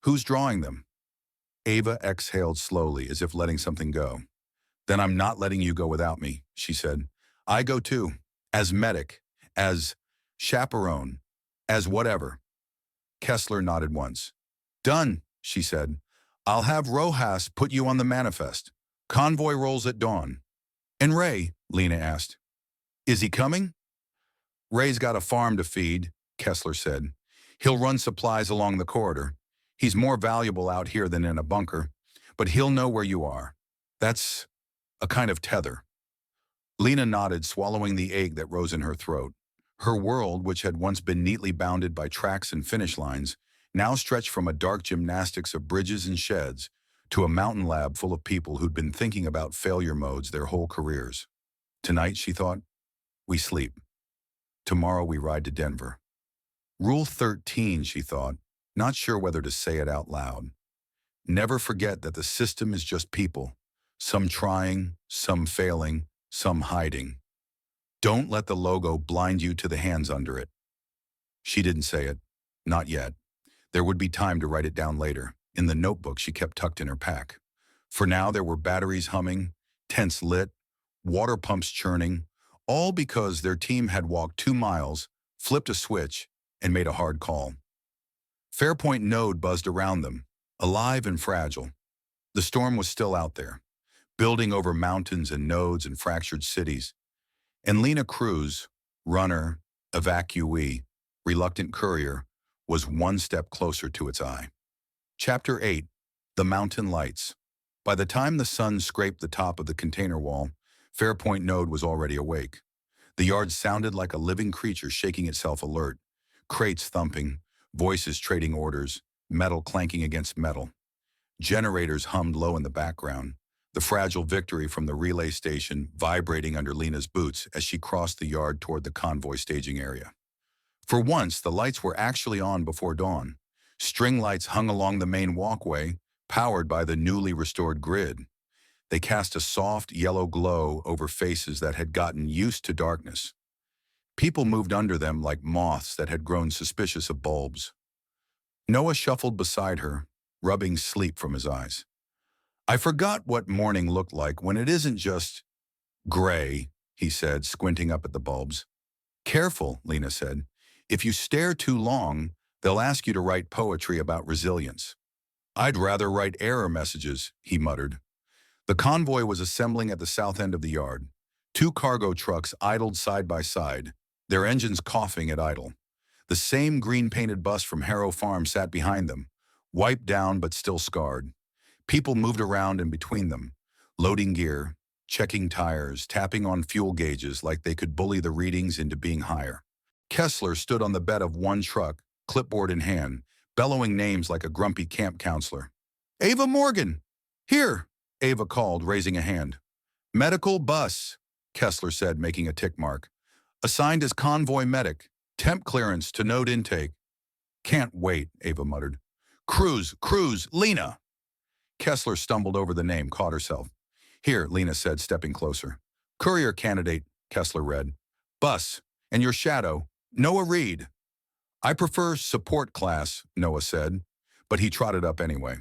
[SPEAKER 1] who's drawing them? Ava exhaled slowly, as if letting something go. Then I'm not letting you go without me, she said. I go too, as medic, as chaperone, as whatever. Kessler nodded once. Done, she said. I'll have Rojas put you on the manifest. Convoy rolls at dawn. And Ray, Lena asked. Is he coming? Ray's got a farm to feed, Kessler said. He'll run supplies along the corridor. He's more valuable out here than in a bunker, but he'll know where you are. That's a kind of tether. Lena nodded, swallowing the ache that rose in her throat. Her world, which had once been neatly bounded by tracks and finish lines, now stretched from a dark gymnastics of bridges and sheds to a mountain lab full of people who'd been thinking about failure modes their whole careers. Tonight, she thought, we sleep. Tomorrow we ride to Denver. Rule 13, she thought, not sure whether to say it out loud. Never forget that the system is just people, some trying, some failing, some hiding. Don't let the logo blind you to the hands under it. She didn't say it, not yet. There would be time to write it down later, in the notebook she kept tucked in her pack. For now, there were batteries humming, tents lit, water pumps churning, all because their team had walked 2 miles, flipped a switch, and made a hard call. Fairpoint Node buzzed around them, alive and fragile. The storm was still out there, building over mountains and nodes and fractured cities. And Lena Cruz, runner, evacuee, reluctant courier, was one step closer to its eye. Chapter 8, The Mountain Lights. By the time the sun scraped the top of the container wall, Fairpoint Node was already awake. The yard sounded like a living creature shaking itself alert, crates thumping, voices trading orders, metal clanking against metal. Generators hummed low in the background, the fragile victory from the relay station vibrating under Lena's boots as she crossed the yard toward the convoy staging area. For once, the lights were actually on before dawn. String lights hung along the main walkway, powered by the newly restored grid. They cast a soft yellow glow over faces that had gotten used to darkness. People moved under them like moths that had grown suspicious of bulbs. Noah shuffled beside her, rubbing sleep from his eyes. I forgot what morning looked like when it isn't just gray, he said, squinting up at the bulbs. Careful, Lena said. If you stare too long, they'll ask you to write poetry about resilience. I'd rather write error messages, he muttered. The convoy was assembling at the south end of the yard. 2 cargo trucks idled side by side, their engines coughing at idle. The same green-painted bus from Harrow Farm sat behind them, wiped down but still scarred. People moved around and between them, loading gear, checking tires, tapping on fuel gauges like they could bully the readings into being higher. Kessler stood on the bed of one truck, clipboard in hand, bellowing names like a grumpy camp counselor. Ava Morgan! Here! Ava called, raising a hand. Medical bus, Kessler said, making a tick mark. Assigned as convoy medic. Temp clearance to node intake. Can't wait, Ava muttered. Cruz, Lena! Kessler stumbled over the name, caught herself. Here, Lena said, stepping closer. Courier candidate, Kessler read. Bus, and your shadow, Noah Reed. I prefer support class, Noah said, but he trotted up anyway.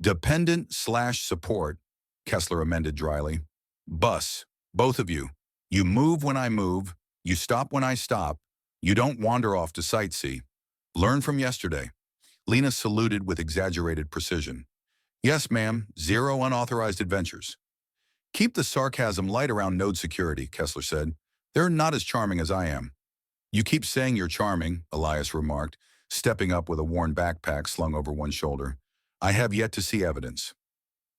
[SPEAKER 1] Dependent/support, Kessler amended dryly. Bus, both of you. You move when I move, you stop when I stop, you don't wander off to sightsee. Learn from yesterday. Lena saluted with exaggerated precision. Yes, ma'am, 0 unauthorized adventures. Keep the sarcasm light around node security, Kessler said. They're not as charming as I am. You keep saying you're charming, Elias remarked, stepping up with a worn backpack slung over one shoulder. I have yet to see evidence.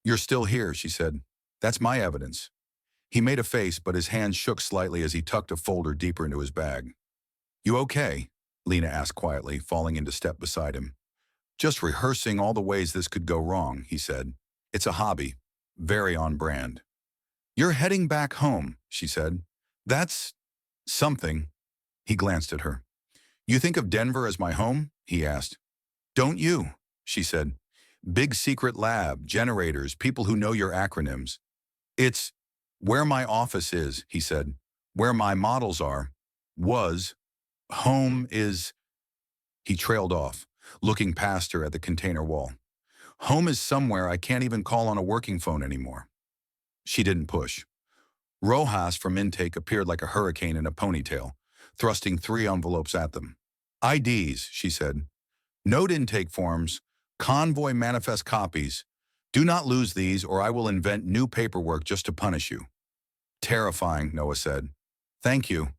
[SPEAKER 1] You're still here, she said. That's my evidence. He made a face, but his hand shook slightly as he tucked a folder deeper into his bag. You okay? Lena asked quietly, falling into step beside him. Just rehearsing all the ways this could go wrong, he said. It's a hobby. Very on brand. You're heading back home, she said. That's something. He glanced at her. You think of Denver as my home? He asked. Don't you? She said. Big secret lab, generators, people who know your acronyms. It's where my office is, he said. Where my models are. Was. Home is. He trailed off, looking past her at the container wall. Home is somewhere I can't even call on a working phone anymore. She didn't push. Rojas from intake appeared like a hurricane in a ponytail, thrusting 3 envelopes at them. IDs, she said. Node intake forms, convoy manifest copies. Do not lose these or I will invent new paperwork just to punish you. Terrifying, Noah said. Thank you.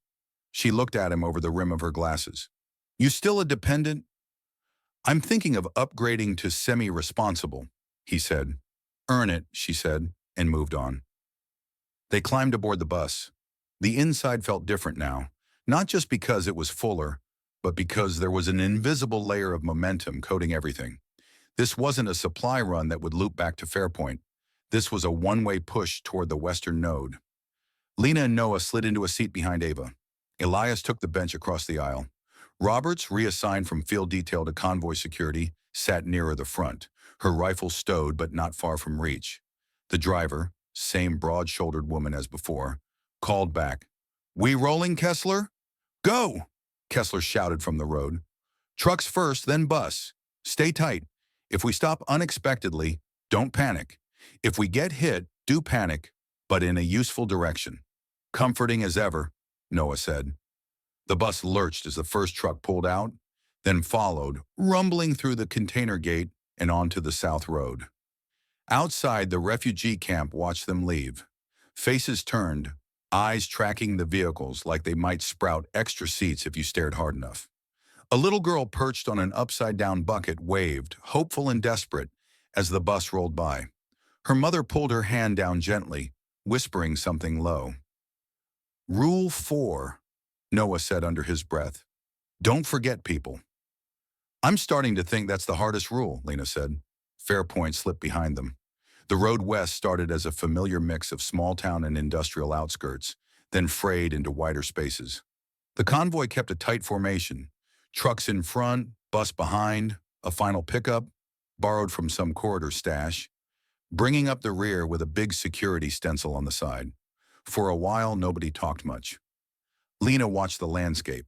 [SPEAKER 1] She looked at him over the rim of her glasses. You still a dependent? I'm thinking of upgrading to semi-responsible, he said. Earn it, she said, and moved on. They climbed aboard the bus. The inside felt different now, not just because it was fuller, but because there was an invisible layer of momentum coating everything. This wasn't a supply run that would loop back to Fairpoint. This was a one-way push toward the western node. Lena and Noah slid into a seat behind Ava. Elias took the bench across the aisle. Roberts, reassigned from field detail to convoy security, sat nearer the front, her rifle stowed but not far from reach. The driver, same broad-shouldered woman as before, called back. We rolling, Kessler? Go! Kessler shouted from the road. Trucks first, then bus. Stay tight. If we stop unexpectedly, don't panic. If we get hit, do panic, but in a useful direction. Comforting as ever, Noah said. The bus lurched as the first truck pulled out, then followed, rumbling through the container gate and onto the south road. Outside, the refugee camp watched them leave. Faces turned, eyes tracking the vehicles like they might sprout extra seats if you stared hard enough. A little girl perched on an upside-down bucket waved, hopeful and desperate, as the bus rolled by. Her mother pulled her hand down gently, whispering something low. Rule 4, Noah said under his breath. Don't forget people. I'm starting to think that's the hardest rule, Lena said. Fairpoint slipped behind them. The road west started as a familiar mix of small-town and industrial outskirts, then frayed into wider spaces. The convoy kept a tight formation. Trucks in front, bus behind, a final pickup, borrowed from some corridor stash, bringing up the rear with a big security stencil on the side. For a while, nobody talked much. Lena watched the landscape.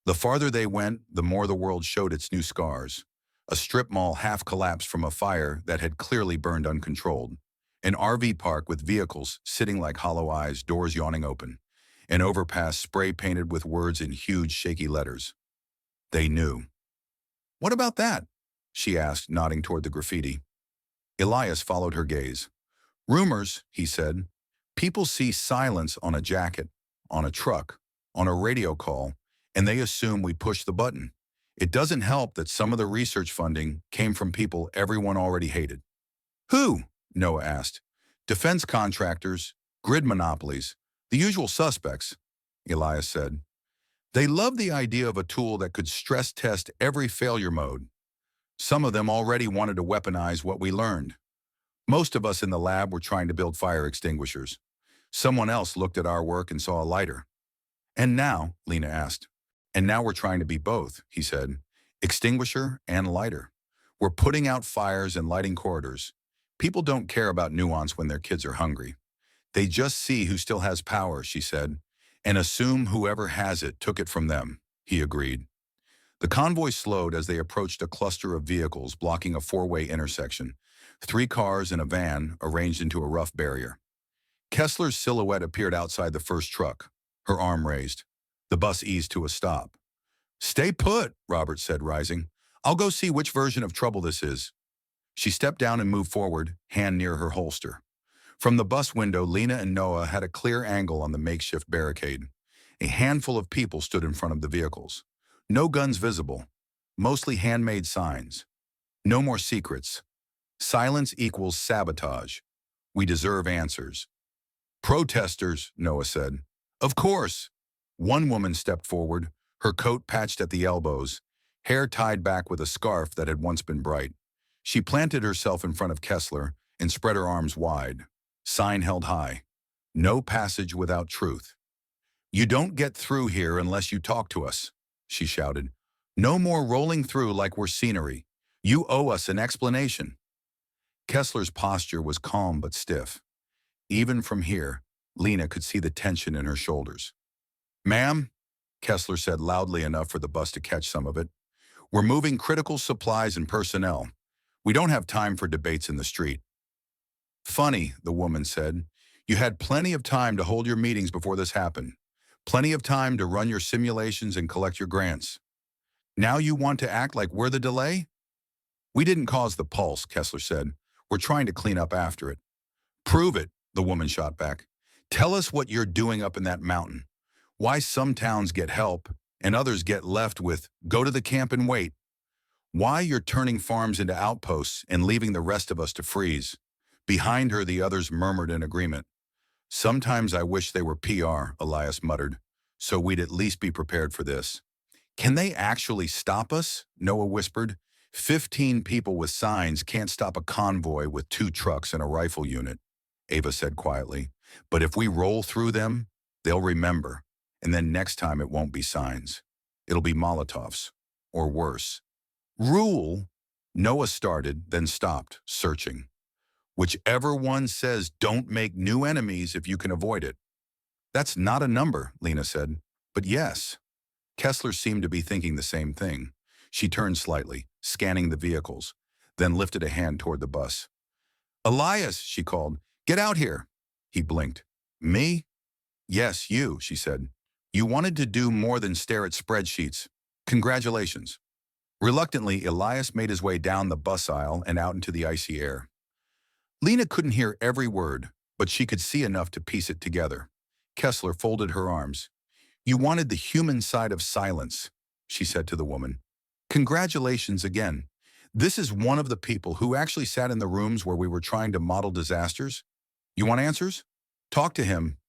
[SPEAKER 1] The farther they went, the more the world showed its new scars. A strip mall half collapsed from a fire that had clearly burned uncontrolled. An RV park with vehicles sitting like hollow eyes, doors yawning open. An overpass spray-painted with words in huge, shaky letters. They knew. What about that? She asked, nodding toward the graffiti. Elias followed her gaze. Rumors, he said. People see silence on a jacket, on a truck, on a radio call, and they assume we push the button. It doesn't help that some of the research funding came from people everyone already hated. Who? Noah asked. Defense contractors, grid monopolies, the usual suspects, Elias said. They love the idea of a tool that could stress test every failure mode. Some of them already wanted to weaponize what we learned. Most of us in the lab were trying to build fire extinguishers. Someone else looked at our work and saw a lighter. And now, Lena asked. And now we're trying to be both, he said. Extinguisher and lighter. We're putting out fires and lighting corridors. People don't care about nuance when their kids are hungry. They just see who still has power, she said, and assume whoever has it took it from them, he agreed. The convoy slowed as they approached a cluster of vehicles blocking a four-way intersection, 3 cars and a van arranged into a rough barrier. Kessler's silhouette appeared outside the first truck, her arm raised. The bus eased to a stop. "Stay put," Robert said, rising. "I'll go see which version of trouble this is." She stepped down and moved forward, hand near her holster. From the bus window, Lena and Noah had a clear angle on the makeshift barricade. A handful of people stood in front of the vehicles. No guns visible, mostly handmade signs. "No more secrets. Silence equals sabotage. We deserve answers." "Protesters," Noah said. "Of course." One woman stepped forward, her coat patched at the elbows, hair tied back with a scarf that had once been bright. She planted herself in front of Kessler and spread her arms wide. Sign held high. "No passage without truth." "You don't get through here unless you talk to us," she shouted. "No more rolling through like we're scenery. You owe us an explanation." Kessler's posture was calm but stiff. Even from here, Lena could see the tension in her shoulders. "Ma'am," Kessler said loudly enough for the bus to catch some of it, "we're moving critical supplies and personnel. We don't have time for debates in the street." "Funny," the woman said. "You had plenty of time to hold your meetings before this happened. Plenty of time to run your simulations and collect your grants. Now you want to act like we're the delay?" "We didn't cause the pulse," Kessler said. "We're trying to clean up after it." "Prove it," the woman shot back. "Tell us what you're doing up in that mountain. Why some towns get help and others get left with, 'Go to the camp and wait.' Why you're turning farms into outposts and leaving the rest of us to freeze." Behind her, the others murmured in agreement. "Sometimes I wish they were PR," Elias muttered, "so we'd at least be prepared for this." "Can they actually stop us?" Noah whispered. 15 people with signs can't stop a convoy with 2 trucks and a rifle unit," Ava said quietly. "But if we roll through them, they'll remember. And then next time it won't be signs. It'll be Molotovs. Or worse." "Rule," Noah started, then stopped, searching. "Whichever one says don't make new enemies if you can avoid it." "That's not a number," Lena said. "But yes." Kessler seemed to be thinking the same thing. She turned slightly, scanning the vehicles, then lifted a hand toward the bus. "Elias," she called, "get out here." He blinked. "Me?" "Yes, you," she said. "You wanted to do more than stare at spreadsheets. Congratulations." Reluctantly, Elias made his way down the bus aisle and out into the icy air. Lena couldn't hear every word, but she could see enough to piece it together. Kessler folded her arms. "You wanted the human side of silence," she said to the woman. "Congratulations again. This is one of the people who actually sat in the rooms where we were trying to model disasters. You want answers? Talk to him.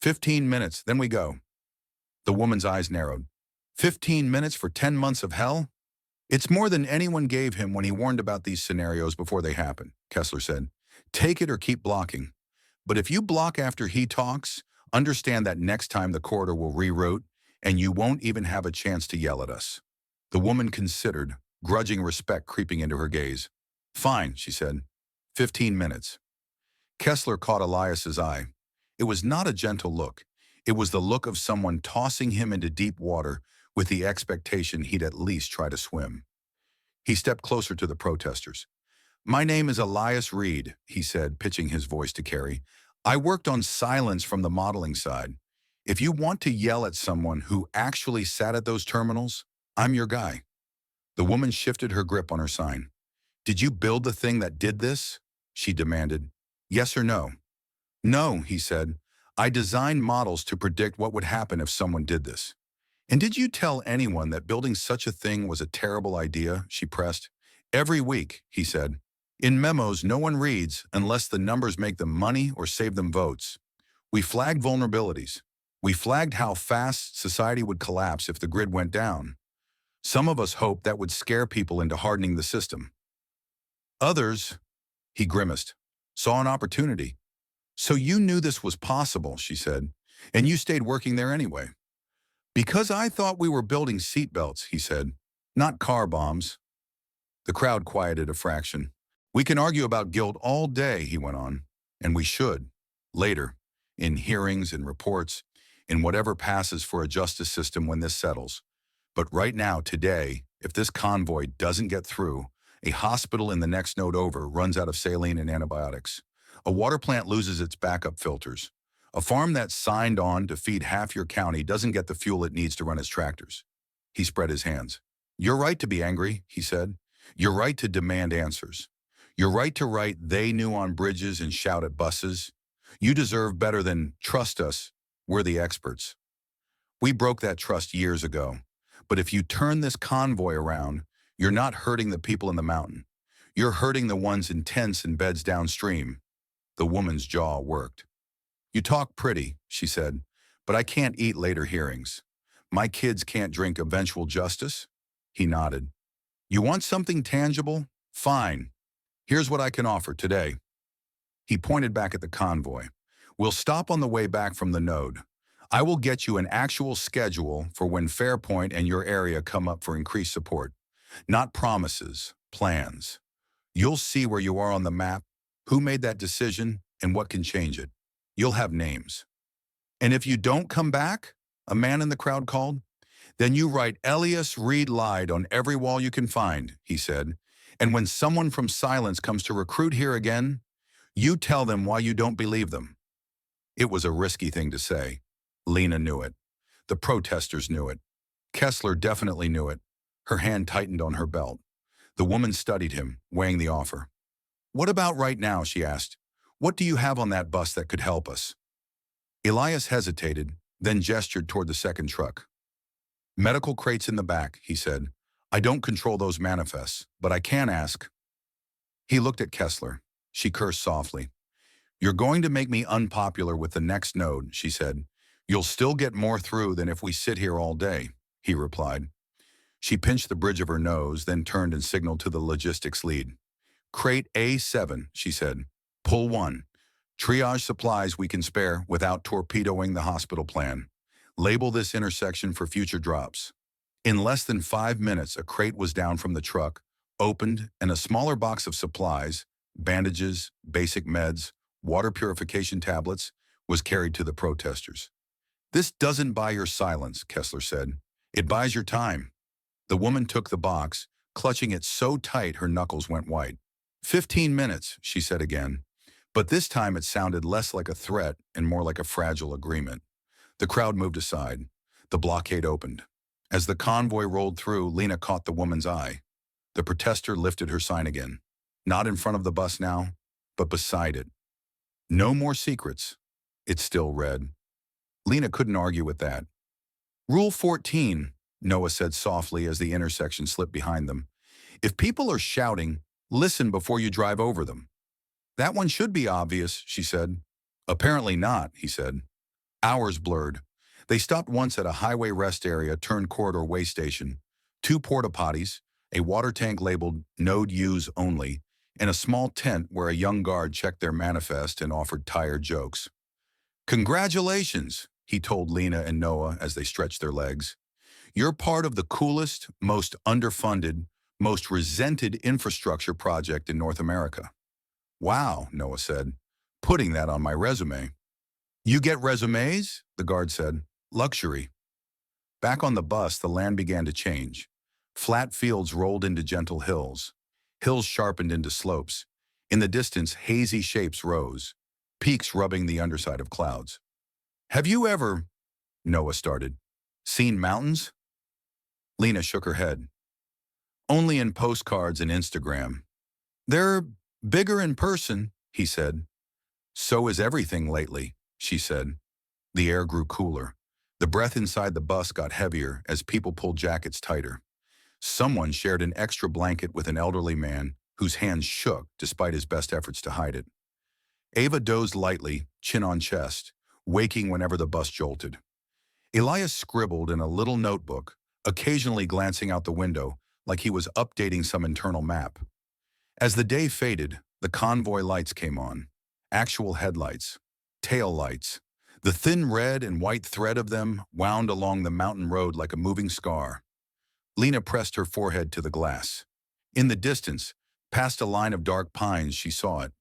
[SPEAKER 1] 15 minutes, then we go." The woman's eyes narrowed. 15 minutes for 10 months of hell? "It's more than anyone gave him when he warned about these scenarios before they happen," Kessler said. "Take it or keep blocking. But if you block after he talks, understand that next time the corridor will reroute, and you won't even have a chance to yell at us." The woman considered, grudging respect creeping into her gaze. "Fine," she said. 15 minutes. Kessler caught Elias's eye. It was not a gentle look. It was the look of someone tossing him into deep water with the expectation he'd at least try to swim. He stepped closer to the protesters. "My name is Elias Reed," he said, pitching his voice to Carrie. "I worked on silence from the modeling side. If you want to yell at someone who actually sat at those terminals, I'm your guy." The woman shifted her grip on her sign. "Did you build the thing that did this?" she demanded. "Yes or no?" "No," he said. "I designed models to predict what would happen if someone did this." "And did you tell anyone that building such a thing was a terrible idea?" she pressed. "Every week," he said. "In memos no one reads unless the numbers make them money or save them votes. We flagged vulnerabilities. We flagged how fast society would collapse if the grid went down. Some of us hoped that would scare people into hardening the system. Others," he grimaced, "saw an opportunity." "So you knew this was possible," she said, "and you stayed working there anyway." "Because I thought we were building seatbelts," he said, "not car bombs." The crowd quieted a fraction. "We can argue about guilt all day," he went on, "and we should, later, in hearings and reports, in whatever passes for a justice system when this settles. But right now, today, if this convoy doesn't get through, a hospital in the next node over runs out of saline and antibiotics. A water plant loses its backup filters. A farm that's signed on to feed half your county doesn't get the fuel it needs to run its tractors. He spread his hands. You're right to be angry, he said. You're right to demand answers. You're right to write "they knew" on bridges and shout at buses. You deserve better than "trust us, we're the experts." We broke that trust years ago. But if you turn this convoy around, you're not hurting the people in the mountain. You're hurting the ones in tents and beds downstream. The woman's jaw worked. You talk pretty, she said, but I can't eat later hearings. My kids can't drink eventual justice? He nodded. You want something tangible? Fine. Here's what I can offer today. He pointed back at the convoy. We'll stop on the way back from the node. I will get you an actual schedule for when Fairpoint and your area come up for increased support. Not promises, plans. You'll see where you are on the map, who made that decision, and what can change it. You'll have names. And if you don't come back, a man in the crowd called, then you write "Elias Reed lied" on every wall you can find, he said. And when someone from Silence comes to recruit here again, you tell them why you don't believe them. It was a risky thing to say. Lena knew it. The protesters knew it. Kessler definitely knew it. Her hand tightened on her belt. The woman studied him, weighing the offer. What about right now, she asked. What do you have on that bus that could help us? Elias hesitated, then gestured toward the second truck. Medical crates in the back, he said. I don't control those manifests, but I can ask. He looked at Kessler. She cursed softly. You're going to make me unpopular with the next node, she said. You'll still get more through than if we sit here all day, he replied. She pinched the bridge of her nose, then turned and signaled to the logistics lead. Crate A7, she said. Pull 1. Triage supplies we can spare without torpedoing the hospital plan. Label this intersection for future drops. In less than 5 minutes, a crate was down from the truck, opened, and a smaller box of supplies, bandages, basic meds, water purification tablets, was carried to the protesters. This doesn't buy your silence, Kessler said. It buys your time. The woman took the box, clutching it so tight her knuckles went white. 15 minutes, she said again. But this time it sounded less like a threat and more like a fragile agreement. The crowd moved aside. The blockade opened. As the convoy rolled through, Lena caught the woman's eye. The protester lifted her sign again. Not in front of the bus now, but beside it. No more secrets. It still read. Lena couldn't argue with that. Rule 14, Noah said softly as the intersection slipped behind them. If people are shouting, listen before you drive over them. That one should be obvious, she said. Apparently not, he said. Hours blurred. They stopped once at a highway rest area turned corridor way station. 2 porta potties, a water tank labeled "Node Use Only," and a small tent where a young guard checked their manifest and offered tired jokes. Congratulations, he told Lena and Noah as they stretched their legs. You're part of the coolest, most underfunded, most resented infrastructure project in North America. Wow, Noah said, putting that on my resume. You get resumes? The guard said. Luxury. Back on the bus, the land began to change. Flat fields rolled into gentle hills. Hills sharpened into slopes. In the distance, hazy shapes rose, peaks rubbing the underside of clouds. Have you ever, Noah started, seen mountains? Lena shook her head. Only in postcards and Instagram. They're bigger in person, he said. So is everything lately, she said. The air grew cooler. The breath inside the bus got heavier as people pulled jackets tighter. Someone shared an extra blanket with an elderly man whose hands shook despite his best efforts to hide it. Ava dozed lightly, chin on chest, waking whenever the bus jolted. Elias scribbled in a little notebook, occasionally glancing out the window like he was updating some internal map. As the day faded, the convoy lights came on. Actual headlights, tail lights. The thin red and white thread of them wound along the mountain road like a moving scar. Lena pressed her forehead to the glass. In the distance, past a line of dark pines, she saw it.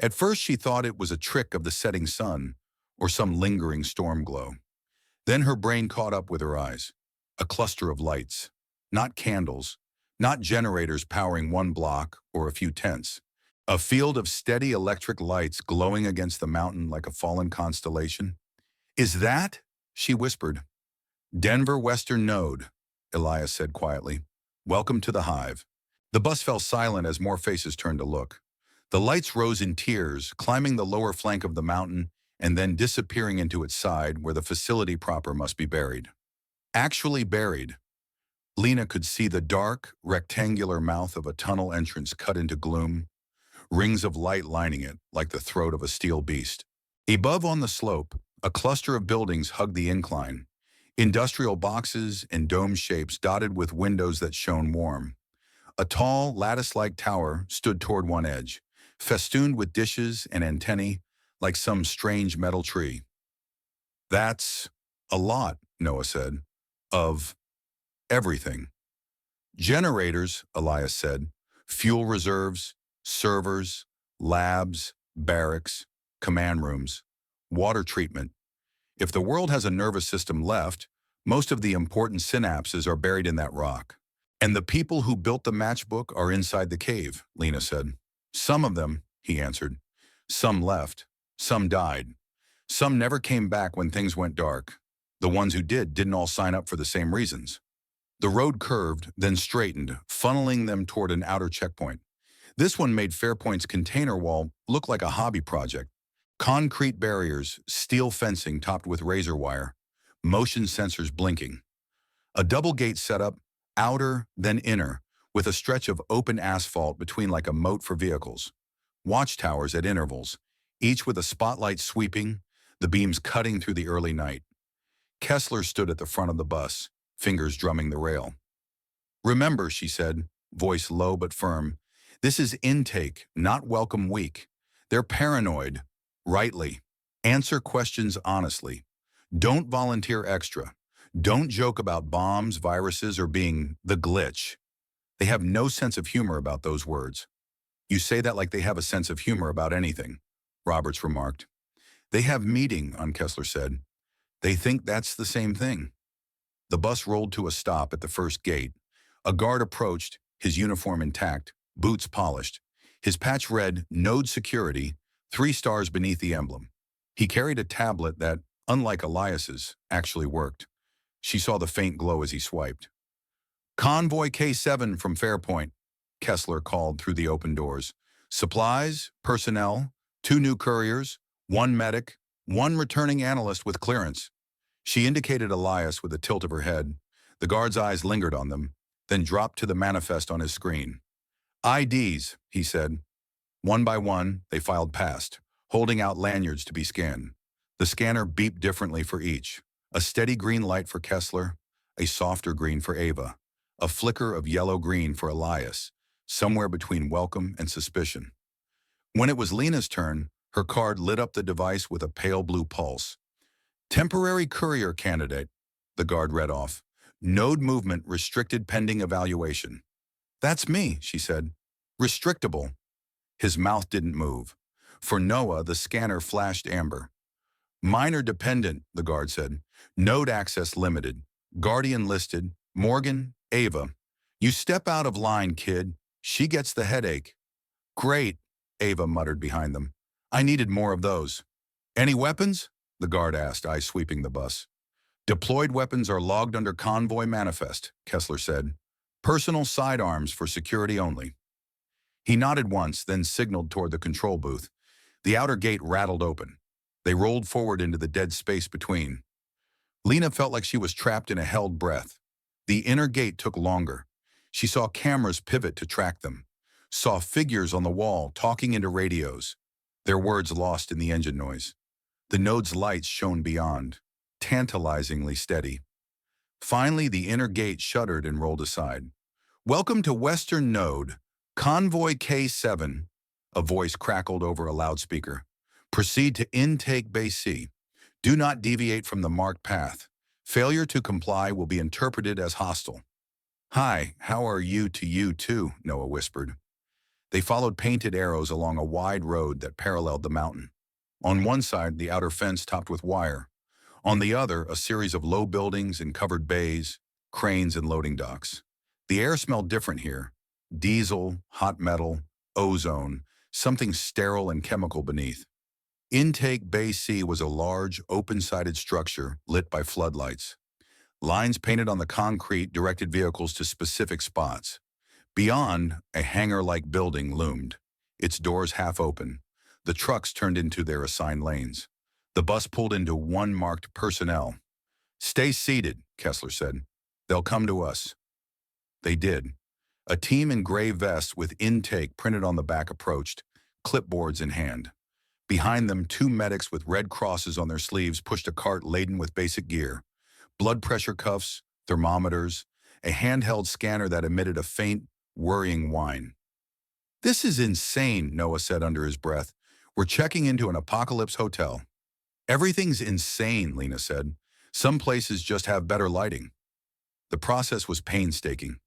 [SPEAKER 1] At first she thought it was a trick of the setting sun or some lingering storm glow. Then her brain caught up with her eyes. a cluster of lights. Not candles, not generators powering one block or a few tents. A field of steady electric lights glowing against the mountain like a fallen constellation. Is that? She whispered. Denver Western Node, Elias said quietly. Welcome to the hive. The bus fell silent as more faces turned to look. The lights rose in tiers, climbing the lower flank of the mountain and then disappearing into its side where the facility proper must be buried. Actually buried. Lena could see the dark, rectangular mouth of a tunnel entrance cut into gloom, rings of light lining it like the throat of a steel beast. Above on the slope, a cluster of buildings hugged the incline, industrial boxes and dome shapes dotted with windows that shone warm. A tall, lattice-like tower stood toward one edge, festooned with dishes and antennae like some strange metal tree. That's a lot, Noah said, of everything. Generators, Elias said, fuel reserves, servers, labs, barracks, command rooms, water treatment. If the world has a nervous system left, most of the important synapses are buried in that rock. And the people who built the matchbook are inside the cave, Lena said. Some of them, he answered. Some left. Some died. Some never came back when things went dark. The ones who didn't all sign up for the same reasons. The road curved, then straightened, funneling them toward an outer checkpoint. This one made Fairpoint's container wall look like a hobby project. Concrete barriers, steel fencing topped with razor wire, motion sensors blinking. A double gate setup, outer, then inner, with a stretch of open asphalt between like a moat for vehicles. Watchtowers at intervals, each with a spotlight sweeping, the beams cutting through the early night. Kessler stood at the front of the bus, fingers drumming the rail. Remember, she said, voice low but firm, this is intake, not welcome week. They're paranoid, rightly. Answer questions honestly. Don't volunteer extra. Don't joke about bombs, viruses, or being the glitch. They have no sense of humor about those words. You say that like they have a sense of humor about anything, Roberts remarked. They have meeting, Kessler said. They think that's the same thing. The bus rolled to a stop at the first gate. A guard approached, his uniform intact, boots polished. His patch read, Node Security, 3 stars beneath the emblem. He carried a tablet that, unlike Elias's, actually worked. She saw the faint glow as he swiped. Convoy K7 from Fairpoint, Kessler called through the open doors. Supplies, personnel, 2 new couriers, 1 medic, 1 returning analyst with clearance. She indicated Elias with a tilt of her head. The guard's eyes lingered on them, then dropped to the manifest on his screen. IDs, he said. One by one, they filed past, holding out lanyards to be scanned. The scanner beeped differently for each. A steady green light for Kessler, a softer green for Ava, a flicker of yellow-green for Elias, somewhere between welcome and suspicion. When it was Lena's turn, her card lit up the device with a pale blue pulse. Temporary courier candidate, the guard read off. Node movement restricted pending evaluation. That's me, she said. Restrictable. His mouth didn't move. For Noah, the scanner flashed amber. Minor dependent, the guard said. Node access limited. Guardian listed. Morgan, Ava. You step out of line, kid. She gets the headache. Great, Ava muttered behind them. I needed more of those. Any weapons? The guard asked, eyes sweeping the bus. Deployed weapons are logged under convoy manifest, Kessler said. Personal sidearms for security only. He nodded once, then signaled toward the control booth. The outer gate rattled open. They rolled forward into the dead space between. Lena felt like she was trapped in a held breath. The inner gate took longer. She saw cameras pivot to track them, saw figures on the wall talking into radios, their words lost in the engine noise. The node's lights shone beyond, tantalizingly steady. Finally, the inner gate shuddered and rolled aside. Welcome to Western Node, Convoy K7, a voice crackled over a loudspeaker. Proceed to intake Bay C. Do not deviate from the marked path. Failure to comply will be interpreted as hostile. Hi, how are you to you too, Noah whispered. They followed painted arrows along a wide road that paralleled the mountain. On one side, the outer fence topped with wire. On the other, a series of low buildings and covered bays, cranes, and loading docks. The air smelled different here. Diesel, hot metal, ozone, something sterile and chemical beneath. Intake Bay C was a large, open-sided structure lit by floodlights. Lines painted on the concrete directed vehicles to specific spots. Beyond, a hangar-like building loomed, its doors half open. The trucks turned into their assigned lanes. The bus pulled into one marked personnel. "Stay seated," Kessler said. "They'll come to us." They did. A team in gray vests with intake printed on the back approached, clipboards in hand. Behind them, two medics with red crosses on their sleeves pushed a cart laden with basic gear: blood pressure cuffs, thermometers, a handheld scanner that emitted a faint, worrying whine. "This is insane," Noah said under his breath. "We're checking into an apocalypse hotel." "Everything's insane," Lena said. "Some places just have better lighting." The process was painstaking.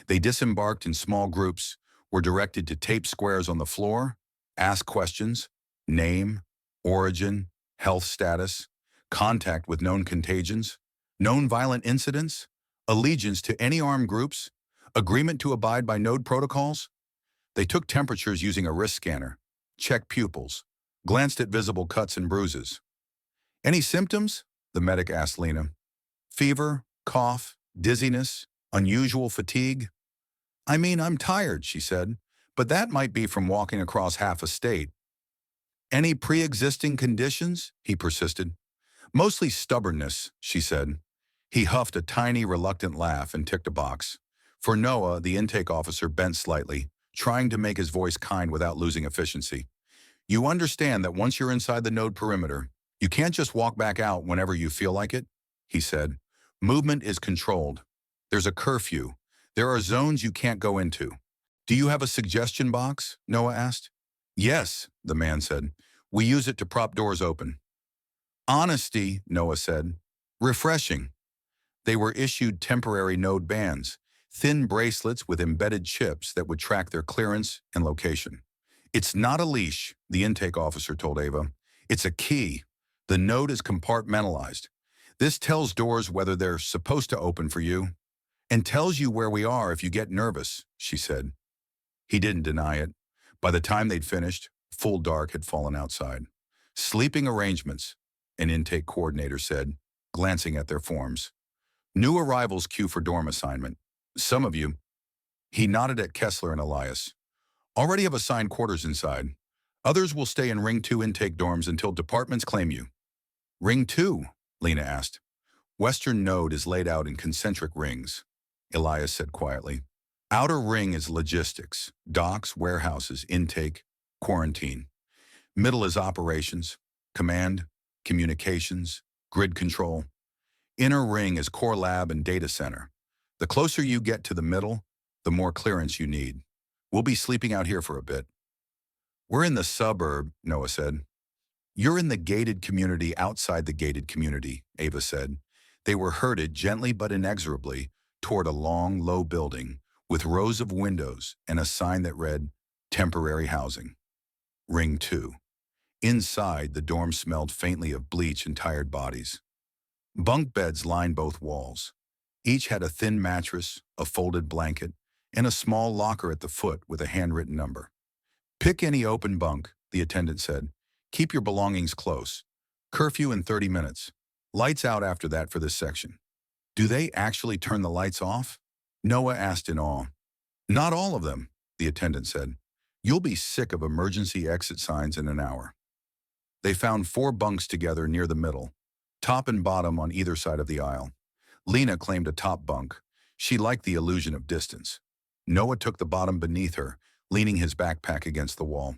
[SPEAKER 1] They disembarked in small groups, were directed to tape squares on the floor, ask questions: name, origin, health status, contact with known contagions, known violent incidents, allegiance to any armed groups, agreement to abide by node protocols. They took temperatures using a wrist scanner, checked pupils, glanced at visible cuts and bruises. "Any symptoms?" the medic asked Lena. "Fever, cough, dizziness, unusual fatigue?" "I mean, I'm tired," she said, "but that might be from walking across half a state." "Any pre-existing conditions?" he persisted. "Mostly stubbornness," she said. He huffed a tiny, reluctant laugh and ticked a box. For Noah, the intake officer bent slightly, trying to make his voice kind without losing efficiency. "You understand that once you're inside the node perimeter, you can't just walk back out whenever you feel like it?" he said. "Movement is controlled. There's a curfew. There are zones you can't go into." "Do you have a suggestion box?" Noah asked. "Yes," the man said. "We use it to prop doors open." "Honesty," Noah said. "Refreshing." They were issued temporary node bands, thin bracelets with embedded chips that would track their clearance and location. "It's not a leash," the intake officer told Ava. "It's a key. The node is compartmentalized. This tells doors whether they're supposed to open for you, and tells you where we are if you get nervous," she said. He didn't deny it. By the time they'd finished, full dark had fallen outside. "Sleeping arrangements," an intake coordinator said, glancing at their forms. "New arrivals queue for dorm assignment. Some of you," he nodded at Kessler and Elias, "already have assigned quarters inside. Others will stay in Ring 2 intake dorms until departments claim you." "Ring 2?" Lena asked. "Western node is laid out in concentric rings," Elias said quietly. "Outer ring is logistics, docks, warehouses, intake, quarantine. Middle is operations, command, communications, grid control. Inner ring is core lab and data center. The closer you get to the middle, the more clearance you need. We'll be sleeping out here for a bit." "We're in the suburb," Noah said. "You're in the gated community outside the gated community," Ava said. They were herded gently but inexorably toward a long, low building with rows of windows and a sign that read, "Temporary Housing. Ring 2. Inside, the dorm smelled faintly of bleach and tired bodies. Bunk beds lined both walls. Each had a thin mattress, a folded blanket, and a small locker at the foot with a handwritten number. "Pick any open bunk," the attendant said. "Keep your belongings close. Curfew in 30 minutes. Lights out after that for this section." "Do they actually turn the lights off?" Noah asked in awe. "Not all of them," the attendant said. "You'll be sick of emergency exit signs in an hour." They found 4 bunks together near the middle, top and bottom on either side of the aisle. Lena claimed a top bunk. She liked the illusion of distance. Noah took the bottom beneath her, leaning his backpack against the wall.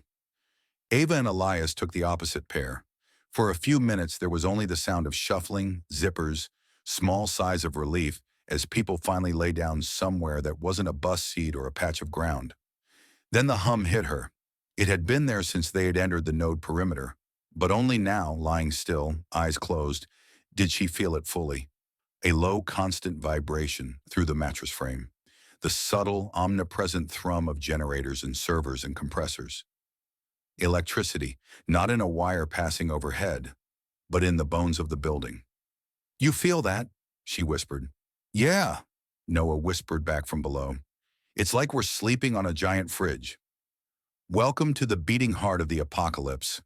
[SPEAKER 1] Ava and Elias took the opposite pair. For a few minutes there was only the sound of shuffling, zippers, small sighs of relief as people finally lay down somewhere that wasn't a bus seat or a patch of ground. Then the hum hit her. It had been there since they had entered the node perimeter, but only now, lying still, eyes closed, did she feel it fully. A low, constant vibration through the mattress frame. The subtle, omnipresent thrum of generators and servers and compressors. Electricity, not in a wire passing overhead, but in the bones of the building. "You feel that?" she whispered. "Yeah," Noah whispered back from below. It's like we're sleeping on a giant fridge. Welcome to the beating heart of the apocalypse,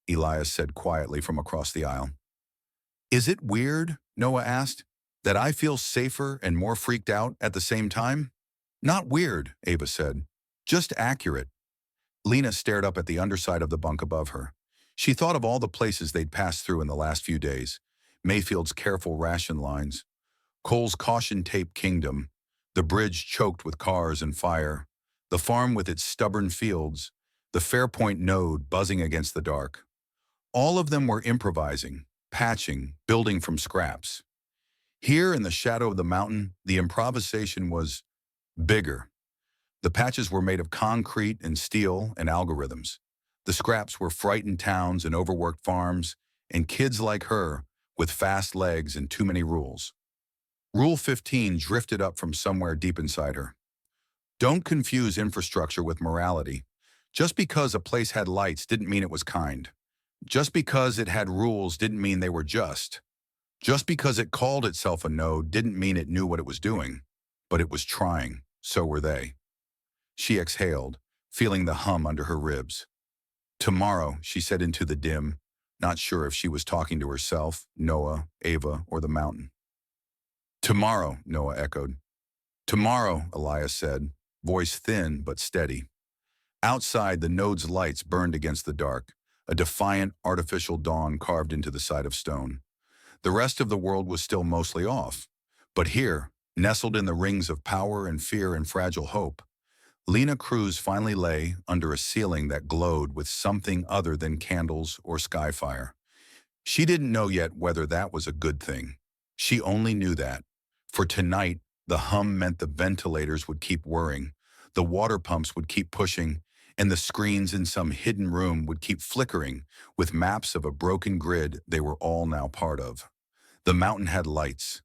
[SPEAKER 1] Elias said quietly from across the aisle. Is it weird, Noah asked, that I feel safer and more freaked out at the same time? Not weird, Ava said. Just accurate. Lena stared up at the underside of the bunk above her. She thought of all the places they'd passed through in the last few days. Mayfield's careful ration lines, Cole's caution-tape kingdom, the bridge choked with cars and fire, the farm with its stubborn fields, the Fairpoint node buzzing against the dark. All of them were improvising, patching, building from scraps. Here in the shadow of the mountain, the improvisation was bigger. The patches were made of concrete and steel and algorithms. The scraps were frightened towns and overworked farms, and kids like her with fast legs and too many rules. Rule 15 drifted up from somewhere deep inside her. Don't confuse infrastructure with morality. Just because a place had lights didn't mean it was kind. Just because it had rules didn't mean they were just. Just because it called itself a node didn't mean it knew what it was doing. But it was trying. So were they. She exhaled, feeling the hum under her ribs. Tomorrow, she said into the dim, not sure if she was talking to herself, Noah, Ava, or the mountain. Tomorrow, Noah echoed. Tomorrow, Elias said, voice thin but steady. Outside, the node's lights burned against the dark, a defiant, artificial dawn carved into the side of stone. The rest of the world was still mostly off. But here, nestled in the rings of power and fear and fragile hope, Lena Cruz finally lay under a ceiling that glowed with something other than candles or skyfire. She didn't know yet whether that was a good thing. She only knew that. For tonight, the hum meant the ventilators would keep whirring, the water pumps would keep pushing, and the screens in some hidden room would keep flickering with maps of a broken grid they were all now part of. The mountain had lights.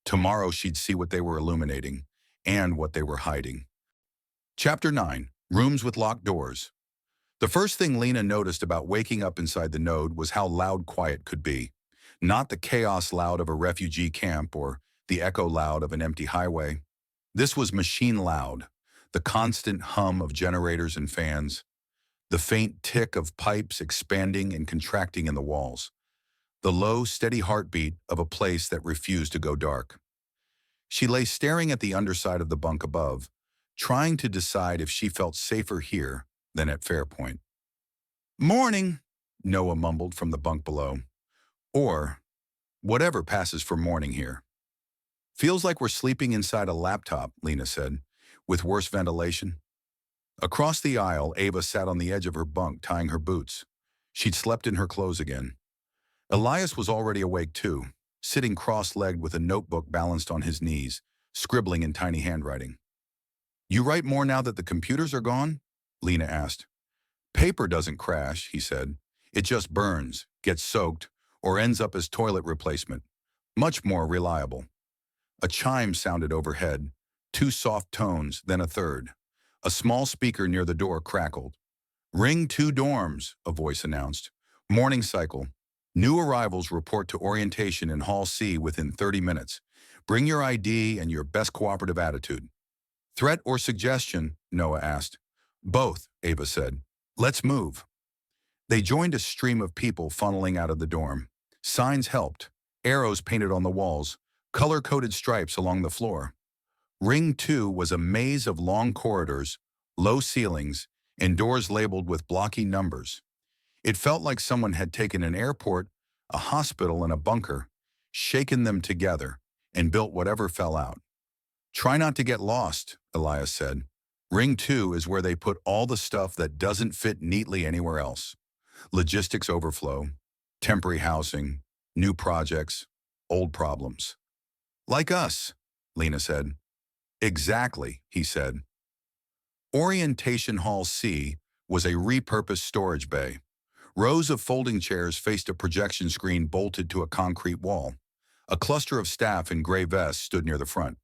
[SPEAKER 1] Tomorrow she'd see what they were illuminating and what they were hiding. Chapter 9. Rooms with Locked Doors. The first thing Lena noticed about waking up inside the node was how loud quiet could be. Not the chaos loud of a refugee camp or the echo loud of an empty highway. This was machine loud, the constant hum of generators and fans, the faint tick of pipes expanding and contracting in the walls, the low, steady heartbeat of a place that refused to go dark. She lay staring at the underside of the bunk above, trying to decide if she felt safer here than at Fairpoint. Morning, Noah mumbled from the bunk below. Or, whatever passes for morning here. Feels like we're sleeping inside a laptop, Lena said, with worse ventilation. Across the aisle, Ava sat on the edge of her bunk, tying her boots. She'd slept in her clothes again. Elias was already awake too, sitting cross-legged with a notebook balanced on his knees, scribbling in tiny handwriting. You write more now that the computers are gone? Lena asked. Paper doesn't crash, he said. It just burns, gets soaked, or ends up as toilet replacement. Much more reliable. A chime sounded overhead, 2 soft tones, then a third. A small speaker near the door crackled. Ring 2 dorms, a voice announced. Morning cycle. New arrivals report to orientation in Hall C within 30 minutes. Bring your ID and your best cooperative attitude. Threat or suggestion? Noah asked. Both, Ava said. Let's move. They joined a stream of people funneling out of the dorm. Signs helped, arrows painted on the walls, color-coded stripes along the floor. Ring 2 was a maze of long corridors, low ceilings, and doors labeled with blocky numbers. It felt like someone had taken an airport, a hospital, and a bunker, shaken them together, and built whatever fell out. Try not to get lost, Elias said. Ring 2 is where they put all the stuff that doesn't fit neatly anywhere else. Logistics overflow, temporary housing, new projects, old problems. Like us, Lena said. Exactly, he said. Orientation Hall C was a repurposed storage bay. Rows of folding chairs faced a projection screen bolted to a concrete wall. A cluster of staff in gray vests stood near the front.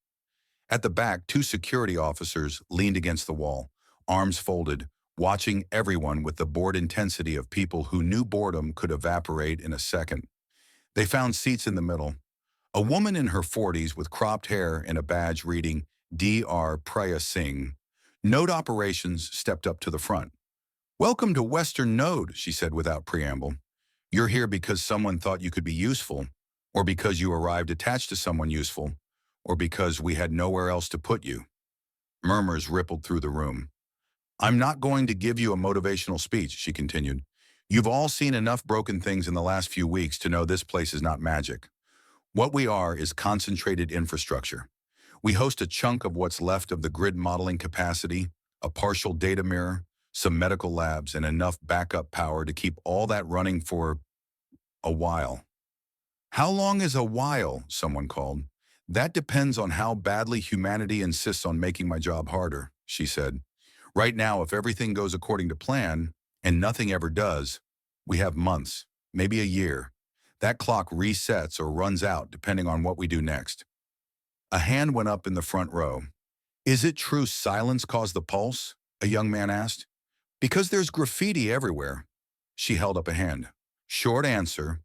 [SPEAKER 1] At the back, 2 security officers leaned against the wall, arms folded, watching everyone with the bored intensity of people who knew boredom could evaporate in a second. They found seats in the middle. A woman in her 40s with cropped hair and a badge reading Dr. Priya Singh, Node Operations, stepped up to the front. "Welcome to Western Node," she said without preamble. "You're here because someone thought you could be useful, or because you arrived attached to someone useful, or because we had nowhere else to put you." Murmurs rippled through the room. "I'm not going to give you a motivational speech," she continued. "You've all seen enough broken things in the last few weeks to know this place is not magic. What we are is concentrated infrastructure. We host a chunk of what's left of the grid modeling capacity, a partial data mirror, some medical labs, and enough backup power to keep all that running for a while." "How long is a while?" someone called. "That depends on how badly humanity insists on making my job harder," she said. "Right now, if everything goes according to plan, and nothing ever does, we have months, maybe a year. That clock resets or runs out depending on what we do next." A hand went up in the front row. "Is it true silence caused the pulse?" a young man asked. "Because there's graffiti everywhere." She held up a hand. Short answer: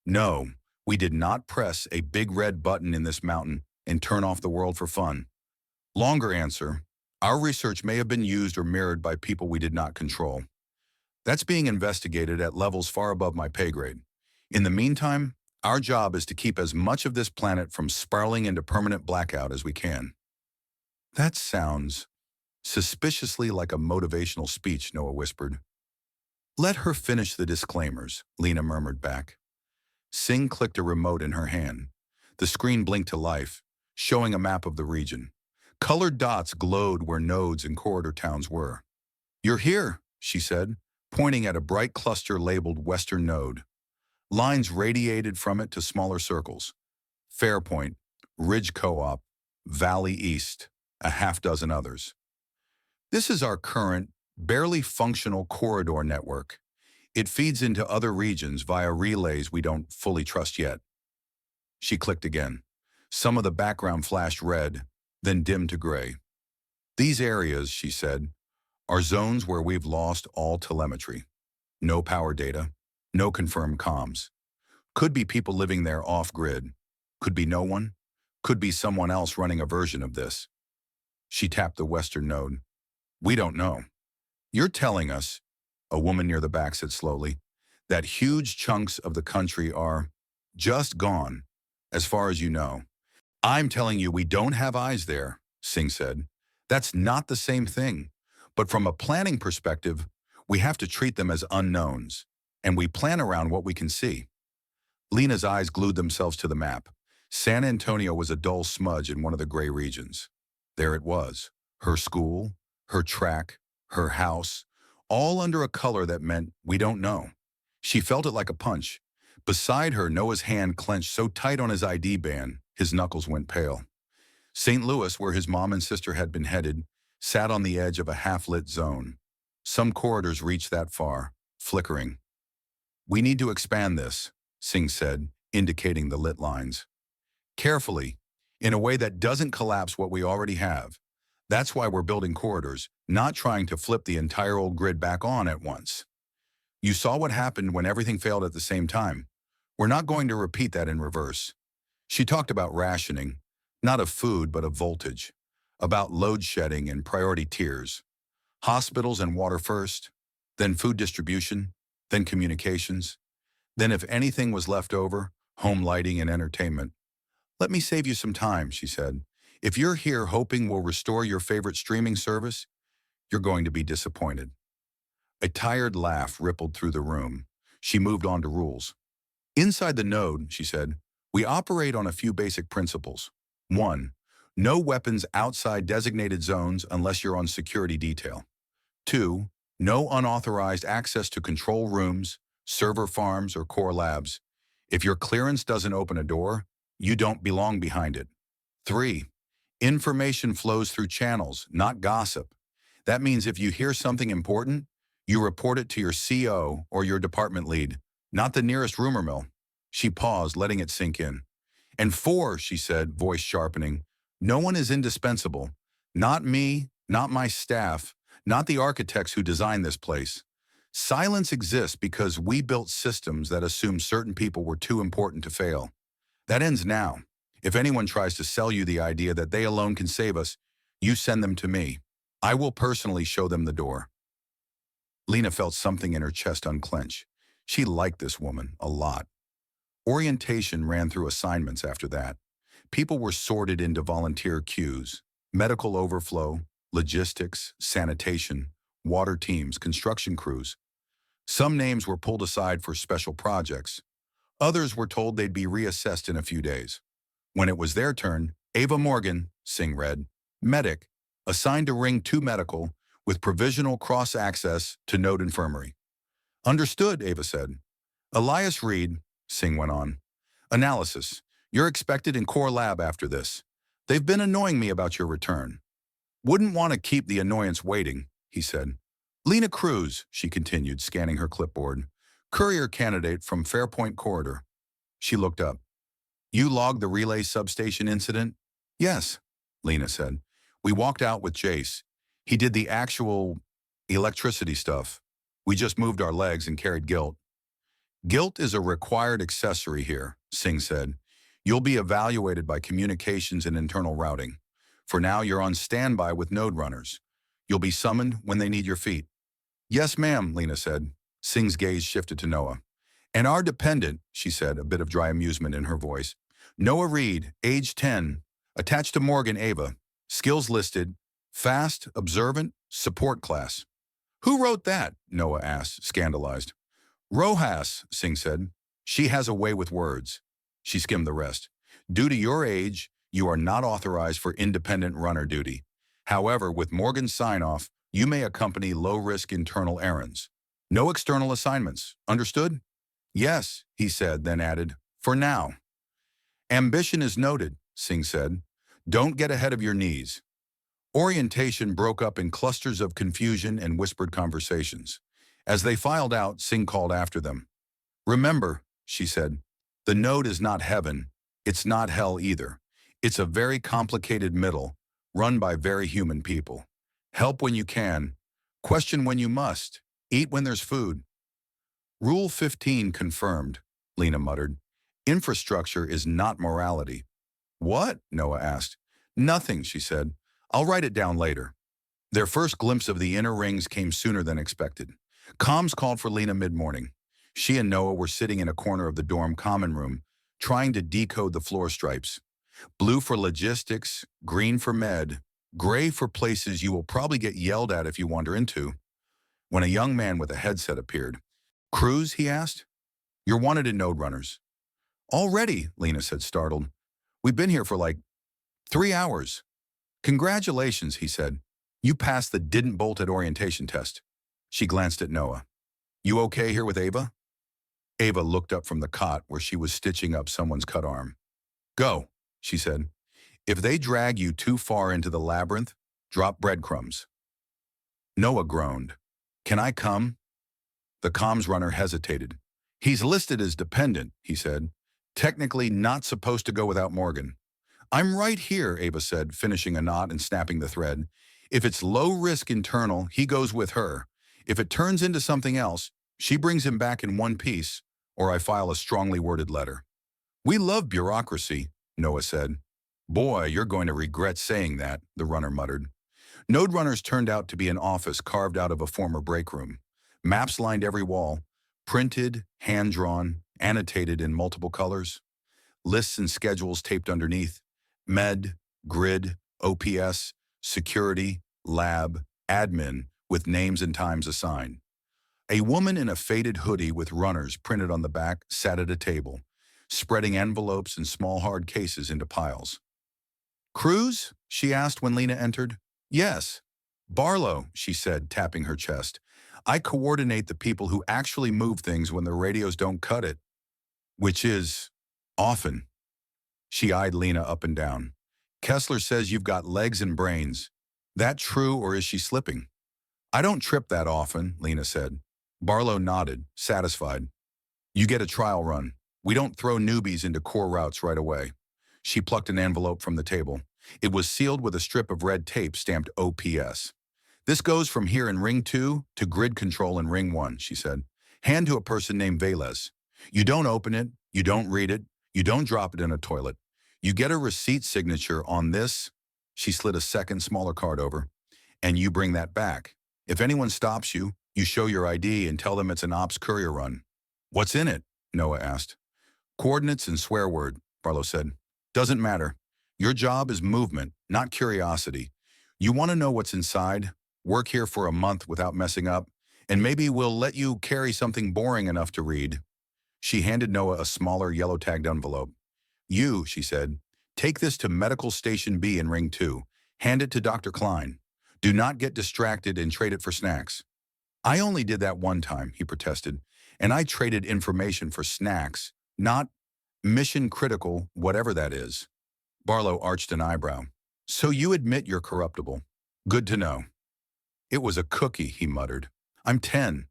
[SPEAKER 1] no, we did not press a big red button in this mountain and turn off the world for fun. Longer answer: our research may have been used or mirrored by people we did not control. That's being investigated at levels far above my pay grade. In the meantime, our job is to keep as much of this planet from spiraling into permanent blackout as we can. That sounds suspiciously like a motivational speech, Noah whispered. "Let her finish the disclaimers," Lena murmured back. Singh clicked a remote in her hand. The screen blinked to life, showing a map of the region. Colored dots glowed where nodes and corridor towns were. "You're here," she said, pointing at a bright cluster labeled Western Node. Lines radiated from it to smaller circles: Fairpoint, Ridge Co-op, Valley East, a half dozen others. "This is our current, barely functional corridor network. It feeds into other regions via relays we don't fully trust yet." She clicked again. Some of the background flashed red, then dimmed to gray. "These areas," she said, "are zones where we've lost all telemetry. No power data, no confirmed comms. Could be people living there off-grid. Could be no one. Could be someone else running a version of this." She tapped the Western Node. "We don't know. You're telling us," a woman near the back said slowly, "that huge chunks of the country are just gone, as far as you know." "I'm telling you we don't have eyes there," Singh said. "That's not the same thing. But from a planning perspective, we have to treat them as unknowns, and we plan around what we can see." Lena's eyes glued themselves to the map. San Antonio was a dull smudge in one of the gray regions. There it was, her school, her track, her house, all under a color that meant we don't know. She felt it like a punch. Beside her, Noah's hand clenched so tight on his ID band, his knuckles went pale. St. Louis, where his mom and sister had been headed, sat on the edge of a half-lit zone. Some corridors reached that far, flickering. "We need to expand this," Singh said, indicating the lit lines. "Carefully, in a way that doesn't collapse what we already have. That's why we're building corridors, not trying to flip the entire old grid back on at once. You saw what happened when everything failed at the same time. We're not going to repeat that in reverse." She talked about rationing, not of food but of voltage, about load shedding and priority tiers. Hospitals and water first, then food distribution, then communications, then if anything was left over, home lighting and entertainment. "Let me save you some time," she said. "If you're here hoping we'll restore your favorite streaming service, you're going to be disappointed." A tired laugh rippled through the room. She moved on to rules. "Inside the node," she said, "we operate on a few basic principles. 1. No weapons outside designated zones unless you're on security detail. 2. No unauthorized access to control rooms, server farms, or core labs. If your clearance doesn't open a door, you don't belong behind it. 3. Information flows through channels, not gossip. That means if you hear something important, you report it to your CO or your department lead, not the nearest rumor mill." She paused, letting it sink in. "And 4, she said, voice sharpening, no one is indispensable. Not me, not my staff, not the architects who designed this place. Silence exists because we built systems that assumed certain people were too important to fail. That ends now. If anyone tries to sell you the idea that they alone can save us, you send them to me. I will personally show them the door. Lena felt something in her chest unclench. She liked this woman a lot. Orientation ran through assignments after that. People were sorted into volunteer queues, medical overflow, logistics, sanitation, water teams, construction crews. Some names were pulled aside for special projects. Others were told they'd be reassessed in a few days. When it was their turn, Ava Morgan, Singh read, medic, assigned to Ring 2 Medical with provisional cross-access to Node Infirmary. Understood, Ava said. Elias Reed, Singh went on. Analysis. You're expected in Core Lab after this. They've been annoying me about your return. Wouldn't want to keep the annoyance waiting, he said. Lena Cruz, she continued, scanning her clipboard. Courier candidate from Fairpoint Corridor. She looked up. You logged the relay substation incident? Yes, Lena said. We walked out with Jace. He did the actual electricity stuff. We just moved our legs and carried guilt. Guilt is a required accessory here, Singh said. You'll be evaluated by communications and internal routing. For now, you're on standby with node runners. You'll be summoned when they need your feet. Yes, ma'am, Lena said. Singh's gaze shifted to Noah. And our dependent, she said, a bit of dry amusement in her voice. Noah Reed, age 10, attached to Morgan Ava. Skills listed, fast, observant, support class. Who wrote that? Noah asked, scandalized. Rojas, Singh said. She has a way with words. She skimmed the rest. Due to your age, you are not authorized for independent runner duty. However, with Morgan's sign-off, you may accompany low-risk internal errands. No external assignments. Understood? Yes, he said, then added, for now. Ambition is noted, Singh said. Don't get ahead of your knees. Orientation broke up in clusters of confusion and whispered conversations. As they filed out, Singh called after them. Remember, she said, the node is not heaven. It's not hell either. It's a very complicated middle, run by very human people. Help when you can. Question when you must. Eat when there's food. Rule 15 confirmed, Lena muttered. Infrastructure is not morality. What? Noah asked. Nothing, she said. I'll write it down later. Their first glimpse of the inner rings came sooner than expected. Comms called for Lena mid-morning. She and Noah were sitting in a corner of the dorm common room, trying to decode the floor stripes. Blue for logistics, green for med, gray for places you will probably get yelled at if you wander into. When a young man with a headset appeared. Cruz, he asked. You're wanted in node runners. Already, Lena said, startled. We've been here for like 3 hours. Congratulations, he said. You passed the didn't bolt at orientation test. She glanced at Noah. You okay here with Ava? Ava looked up from the cot where she was stitching up someone's cut arm. Go, she said. If they drag you too far into the labyrinth, drop breadcrumbs. Noah groaned. Can I come? The comms runner hesitated. He's listed as dependent, he said. Technically not supposed to go without Morgan. I'm right here, Ava said, finishing a knot and snapping the thread. If it's low-risk internal, he goes with her. If it turns into something else, she brings him back in one piece, or I file a strongly worded letter. We love bureaucracy, Noah said. Boy, you're going to regret saying that, the runner muttered. Node runners turned out to be an office carved out of a former break room. Maps lined every wall, printed, hand-drawn, annotated in multiple colors. Lists and schedules taped underneath. Med, grid, OPS, security, lab, admin, with names and times assigned. A woman in a faded hoodie with runners printed on the back sat at a table, spreading envelopes and small hard cases into piles. Cruz? She asked when Lena entered. Yes. Barlow, she said, tapping her chest. I coordinate the people who actually move things when the radios don't cut it. Which is often. She eyed Lena up and down. Kessler says you've got legs and brains. That true, or is she slipping? I don't trip that often, Lena said. Barlow nodded, satisfied. You get a trial run. We don't throw newbies into core routes right away. She plucked an envelope from the table. It was sealed with a strip of red tape stamped OPS. This goes from here in Ring 2 to grid control in Ring 1, she said. Hand to a person named Velez. You don't open it, you don't read it, You don't drop it in a toilet. You get a receipt signature on this. She slid a second, smaller card over. And you bring that back. If anyone stops you, you show your ID and tell them it's an ops courier run. What's in it? Noah asked. Coordinates and swear word, Barlow said. Doesn't matter. Your job is movement, not curiosity. You want to know what's inside? Work here for a month without messing up, and maybe we'll let you carry something boring enough to read. She handed Noah a smaller yellow-tagged envelope. You, she said, take this to Medical Station B in Ring 2. Hand it to Dr. Klein. Do not get distracted and trade it for snacks. I only did that one time, he protested, and I traded information for snacks, not mission critical, whatever that is. Barlow arched an eyebrow. So you admit you're corruptible. Good to know. It was a cookie, he muttered. I'm 10.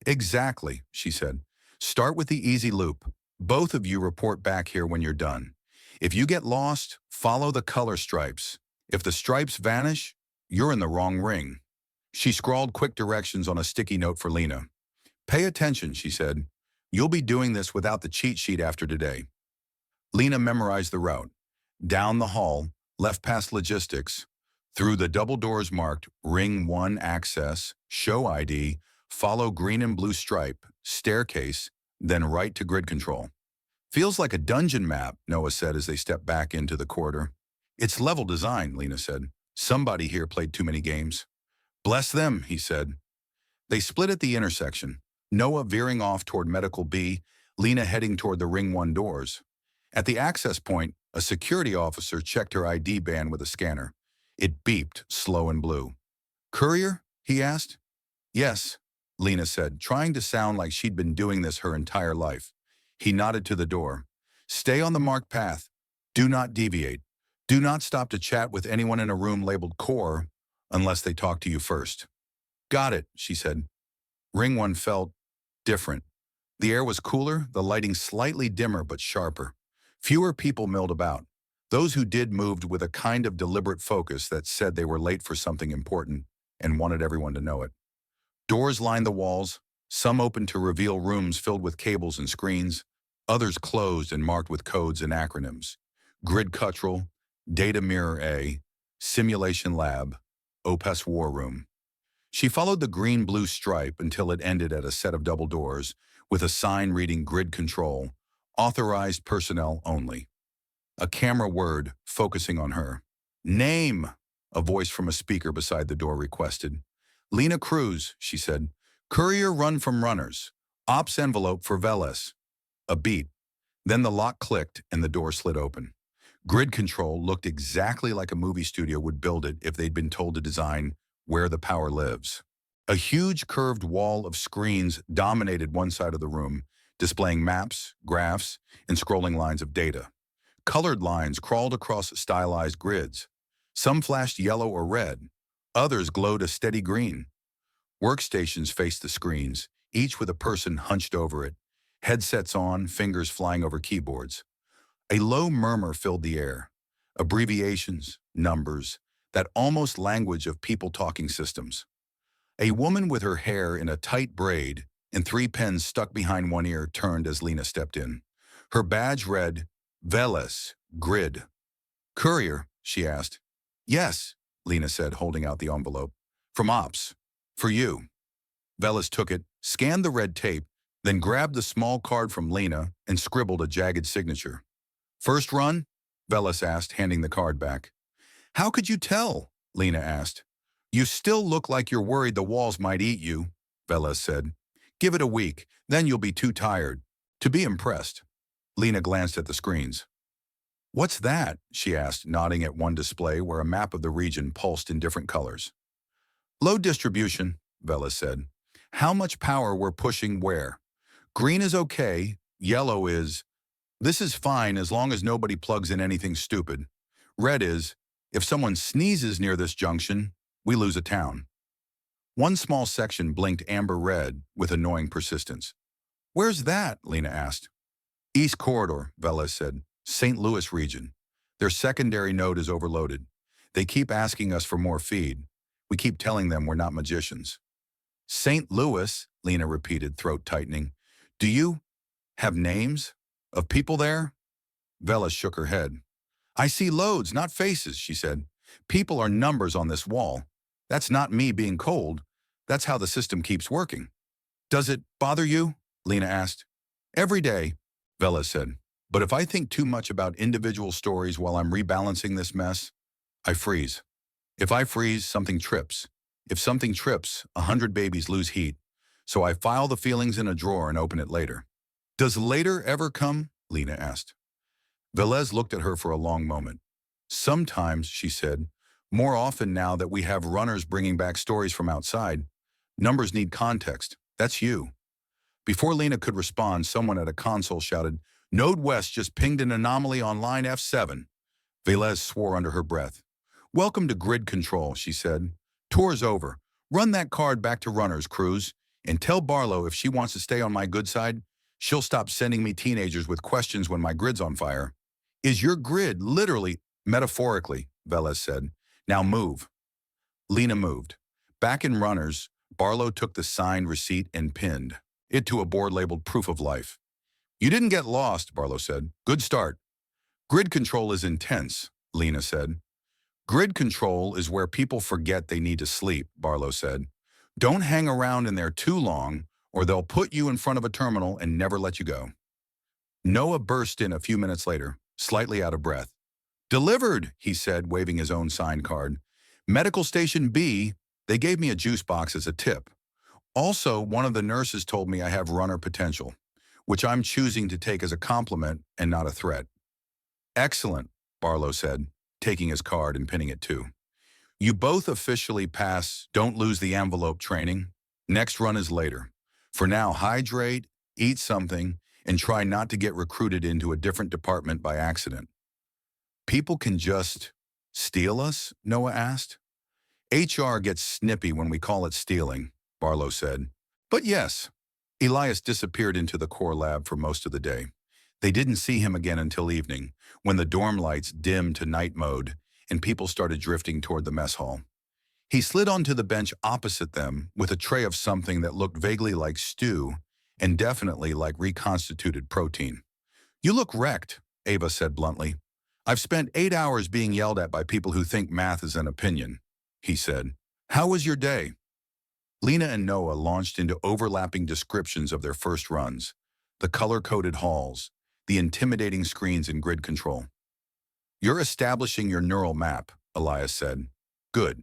[SPEAKER 1] Exactly, she said. Start with the easy loop. Both of you report back here when you're done. If you get lost, follow the color stripes. If the stripes vanish, you're in the wrong ring. She scrawled quick directions on a sticky note for Lena. Pay attention, she said. You'll be doing this without the cheat sheet after today. Lena memorized the route. Down the hall, left past logistics, through the double doors marked Ring 1 Access, Show ID, follow green and blue stripe, staircase, then right to grid control. Feels like a dungeon map, Noah said as they stepped back into the corridor. It's level design, Lena said. Somebody here played too many games. Bless them, he said. They split at the intersection, Noah veering off toward Medical B, Lena heading toward the Ring 1 doors. At the access point, a security officer checked her ID band with a scanner. It beeped, slow and blue. Courier? He asked. Yes, Lena said, trying to sound like she'd been doing this her entire life. He nodded to the door. Stay on the marked path. Do not deviate. Do not stop to chat with anyone in a room labeled Core unless they talk to you first. Got it, she said. Ring 1 felt different. The air was cooler, the lighting slightly dimmer but sharper. Fewer people milled about. Those who did moved with a kind of deliberate focus that said they were late for something important and wanted everyone to know it. Doors lined the walls, some opened to reveal rooms filled with cables and screens, others closed and marked with codes and acronyms. Grid Cuttrell, Data Mirror A, Simulation Lab, OPES War Room. She followed the green-blue stripe until it ended at a set of double doors with a sign reading Grid Control, Authorized Personnel Only. A camera word focusing on her. Name, a voice from a speaker beside the door requested. Lena Cruz, she said. Courier run from runners. Ops envelope for Veles. A beat. Then the lock clicked and the door slid open. Grid Control looked exactly like a movie studio would build it if they'd been told to design Where the Power Lives. A huge curved wall of screens dominated one side of the room, displaying maps, graphs, and scrolling lines of data. Colored lines crawled across stylized grids. Some flashed yellow or red. Others glowed a steady green. Workstations faced the screens, each with a person hunched over it, headsets on, fingers flying over keyboards. A low murmur filled the air. Abbreviations, numbers, that almost language of people-talking systems. A woman with her hair in a tight braid and 3 pens stuck behind one ear turned as Lena stepped in. Her badge read, Veles, Grid. Courier, she asked. Yes, Lena said, holding out the envelope. From Ops. For you. Veles took it, scanned the red tape, then grabbed the small card from Lena and scribbled a jagged signature. First run? Veles asked, handing the card back. How could you tell? Lena asked. You still look like you're worried the walls might eat you, Veles said. Give it a week, then you'll be too tired to be impressed. Lena glanced at the screens. What's that? She asked, nodding at one display where a map of the region pulsed in different colors. Load distribution, Veles said. How much power we're pushing where? Green is okay, yellow is... This is fine as long as nobody plugs in anything stupid. Red is, if someone sneezes near this junction, we lose a town. One small section blinked amber red with annoying persistence. Where's that? Lena asked. East Corridor, Veles said. St. Louis region. Their secondary node is overloaded. They keep asking us for more feed. We keep telling them we're not magicians. St. Louis, Lena repeated, throat tightening. Do you have names of people there? Vela shook her head. I see loads, not faces, she said. People are numbers on this wall. That's not me being cold. That's how the system keeps working. Does it bother you? Lena asked. Every day, Vela said. But if I think too much about individual stories while I'm rebalancing this mess, I freeze. If I freeze, something trips. If something trips, 100 babies lose heat. So I file the feelings in a drawer and open it later. Does later ever come? Lena asked. Velez looked at her for a long moment. Sometimes, she said, more often now that we have runners bringing back stories from outside. Numbers need context. That's you. Before Lena could respond, someone at a console shouted, Node West just pinged an anomaly on line F7. Velez swore under her breath. Welcome to grid control, she said. Tour's over. Run that card back to runners, Cruz, and tell Barlow if she wants to stay on my good side, she'll stop sending me teenagers with questions when my grid's on fire. Is your grid literally, metaphorically, Velez said. Now move. Lena moved. Back in runners, Barlow took the signed receipt and pinned it to a board labeled proof of life. You didn't get lost, Barlow said. Good start. Grid control is intense, Lena said. Grid control is where people forget they need to sleep, Barlow said. Don't hang around in there too long, or they'll put you in front of a terminal and never let you go. Noah burst in a few minutes later, slightly out of breath. Delivered, he said, waving his own signed card. Medical Station B, they gave me a juice box as a tip. Also, one of the nurses told me I have runner potential, which I'm choosing to take as a compliment and not a threat. Excellent, Barlow said, taking his card and pinning it too. You both officially pass Don't Lose the Envelope training. Next run is later. For now, hydrate, eat something, and try not to get recruited into a different department by accident. People can just steal us? Noah asked. HR gets snippy when we call it stealing, Barlow said. But yes, Elias disappeared into the core lab for most of the day. They didn't see him again until evening, when the dorm lights dimmed to night mode and people started drifting toward the mess hall. He slid onto the bench opposite them with a tray of something that looked vaguely like stew and definitely like reconstituted protein. You look wrecked, Ava said bluntly. I've spent 8 hours being yelled at by people who think math is an opinion, he said. How was your day? Lena and Noah launched into overlapping descriptions of their first runs, the color-coded halls, the intimidating screens in grid control. You're establishing your neural map, Elias said. Good.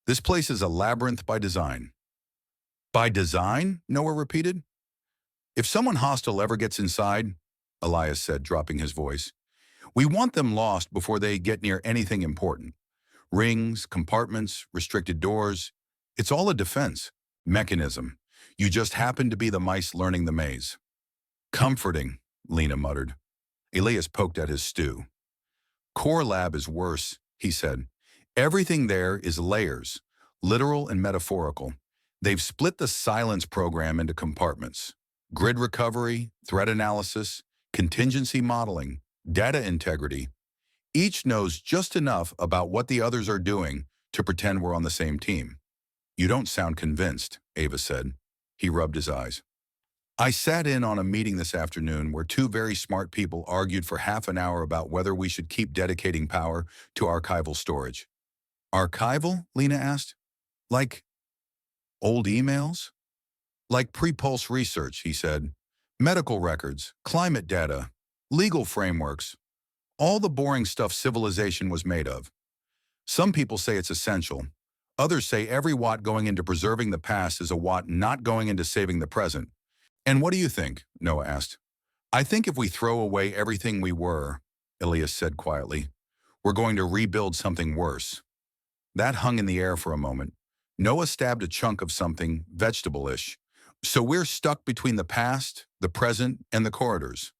[SPEAKER 1] This place is a labyrinth by design. By design? Noah repeated. If someone hostile ever gets inside, Elias said, dropping his voice, we want them lost before they get near anything important. Rings, compartments, restricted doors. It's all a defense mechanism. You just happen to be the mice learning the maze. Comforting, Lena muttered. Elias poked at his stew. Core lab is worse, he said. Everything there is layers, literal and metaphorical. They've split the silence program into compartments. Grid recovery, threat analysis, contingency modeling, data integrity. Each knows just enough about what the others are doing to pretend we're on the same team. You don't sound convinced, Ava said. He rubbed his eyes. I sat in on a meeting this afternoon where two very smart people argued for half an hour about whether we should keep dedicating power to archival storage. Archival? Lena asked. Like old emails? Like pre-pulse research, he said. Medical records, climate data, legal frameworks, all the boring stuff civilization was made of. Some people say it's essential. Others say every watt going into preserving the past is a watt not going into saving the present. And what do you think? Noah asked. I think if we throw away everything we were, Elias said quietly, we're going to rebuild something worse. That hung in the air for a moment. Noah stabbed a chunk of something vegetable-ish. So we're stuck between the past, the present, and the corridors.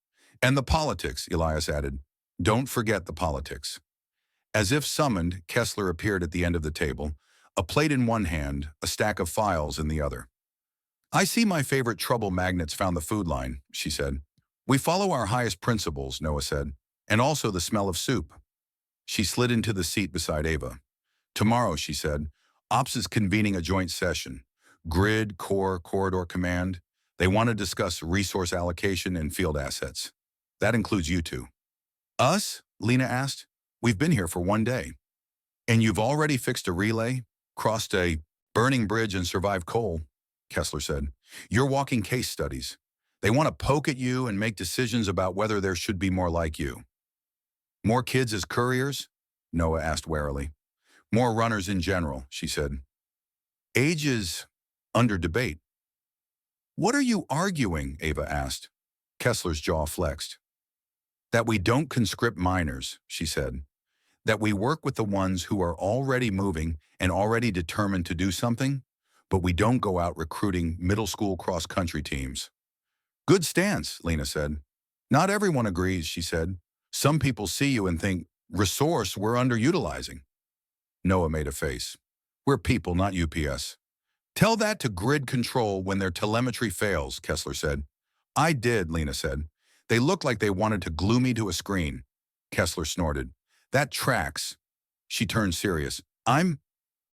[SPEAKER 1] And the politics, Elias added. Don't forget the politics. As if summoned, Kessler appeared at the end of the table, a plate in one hand, a stack of files in the other. I see my favorite trouble magnets found the food line, she said. We follow our highest principles, Noah said, and also the smell of soup. She slid into the seat beside Ava. Tomorrow, she said, Ops is convening a joint session. Grid, core, corridor command. They want to discuss resource allocation and field assets. That includes you two. Us? Lena asked. We've been here for 1 day. And you've already fixed a relay, crossed a burning bridge and survived coal, Kessler said. You're walking case studies. They want to poke at you and make decisions about whether there should be more like you. More kids as couriers? Noah asked warily. More runners in general, she said. Age is under debate. What are you arguing? Ava asked. Kessler's jaw flexed. That we don't conscript minors, she said. That we work with the ones who are already moving and already determined to do something, but we don't go out recruiting middle school cross-country teams. Good stance, Lena said. Not everyone agrees, she said. Some people see you and think, resource we're underutilizing. Noah made a face. We're people, not UPS. Tell that to grid control when their telemetry fails, Kessler said. I did, Lena said. They looked like they wanted to glue me to a screen. Kessler snorted. That tracks. She turned serious. I'm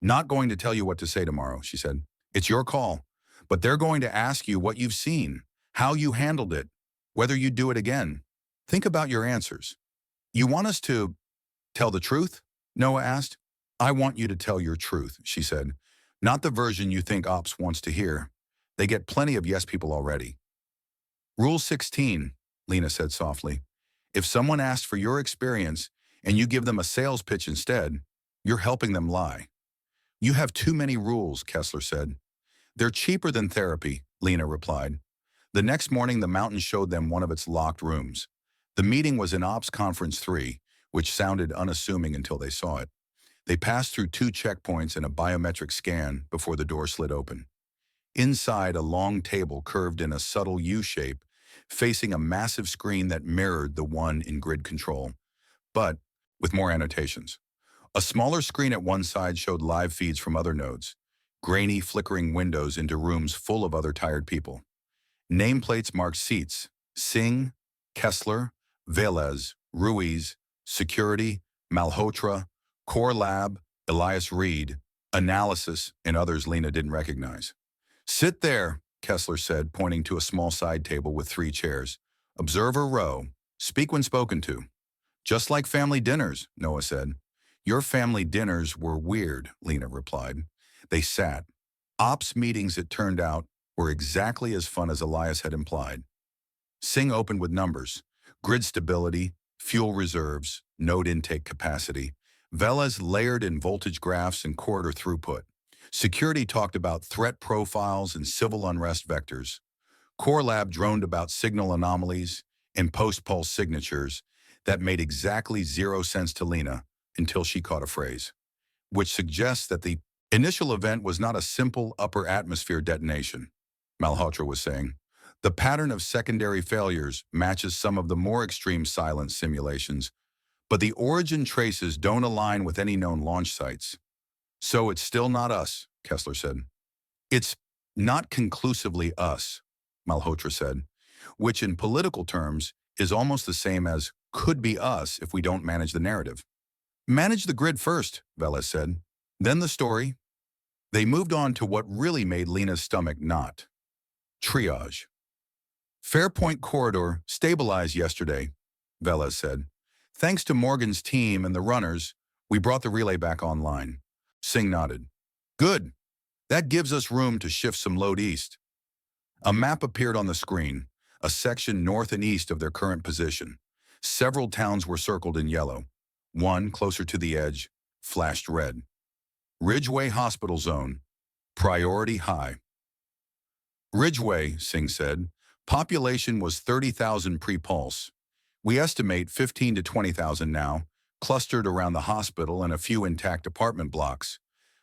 [SPEAKER 1] not going to tell you what to say tomorrow, she said. It's your call. But they're going to ask you what you've seen, how you handled it, whether you do it again. Think about your answers. You want us to tell the truth? Noah asked. I want you to tell your truth, she said. Not the version you think Ops wants to hear. They get plenty of yes people already. Rule 16, Lena said softly. If someone asks for your experience and you give them a sales pitch instead, you're helping them lie. You have too many rules, Kessler said. They're cheaper than therapy, Lena replied. The next morning, the mountain showed them one of its locked rooms. The meeting was in Ops Conference 3, which sounded unassuming until they saw it. They passed through 2 checkpoints and a biometric scan before the door slid open. Inside, a long table curved in a subtle U-shape, facing a massive screen that mirrored the one in grid control, but with more annotations. A smaller screen at one side showed live feeds from other nodes, grainy, flickering windows into rooms full of other tired people. Nameplates marked seats: Singh, Kessler, Velez, Ruiz, Security, Malhotra, Core Lab, Elias Reed, Analysis, and others Lena didn't recognize. Sit there, Kessler said, pointing to a small side table with 3 chairs. Observer row. Speak when spoken to. Just like family dinners, Noah said. Your family dinners were weird, Lena replied. They sat. Ops meetings, it turned out, were exactly as fun as Elias had implied. Singh opened with numbers: grid stability, fuel reserves, node intake capacity. Velez layered in voltage graphs and corridor throughput. Security talked about threat profiles and civil unrest vectors. Core Lab droned about signal anomalies and post-pulse signatures that made exactly 0 sense to Lena until she caught a phrase, which suggests that the initial event was not a simple upper atmosphere detonation, Malhotra was saying. The pattern of secondary failures matches some of the more extreme silence simulations, but the origin traces don't align with any known launch sites. So it's still not us, Kessler said. It's not conclusively us, Malhotra said, which in political terms is almost the same as could be us if we don't manage the narrative. Manage the grid first, Velez said. Then the story. They moved on to what really made Lena's stomach knot. Triage. Fairpoint Corridor stabilized yesterday, Velez said. Thanks to Morgan's team and the runners, we brought the relay back online. Singh nodded. Good. That gives us room to shift some load east. A map appeared on the screen, a section north and east of their current position. Several towns were circled in yellow. One, closer to the edge, flashed red. Ridgeway Hospital Zone. Priority high. Ridgeway, Singh said. Population was 30,000 pre-pulse. We estimate 15 to 20,000 now, clustered around the hospital and a few intact apartment blocks.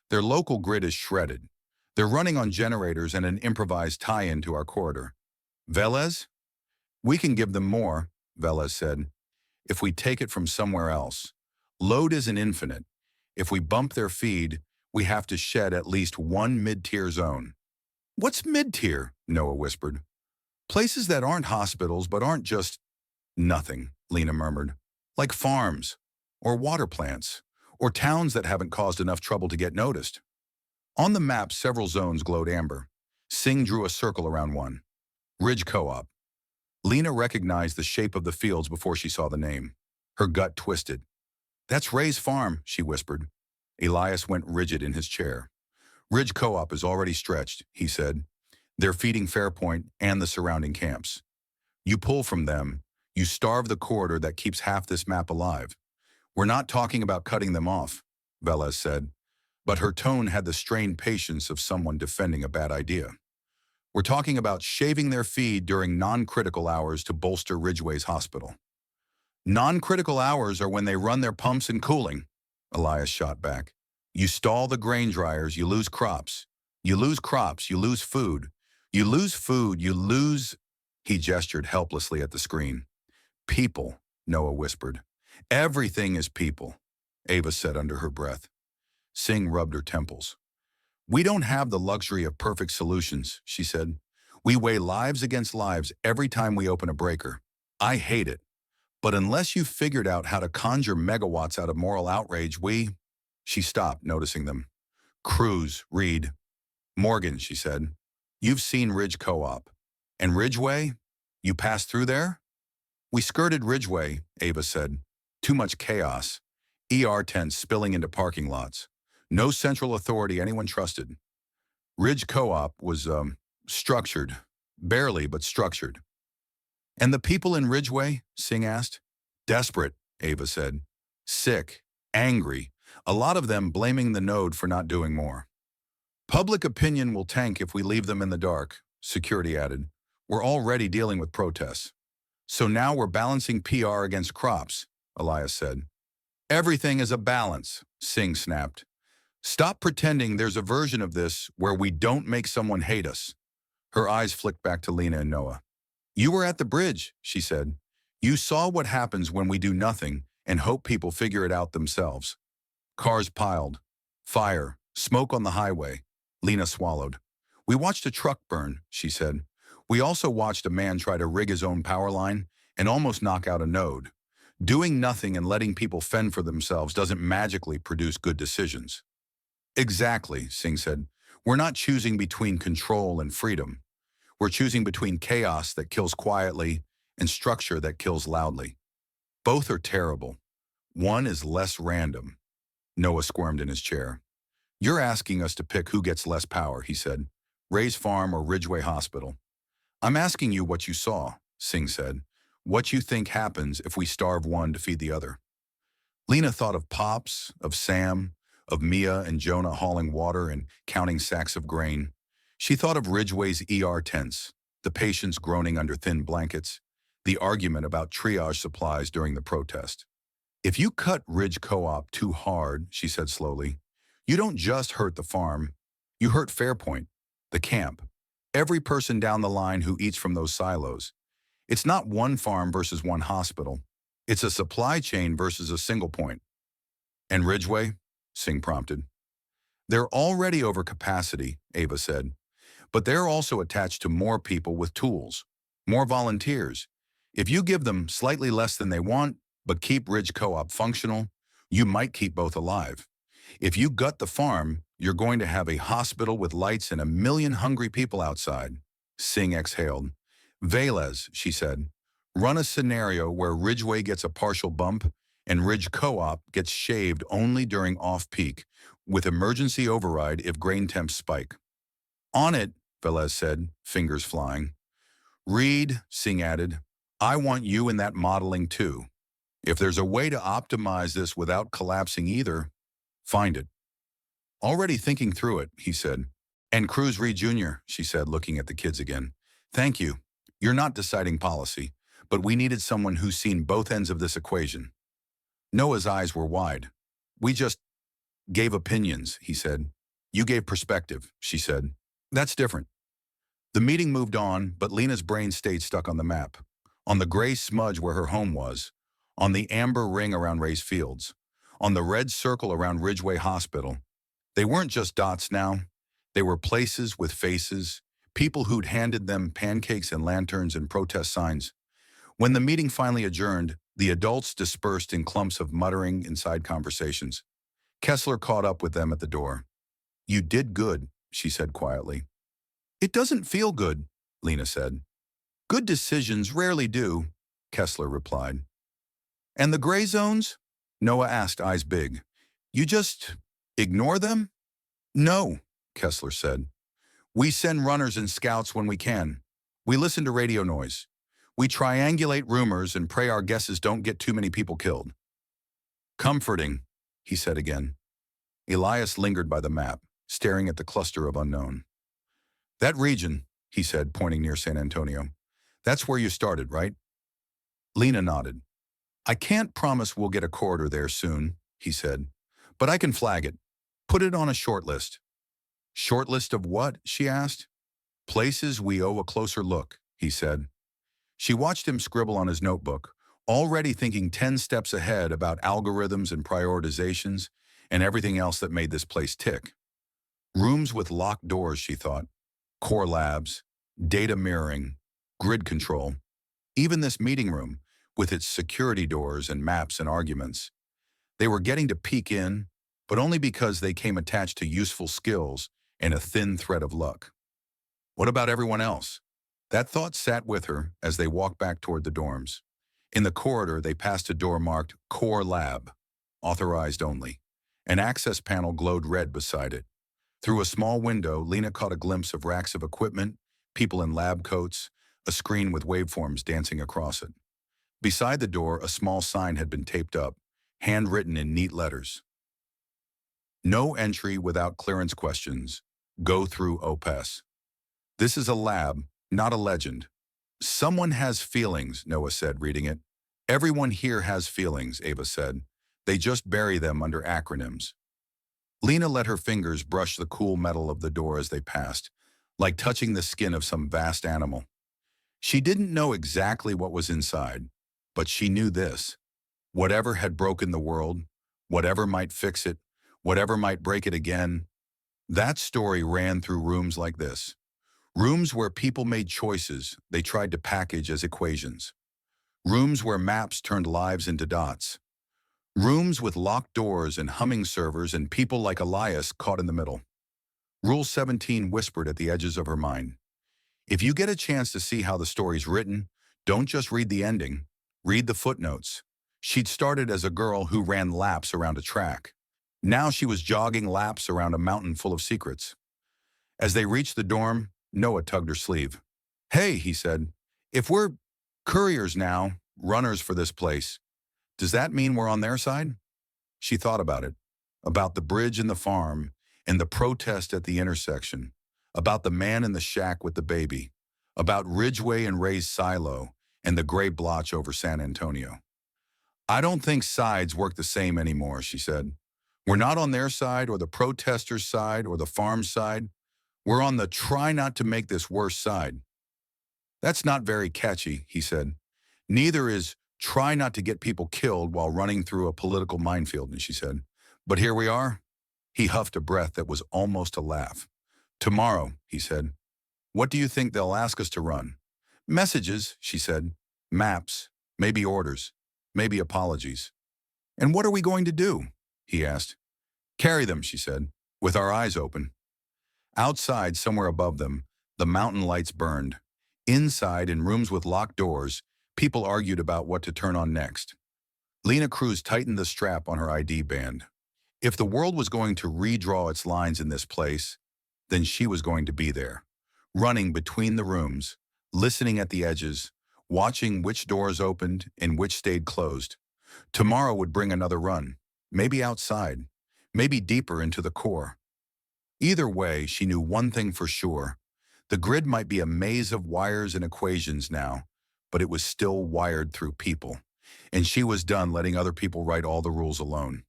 [SPEAKER 1] Their local grid is shredded. They're running on generators and an improvised tie-in to our corridor. Velez? We can give them more, Velez said, if we take it from somewhere else. Load isn't infinite. If we bump their feed, we have to shed at least one mid-tier zone. What's mid-tier? Noah whispered. Places that aren't hospitals but aren't just nothing, Lena murmured. Like farms, or water plants, or towns that haven't caused enough trouble to get noticed. On the map, several zones glowed amber. Singh drew a circle around one. Ridge Co-op. Lena recognized the shape of the fields before she saw the name. Her gut twisted. "That's Ray's farm," she whispered. Elias went rigid in his chair. "Ridge Co-op is already stretched," he said. "They're feeding Fairpoint and the surrounding camps. You pull from them, you starve the corridor that keeps half this map alive. We're not talking about cutting them off," Velez said, but her tone had the strained patience of someone defending a bad idea. "We're talking about shaving their feed during non-critical hours to bolster Ridgeway's hospital." "Non-critical hours are when they run their pumps and cooling," Elias shot back. "You stall the grain dryers, you lose crops. You lose crops, you lose food. You lose food, you lose—" He gestured helplessly at the screen. "People," Noah whispered. "Everything is people," Ava said under her breath. Singh rubbed her temples. "We don't have the luxury of perfect solutions," she said. "We weigh lives against lives every time we open a breaker. I hate it. But unless you've figured out how to conjure megawatts out of moral outrage, we—" She stopped, noticing them. "Cruz, Reed, Morgan," she said. "You've seen Ridge Co-op. And Ridgeway? You passed through there?" "We skirted Ridgeway," Ava said. "Too much chaos. ER tents spilling into parking lots. No central authority anyone trusted. Ridge Co-op was, structured. Barely, but structured." "And the people in Ridgeway?" Singh asked. "Desperate," Ava said. "Sick. Angry. A lot of them blaming the node for not doing more." "Public opinion will tank if we leave them in the dark," security added. "We're already dealing with protests. So now we're balancing PR against crops," Elias said. "Everything is a balance," Singh snapped. "Stop pretending there's a version of this where we don't make someone hate us." Her eyes flicked back to Lena and Noah. "You were at the bridge," she said. "You saw what happens when we do nothing and hope people figure it out themselves." Cars piled. Fire. Smoke on the highway. Lena swallowed. "We watched a truck burn," she said. "We also watched a man try to rig his own power line and almost knock out a node. Doing nothing and letting people fend for themselves doesn't magically produce good decisions." "Exactly," Singh said. "We're not choosing between control and freedom. We're choosing between chaos that kills quietly and structure that kills loudly. Both are terrible. One is less random." Noah squirmed in his chair. "You're asking us to pick who gets less power," he said. "Ray's farm or Ridgeway Hospital." "I'm asking you what you saw," Singh said. "What you think happens if we starve one to feed the other." Lena thought of Pops, of Sam, of Mia and Jonah hauling water and counting sacks of grain. She thought of Ridgeway's ER tents, the patients groaning under thin blankets, the argument about triage supplies during the protest. "If you cut Ridge Co-op too hard," she said slowly, "you don't just hurt the farm, you hurt Fairpoint, the camp, every person down the line who eats from those silos. It's not one farm versus one hospital. It's a supply chain versus a single point." "And Ridgeway?" Singh prompted. "They're already over capacity," Ava said. "But they're also attached to more people with tools, more volunteers. If you give them slightly less than they want, but keep Ridge Co-op functional, you might keep both alive. If you gut the farm, you're going to have a hospital with lights and 1 million hungry people outside." Singh exhaled. "Velez," she said, "run a scenario where Ridgeway gets a partial bump and Ridge Co-op gets shaved only during off-peak, with emergency override if grain temps spike." "On it," Velez said, fingers flying. "Reed," Singh added, "I want you in that modeling too. If there's a way to optimize this without collapsing either, find it." "Already thinking through it," he said. "And Cruz Reed Jr.," she said, looking at the kids again. "Thank you. You're not deciding policy, but we needed someone who's seen both ends of this equation." Noah's eyes were wide. "We just gave opinions," he said. "You gave perspective," she said. "That's different." The meeting moved on, but Lena's brain stayed stuck on the map, on the gray smudge where her home was, on the amber ring around Ray's Fields, on the red circle around Ridgeway Hospital. They weren't just dots now. They were places with faces, people who'd handed them pancakes and lanterns and protest signs. When the meeting finally adjourned, the adults dispersed in clumps of muttering inside conversations. Kessler caught up with them at the door. "You did good," she said quietly. "It doesn't feel good," Lena said. "Good decisions rarely do," Kessler replied. And the gray zones? Noah asked, eyes big. You just ignore them? No, Kessler said. We send runners and scouts when we can. We listen to radio noise. We triangulate rumors and pray our guesses don't get too many people killed. Comforting, he said again. Elias lingered by the map, staring at the cluster of unknown. That region, he said, pointing near San Antonio. That's where you started, right? Lena nodded. I can't promise we'll get a corridor there soon, he said, but I can flag it. Put it on a short list. Short list of what? She asked. Places we owe a closer look, he said. She watched him scribble on his notebook, already thinking 10 steps ahead about algorithms and prioritizations and everything else that made this place tick. Rooms with locked doors, she thought. Core labs, data mirroring, grid control. Even this meeting room, with its security doors and maps and arguments. They were getting to peek in, but only because they came attached to useful skills and a thin thread of luck. What about everyone else? That thought sat with her as they walked back toward the dorms. In the corridor, they passed a door marked Core Lab, authorized only. An access panel glowed red beside it. Through a small window, Lena caught a glimpse of racks of equipment, people in lab coats, a screen with waveforms dancing across it. Beside the door, a small sign had been taped up, handwritten in neat letters. No entry without clearance questions. Go through OPAS. This is a lab, not a legend. Someone has feelings, Noah said, reading it. Everyone here has feelings, Ava said. They just bury them under acronyms. Lena let her fingers brush the cool metal of the door as they passed, like touching the skin of some vast animal. She didn't know exactly what was inside, but she knew this. Whatever had broken the world, whatever might fix it, whatever might break it again, that story ran through rooms like this. Rooms where people made choices they tried to package as equations. Rooms where maps turned lives into dots. Rooms with locked doors and humming servers and people like Elias caught in the middle. Rule 17 whispered at the edges of her mind. If you get a chance to see how the story's written, don't just read the ending. Read the footnotes. She'd started as a girl who ran laps around a track. Now she was jogging laps around a mountain full of secrets. As they reached the dorm, Noah tugged her sleeve. Hey, he said, if we're couriers now, runners for this place, does that mean we're on their side? She thought about it, about the bridge and the farm, and the protest at the intersection, about the man in the shack with the baby, about Ridgeway and Ray's silo, and the gray blotch over San Antonio. I don't think sides work the same anymore, she said. We're not on their side or the protesters' side or the farm side. We're on the try not to make this worse side. That's not very catchy, he said. Neither is try not to get people killed while running through a political minefield, she said. But here we are. He huffed a breath that was almost a laugh. Tomorrow, he said. What do you think they'll ask us to run? Messages, she said. Maps, maybe orders, maybe apologies. And what are we going to do? He asked. Carry them, she said, with our eyes open. Outside, somewhere above them, the mountain lights burned. Inside, in rooms with locked doors, people argued about what to turn on next. Lena Cruz tightened the strap on her ID band. If the world was going to redraw its lines in this place, then she was going to be there, running between the rooms, listening at the edges, watching which doors opened and which stayed closed. Tomorrow would bring another run, maybe outside, maybe deeper into the core. Either way, she knew one thing for sure. The grid might be a maze of wires and equations now, but it was still wired through people, and she was done letting other people write all the rules alone.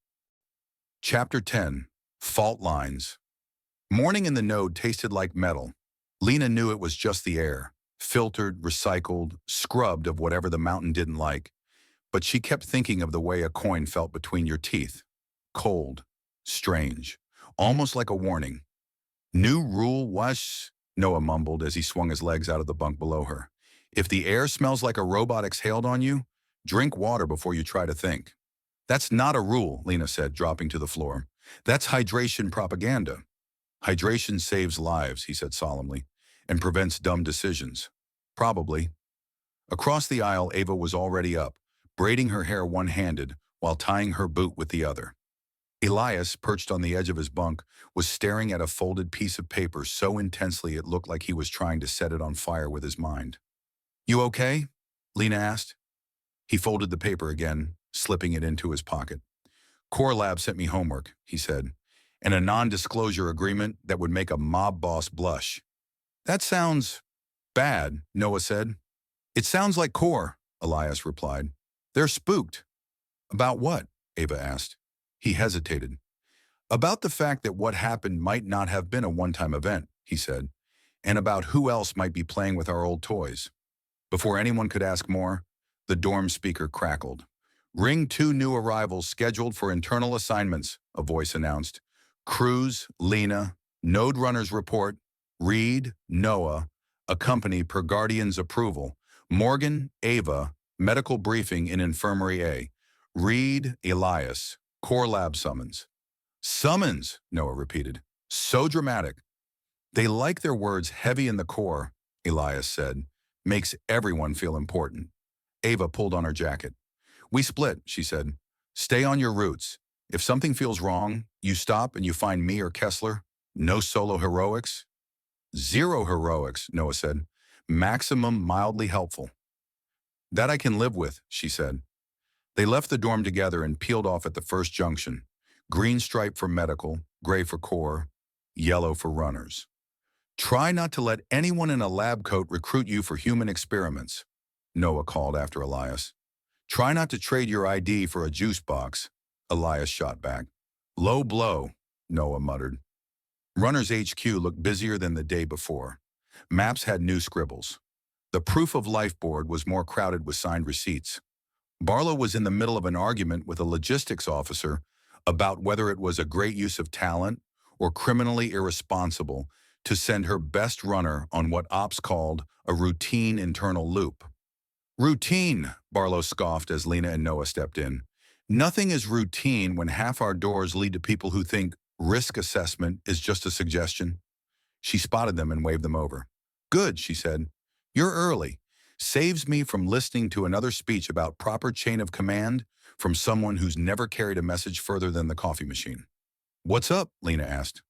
[SPEAKER 1] Chapter 10. Fault Lines. Morning in the node tasted like metal. Lena knew it was just the air, filtered, recycled, scrubbed of whatever the mountain didn't like, but she kept thinking of the way a coin felt between your teeth. Cold, strange, almost like a warning. New rule was, Noah mumbled as he swung his legs out of the bunk below her. If the air smells like a robot exhaled on you, drink water before you try to think. That's not a rule, Lena said, dropping to the floor. That's hydration propaganda. Hydration saves lives, he said solemnly, and prevents dumb decisions. Probably. Across the aisle, Ava was already up, braiding her hair one-handed while tying her boot with the other. Elias, perched on the edge of his bunk, was staring at a folded piece of paper so intensely it looked like he was trying to set it on fire with his mind. "You okay?" Lena asked. He folded the paper again, slipping it into his pocket. "Core Lab sent me homework," he said, "and a non-disclosure agreement that would make a mob boss blush." "That sounds bad," Noah said. "It sounds like Core," Elias replied. "They're spooked." "About what?" Ava asked. He hesitated. "About the fact that what happened might not have been a one-time event," he said, "and about who else might be playing with our old toys." Before anyone could ask more, the dorm speaker crackled. "Ring 2 new arrivals scheduled for internal assignments," a voice announced. "Cruz, Lena, Node Runners report, Reed, Noah, accompany per Guardian's approval. Morgan, Ava, medical briefing in Infirmary A. Reed, Elias, Core Lab summons." "Summons," Noah repeated. "So dramatic." "They like their words heavy in the core," Elias said. "Makes everyone feel important." Ava pulled on her jacket. "We split," she said. "Stay on your routes. If something feels wrong, you stop and you find me or Kessler. No solo heroics." "Zero heroics," Noah said. "Maximum mildly helpful." "That I can live with," she said. They left the dorm together and peeled off at the first junction. Green stripe for medical, gray for core, yellow for runners. "Try not to let anyone in a lab coat recruit you for human experiments," Noah called after Elias. "Try not to trade your ID for a juice box," Elias shot back. "Low blow," Noah muttered. Runners HQ looked busier than the day before. Maps had new scribbles. The proof of life board was more crowded with signed receipts. Barlow was in the middle of an argument with a logistics officer about whether it was a great use of talent or criminally irresponsible to send her best runner on what ops called a routine internal loop. "Routine," Barlow scoffed as Lena and Noah stepped in. "Nothing is routine when half our doors lead to people who think risk assessment is just a suggestion." She spotted them and waved them over. "Good," she said. "You're early. Saves me from listening to another speech about proper chain of command from someone who's never carried a message further than the coffee machine." "What's up?" Lena asked.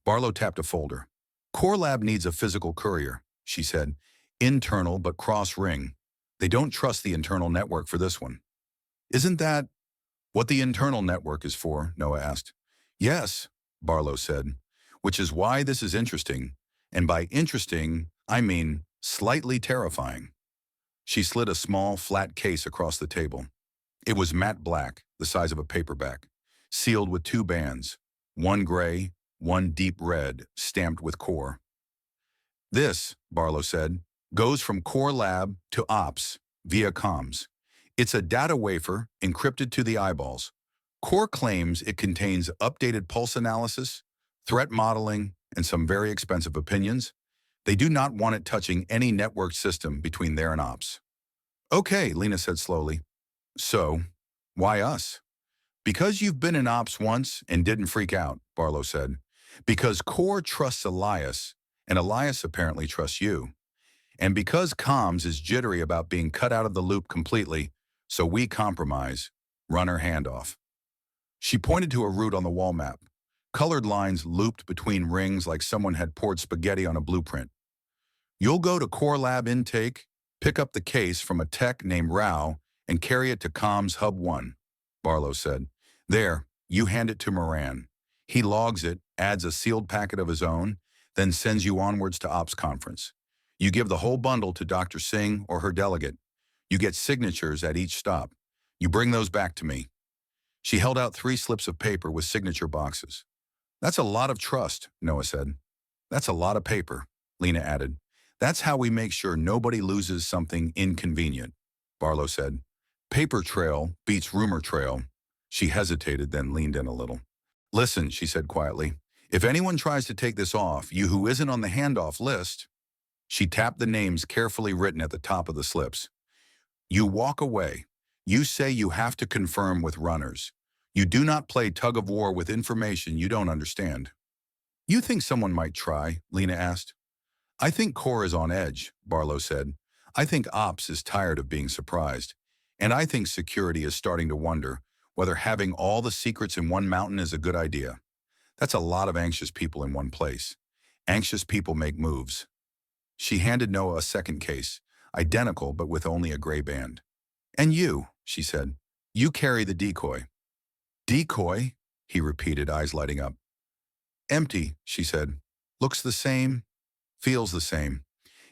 [SPEAKER 1] Barlow tapped a folder. "Core Lab needs a physical courier," she said. "Internal but cross-ring. They don't trust the internal network for this one." "Isn't that what the internal network is for?" Noah asked. "Yes," Barlow said, "which is why this is interesting. And by interesting, I mean slightly terrifying." She slid a small, flat case across the table. It was matte black, the size of a paperback, sealed with 2 bands, one gray, one deep red, stamped with Core. "This," Barlow said, "goes from Core Lab to Ops via comms. It's a data wafer encrypted to the eyeballs. Core claims it contains updated pulse analysis, threat modeling, and some very expensive opinions. They do not want it touching any network system between there and Ops." "Okay," Lena said slowly. "So, why us?" "Because you've been in Ops once and didn't freak out," Barlow said. "Because Core trusts Elias, and Elias apparently trusts you. And because comms is jittery about being cut out of the loop completely, so we compromise, runner handoff." She pointed to a route on the wall map. Colored lines looped between rings like someone had poured spaghetti on a blueprint. "You'll go to Core Lab intake, pick up the case from a tech named Rao, and carry it to Comms Hub 1, Barlow said. "There, you hand it to Moran. He logs it, adds a sealed packet of his own, then sends you onwards to Ops Conference. You give the whole bundle to Dr. Singh or her delegate. You get signatures at each stop. You bring those back to me." She held out 3 slips of paper with signature boxes. "That's a lot of trust," Noah said. "That's a lot of paper," Lena added. "That's how we make sure nobody loses something inconvenient," Barlow said. "Paper trail beats rumor trail." She hesitated, then leaned in a little. "Listen," she said quietly. "If anyone tries to take this off, you who isn't on the handoff list," she tapped the names carefully written at the top of the slips. "You walk away. You say you have to confirm with runners. You do not play tug of war with information you don't understand." "You think someone might try?" Lena asked. "I think Core is on edge," Barlow said. "I think Ops is tired of being surprised. And I think security is starting to wonder whether having all the secrets in one mountain is a good idea. That's a lot of anxious people in one place. Anxious people make moves. She handed Noah a second case, identical but with only a gray band. And you, she said, you carry the decoy. Decoy? He repeated, eyes lighting up. Empty, she said. Looks the same, feels the same.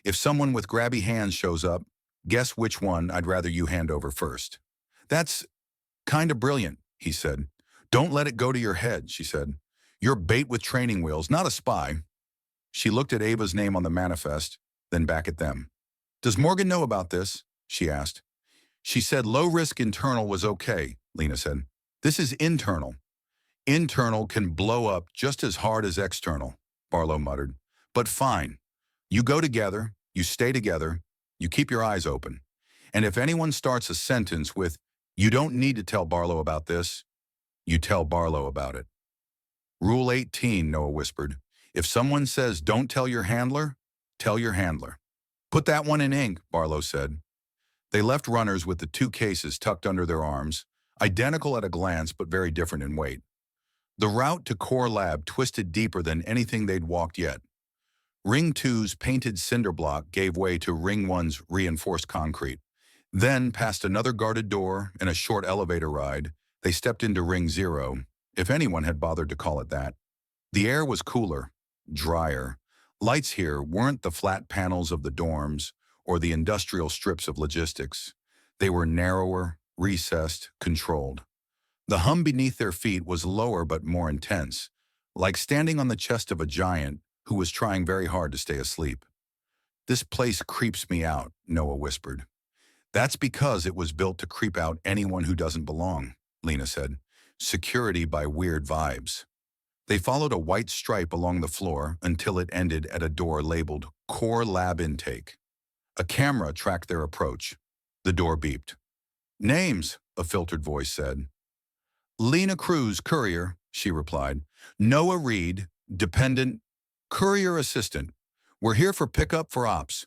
[SPEAKER 1] If someone with grabby hands shows up, guess which one I'd rather you hand over first. That's kind of brilliant, he said. Don't let it go to your head, she said. You're bait with training wheels, not a spy. She looked at Ava's name on the manifest, then back at them. Does Morgan know about this? She asked. She said low-risk internal was okay, Lena said. This is internal. Internal can blow up just as hard as external, Barlow muttered. But fine. You go together, you stay together, you keep your eyes open. And if anyone starts a sentence with, you don't need to tell Barlow about this, you tell Barlow about it. Rule 18, Noah whispered. If someone says don't tell your handler, tell your handler. Put that one in ink, Barlow said. They left runners with the two cases tucked under their arms, identical at a glance but very different in weight. The route to Core Lab twisted deeper than anything they'd walked yet. Ring 2's painted cinder block gave way to Ring 1's reinforced concrete. Then, past another guarded door and a short elevator ride, they stepped into Ring 0, if anyone had bothered to call it that. The air was cooler, drier. Lights here weren't the flat panels of the dorms or the industrial strips of logistics. They were narrower, recessed, controlled. The hum beneath their feet was lower but more intense, like standing on the chest of a giant who was trying very hard to stay asleep. This place creeps me out, Noah whispered. That's because it was built to creep out anyone who doesn't belong, Lena said. Security by weird vibes. They followed a white stripe along the floor until it ended at a door labeled Core Lab Intake. A camera tracked their approach. The door beeped. Names, a filtered voice said. Lena Cruz, courier, she replied. Noah Reed, dependent, courier assistant. We're here for pickup for ops.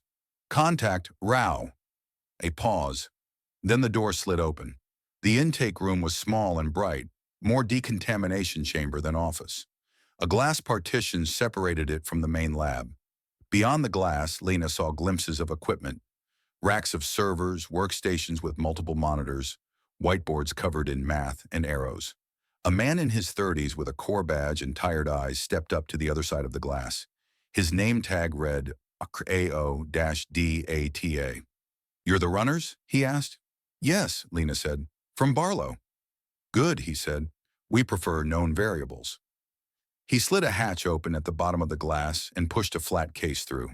[SPEAKER 1] Contact Rao. A pause. Then the door slid open. The intake room was small and bright, more decontamination chamber than office. A glass partition separated it from the main lab. Beyond the glass, Lena saw glimpses of equipment. Racks of servers, workstations with multiple monitors, whiteboards covered in math and arrows. A man in his 30s with a core badge and tired eyes stepped up to the other side of the glass. His name tag read AO-DATA. You're the runners? He asked. Yes, Lena said. From Barlow. Good, he said. We prefer known variables. He slid a hatch open at the bottom of the glass and pushed a flat case through.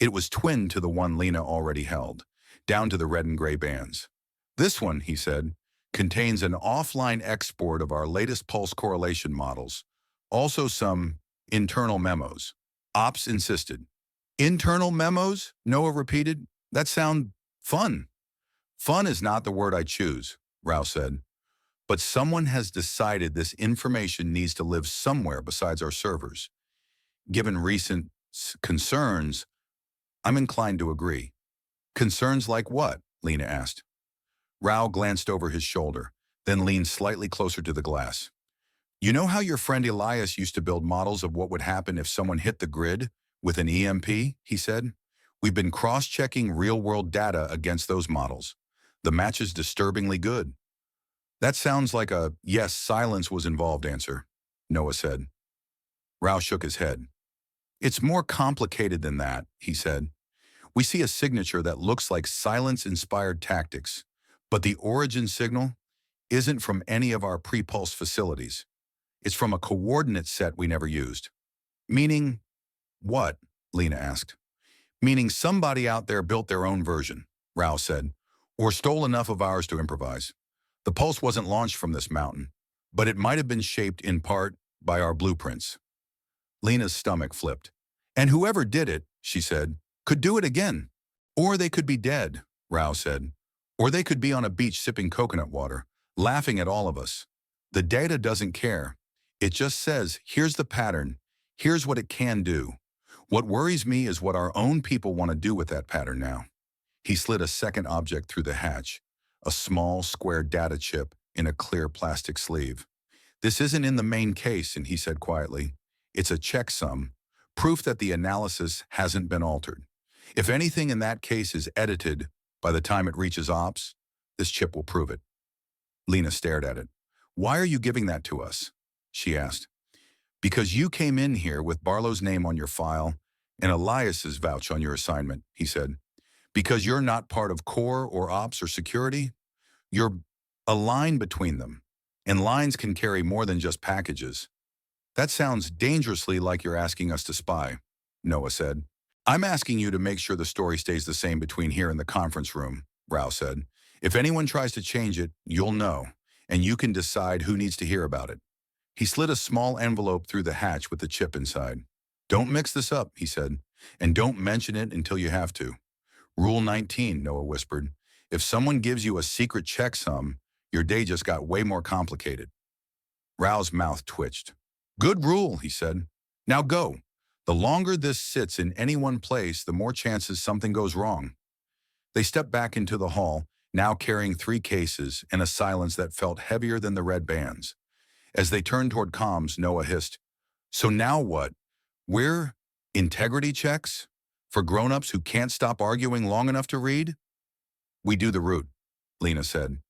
[SPEAKER 1] It was twinned to the one Lena already held, down to the red and gray bands. This one, he said, contains an offline export of our latest pulse correlation models, also some internal memos. Ops insisted. Internal memos? Noah repeated. That sounds fun. Fun is not the word I choose, Rao said. But someone has decided this information needs to live somewhere besides our servers. Given recent concerns, I'm inclined to agree. Concerns like what? Lena asked. Rao glanced over his shoulder, then leaned slightly closer to the glass. You know how your friend Elias used to build models of what would happen if someone hit the grid with an EMP, he said? We've been cross-checking real-world data against those models. The match is disturbingly good. That sounds like a yes, silence was involved answer, Noah said. Rao shook his head. It's more complicated than that, he said. We see a signature that looks like silence-inspired tactics, but the origin signal isn't from any of our pre-pulse facilities. It's from a coordinate set we never used. Meaning what? Lena asked. Meaning somebody out there built their own version, Rao said, or stole enough of ours to improvise. The pulse wasn't launched from this mountain, but it might have been shaped in part by our blueprints. Lena's stomach flipped. And whoever did it, she said, could do it again. Or they could be dead, Rao said. Or they could be on a beach sipping coconut water, laughing at all of us. The data doesn't care. It just says, here's the pattern. Here's what it can do. What worries me is what our own people want to do with that pattern now. He slid a second object through the hatch. a small, square data chip in a clear plastic sleeve. "This isn't in the main case," and he said quietly. "It's a checksum, proof that the analysis hasn't been altered. If anything in that case is edited by the time it reaches ops, this chip will prove it." Lena stared at it. "Why are you giving that to us?" she asked. "Because you came in here with Barlow's name on your file and Elias's vouch on your assignment," he said. "Because you're not part of core or ops or security, you're a line between them, and lines can carry more than just packages." "That sounds dangerously like you're asking us to spy," Noah said. "I'm asking you to make sure the story stays the same between here and the conference room," Rao said. "If anyone tries to change it, you'll know, and you can decide who needs to hear about it." He slid a small envelope through the hatch with the chip inside. "Don't mix this up," he said, "and don't mention it until you have to." "Rule 19, Noah whispered. "If someone gives you a secret checksum, your day just got way more complicated." Rao's mouth twitched. "Good rule," he said. "Now go. The longer this sits in any one place, the more chances something goes wrong." They stepped back into the hall, now carrying 3 cases, in a silence that felt heavier than the red bands. As they turned toward comms, Noah hissed, "So now what? We're integrity checks? For grown-ups who can't stop arguing long enough to read?" "We do the route," Lena said.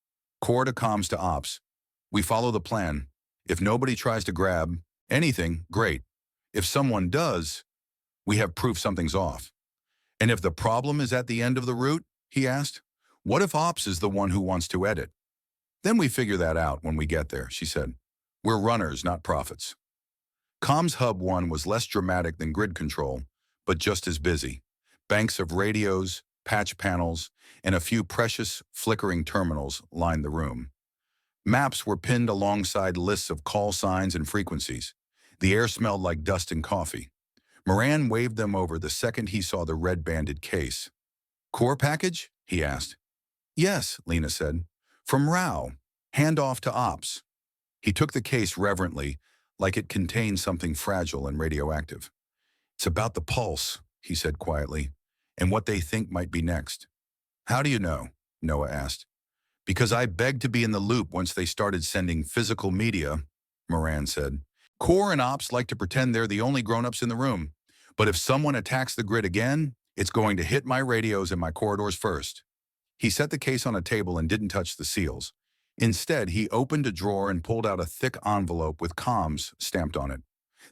[SPEAKER 1] "Core to comms to ops. We follow the plan. If nobody tries to grab anything, great. If someone does, we have proof something's off." "And if the problem is at the end of the route," he asked, "what if ops is the one who wants to edit?" "Then we figure that out when we get there," she said. "We're runners, not prophets." Comms Hub 1 was less dramatic than grid control, but just as busy. Banks of radios, patch panels, and a few precious, flickering terminals lined the room. Maps were pinned alongside lists of call signs and frequencies. The air smelled like dust and coffee. Moran waved them over the second he saw the red-banded case. "Core package?" he asked. "Yes," Lena said. "From Rao. Hand off to ops." He took the case reverently, like it contained something fragile and radioactive. "It's about the pulse," he said quietly, "and what they think might be next." "How do you know?" Noah asked. "Because I begged to be in the loop once they started sending physical media," Moran said. "Core and ops like to pretend they're the only grown-ups in the room. But if someone attacks the grid again, it's going to hit my radios and my corridors first." He set the case on a table and didn't touch the seals. Instead, he opened a drawer and pulled out a thick envelope with comms stamped on it.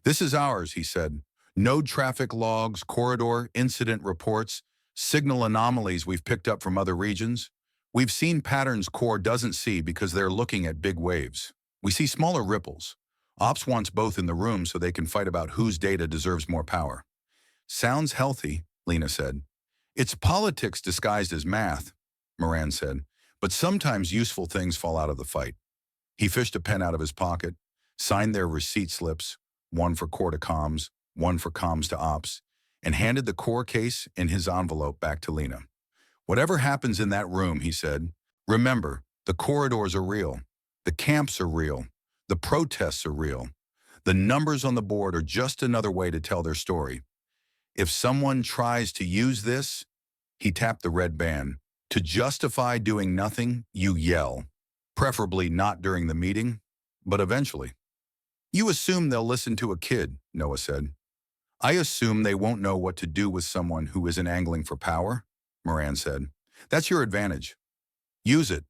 [SPEAKER 1] "This is ours," he said. "Node traffic logs, corridor incident reports, signal anomalies we've picked up from other regions. We've seen patterns Core doesn't see because they're looking at big waves. We see smaller ripples. Ops wants both in the room so they can fight about whose data deserves more power." "Sounds healthy," Lena said. "It's politics disguised as math," Moran said. "But sometimes useful things fall out of the fight." He fished a pen out of his pocket, signed their receipt slips, one for core to comms, one for comms to ops, and handed the core case in his envelope back to Lena. "Whatever happens in that room," he said, "remember, the corridors are real. The camps are real. The protests are real. The numbers on the board are just another way to tell their story. If someone tries to use this," he tapped the red band, "to justify doing nothing, you yell. Preferably not during the meeting, but eventually." "You assume they'll listen to a kid," Noah said. "I assume they won't know what to do with someone who isn't angling for power," Moran said. "That's your advantage. Use it."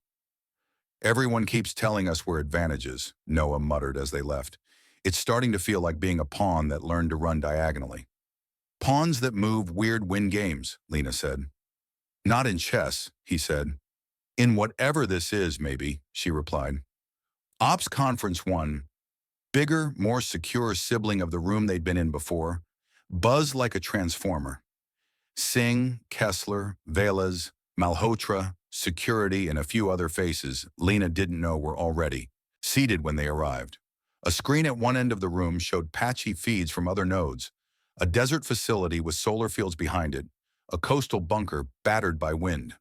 [SPEAKER 1] "Everyone keeps telling us we're advantages," Noah muttered as they left. "It's starting to feel like being a pawn that learned to run diagonally." "Pawns that move weird win games," Lena said. "Not in chess," he said. "In whatever this is, maybe," she replied. Ops Conference 1, bigger, more secure sibling of the room they'd been in before, buzzed like a transformer. Singh, Kessler, Velas, Malhotra, security, and a few other faces Lena didn't know were already seated when they arrived. A screen at one end of the room showed patchy feeds from other nodes, a desert facility with solar fields behind it, a coastal bunker battered by wind.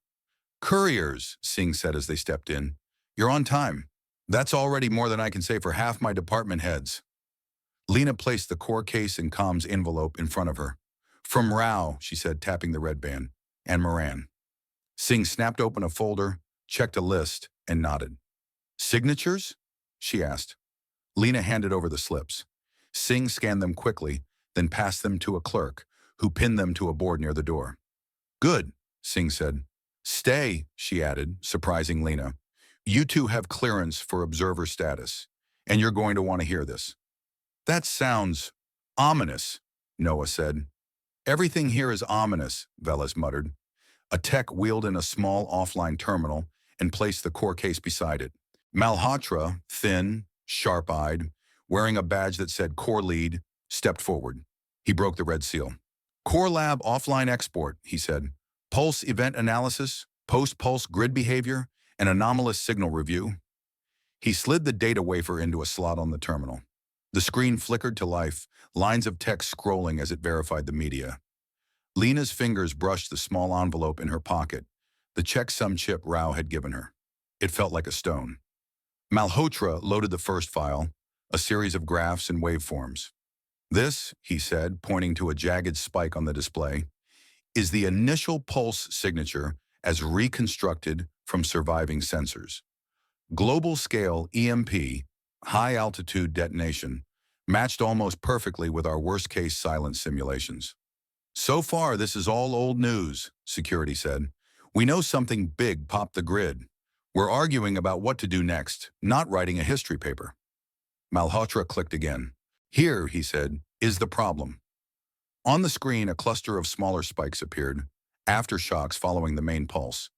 [SPEAKER 1] "Couriers," Singh said as they stepped in. "You're on time. That's already more than I can say for half my department heads." Lena placed the core case and comms envelope in front of her. "From Rao," she said, tapping the red band, "and Moran." Singh snapped open a folder, checked a list, and nodded. Signatures? She asked. Lena handed over the slips. Singh scanned them quickly, then passed them to a clerk, who pinned them to a board near the door. Good, Singh said. Stay, she added, surprising Lena. You two have clearance for observer status, and you're going to want to hear this. That sounds ominous, Noah said. Everything here is ominous, Velas muttered. A tech wheeled in a small offline terminal and placed the core case beside it. Malhotra, thin, sharp-eyed, wearing a badge that said Core Lead, stepped forward. He broke the red seal. Core Lab offline export, he said. Pulse event analysis, post-pulse grid behavior, and anomalous signal review. He slid the data wafer into a slot on the terminal. The screen flickered to life, lines of text scrolling as it verified the media. Lena's fingers brushed the small envelope in her pocket, the checksum chip Rao had given her. It felt like a stone. Malhotra loaded the first file, a series of graphs and waveforms. This, he said, pointing to a jagged spike on the display, is the initial pulse signature as reconstructed from surviving sensors. Global scale EMP, high-altitude detonation, matched almost perfectly with our worst-case silence simulations. So far, this is all old news, security said. We know something big popped the grid. We're arguing about what to do next, not writing a history paper. Malhotra clicked again. Here, he said, is the problem. On the screen, a cluster of smaller spikes appeared, aftershocks following the main pulse.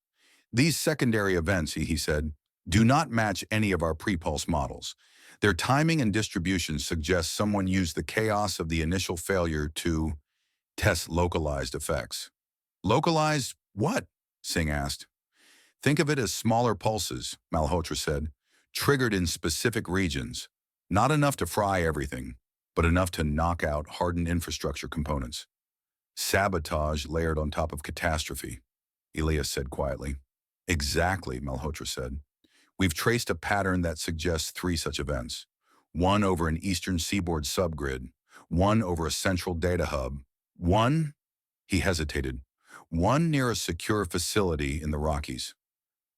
[SPEAKER 1] These secondary events, he said, do not match any of our pre-pulse models. Their timing and distribution suggest someone used the chaos of the initial failure to test localized effects. Localized what? Singh asked. Think of it as smaller pulses, Malhotra said, triggered in specific regions. Not enough to fry everything, but enough to knock out hardened infrastructure components. Sabotage layered on top of catastrophe, Elias said quietly. Exactly, Malhotra said. We've traced a pattern that suggests 3 such events. One over an eastern seaboard subgrid, one over a central data hub, one, he hesitated, one near a secure facility in the Rockies.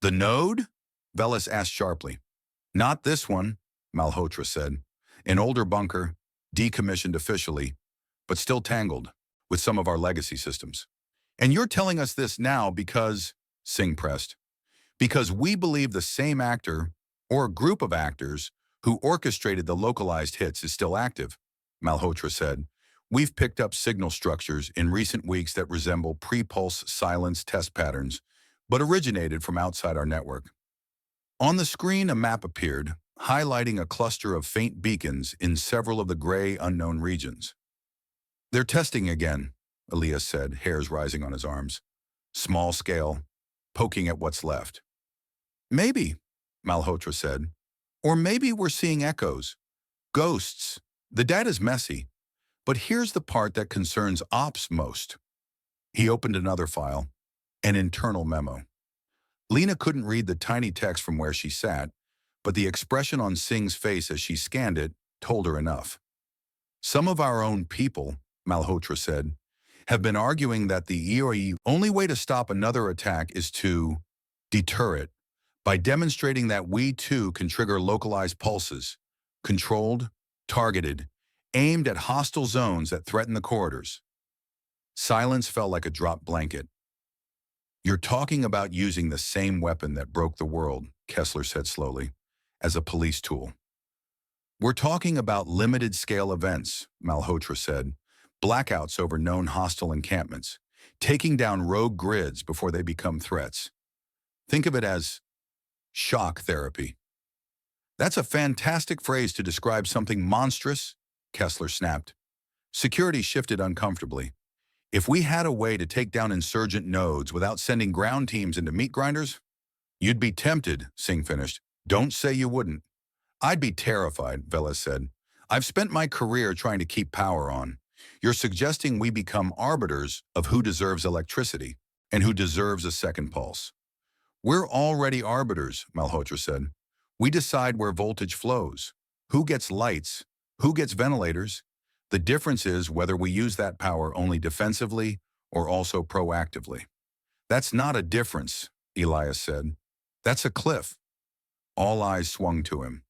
[SPEAKER 1] The node? Velas asked sharply. Not this one, Malhotra said. An older bunker, decommissioned officially, but still tangled with some of our legacy systems. And you're telling us this now because, Singh pressed, because we believe the same actor, or group of actors, who orchestrated the localized hits is still active, Malhotra said. We've picked up signal structures in recent weeks that resemble pre-pulse silence test patterns, but originated from outside our network. On the screen, a map appeared, highlighting a cluster of faint beacons in several of the gray, unknown regions. They're testing again, Elias said, hairs rising on his arms. Small scale, poking at what's left. Maybe, Malhotra said. Or maybe we're seeing echoes. Ghosts. The data's messy. But here's the part that concerns Ops most. He opened another file, an internal memo. Lena couldn't read the tiny text from where she sat, but the expression on Singh's face as she scanned it told her enough. Some of our own people, Malhotra said, have been arguing that the only way to stop another attack is to deter it by demonstrating that we too can trigger localized pulses, controlled, targeted, aimed at hostile zones that threaten the corridors. Silence fell like a dropped blanket. You're talking about using the same weapon that broke the world, Kessler said slowly, as a police tool. We're talking about limited-scale events, Malhotra said, blackouts over known hostile encampments, taking down rogue grids before they become threats. Think of it as shock therapy. That's a fantastic phrase to describe something monstrous, Kessler snapped. Security shifted uncomfortably. If we had a way to take down insurgent nodes without sending ground teams into meat grinders, you'd be tempted, Singh finished. Don't say you wouldn't. I'd be terrified, Velas said. I've spent my career trying to keep power on. You're suggesting we become arbiters of who deserves electricity and who deserves a second pulse. We're already arbiters, Malhotra said. We decide where voltage flows, who gets lights, who gets ventilators. The difference is whether we use that power only defensively or also proactively. That's not a difference, Elias said. That's a cliff. All eyes swung to him.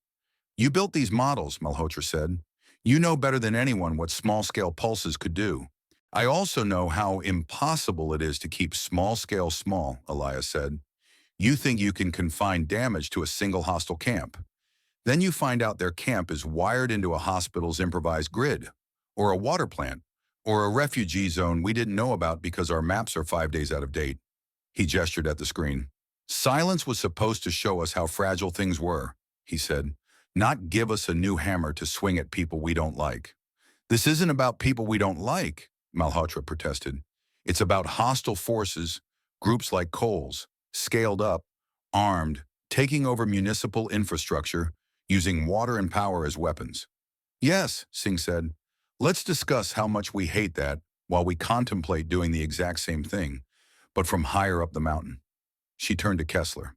[SPEAKER 1] You built these models, Malhotra said. You know better than anyone what small-scale pulses could do. I also know how impossible it is to keep small-scale small, Elias said. You think you can confine damage to a single hostile camp. Then you find out their camp is wired into a hospital's improvised grid, or a water plant, or a refugee zone we didn't know about because our maps are 5 days out of date. He gestured at the screen. Silence was supposed to show us how fragile things were, he said, not give us a new hammer to swing at people we don't like. This isn't about people we don't like, Malhotra protested. It's about hostile forces, groups like Coles, scaled up, armed, taking over municipal infrastructure, using water and power as weapons. Yes, Singh said. Let's discuss how much we hate that while we contemplate doing the exact same thing, but from higher up the mountain. She turned to Kessler.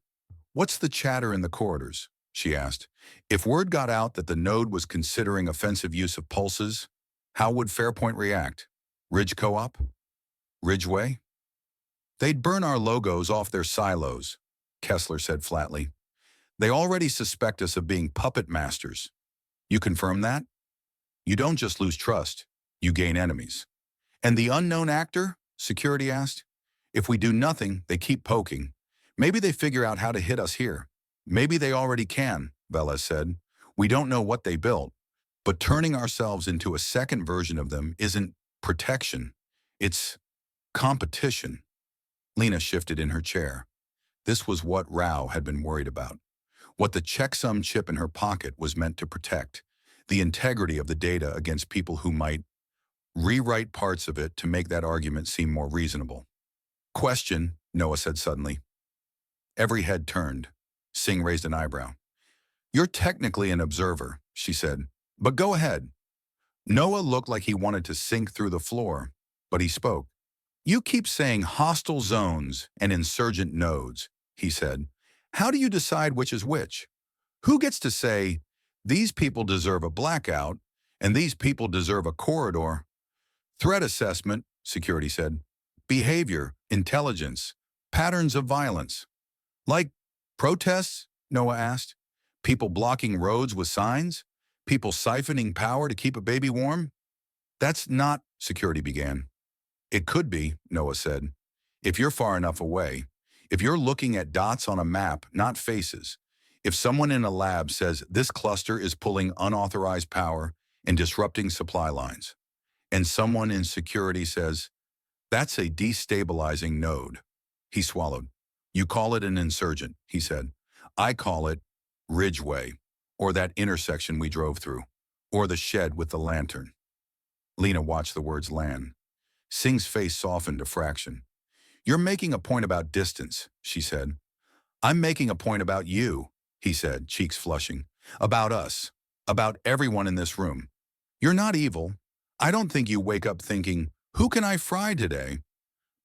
[SPEAKER 1] What's the chatter in the corridors? She asked. If word got out that the node was considering offensive use of pulses, how would Fairpoint react? Ridge Co-op? Ridgeway? They'd burn our logos off their silos, Kessler said flatly. They already suspect us of being puppet masters. You confirm that? You don't just lose trust, you gain enemies. And the unknown actor? Security asked. If we do nothing, they keep poking. Maybe they figure out how to hit us here. Maybe they already can, Velez said. We don't know what they built, but turning ourselves into a second version of them isn't protection. It's competition. Lena shifted in her chair. This was what Rao had been worried about. What the checksum chip in her pocket was meant to protect. The integrity of the data against people who might rewrite parts of it to make that argument seem more reasonable. Question, Noah said suddenly. Every head turned. Singh raised an eyebrow. You're technically an observer, she said, but go ahead. Noah looked like he wanted to sink through the floor, but he spoke. You keep saying hostile zones and insurgent nodes, he said. How do you decide which is which? Who gets to say, these people deserve a blackout and these people deserve a corridor? Threat assessment, security said. Behavior, intelligence, patterns of violence. Like protests? Noah asked. People blocking roads with signs? People siphoning power to keep a baby warm? That's not, security began. It could be, Noah said. If you're far enough away, if you're looking at dots on a map, not faces, if someone in a lab says this cluster is pulling unauthorized power and disrupting supply lines, and someone in security says, that's a destabilizing node. He swallowed. You call it an insurgent, he said. I call it Ridgeway, or that intersection we drove through, or the shed with the lantern. Lena watched the words land. Singh's face softened a fraction. You're making a point about distance, she said. I'm making a point about you, he said, cheeks flushing. About us. About everyone in this room. You're not evil. I don't think you wake up thinking, who can I fry today?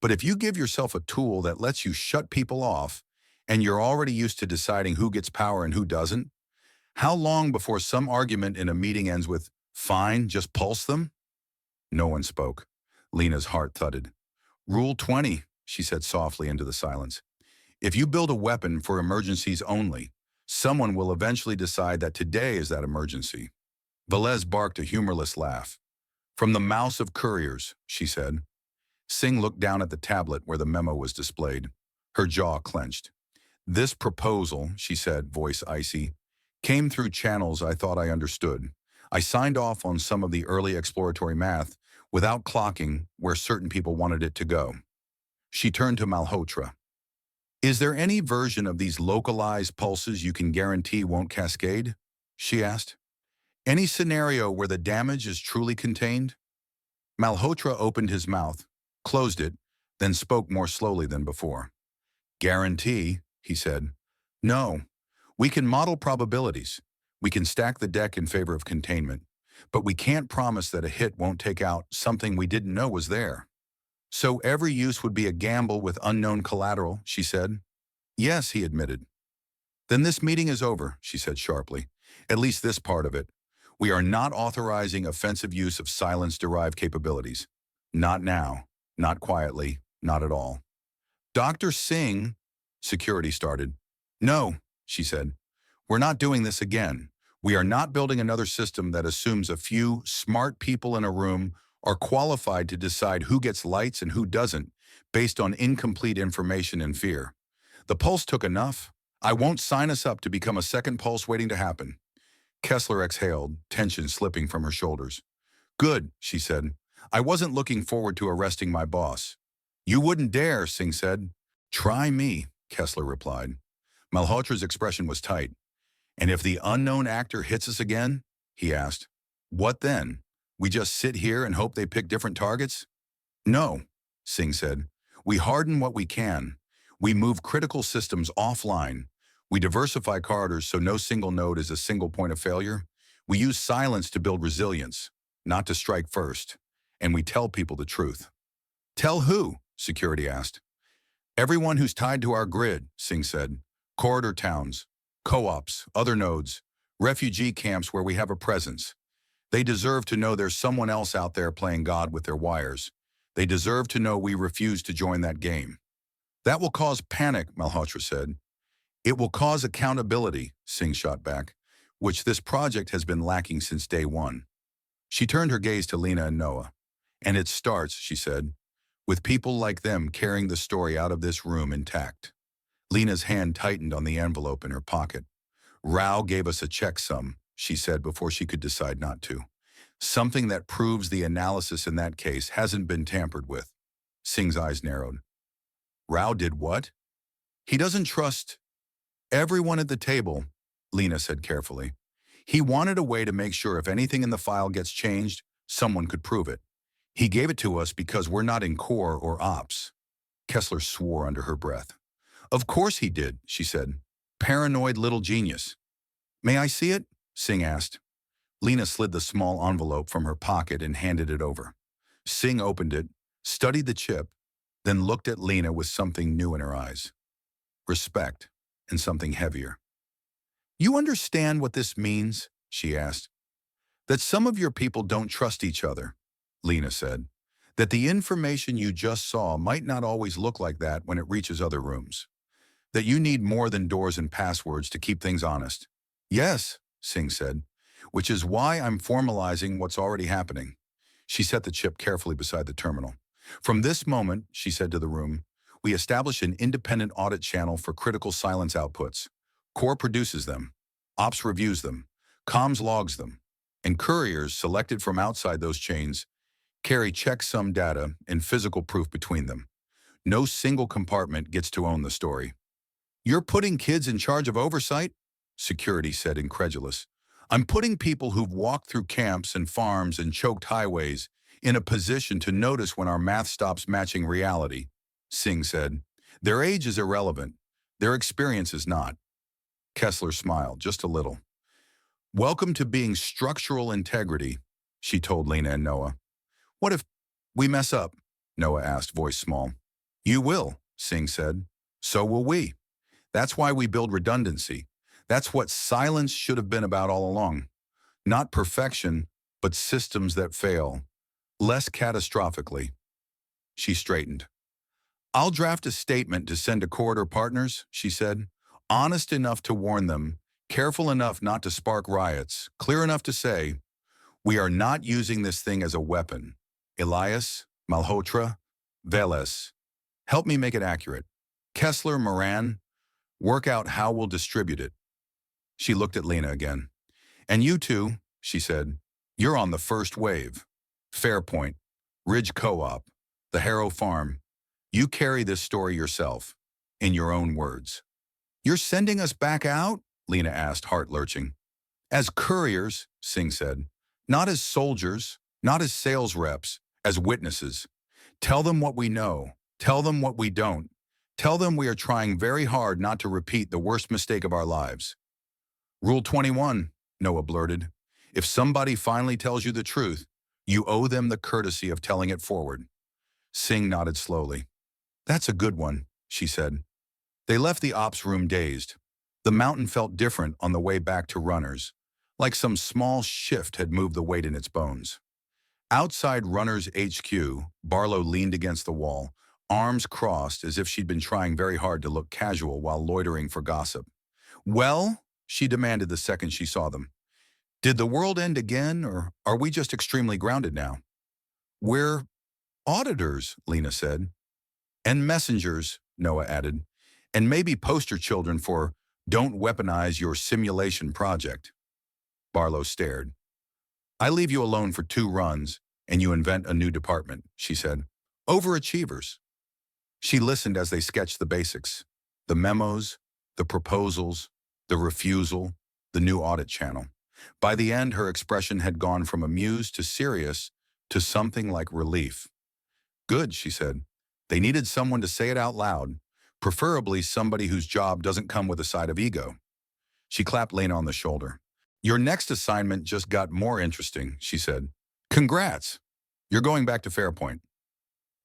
[SPEAKER 1] But if you give yourself a tool that lets you shut people off, and you're already used to deciding who gets power and who doesn't, how long before some argument in a meeting ends with, fine, just pulse them? No one spoke. Lena's heart thudded. Rule 20, she said softly into the silence. If you build a weapon for emergencies only, someone will eventually decide that today is that emergency. Velez barked a humorless laugh. From the mouths of couriers, she said. Singh looked down at the tablet where the memo was displayed. Her jaw clenched. This proposal, she said, voice icy, came through channels I thought I understood. I signed off on some of the early exploratory math without clocking where certain people wanted it to go. She turned to Malhotra. Is there any version of these localized pulses you can guarantee won't cascade? She asked. Any scenario where the damage is truly contained? Malhotra opened his mouth, closed it, then spoke more slowly than before. Guarantee, he said. No, we can model probabilities. We can stack the deck in favor of containment, but we can't promise that a hit won't take out something we didn't know was there. So every use would be a gamble with unknown collateral, she said. Yes, he admitted. Then this meeting is over, she said sharply. At least this part of it. We are not authorizing offensive use of silence-derived capabilities. Not now, not quietly, not at all. Dr. Singh, security started. No, she said. We're not doing this again. We are not building another system that assumes a few smart people in a room are qualified to decide who gets lights and who doesn't, based on incomplete information and fear. The pulse took enough. I won't sign us up to become a second pulse waiting to happen. Kessler exhaled, tension slipping from her shoulders. Good, she said. I wasn't looking forward to arresting my boss. You wouldn't dare, Singh said. Try me, Kessler replied. Malhotra's expression was tight. And if the unknown actor hits us again? He asked. What then? We just sit here and hope they pick different targets? No, Singh said. We harden what we can. We move critical systems offline. We diversify corridors so no single node is a single point of failure. We use silence to build resilience, not to strike first. And we tell people the truth. Tell who? Security asked. Everyone who's tied to our grid, Singh said. Corridor towns, co-ops, other nodes, refugee camps where we have a presence. They deserve to know there's someone else out there playing God with their wires. They deserve to know we refuse to join that game. That will cause panic, Malhotra said. It will cause accountability, Singh shot back, which this project has been lacking since day one. She turned her gaze to Lena and Noah. And it starts, she said, with people like them carrying the story out of this room intact. Lena's hand tightened on the envelope in her pocket. Rao gave us a checksum, she said before she could decide not to. Something that proves the analysis in that case hasn't been tampered with. Singh's eyes narrowed. Rao did what? He doesn't trust everyone at the table, Lena said carefully. He wanted a way to make sure if anything in the file gets changed, someone could prove it. He gave it to us because we're not in core or ops. Kessler swore under her breath. Of course he did, she said. Paranoid little genius. May I see it? Singh asked. Lena slid the small envelope from her pocket and handed it over. Singh opened it, studied the chip, then looked at Lena with something new in her eyes. Respect, and something heavier. You understand what this means? She asked. That some of your people don't trust each other, Lena said. That the information you just saw might not always look like that when it reaches other rooms. That you need more than doors and passwords to keep things honest. Yes, Singh said, which is why I'm formalizing what's already happening. She set the chip carefully beside the terminal. From this moment, she said to the room, we establish an independent audit channel for critical silence outputs. Core produces them. Ops reviews them. Comms logs them. And couriers selected from outside those chains carry checksum data and physical proof between them. No single compartment gets to own the story. You're putting kids in charge of oversight? Security said, incredulous. I'm putting people who've walked through camps and farms and choked highways in a position to notice when our math stops matching reality, Singh said. Their age is irrelevant. Their experience is not. Kessler smiled, just a little. Welcome to being structural integrity, she told Lena and Noah. What if we mess up? Noah asked, voice small. You will, Singh said. So will we. That's why we build redundancy. That's what silence should have been about all along. Not perfection, but systems that fail. Less catastrophically. She straightened. I'll draft a statement to send to corridor partners, she said. Honest enough to warn them, careful enough not to spark riots, clear enough to say, we are not using this thing as a weapon. Elias, Malhotra, Veles. Help me make it accurate. Kessler, Moran, work out how we'll distribute it. She looked at Lena again. And you two, she said, you're on the first wave. Fairpoint, Ridge Co-op, the Harrow Farm. You carry this story yourself, in your own words. You're sending us back out? Lena asked, heart lurching. As couriers, Singh said. Not as soldiers, not as sales reps, as witnesses. Tell them what we know. Tell them what we don't. Tell them we are trying very hard not to repeat the worst mistake of our lives. Rule 21, Noah blurted. If somebody finally tells you the truth, you owe them the courtesy of telling it forward. Singh nodded slowly. That's a good one, she said. They left the ops room dazed. The mountain felt different on the way back to Runners, like some small shift had moved the weight in its bones. Outside Runners HQ, Barlow leaned against the wall, arms crossed as if she'd been trying very hard to look casual while loitering for gossip. "Well?" she demanded the second she saw them. "Did the world end again, or are we just extremely grounded now?" "We're auditors," Lena said. "And messengers," Noah added. "And maybe poster children for don't weaponize your simulation project." Barlow stared. "I leave you alone for 2 runs, and you invent a new department," she said. "Overachievers." She listened as they sketched the basics, the memos, the proposals, the refusal, the new audit channel. By the end, her expression had gone from amused to serious to something like relief. "Good," she said. "They needed someone to say it out loud, preferably somebody whose job doesn't come with a side of ego." She clapped Lena on the shoulder. "Your next assignment just got more interesting," she said. "Congrats. You're going back to Fairpoint."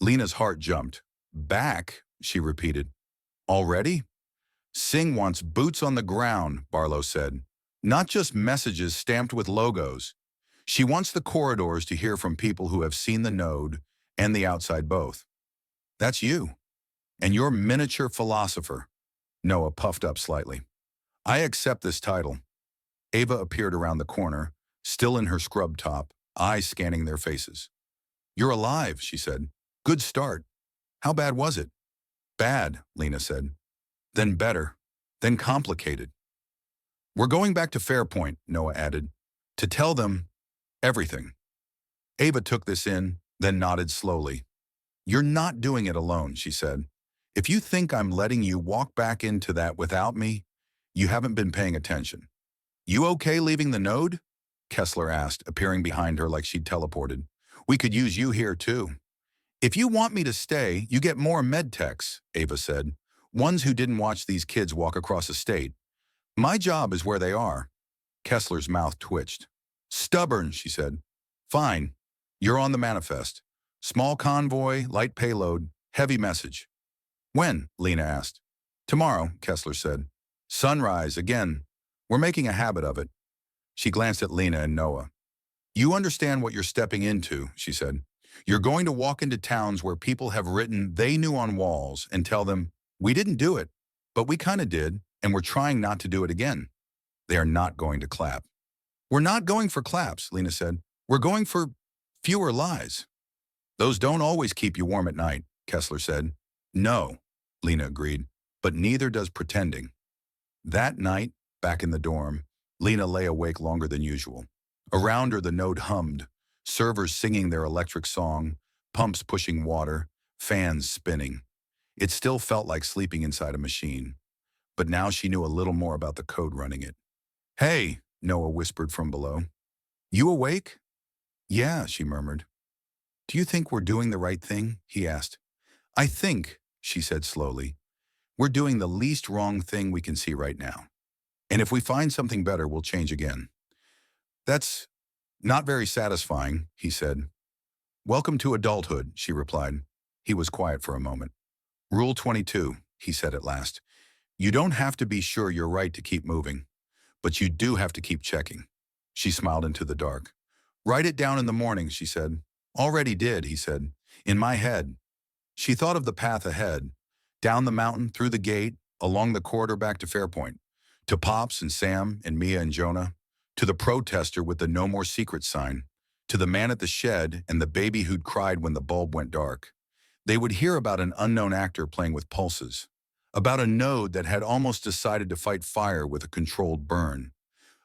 [SPEAKER 1] Lena's heart jumped. "Back?" she repeated. "Already?" "Singh wants boots on the ground," Barlow said. "Not just messages stamped with logos. She wants the corridors to hear from people who have seen the node and the outside both." "That's you. And you're miniature philosopher." Noah puffed up slightly. "I accept this title." Ava appeared around the corner, still in her scrub top, eyes scanning their faces. "You're alive," she said. "Good start. How bad was it?" "Bad," Lena said. "Then better. Then complicated." "We're going back to Fairpoint," Noah added, "to tell them everything." Ava took this in, then nodded slowly. "You're not doing it alone," she said. "If you think I'm letting you walk back into that without me, you haven't been paying attention." "You okay leaving the node?" Kessler asked, appearing behind her like she'd teleported. "We could use you here, too." "If you want me to stay, you get more medtechs," Ava said. "Ones who didn't watch these kids walk across a state. My job is where they are." Kessler's mouth twitched. "Stubborn," she said. "Fine. You're on the manifest. Small convoy, light payload, heavy message." "When?" Lena asked. "Tomorrow," Kessler said. "Sunrise, again. We're making a habit of it." She glanced at Lena and Noah. "You understand what you're stepping into," she said. "You're going to walk into towns where people have written they knew on walls and tell them, 'We didn't do it, but we kind of did, and we're trying not to do it again.'" They are not going to clap. "We're not going for claps," Lena said. "We're going for fewer lies." "Those don't always keep you warm at night," Kessler said. "No," Lena agreed, "but neither does pretending." That night, back in the dorm, Lena lay awake longer than usual. Around her, the node hummed, servers singing their electric song, pumps pushing water, fans spinning. It still felt like sleeping inside a machine. But now she knew a little more about the code running it. "Hey," Noah whispered from below. "You awake?" "Yeah," she murmured. "Do you think we're doing the right thing?" he asked. "I think," she said slowly, "we're doing the least wrong thing we can see right now. And if we find something better, we'll change again." "That's not very satisfying," he said. "Welcome to adulthood," she replied. He was quiet for a moment. "Rule 22, he said at last. "You don't have to be sure you're right to keep moving, but you do have to keep checking." She smiled into the dark. "Write it down in the morning," she said. "Already did," he said. "In my head." She thought of the path ahead, down the mountain, through the gate, along the corridor back to Fairpoint, to Pops and Sam and Mia and Jonah, to the protester with the "No More Secrets" sign, to the man at the shed and the baby who'd cried when the bulb went dark. They would hear about an unknown actor playing with pulses, about a node that had almost decided to fight fire with a controlled burn,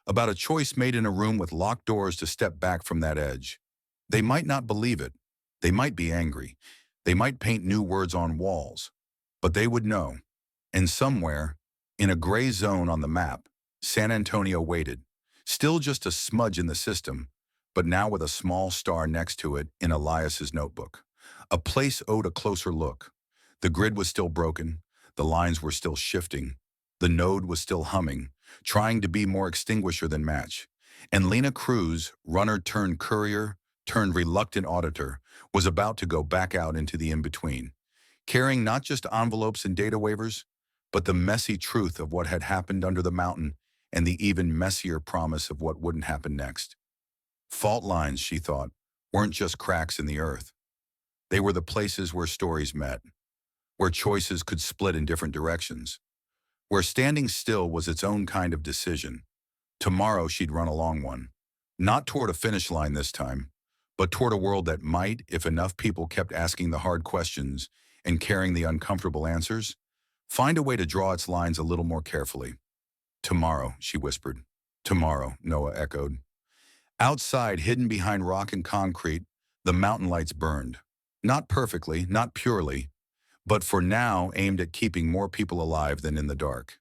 [SPEAKER 1] about a choice made in a room with locked doors to step back from that edge. They might not believe it. They might be angry. They might paint new words on walls. But they would know. And somewhere, in a gray zone on the map, San Antonio waited, still just a smudge in the system, but now with a small star next to it in Elias's notebook. A place owed a closer look. The grid was still broken. The lines were still shifting. The node was still humming, trying to be more extinguisher than match. And Lena Cruz, runner turned courier, turned reluctant auditor, was about to go back out into the in-between, carrying not just envelopes and data waivers, but the messy truth of what had happened under the mountain and the even messier promise of what wouldn't happen next. Fault lines, she thought, weren't just cracks in the earth. They were the places where stories met, where choices could split in different directions, where standing still was its own kind of decision. Tomorrow she'd run a long one. Not toward a finish line this time, but toward a world that might, if enough people kept asking the hard questions and carrying the uncomfortable answers, find a way to draw its lines a little more carefully. Tomorrow, she whispered. Tomorrow, Noah echoed. Outside, hidden behind rock and concrete, the mountain lights burned. Not perfectly, not purely, but for now aimed at keeping more people alive than in the dark.